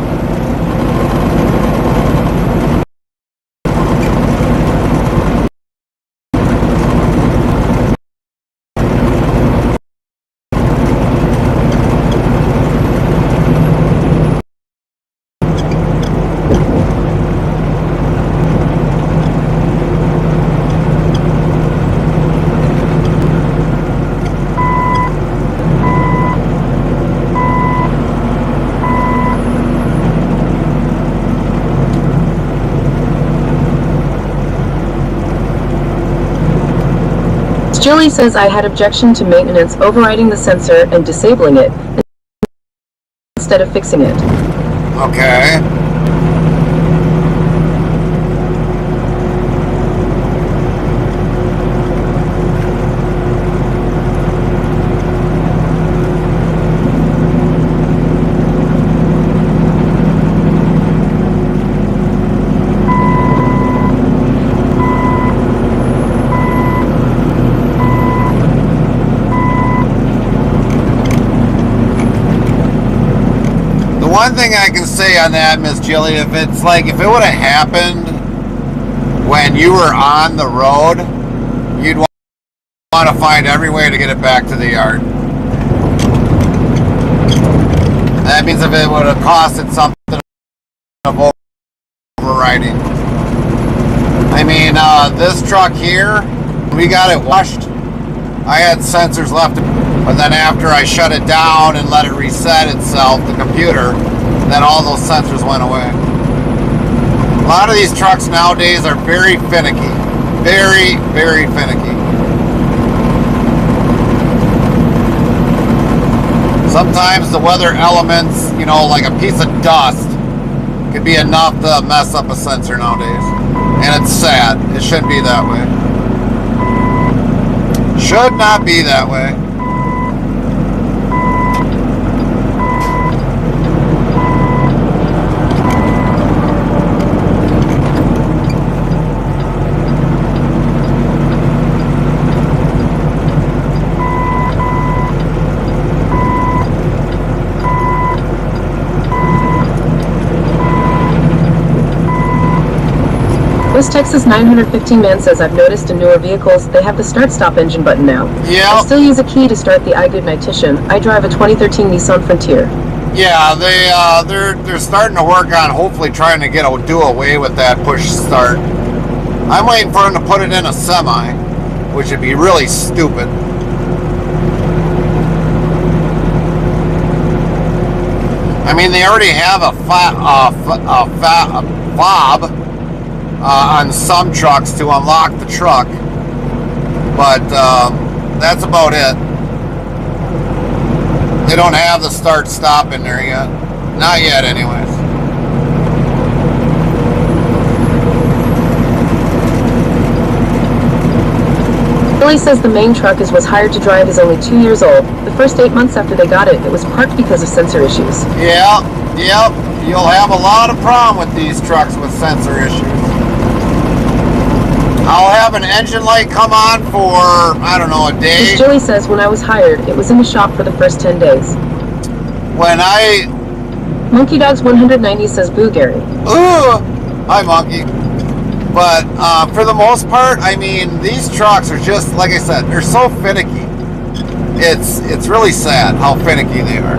Julie says I had objection to maintenance overriding the sensor and disabling it instead of fixing it. Okay. One thing I can say on that, Miss Jilly, if it would have happened when you were on the road, you'd want to find every way to get it back to the yard. That means if it would have costed something of overriding. I mean, this truck here, we got it washed. I had sensors left, but then after I shut it down and let it reset itself, the computer, then all those sensors went away. A lot of these trucks nowadays are very finicky. Very, very finicky. Sometimes the weather elements, you know, like a piece of dust, could be enough to mess up a sensor nowadays. And it's sad. It shouldn't be that way. Should not be that way. West Texas 915 man says I've noticed in newer vehicles they have the start-stop engine button now. Yeah. I still use a key to start the iGoodnightician. I drive a 2013 Nissan Frontier. Yeah, they're starting to work on hopefully trying to do away with that push start. I'm waiting for them to put it in a semi, which would be really stupid. I mean, they already have a fob on some trucks to unlock the truck, but that's about it. They don't have the start-stop in there yet. Not yet, anyways. Billy says the main truck was hired to drive is only 2 years old. The first 8 months after they got it, it was parked because of sensor issues. Yeah, yep. You'll have a lot of problem with these trucks with sensor issues. I'll have an engine light come on for, I don't know, a day. As Joey says, when I was hired, it was in the shop for the first 10 days. Monkey Dogs 190 says, boo, Gary. Ooh! Hi, Monkey. But for the most part, I mean, these trucks are just, like I said, they're so finicky. It's really sad how finicky they are.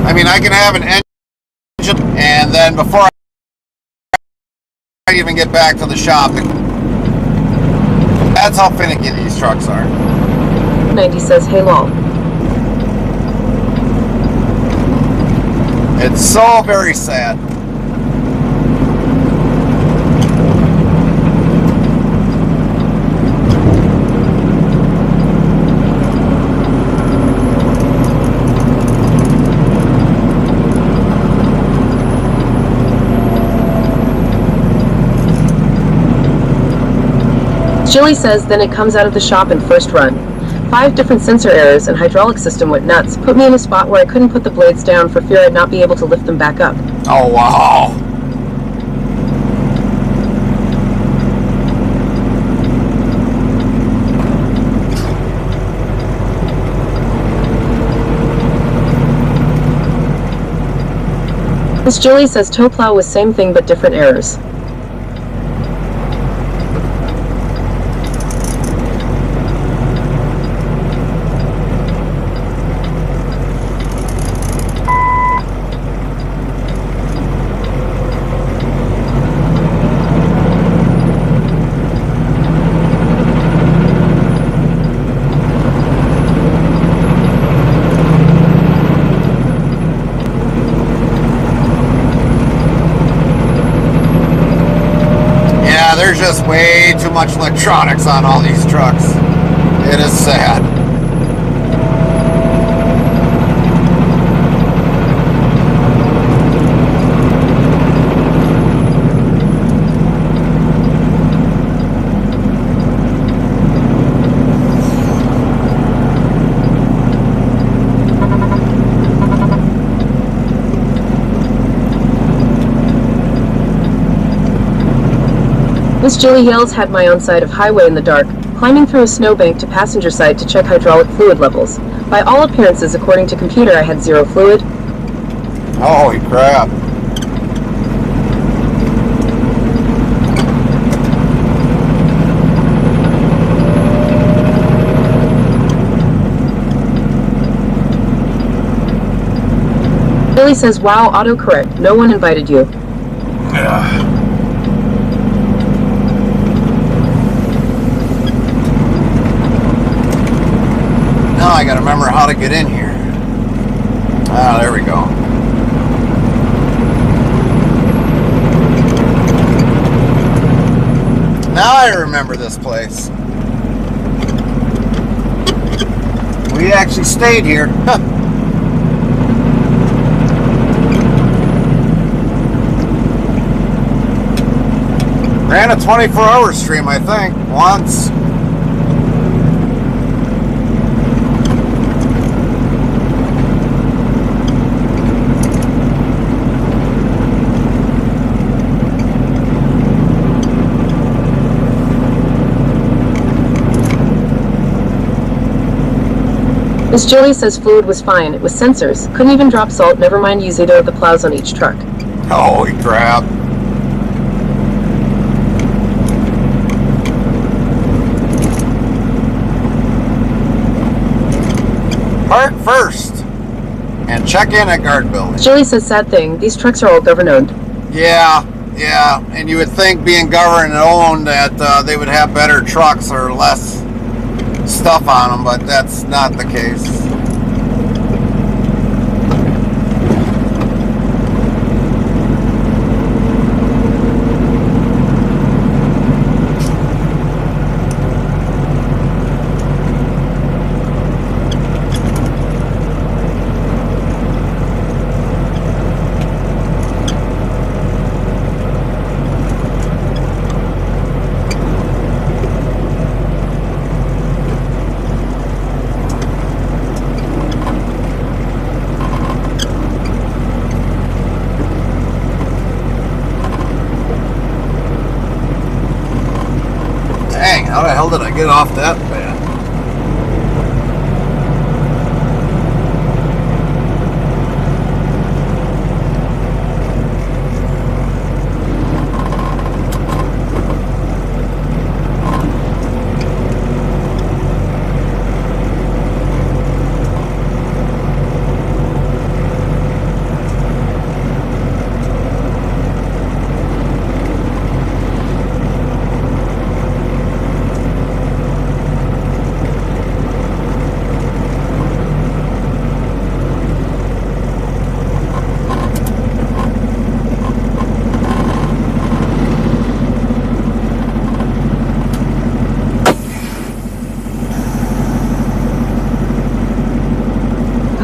I mean, I can have an engine, and then before I even get back to the shop, that's how finicky these trucks are. 90 says, hey, lol. It's so very sad. Jilly says, then it comes out of the shop in first run. 5 different sensor errors and hydraulic system went nuts. Put me in a spot where I couldn't put the blades down for fear I'd not be able to lift them back up. Oh, wow. Miss Jilly says tow plow was same thing but different errors. There's just way too much electronics on all these trucks. It is sad. Miss Jilly yells had my own side of highway in the dark, climbing through a snowbank to passenger side to check hydraulic fluid levels. By all appearances, according to computer, I had 0 fluid. Holy crap. Jilly says, wow, autocorrect. No one invited you. Yeah. Now I gotta remember how to get in here. Ah, there we go. Now I remember this place. We actually stayed here. Ran a 24-hour stream, I think, once. Miss Jilly says fluid was fine. It was sensors. Couldn't even drop salt, never mind use either of the plows on each truck. Holy crap. Park first and check in at guard building. Jilly says sad thing. These trucks are all government owned. Yeah, and you would think being government owned that they would have better trucks or less stuff on them, but that's not the case. off that bad.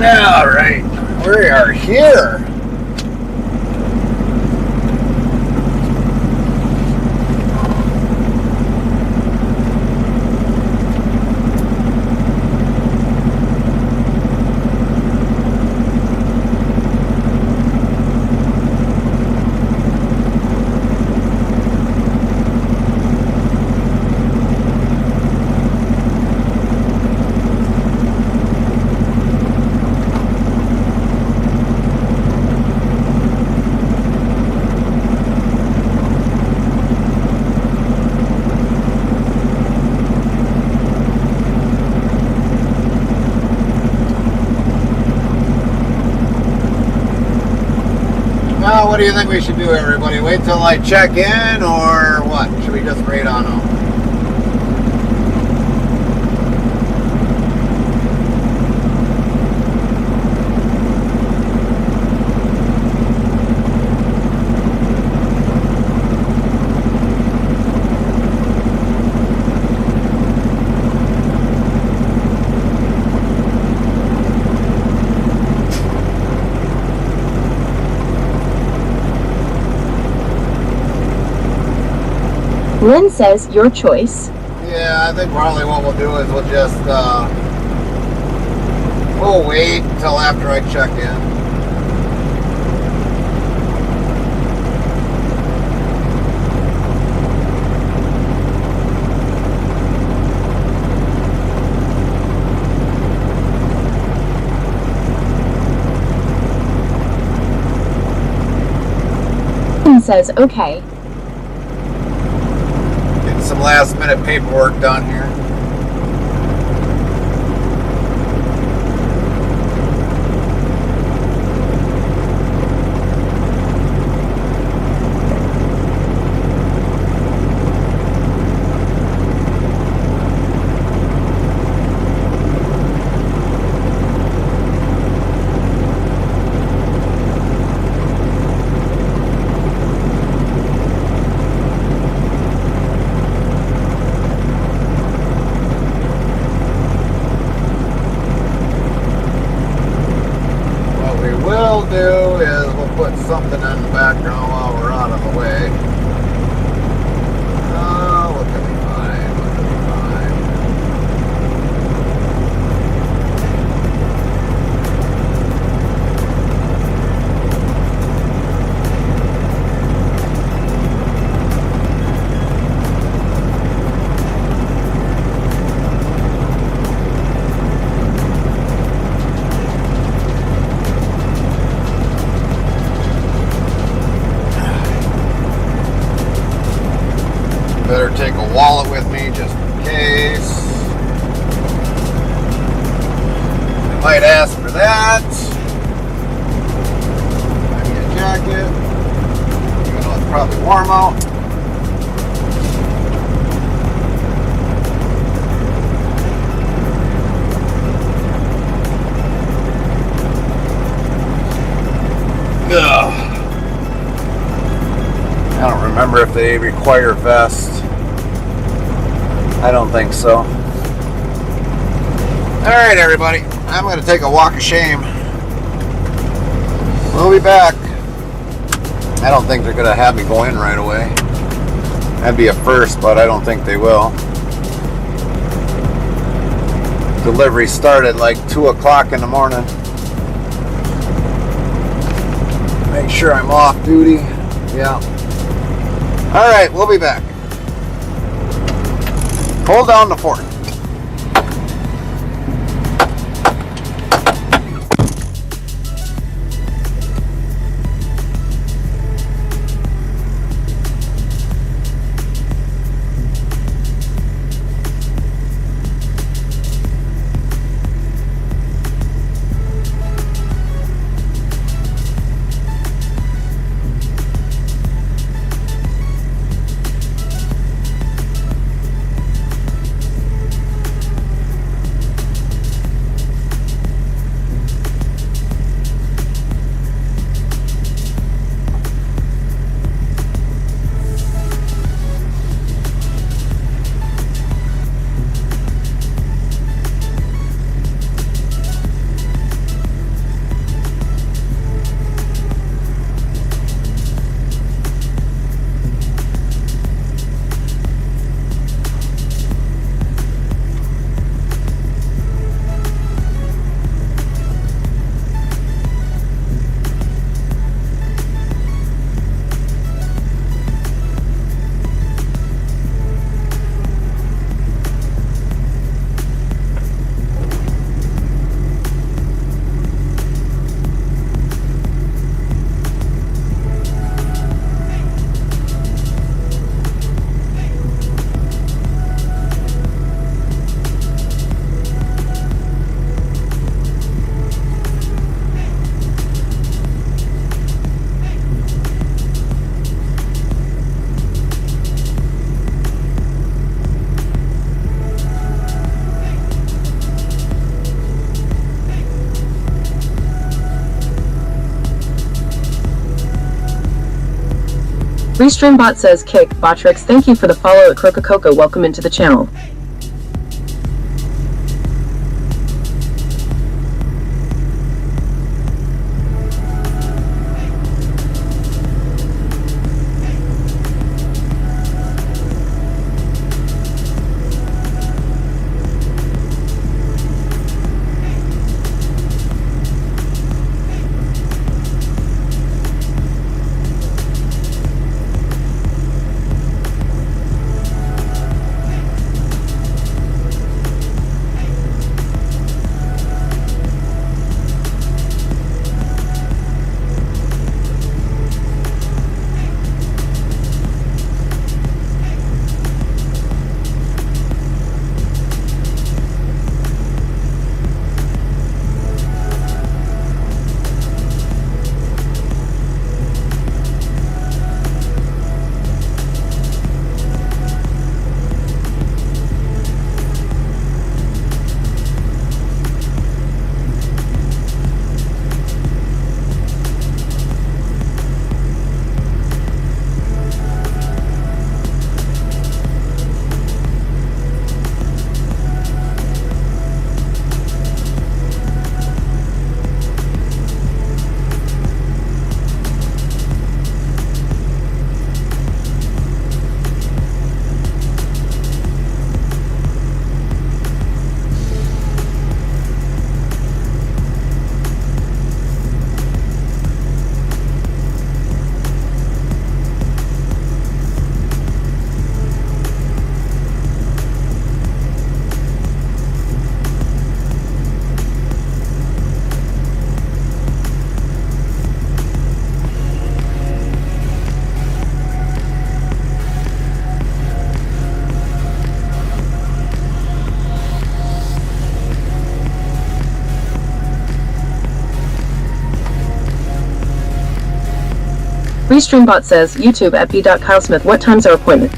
All right, we are here. Well, what do you think we should do, everybody? Wait till I check in, or what? Should we just raid on home? Lynn says your choice. Yeah, I think probably what we'll do is we'll just, we'll wait until after I check in. Lynn says okay. Some last minute paperwork done here. Do is we'll put something in the background while we're out of the way. Oh, look at me fine, look at me better take a wallet with me just in case. I might ask for that. Maybe a jacket. Even though it's probably warm out. Ugh. I don't remember if they require vests. I don't think so. Alright, everybody. I'm going to take a walk of shame. We'll be back. I don't think they're going to have me go in right away. That'd be a first, but I don't think they will. Delivery started like 2 o'clock in the morning. Make sure I'm off duty. Yeah. Alright, we'll be back. Hold down the fork. Restreambot says, Kick, Botrix, thank you for the follow at Crocococo, welcome into the channel. Restreambot says, YouTube at b.kylesmith, what time's our appointment?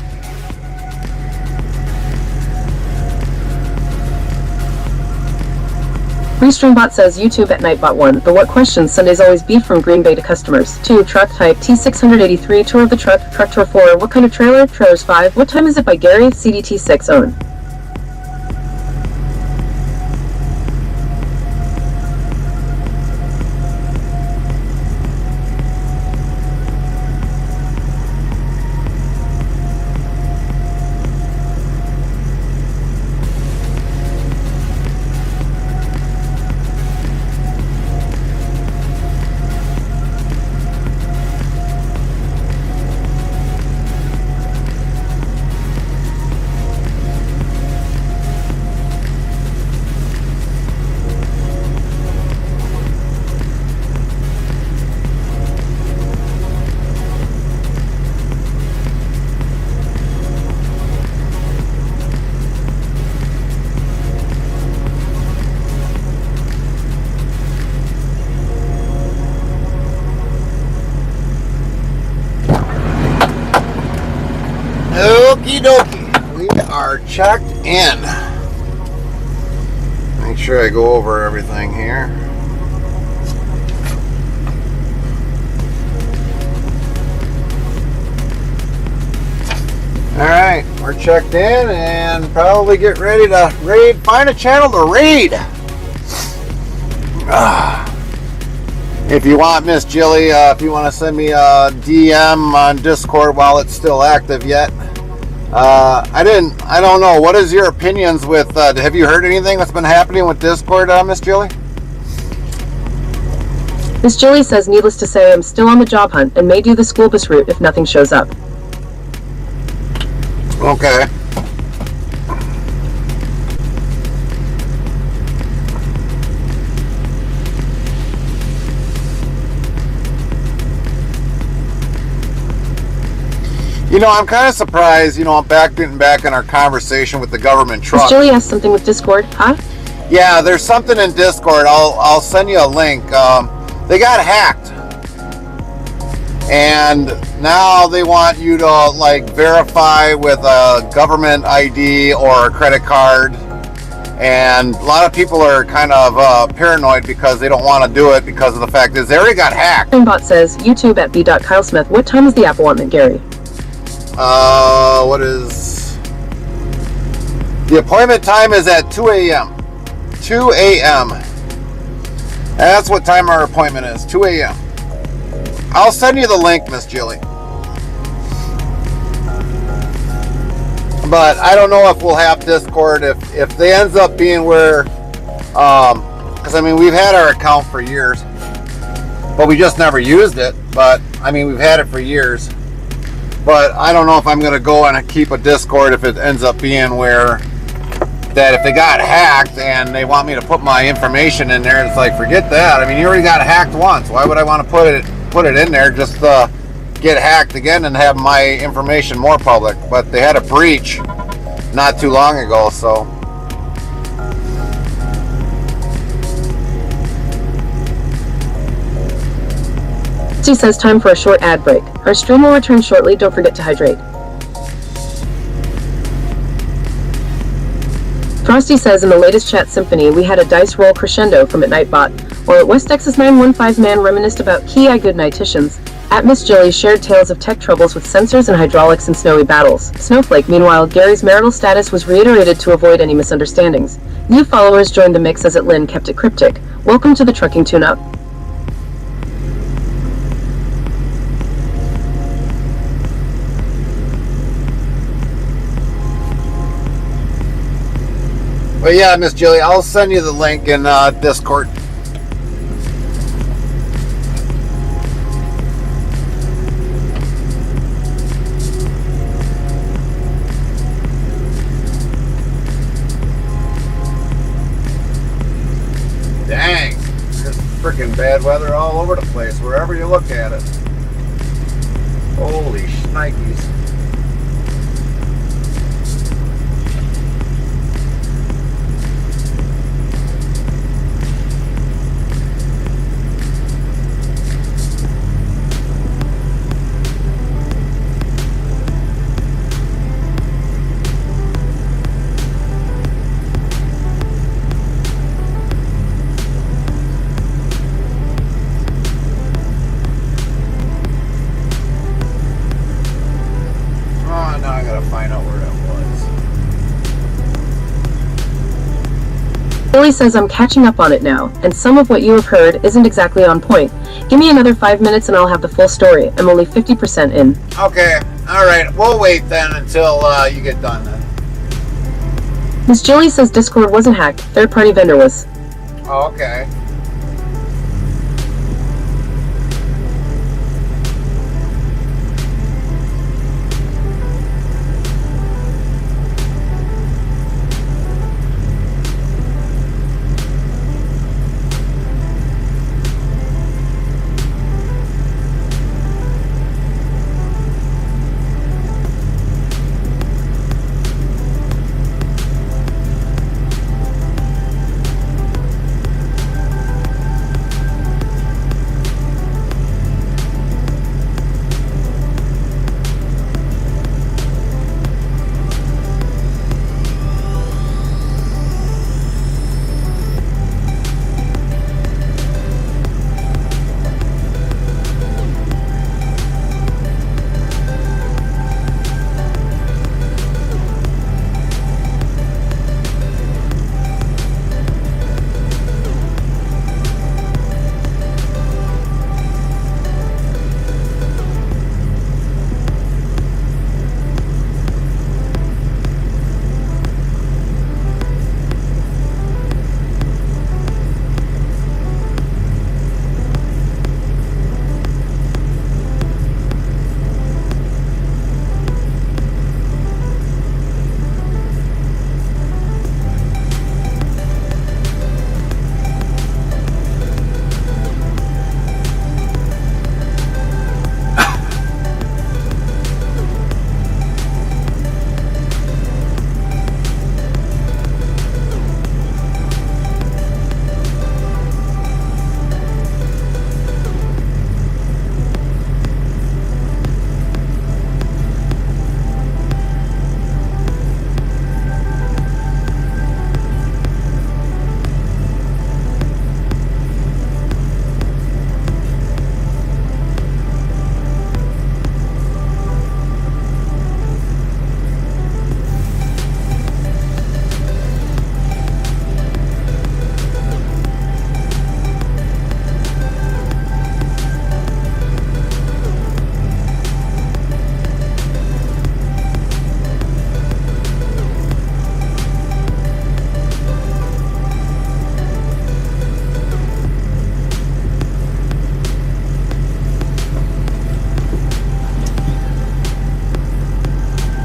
Restreambot says, YouTube at Nightbot 1, the what questions, Sundays always beef from Green Bay to customers. 2, truck type T683, tour of the truck tour 4, what kind of trailer, trailers 5, what time is it by Gary, CDT 6 own. checked in. Make sure I go over everything here. Alright, we're checked in and probably get ready to raid, find a channel to raid. If you want, Miss Jilly, if you want to send me a DM on Discord while it's still active yet. I don't know. What is your opinions with, have you heard anything that's been happening with Discord, Miss Jilly? Miss Jilly says, needless to say, I'm still on the job hunt and may do the school bus route if nothing shows up. Okay. You know, I'm kind of surprised, you know, I'm getting back in our conversation with the government truck. Miss Jilly has something with Discord, huh? Yeah, there's something in Discord. I'll send you a link. They got hacked. And now they want you to, like, verify with a government ID or a credit card. And a lot of people are kind of paranoid because they don't want to do it because of the fact that they already got hacked. Bot says, YouTube at b.kylesmith. What time is the appointment, Gary? What is... The appointment time is at 2 a.m. 2 a.m. That's what time our appointment is, 2 a.m. I'll send you the link, Miss Jilly. But I don't know if we'll have Discord if they ends up being where, because I mean we've had our account for years, but we just never used it. But I mean we've had it for years. But I don't know if I'm going to go and keep a Discord if it ends up being where that if they got hacked and they want me to put my information in there, it's like forget that. I mean you already got hacked once. Why would I want to put it in there just to get hacked again and have my information more public? But they had a breach not too long ago, so. She says time for a short ad break. Our stream will return shortly. Don't forget to hydrate. Frosty says in the latest chat symphony we had a dice roll crescendo from at Nightbot, or at West Texas 915 man reminisced about key good nighticians. At Miss Jilly shared tales of tech troubles with sensors and hydraulics in snowy battles. Snowflake, meanwhile, Gary's marital status was reiterated to avoid any misunderstandings. New followers joined the mix as Lynn kept it cryptic. Welcome to the trucking tune-up. But yeah, Miss Jilly, I'll send you the link in Discord. Dang, there's freaking bad weather all over the place, wherever you look at it. Holy shnikes. Billy says I'm catching up on it now, and some of what you have heard isn't exactly on point. Give me another 5 minutes and I'll have the full story. I'm only 50% in. Okay, alright, we'll wait then until you get done then. Miss Jilly says Discord wasn't hacked, third-party vendor was. Oh, okay.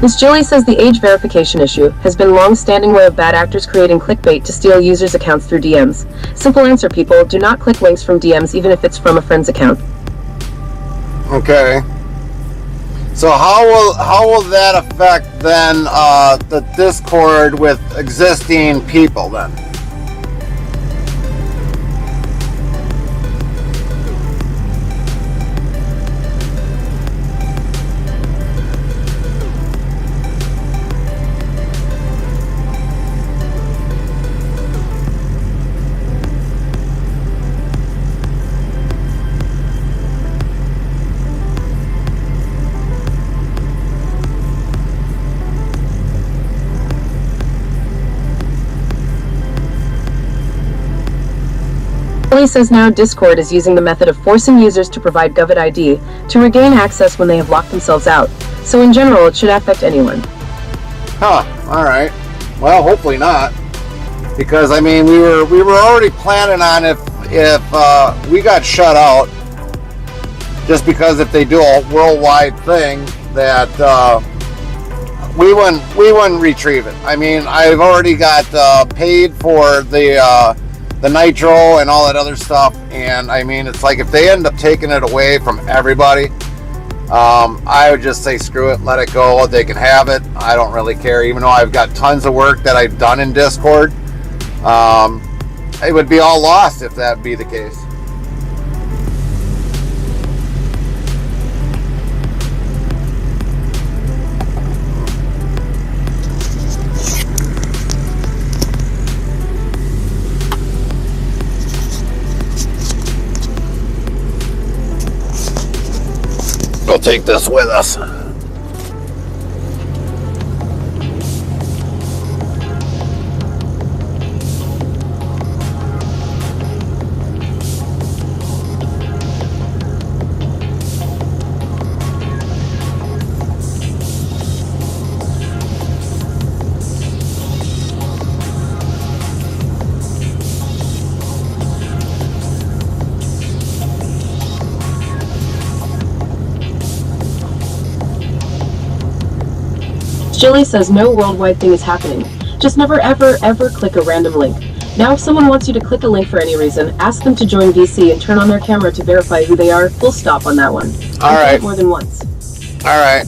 Ms. Jilly says the age verification issue has been a long-standing way of bad actors creating clickbait to steal users' accounts through DMs. Simple answer, people, do not click links from DMs even if it's from a friend's account. Okay. So how will that affect then the Discord with existing people then? Jilly says now Discord is using the method of forcing users to provide Govit ID to regain access when they have locked themselves out. So in general, it should affect anyone. Huh, alright. Well, hopefully not. Because, I mean, we were already planning on if we got shut out, just because if they do a worldwide thing, that we wouldn't retrieve it. I mean, I've already got paid for the nitro and all that other stuff, and I mean, it's like if they end up taking it away from everybody, I would just say screw it, let it go. They can have it. I don't really care, even though I've got tons of work that I've done in Discord. It would be all lost if that be the case. We'll take this with us. Jilly says no worldwide thing is happening. Just never ever click a random link. Now if someone wants you to click a link for any reason, ask them to join VC and turn on their camera to verify who they are. Full stop on that one. I've done it more than once. Alright.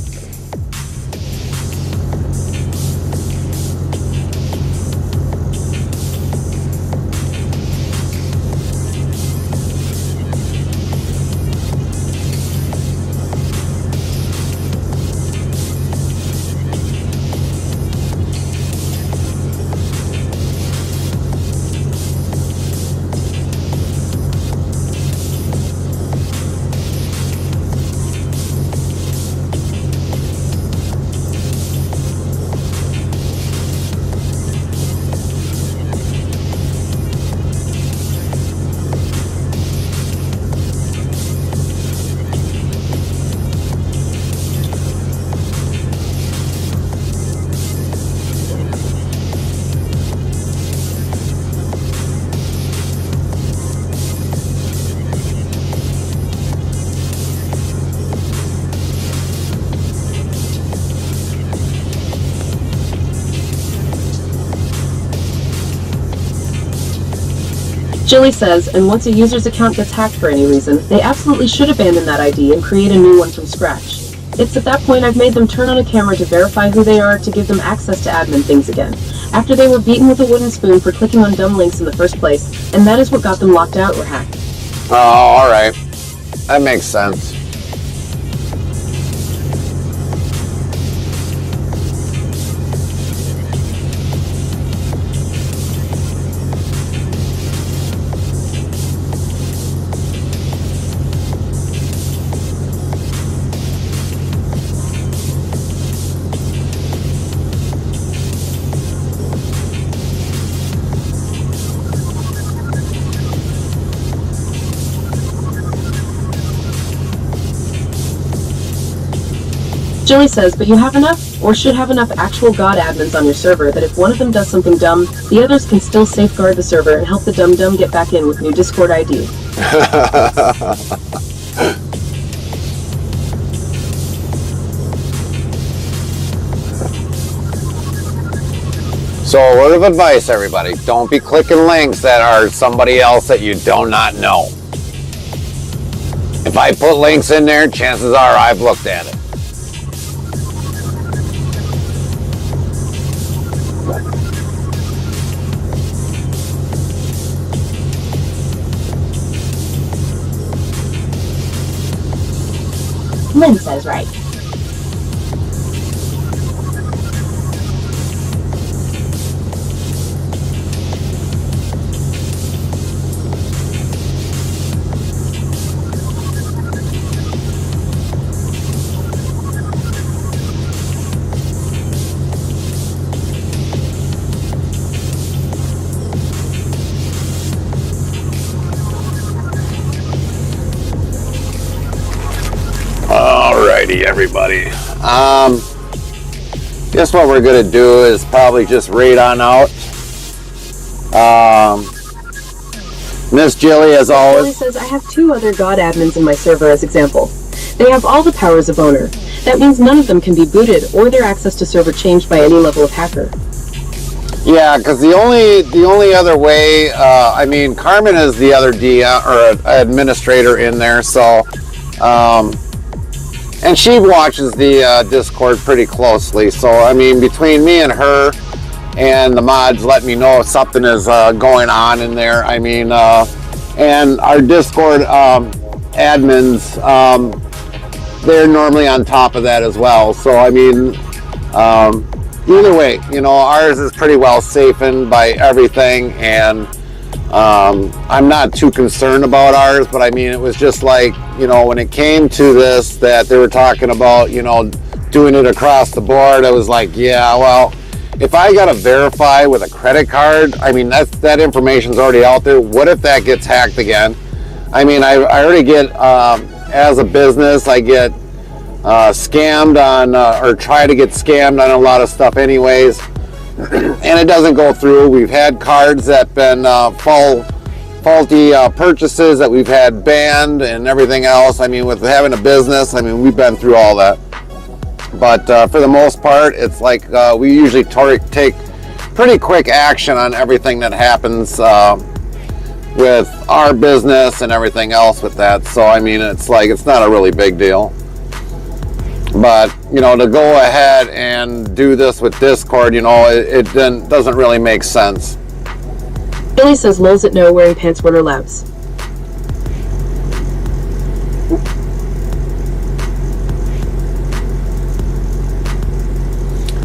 Jilly says, and once a user's account gets hacked for any reason, they absolutely should abandon that ID and create a new one from scratch. It's at that point I've made them turn on a camera to verify who they are to give them access to admin things again, after they were beaten with a wooden spoon for clicking on dumb links in the first place, and that is what got them locked out or hacked. Oh, alright. That makes sense. Jilly says, but you have enough, or should have enough actual god admins on your server that if one of them does something dumb, the others can still safeguard the server and help the dumb get back in with new Discord ID. So, word of advice, everybody, don't be clicking links that are somebody else that you do not know. If I put links in there, chances are I've looked at it. Lynn says right. Alrighty, everybody. Guess what we're gonna do is probably just raid on out. Miss Jilly, as always. Jilly says, I have 2 other God admins in my server as example. They have all the powers of owner. That means none of them can be booted or their access to server changed by any level of hacker. Yeah, because the only other way, I mean, Carmen is the other DM or administrator in there, so, and she watches the Discord pretty closely. So, I mean, between me and her and the mods let me know if something is going on in there. I mean, and our Discord admins, they're normally on top of that as well. So, I mean, either way, you know, ours is pretty well safened by everything, and I'm not too concerned about ours, but I mean, it was just like, you know, when it came to this, that they were talking about, you know, doing it across the board, I was like, yeah, well, if I got to verify with a credit card, I mean, that information's already out there. What if that gets hacked again? I mean, I already get, as a business, I get scammed on, or try to get scammed on a lot of stuff anyways, and it doesn't go through. We've had cards that been faulty purchases that we've had banned and everything else. I mean, with having a business, I mean, we've been through all that. But for the most part, it's like we usually take pretty quick action on everything that happens with our business and everything else with that. So, I mean, it's like, it's not a really big deal. But, you know, to go ahead and do this with Discord, you know, it then doesn't really make sense. Billy says, lulz at no wearing pants Warner Labs.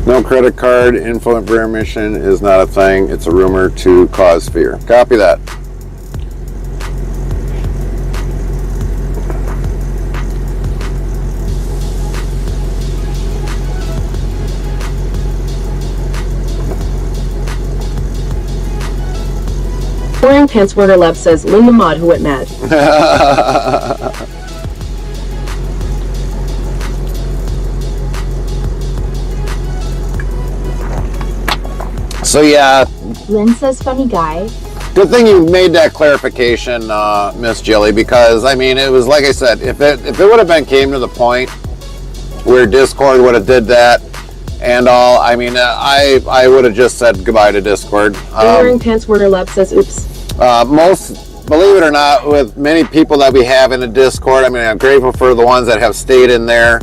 No credit card info information is not a thing. It's a rumor to cause fear. Copy that. Wearing pants Warner Labs says, Lynn the mod who went mad. So yeah, Lynn says funny guy. good thing you made that clarification, Miss Jilly, because I mean, it was like I said, if it would have came to the point where Discord would have did that and all, I mean, I would have just said goodbye to Discord. Wearing pants Warner Labs says, oops. Most, believe it or not, with many people that we have in the Discord, I mean, I'm grateful for the ones that have stayed in there.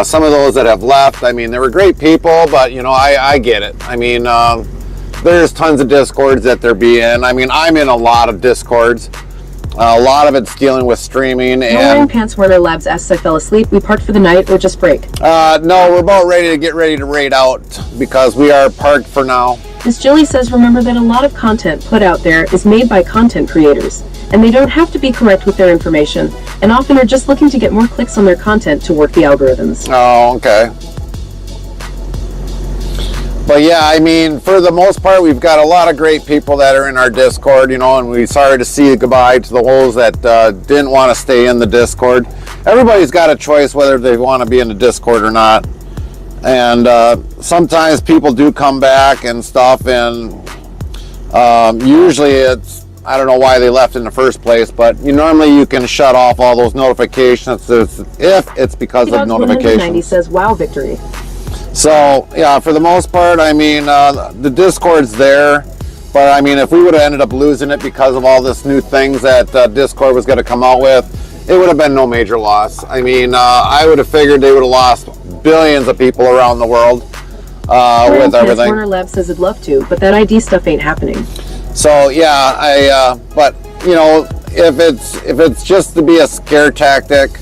Some of those that have left, I mean, they were great people, but, you know, I get it. I mean, there's tons of Discords that they're in. I mean, I'm in a lot of Discords. A lot of it's dealing with streaming. Wearing And pants Warner Labs asks, I fell asleep. We parked for the night or just break? no, we're about ready to raid out because we are parked for now. Miss Jilly says, remember that a lot of content put out there is made by content creators, and they don't have to be correct with their information, and often are just looking to get more clicks on their content to work the algorithms. Oh, okay. But yeah, I mean, for the most part, we've got a lot of great people that are in our Discord, you know, and we're sorry to see goodbye to the ones that didn't want to stay in the Discord. Everybody's got a choice whether they want to be in the Discord or not. And sometimes people do come back and stuff, and usually it's, I don't know why they left in the first place, but normally you can shut off all those notifications if it's because of notifications. 190 says, wow, victory. So yeah, for the most part, I mean, the Discord's there, but I mean, if we would have ended up losing it because of all this new things that Discord was going to come out with, it would have been no major loss. I mean, I would have figured they would have lost billions of people around the world with everything. Warner Lab says I'd love to, but that ID stuff ain't happening. So yeah, but you know, if it's just to be a scare tactic,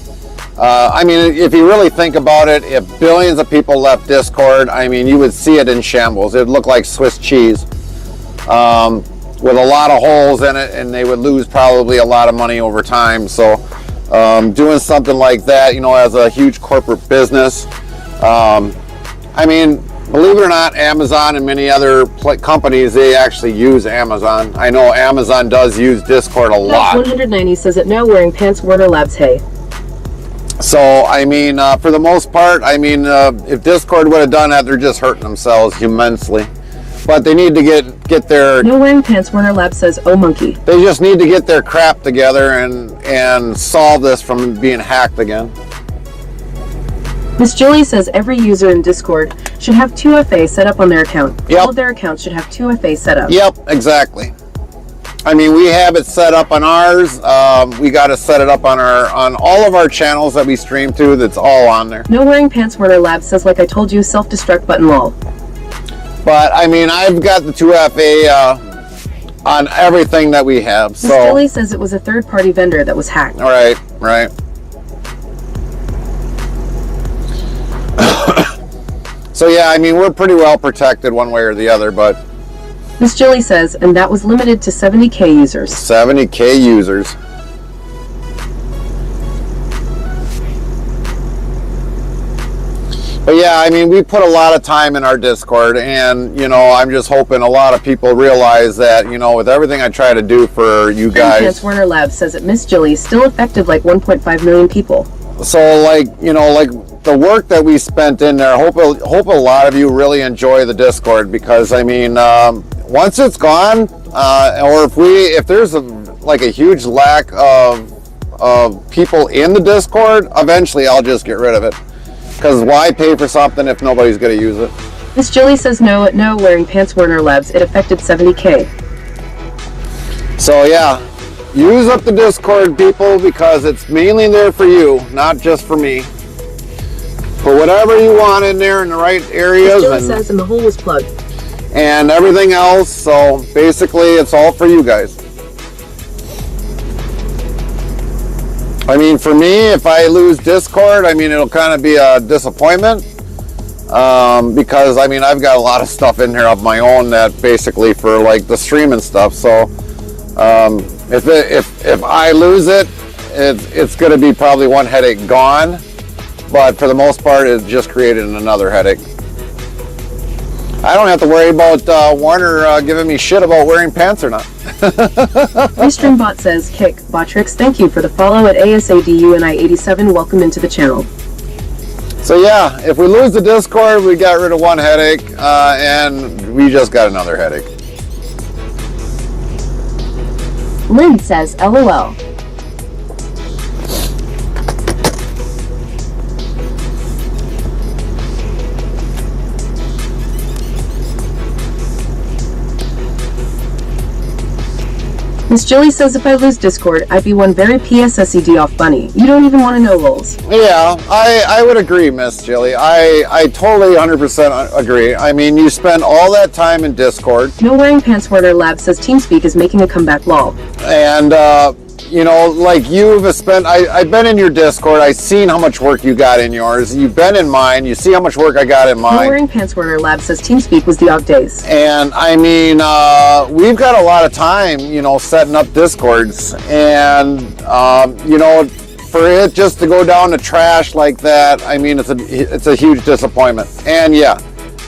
I mean, if you really think about it, if billions of people left Discord, I mean, you would see it in shambles. It'd look like Swiss cheese, with a lot of holes in it, and they would lose probably a lot of money over time. So doing something like that, you know, as a huge corporate business, I mean, believe it or not, Amazon and many other companies, they actually use Amazon. I know Amazon does use Discord a lot. 190 says it now, wearing pants, Warner Labs, hey. So, I mean, for the most part, I mean, if Discord would have done that, they're just hurting themselves immensely. But they need to get their... No wearing pants, Warner Labs says, oh monkey. They just need to get their crap together and solve this from being hacked again. Miss Julie says every user in Discord should have 2FA set up on their account. Yep. All of their accounts should have 2FA set up. Yep, exactly. I mean, we have it set up on ours. We got to set it up on all of our channels that we stream to. That's all on there. No wearing pants, Warner Labs says, like I told you, self-destruct button lol. But I mean, I've got the 2FA on everything that we have. Miss So Julie says it was a third-party vendor that was hacked. Right. So yeah, I mean, we're pretty well protected one way or the other, but Miss Julie says, and that was limited to 70K users. 70K users. But yeah, I mean, we put a lot of time in our Discord, and you know, I'm just hoping a lot of people realize that, you know, with everything I try to do for you guys. Pants Warner Labs says that Miss Julie still affected like 1.5 million people. So like, you know, like the work that we spent in there, hope a lot of you really enjoy the Discord, because I mean, once it's gone, or if there's like a huge lack of people in the Discord, eventually I'll just get rid of it. Because why pay for something if nobody's going to use it? Miss Julie says no wearing pants, Warner Labs. It affected 70K. So yeah, use up the Discord, people, because it's mainly there for you, not just for me. Put whatever you want in there in the right areas. Miss Julie says, and the hole was plugged. And everything else, so basically it's all for you guys. I mean, for me, if I lose Discord, I mean, it'll kind of be a disappointment, because I mean, I've got a lot of stuff in here of my own that basically for like the streaming stuff. So if I lose it, it's going to be probably one headache gone, but for the most part, it just created another headache. I don't have to worry about Warner giving me shit about wearing pants or not. Restreambot says, Kick, Botrix, thank you for the follow at ASADUNI87. Welcome into the channel. So yeah, if we lose the Discord, we got rid of one headache, and we just got another headache. Lynn says, LOL. Miss Julie says if I lose Discord, I'd be one very PSSED off bunny. You don't even want to know lols. Yeah, I would agree, Miss Jilly. I totally 100% agree. I mean, you spend all that time in Discord. No wearing pants, Warner Lab says TeamSpeak is making a comeback lol. And, you know, like you've spent, I've been in your Discord, I've seen how much work you got in yours, you've been in mine, you see how much work I got in mine. No wearing pants, Warner Lab says TeamSpeak was the Og days. And I mean, we've got a lot of time, you know, setting up Discords, and, you know, for it just to go down to trash like that, I mean, it's a huge disappointment. And yeah,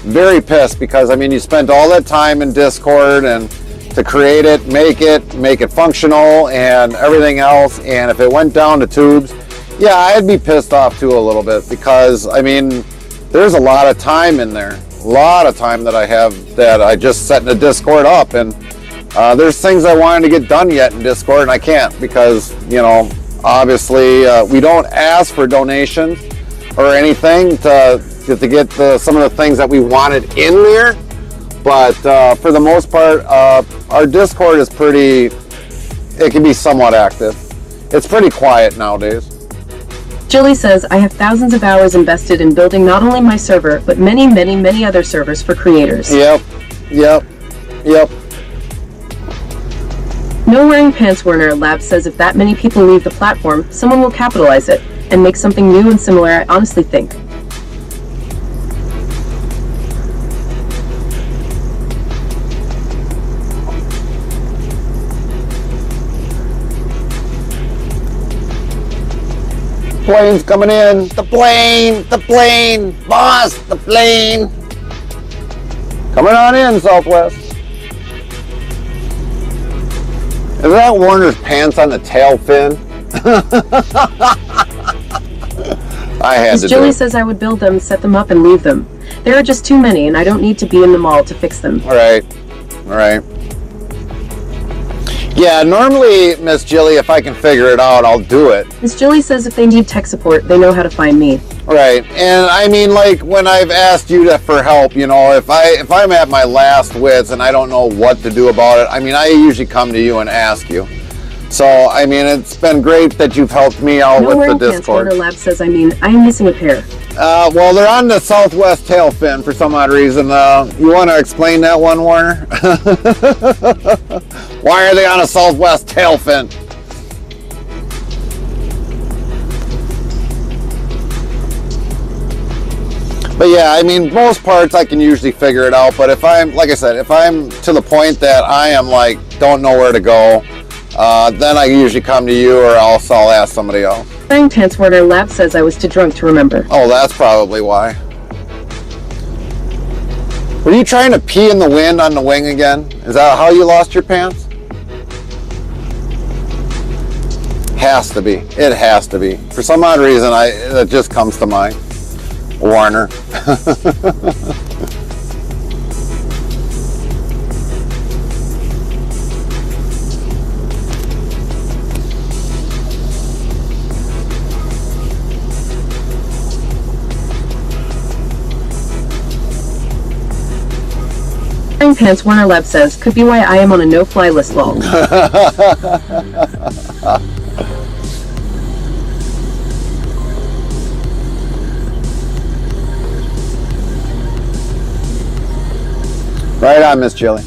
very pissed, because I mean, you spent all that time in Discord and to create it, make it functional and everything else, and if it went down to tubes, yeah, I'd be pissed off too a little bit, because I mean, there's a lot of time in there, a lot of time that I have that I just set in the Discord up, and there's things I wanted to get done yet in Discord and I can't, because, you know, obviously we don't ask for donations or anything to to get some of the things that we wanted in there. But for the most part, our Discord is it can be somewhat active. It's pretty quiet nowadays. Jilly says, I have thousands of hours invested in building not only my server, but many, many, many other servers for creators. Yep. No Wearing Pants Werner Lab says if that many people leave the platform, someone will capitalize it and make something new and similar, I honestly think. Plane's coming in. The plane, boss, the plane. Coming on in, Southwest. Is that Warner's pants on the tail fin? I had As to Jilly do it. says I would build them, set them up, and leave them. There are just too many, and I don't need to be in the mall to fix them. Right. Yeah, normally, Miss Jilly, if I can figure it out, I'll do it. Miss Jilly says if they need tech support, they know how to find me. Right, and I mean, like when I've asked you for help, you know, if I'm at my last wits and I don't know what to do about it, I mean, I usually come to you and ask you. So, I mean, it's been great that you've helped me out No with Wearing the Pants Discord. Werner Lab says, I mean, I am missing a pair. Well, they're on the southwest tail fin for some odd reason. You want to explain that one, Warner? Why are they on a southwest tail fin? But yeah, I mean, most parts I can usually figure it out. But if I'm, like I said, if I'm to the point that I am like, don't know where to go, then I usually come to you or else I'll ask somebody else. Wearing Pants Werner Lab says I was too drunk to remember. Oh, that's probably why. Were you trying to pee in the wind on the wing again? Is that how you lost your pants? Has to be. It has to be. For some odd reason, that just comes to mind. Warner. Wearing Pants Werner Lab says, could be why I am on a no-fly list, lol. Right on, Miss Jilly.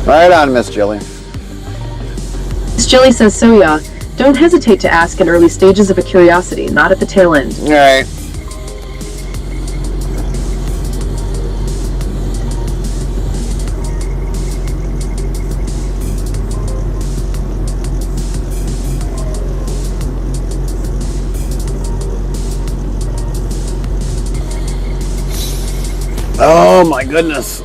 Right on, Miss Jilly. Miss Jilly says, so yeah, don't hesitate to ask in early stages of a curiosity, not at the tail end. All right. Oh my goodness.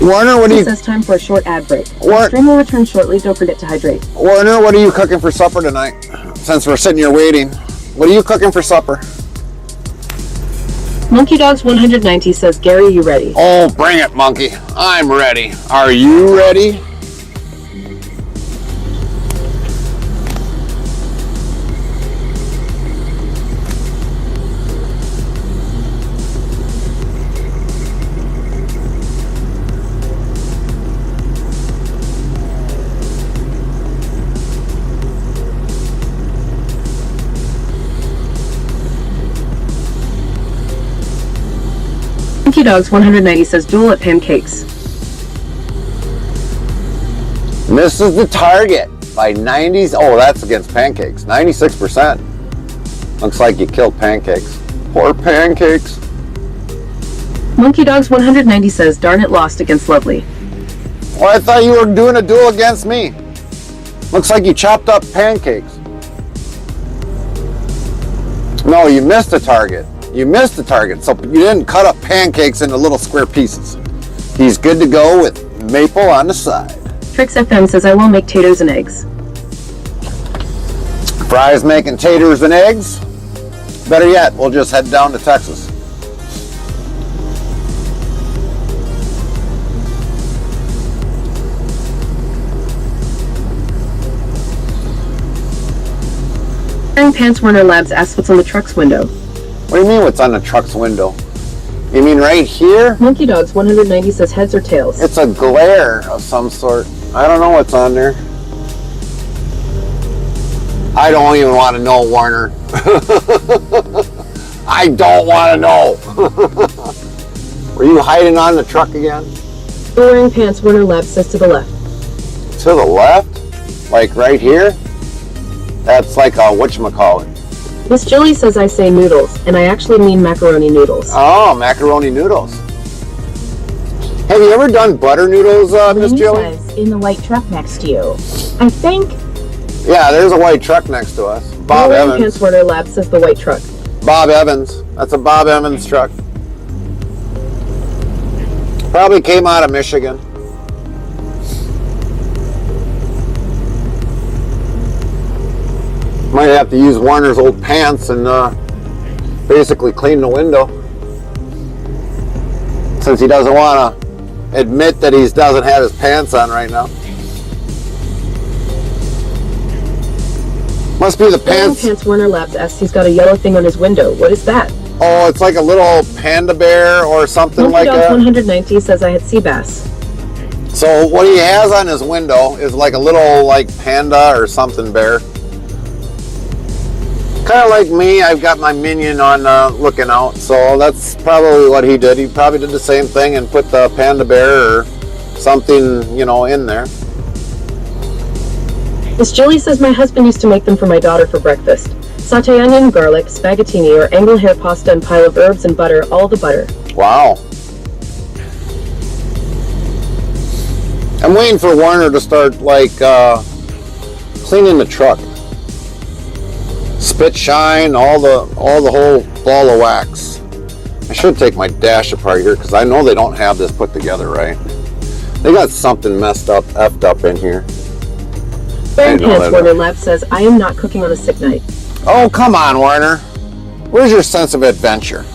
Warner, what do you... It says time for a short ad break. What? Stream will return shortly, don't forget to hydrate. Warner, what are you cooking for supper tonight? Since we're sitting here waiting. What are you cooking for supper? Monkey Dogs 190 says, Gary, you ready? Oh, bring it, Monkey. I'm ready. Are you ready? Monkey Dogs 190 says, duel at pancakes. Misses the target by 90s. Oh, that's against pancakes. 96%. Looks like you killed pancakes. Poor pancakes. Monkey Dogs 190 says, darn it, lost against Lovely. Well, I thought you were doing a duel against me. Looks like you chopped up pancakes. No, you missed the target. You missed the target, so you didn't cut up pancakes into little square pieces. He's good to go with maple on the side. Trix FM says, I will make taters and eggs. Fry's making taters and eggs. Better yet, we'll just head down to Texas. Wearing Pants Warner Labs asks what's on the truck's window. What do you mean what's on the truck's window? You mean right here? Monkey Dogs 190 says heads or tails. It's a glare of some sort. I don't know what's on there. I don't even want to know, Warner. I don't want to know. Were you hiding on the truck again? Wearing Pants Warner Labs says to the left. To the left? Like right here? That's like a whatchamacallit. Miss Julie says I say noodles, and I actually mean macaroni noodles. Oh, macaroni noodles. Have you ever done butter noodles, Miss Lainey Julie? says in the white truck next to you. I think Yeah, there's a white truck next to us. Bob Wearing Evans. Pants Warner Labs says the white truck. Bob Evans. That's a Bob Evans truck. Probably came out of Michigan. Might have to use Warner's old pants and basically clean the window. Since he doesn't want to admit that he doesn't have his pants on right now. Must be the Wearing pants. Pants Warner Labs asks he's got a yellow thing on his window. What is that? Oh, it's like a little panda bear or something Monkey like Dogs that. 190 says I had sea bass. So what he has on his window is like a little like panda or something bear. Kind of like me, I've got my minion on looking out, so that's probably what he did. He probably did the same thing and put the panda bear or something, you know, in there. Miss Julie says my husband used to make them for my daughter for breakfast. Saute onion, garlic, spaghettini, or angle hair pasta and pile of herbs and butter, all the butter. Wow. I'm waiting for Warner to start like cleaning the truck. Spit shine, all the whole ball of wax. I should take my dash apart here because I know they don't have this put together right. They got something messed up, effed up in here. Wearing I know Pants that. Warner Labs says I am not cooking on a sick night. Oh, come on, Warner. Where's your sense of adventure?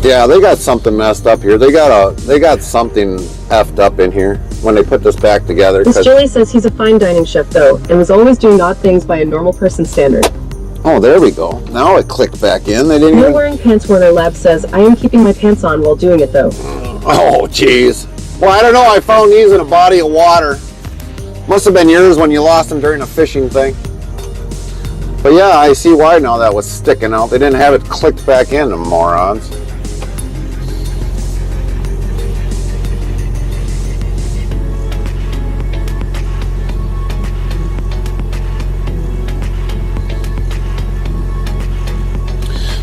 Yeah, they got something messed up here. They got something effed up in here when they put this back together. Miss Julie says he's a fine dining chef though, and was always doing odd things by a normal person's standard. Oh, there we go. Now it clicked back in. They didn't No even... Wearing Pants Warner Labs says I am keeping my pants on while doing it though. Oh, jeez. Well, I don't know. I found these in a body of water. Must have been yours when you lost them during a fishing thing. But yeah, I see why now that was sticking out. They didn't have it clicked back in, the morons.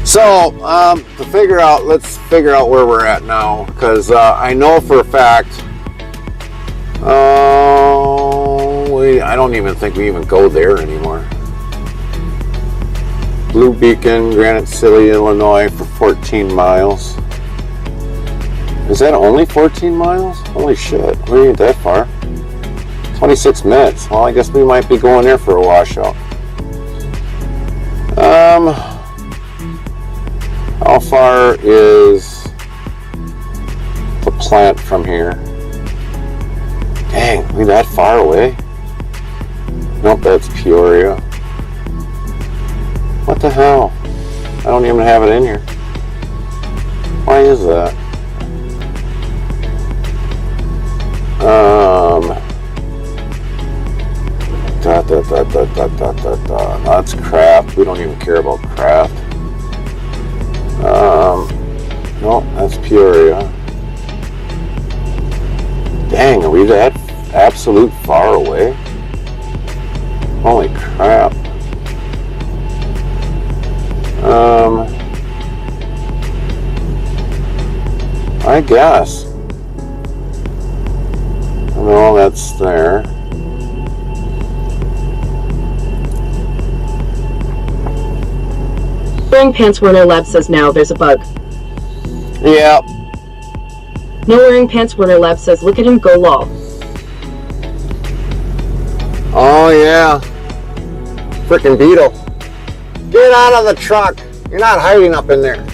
So, to figure out, let's figure out where we're at now, because I know for a fact, I don't even think we even go there anymore. Blue Beacon, Granite City, Illinois for 14 miles. Is that only 14 miles? Holy shit, we ain't that far. 26 minutes. Well, I guess we might be going there for a washout. How far is the plant from here? Dang, we that far away? Nope, that's Peoria. What the hell? I don't even have it in here. Why is that? That's craft. We don't even care about craft. No, that's Peoria. Dang, are we that absolute far away? Holy crap. I guess. No, that's there. Wearing Pants Warner Labs says now there's a bug. Yep. No Wearing Pants Warner Labs says look at him go lol. Oh yeah. Frickin' beetle. Get out of the truck. You're not hiding up in there.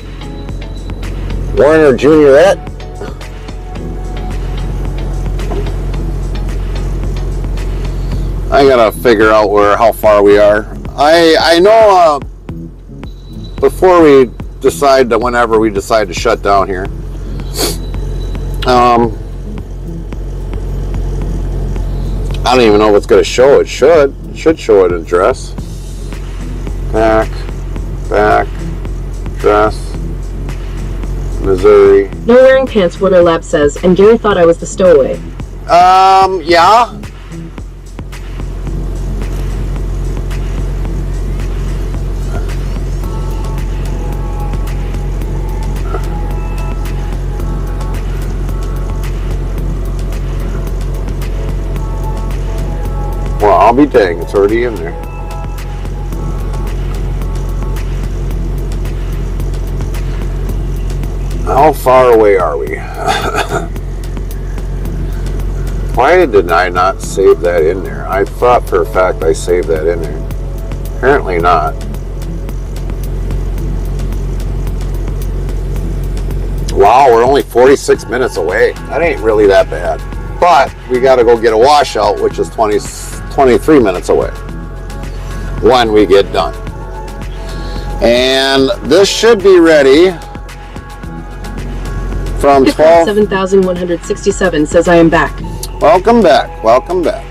Warner Juniorette. I I gotta figure out how far we are. I know before we decide to, whenever we decide to shut down here, I don't even know what's gonna show. It should show an address. Back, address, Missouri. No wearing pants, Warner Lab says, and Gary thought I was the stowaway. Yeah. Well, I'll be dang, it's already in there. How far away are we? Why did I not save that in there? I thought for a fact I saved that in there. Apparently not. Wow, we're only 46 minutes away. That ain't really that bad. But we got to go get a washout, which is 23 minutes away when we get done. And this should be ready from 12. 7167 says I am back. Welcome back. Welcome back.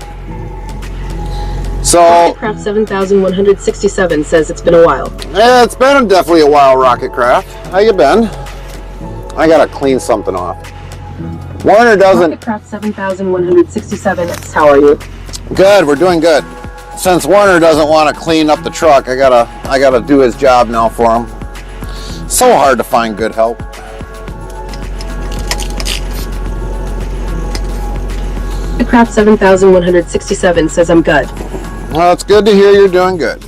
So, Rocketcraft 7167 says it's been a while. Yeah, it's been definitely a while, Rocketcraft. How you been? I gotta clean something off. Warner doesn't. Rocketcraft 7167. How are you? Good. We're doing good. Since Warner doesn't want to clean up the truck, I gotta do his job now for him. So hard to find good help. Rocketcraft 7167 says I'm good. Well, it's good to hear you're doing good.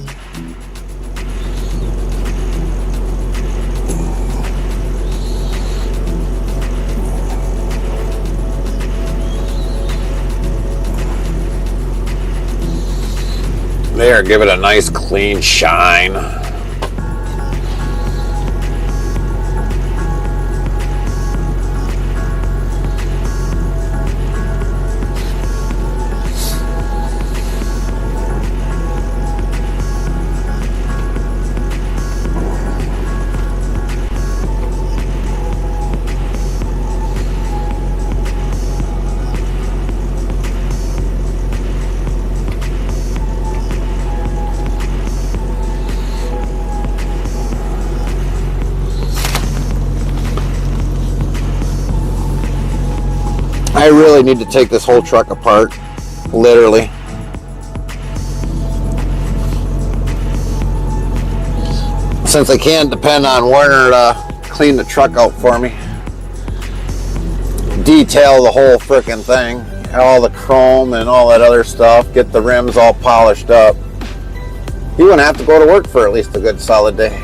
There, give it a nice clean shine. I really need to take this whole truck apart, literally. Since I can't depend on Warner to clean the truck out for me. Detail the whole frickin' thing, all the chrome and all that other stuff, get the rims all polished up. You wouldn't have to go to work for at least a good solid day.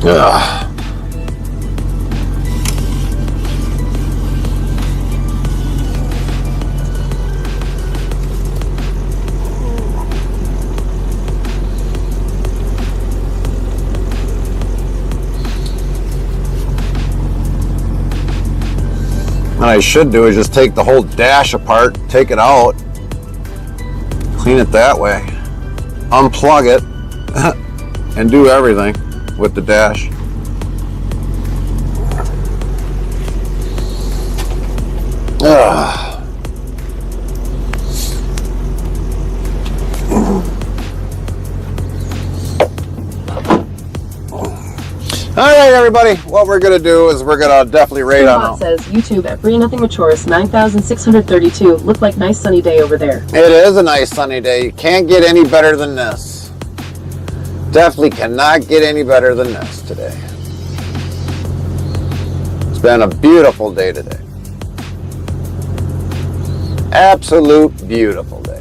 Ugh. What I should do is just take the whole dash apart, take it out, clean it that way, unplug it, and do everything with the dash. Ugh. All right, everybody. What we're gonna do is we're gonna definitely rate on. Says YouTube at Bria Nothing Maturus 9632. Look like nice sunny day over there. It is a nice sunny day. You can't get any better than this. Definitely cannot get any better than this today. It's been a beautiful day today. Absolute beautiful day.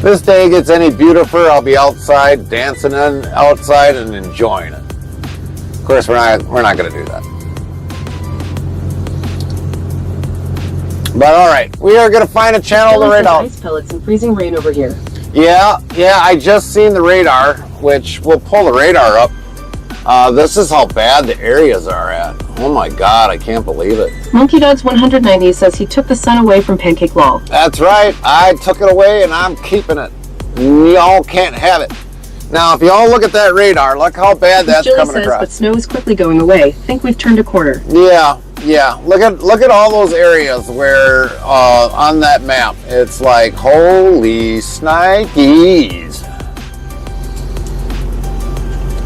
this day gets any beautifuler, I'll be outside dancing outside and enjoying it. Of course, we're not going to do that. But all right, we are going to find a channel to ride out. Ice pellets and freezing rain over here. Yeah, I just seen the radar, which we'll pull the radar up. This is how bad the areas are at. Oh my God, I can't believe it. Monkey Dogs 190 says he took the sun away from Pancake Lol. That's right, I took it away and I'm keeping it. Y'all can't have it. Now, if y'all look at that radar, look how bad that's coming across. But snow is quickly going away. Think we've turned a corner. Yeah. Look at all those areas where on that map it's like holy snikes.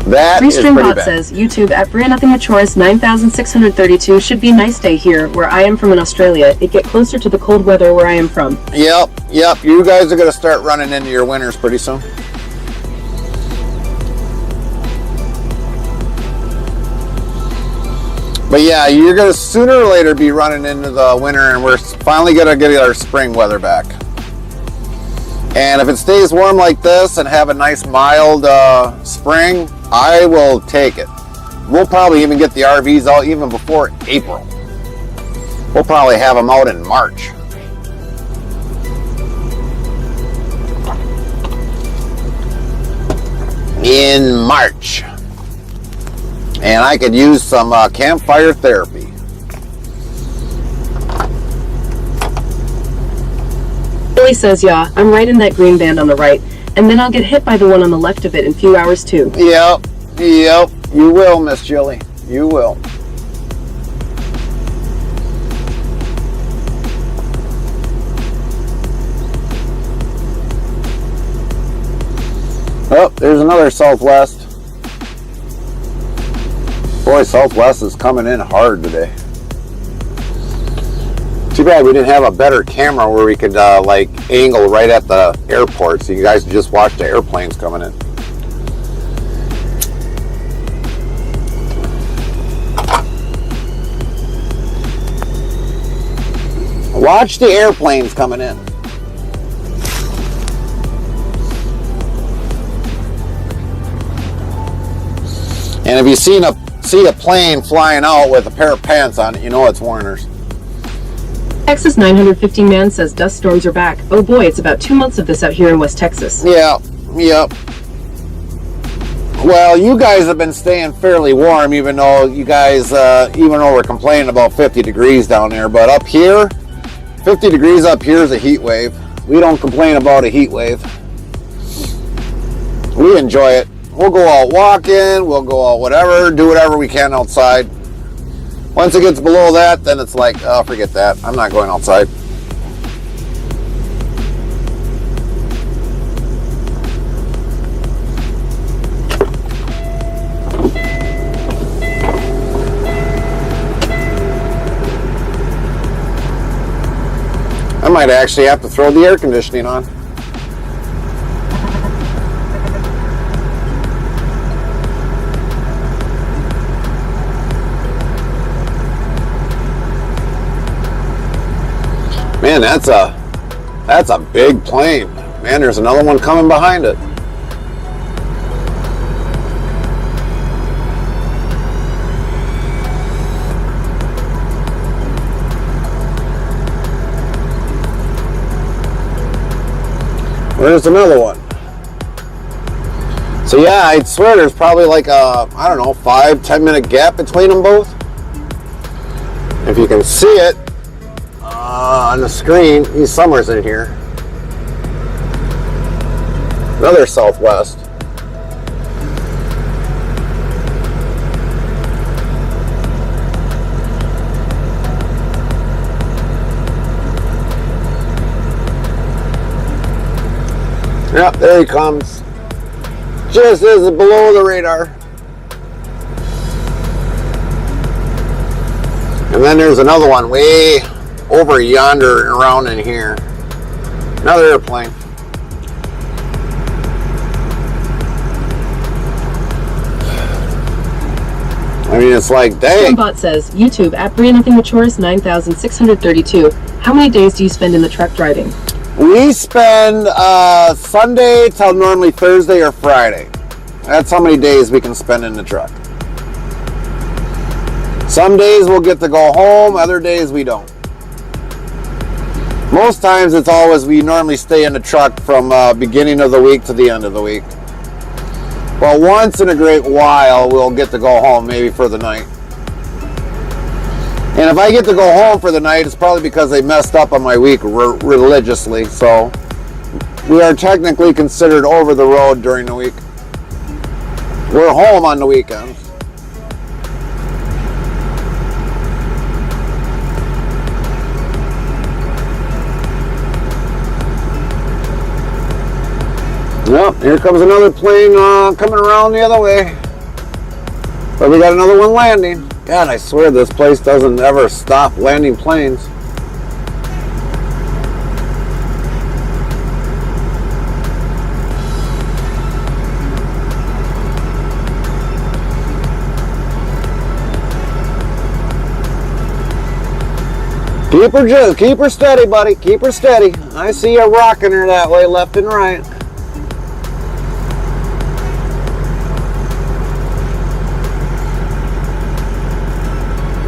That is pretty Restreambot bad. says YouTube at Bria Nothing Machoris 9632 should be a nice day here where I am from in Australia. It get closer to the cold weather where I am from. Yep. You guys are gonna start running into your winters pretty soon. But yeah, you're going to sooner or later be running into the winter, and we're finally going to get our spring weather back. And if it stays warm like this and have a nice mild spring, I will take it. We'll probably even get the RVs out even before April. We'll probably have them out in March. In March. And I could use some campfire therapy. Billy says, yeah, I'm right in that green band on the right, and then I'll get hit by the one on the left of it in a few hours too. Yep. You will, Miss Jilly. You will. Oh, there's another Southwest. Boy, Southwest is coming in hard today. Too bad we didn't have a better camera where we could like angle right at the airport so you guys could just watch the airplanes coming in. Watch the airplanes coming in. And if you see a plane flying out with a pair of pants on it, you know it's Warner's. Texas 950 man says dust storms are back. Oh boy, it's about 2 months of this out here in West Texas. Yep. Well, you guys have been staying fairly warm, even though we're complaining about 50 degrees down there. But up here, 50 degrees up here is a heat wave. We don't complain about a heat wave. We enjoy it. We'll go out walking, we'll go out whatever, do whatever we can outside. Once it gets below that, then it's like, oh, forget that. I'm not going outside. I might actually have to throw the air conditioning on. Man, that's a big plane. Man, there's another one coming behind it. Where's another one? So yeah, I'd swear there's probably like a, I don't know, 5-10 minute gap between them both. If you can see it on the screen, he's somewhere's in here. Another Southwest. Yep, there he comes. Just as below the radar. And then there's another one way over yonder around in here. Another airplane. I mean, it's like, dang. Bot says, YouTube at Bria Nothing Machoris 9632. How many days do you spend in the truck driving? We spend Sunday till normally Thursday or Friday. That's how many days we can spend in the truck. Some days we'll get to go home, other days we don't. Most times it's always we normally stay in the truck from beginning of the week to the end of the week. Well, once in a great while we'll get to go home, maybe for the night. And if I get to go home for the night, it's probably because they messed up on my week religiously. So we are technically considered over the road during the week. We're home on the weekends. Well, here comes another plane coming around the other way. But we got another one landing. God, I swear this place doesn't ever stop landing planes. Keep her steady, buddy. Keep her steady. I see you rocking her that way, left and right.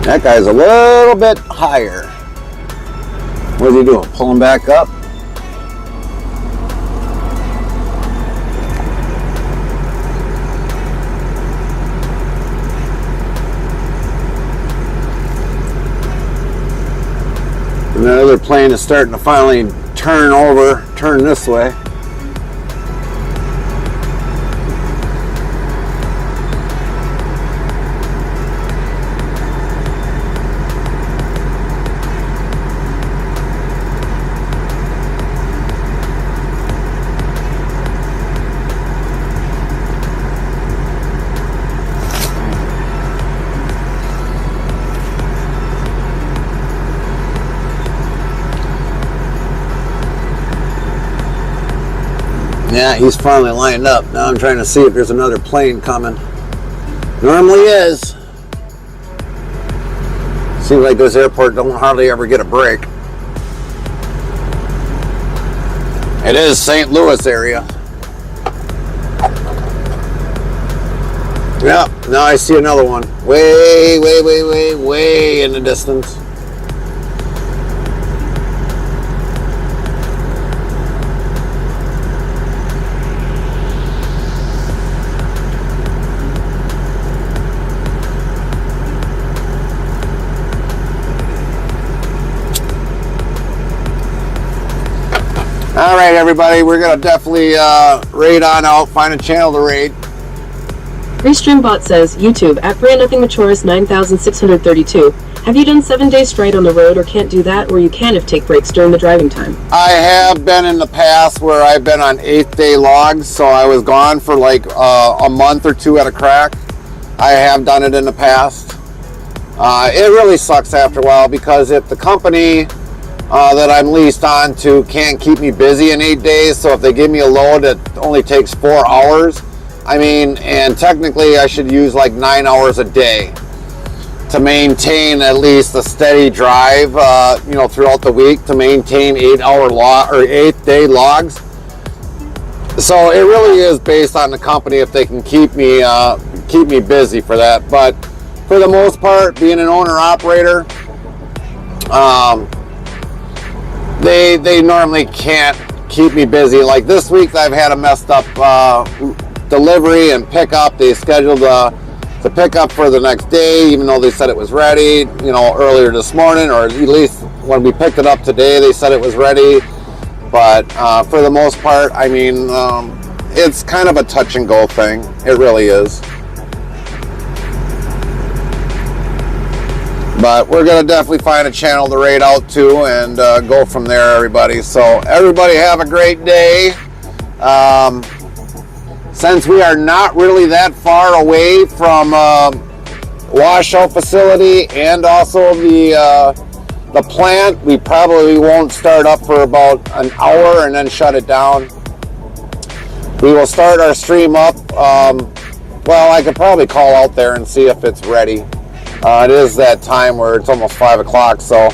That guy's a little bit higher. What's he doing? Pulling back up? And that other plane is starting to finally turn this way. Yeah, he's finally lined up. Now I'm trying to see if there's another plane coming. Normally is. Seems like this airport don't hardly ever get a break. It is St. Louis area. Yeah, now I see another one. Way in the distance. All right, everybody, we're going to definitely raid on out, find a channel to raid. Restreambot says, YouTube, at Brand Nothing Matures 9632. Have you done 7 days straight on the road or can't do that, or you can if take breaks during the driving time? I have been in the past where I've been on 8-day logs, so I was gone for like a month or two at a crack. I have done it in the past. It really sucks after a while because if the company that I'm leased on to can't keep me busy in 8 days, so if they give me a load that only takes 4 hours, I mean, and technically I should use like 9 hours a day to maintain at least a steady drive, throughout the week to maintain 8-day logs. So it really is based on the company if they can keep me busy for that. But for the most part, being an owner operator, they normally can't keep me busy. Like this week, I've had a messed up delivery and pickup. They scheduled the pickup for the next day, even though they said it was ready, earlier this morning, or at least when we picked it up today, they said it was ready. But for the most part, I mean, it's kind of a touch and go thing. It really is. But we're going to definitely find a channel to raid out to and go from there, everybody. So everybody have a great day. Since we are not really that far away from washout facility and also the plant, we probably won't start up for about an hour and then shut it down. We will start our stream up. Well, I could probably call out there and see if it's ready. It is that time where it's almost 5 o'clock, so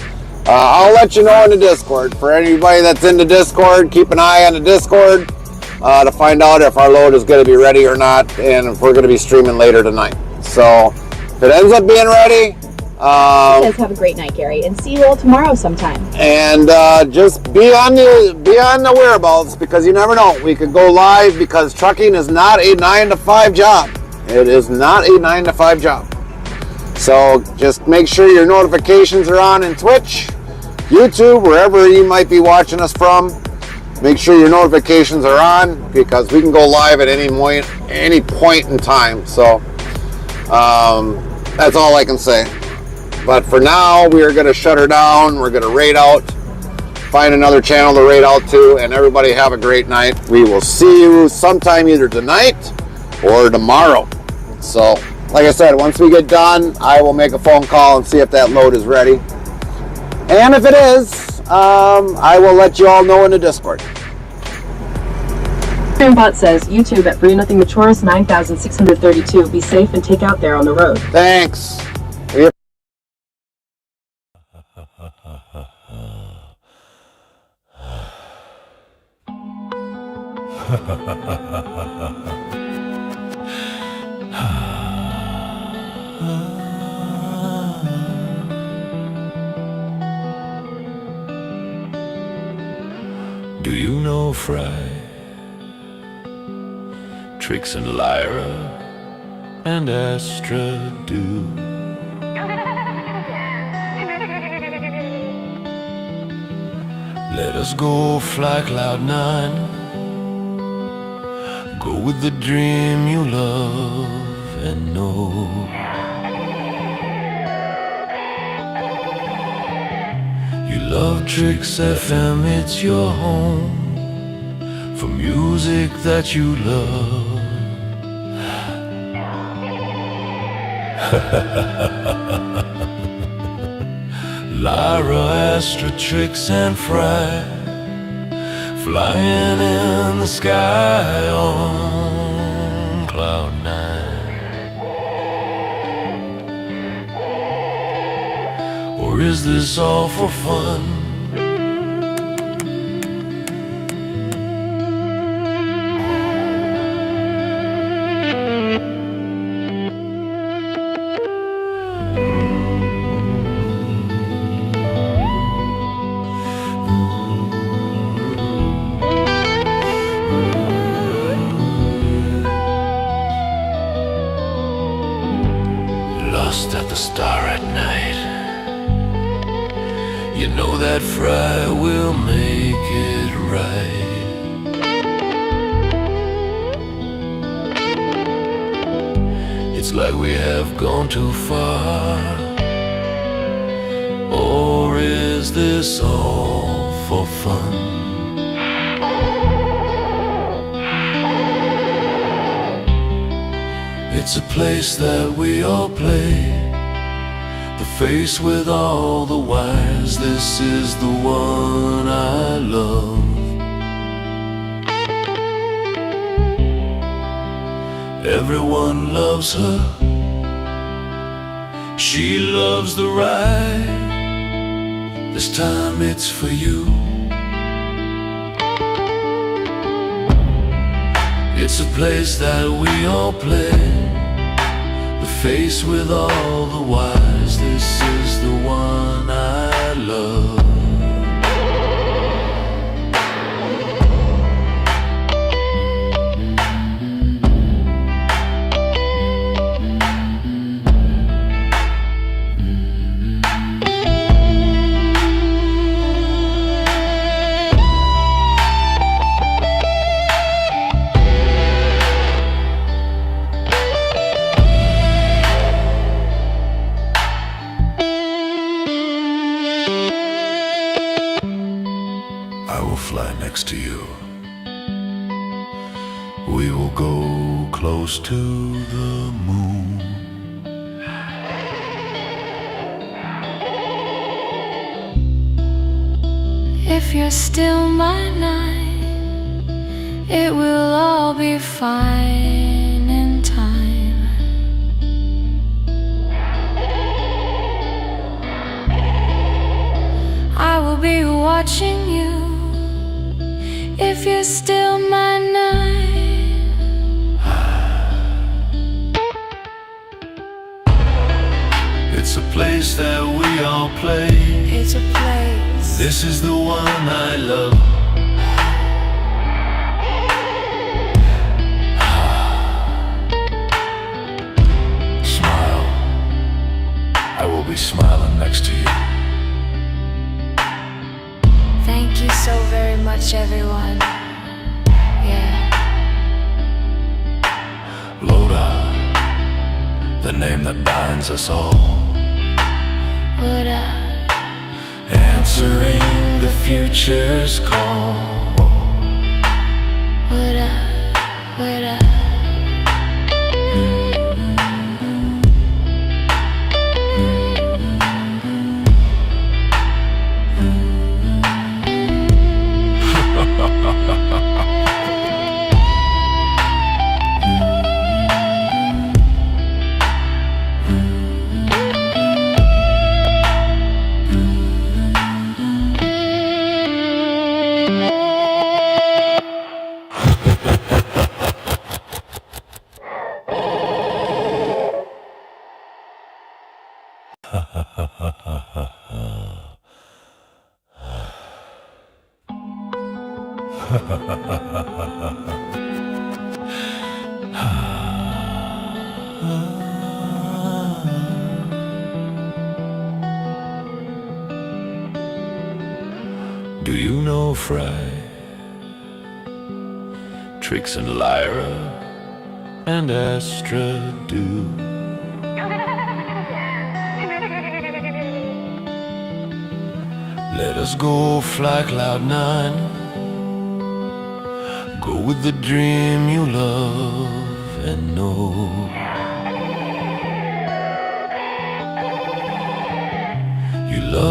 I'll let you know in the Discord. For anybody that's in the Discord, keep an eye on the Discord to find out if our load is going to be ready or not, and if we're going to be streaming later tonight. So if it ends up being ready, You guys have a great night, Gary, and see you all tomorrow sometime. And just be on the whereabouts, because you never know. We could go live, because trucking is not a 9 to 5 job. It is not a 9 to 5 job. So just make sure your notifications are on in Twitch, YouTube, wherever you might be watching us from. Make sure your notifications are on, because we can go live at any point in time. So that's all I can say. But for now, we are going to shut her down. We're going to raid out, find another channel to raid out to, and everybody have a great night. We will see you sometime either tonight or tomorrow. So, like I said, once we get done, I will make a phone call and see if that load is ready. And if it is, I will let you all know in the Discord. Bot says, YouTube at Brew Nothing Maturis 9632. Be safe and take out there on the road. Thanks. Do you know Fry, Trix and Lyra, and Astra do? Let us go fly Cloud9, go with the dream you love and know. You love Trix FM, it's your home for music that you love. Lyra, Astra, Trix, and Fry, flying in the sky on Cloud9. Or is this all for fun? Lost at the star at night, you know that Fry will make it right. It's like we have gone too far. Or is this all for fun? It's a place that we all play, the face with all the whys. This is the one I love. Everyone loves her, she loves the ride. This time it's for you. It's a place that we all play, the face with all the whys. This is the one I love. I will fly next to you. We will go close to the moon. If you're still my night, it will all be fine in time. I will be watching you if you're still my night. It's a place that we all play. It's a place. This is the one I love. Smile. I will be smiling next to you. Thank you so very much, everyone. Yeah. Loda, the name that binds us all. Would Answering the future's call. would Do you know Fry, Trix and Lyra, and Astra do? Let us go fly Cloud9, go with the dream you love.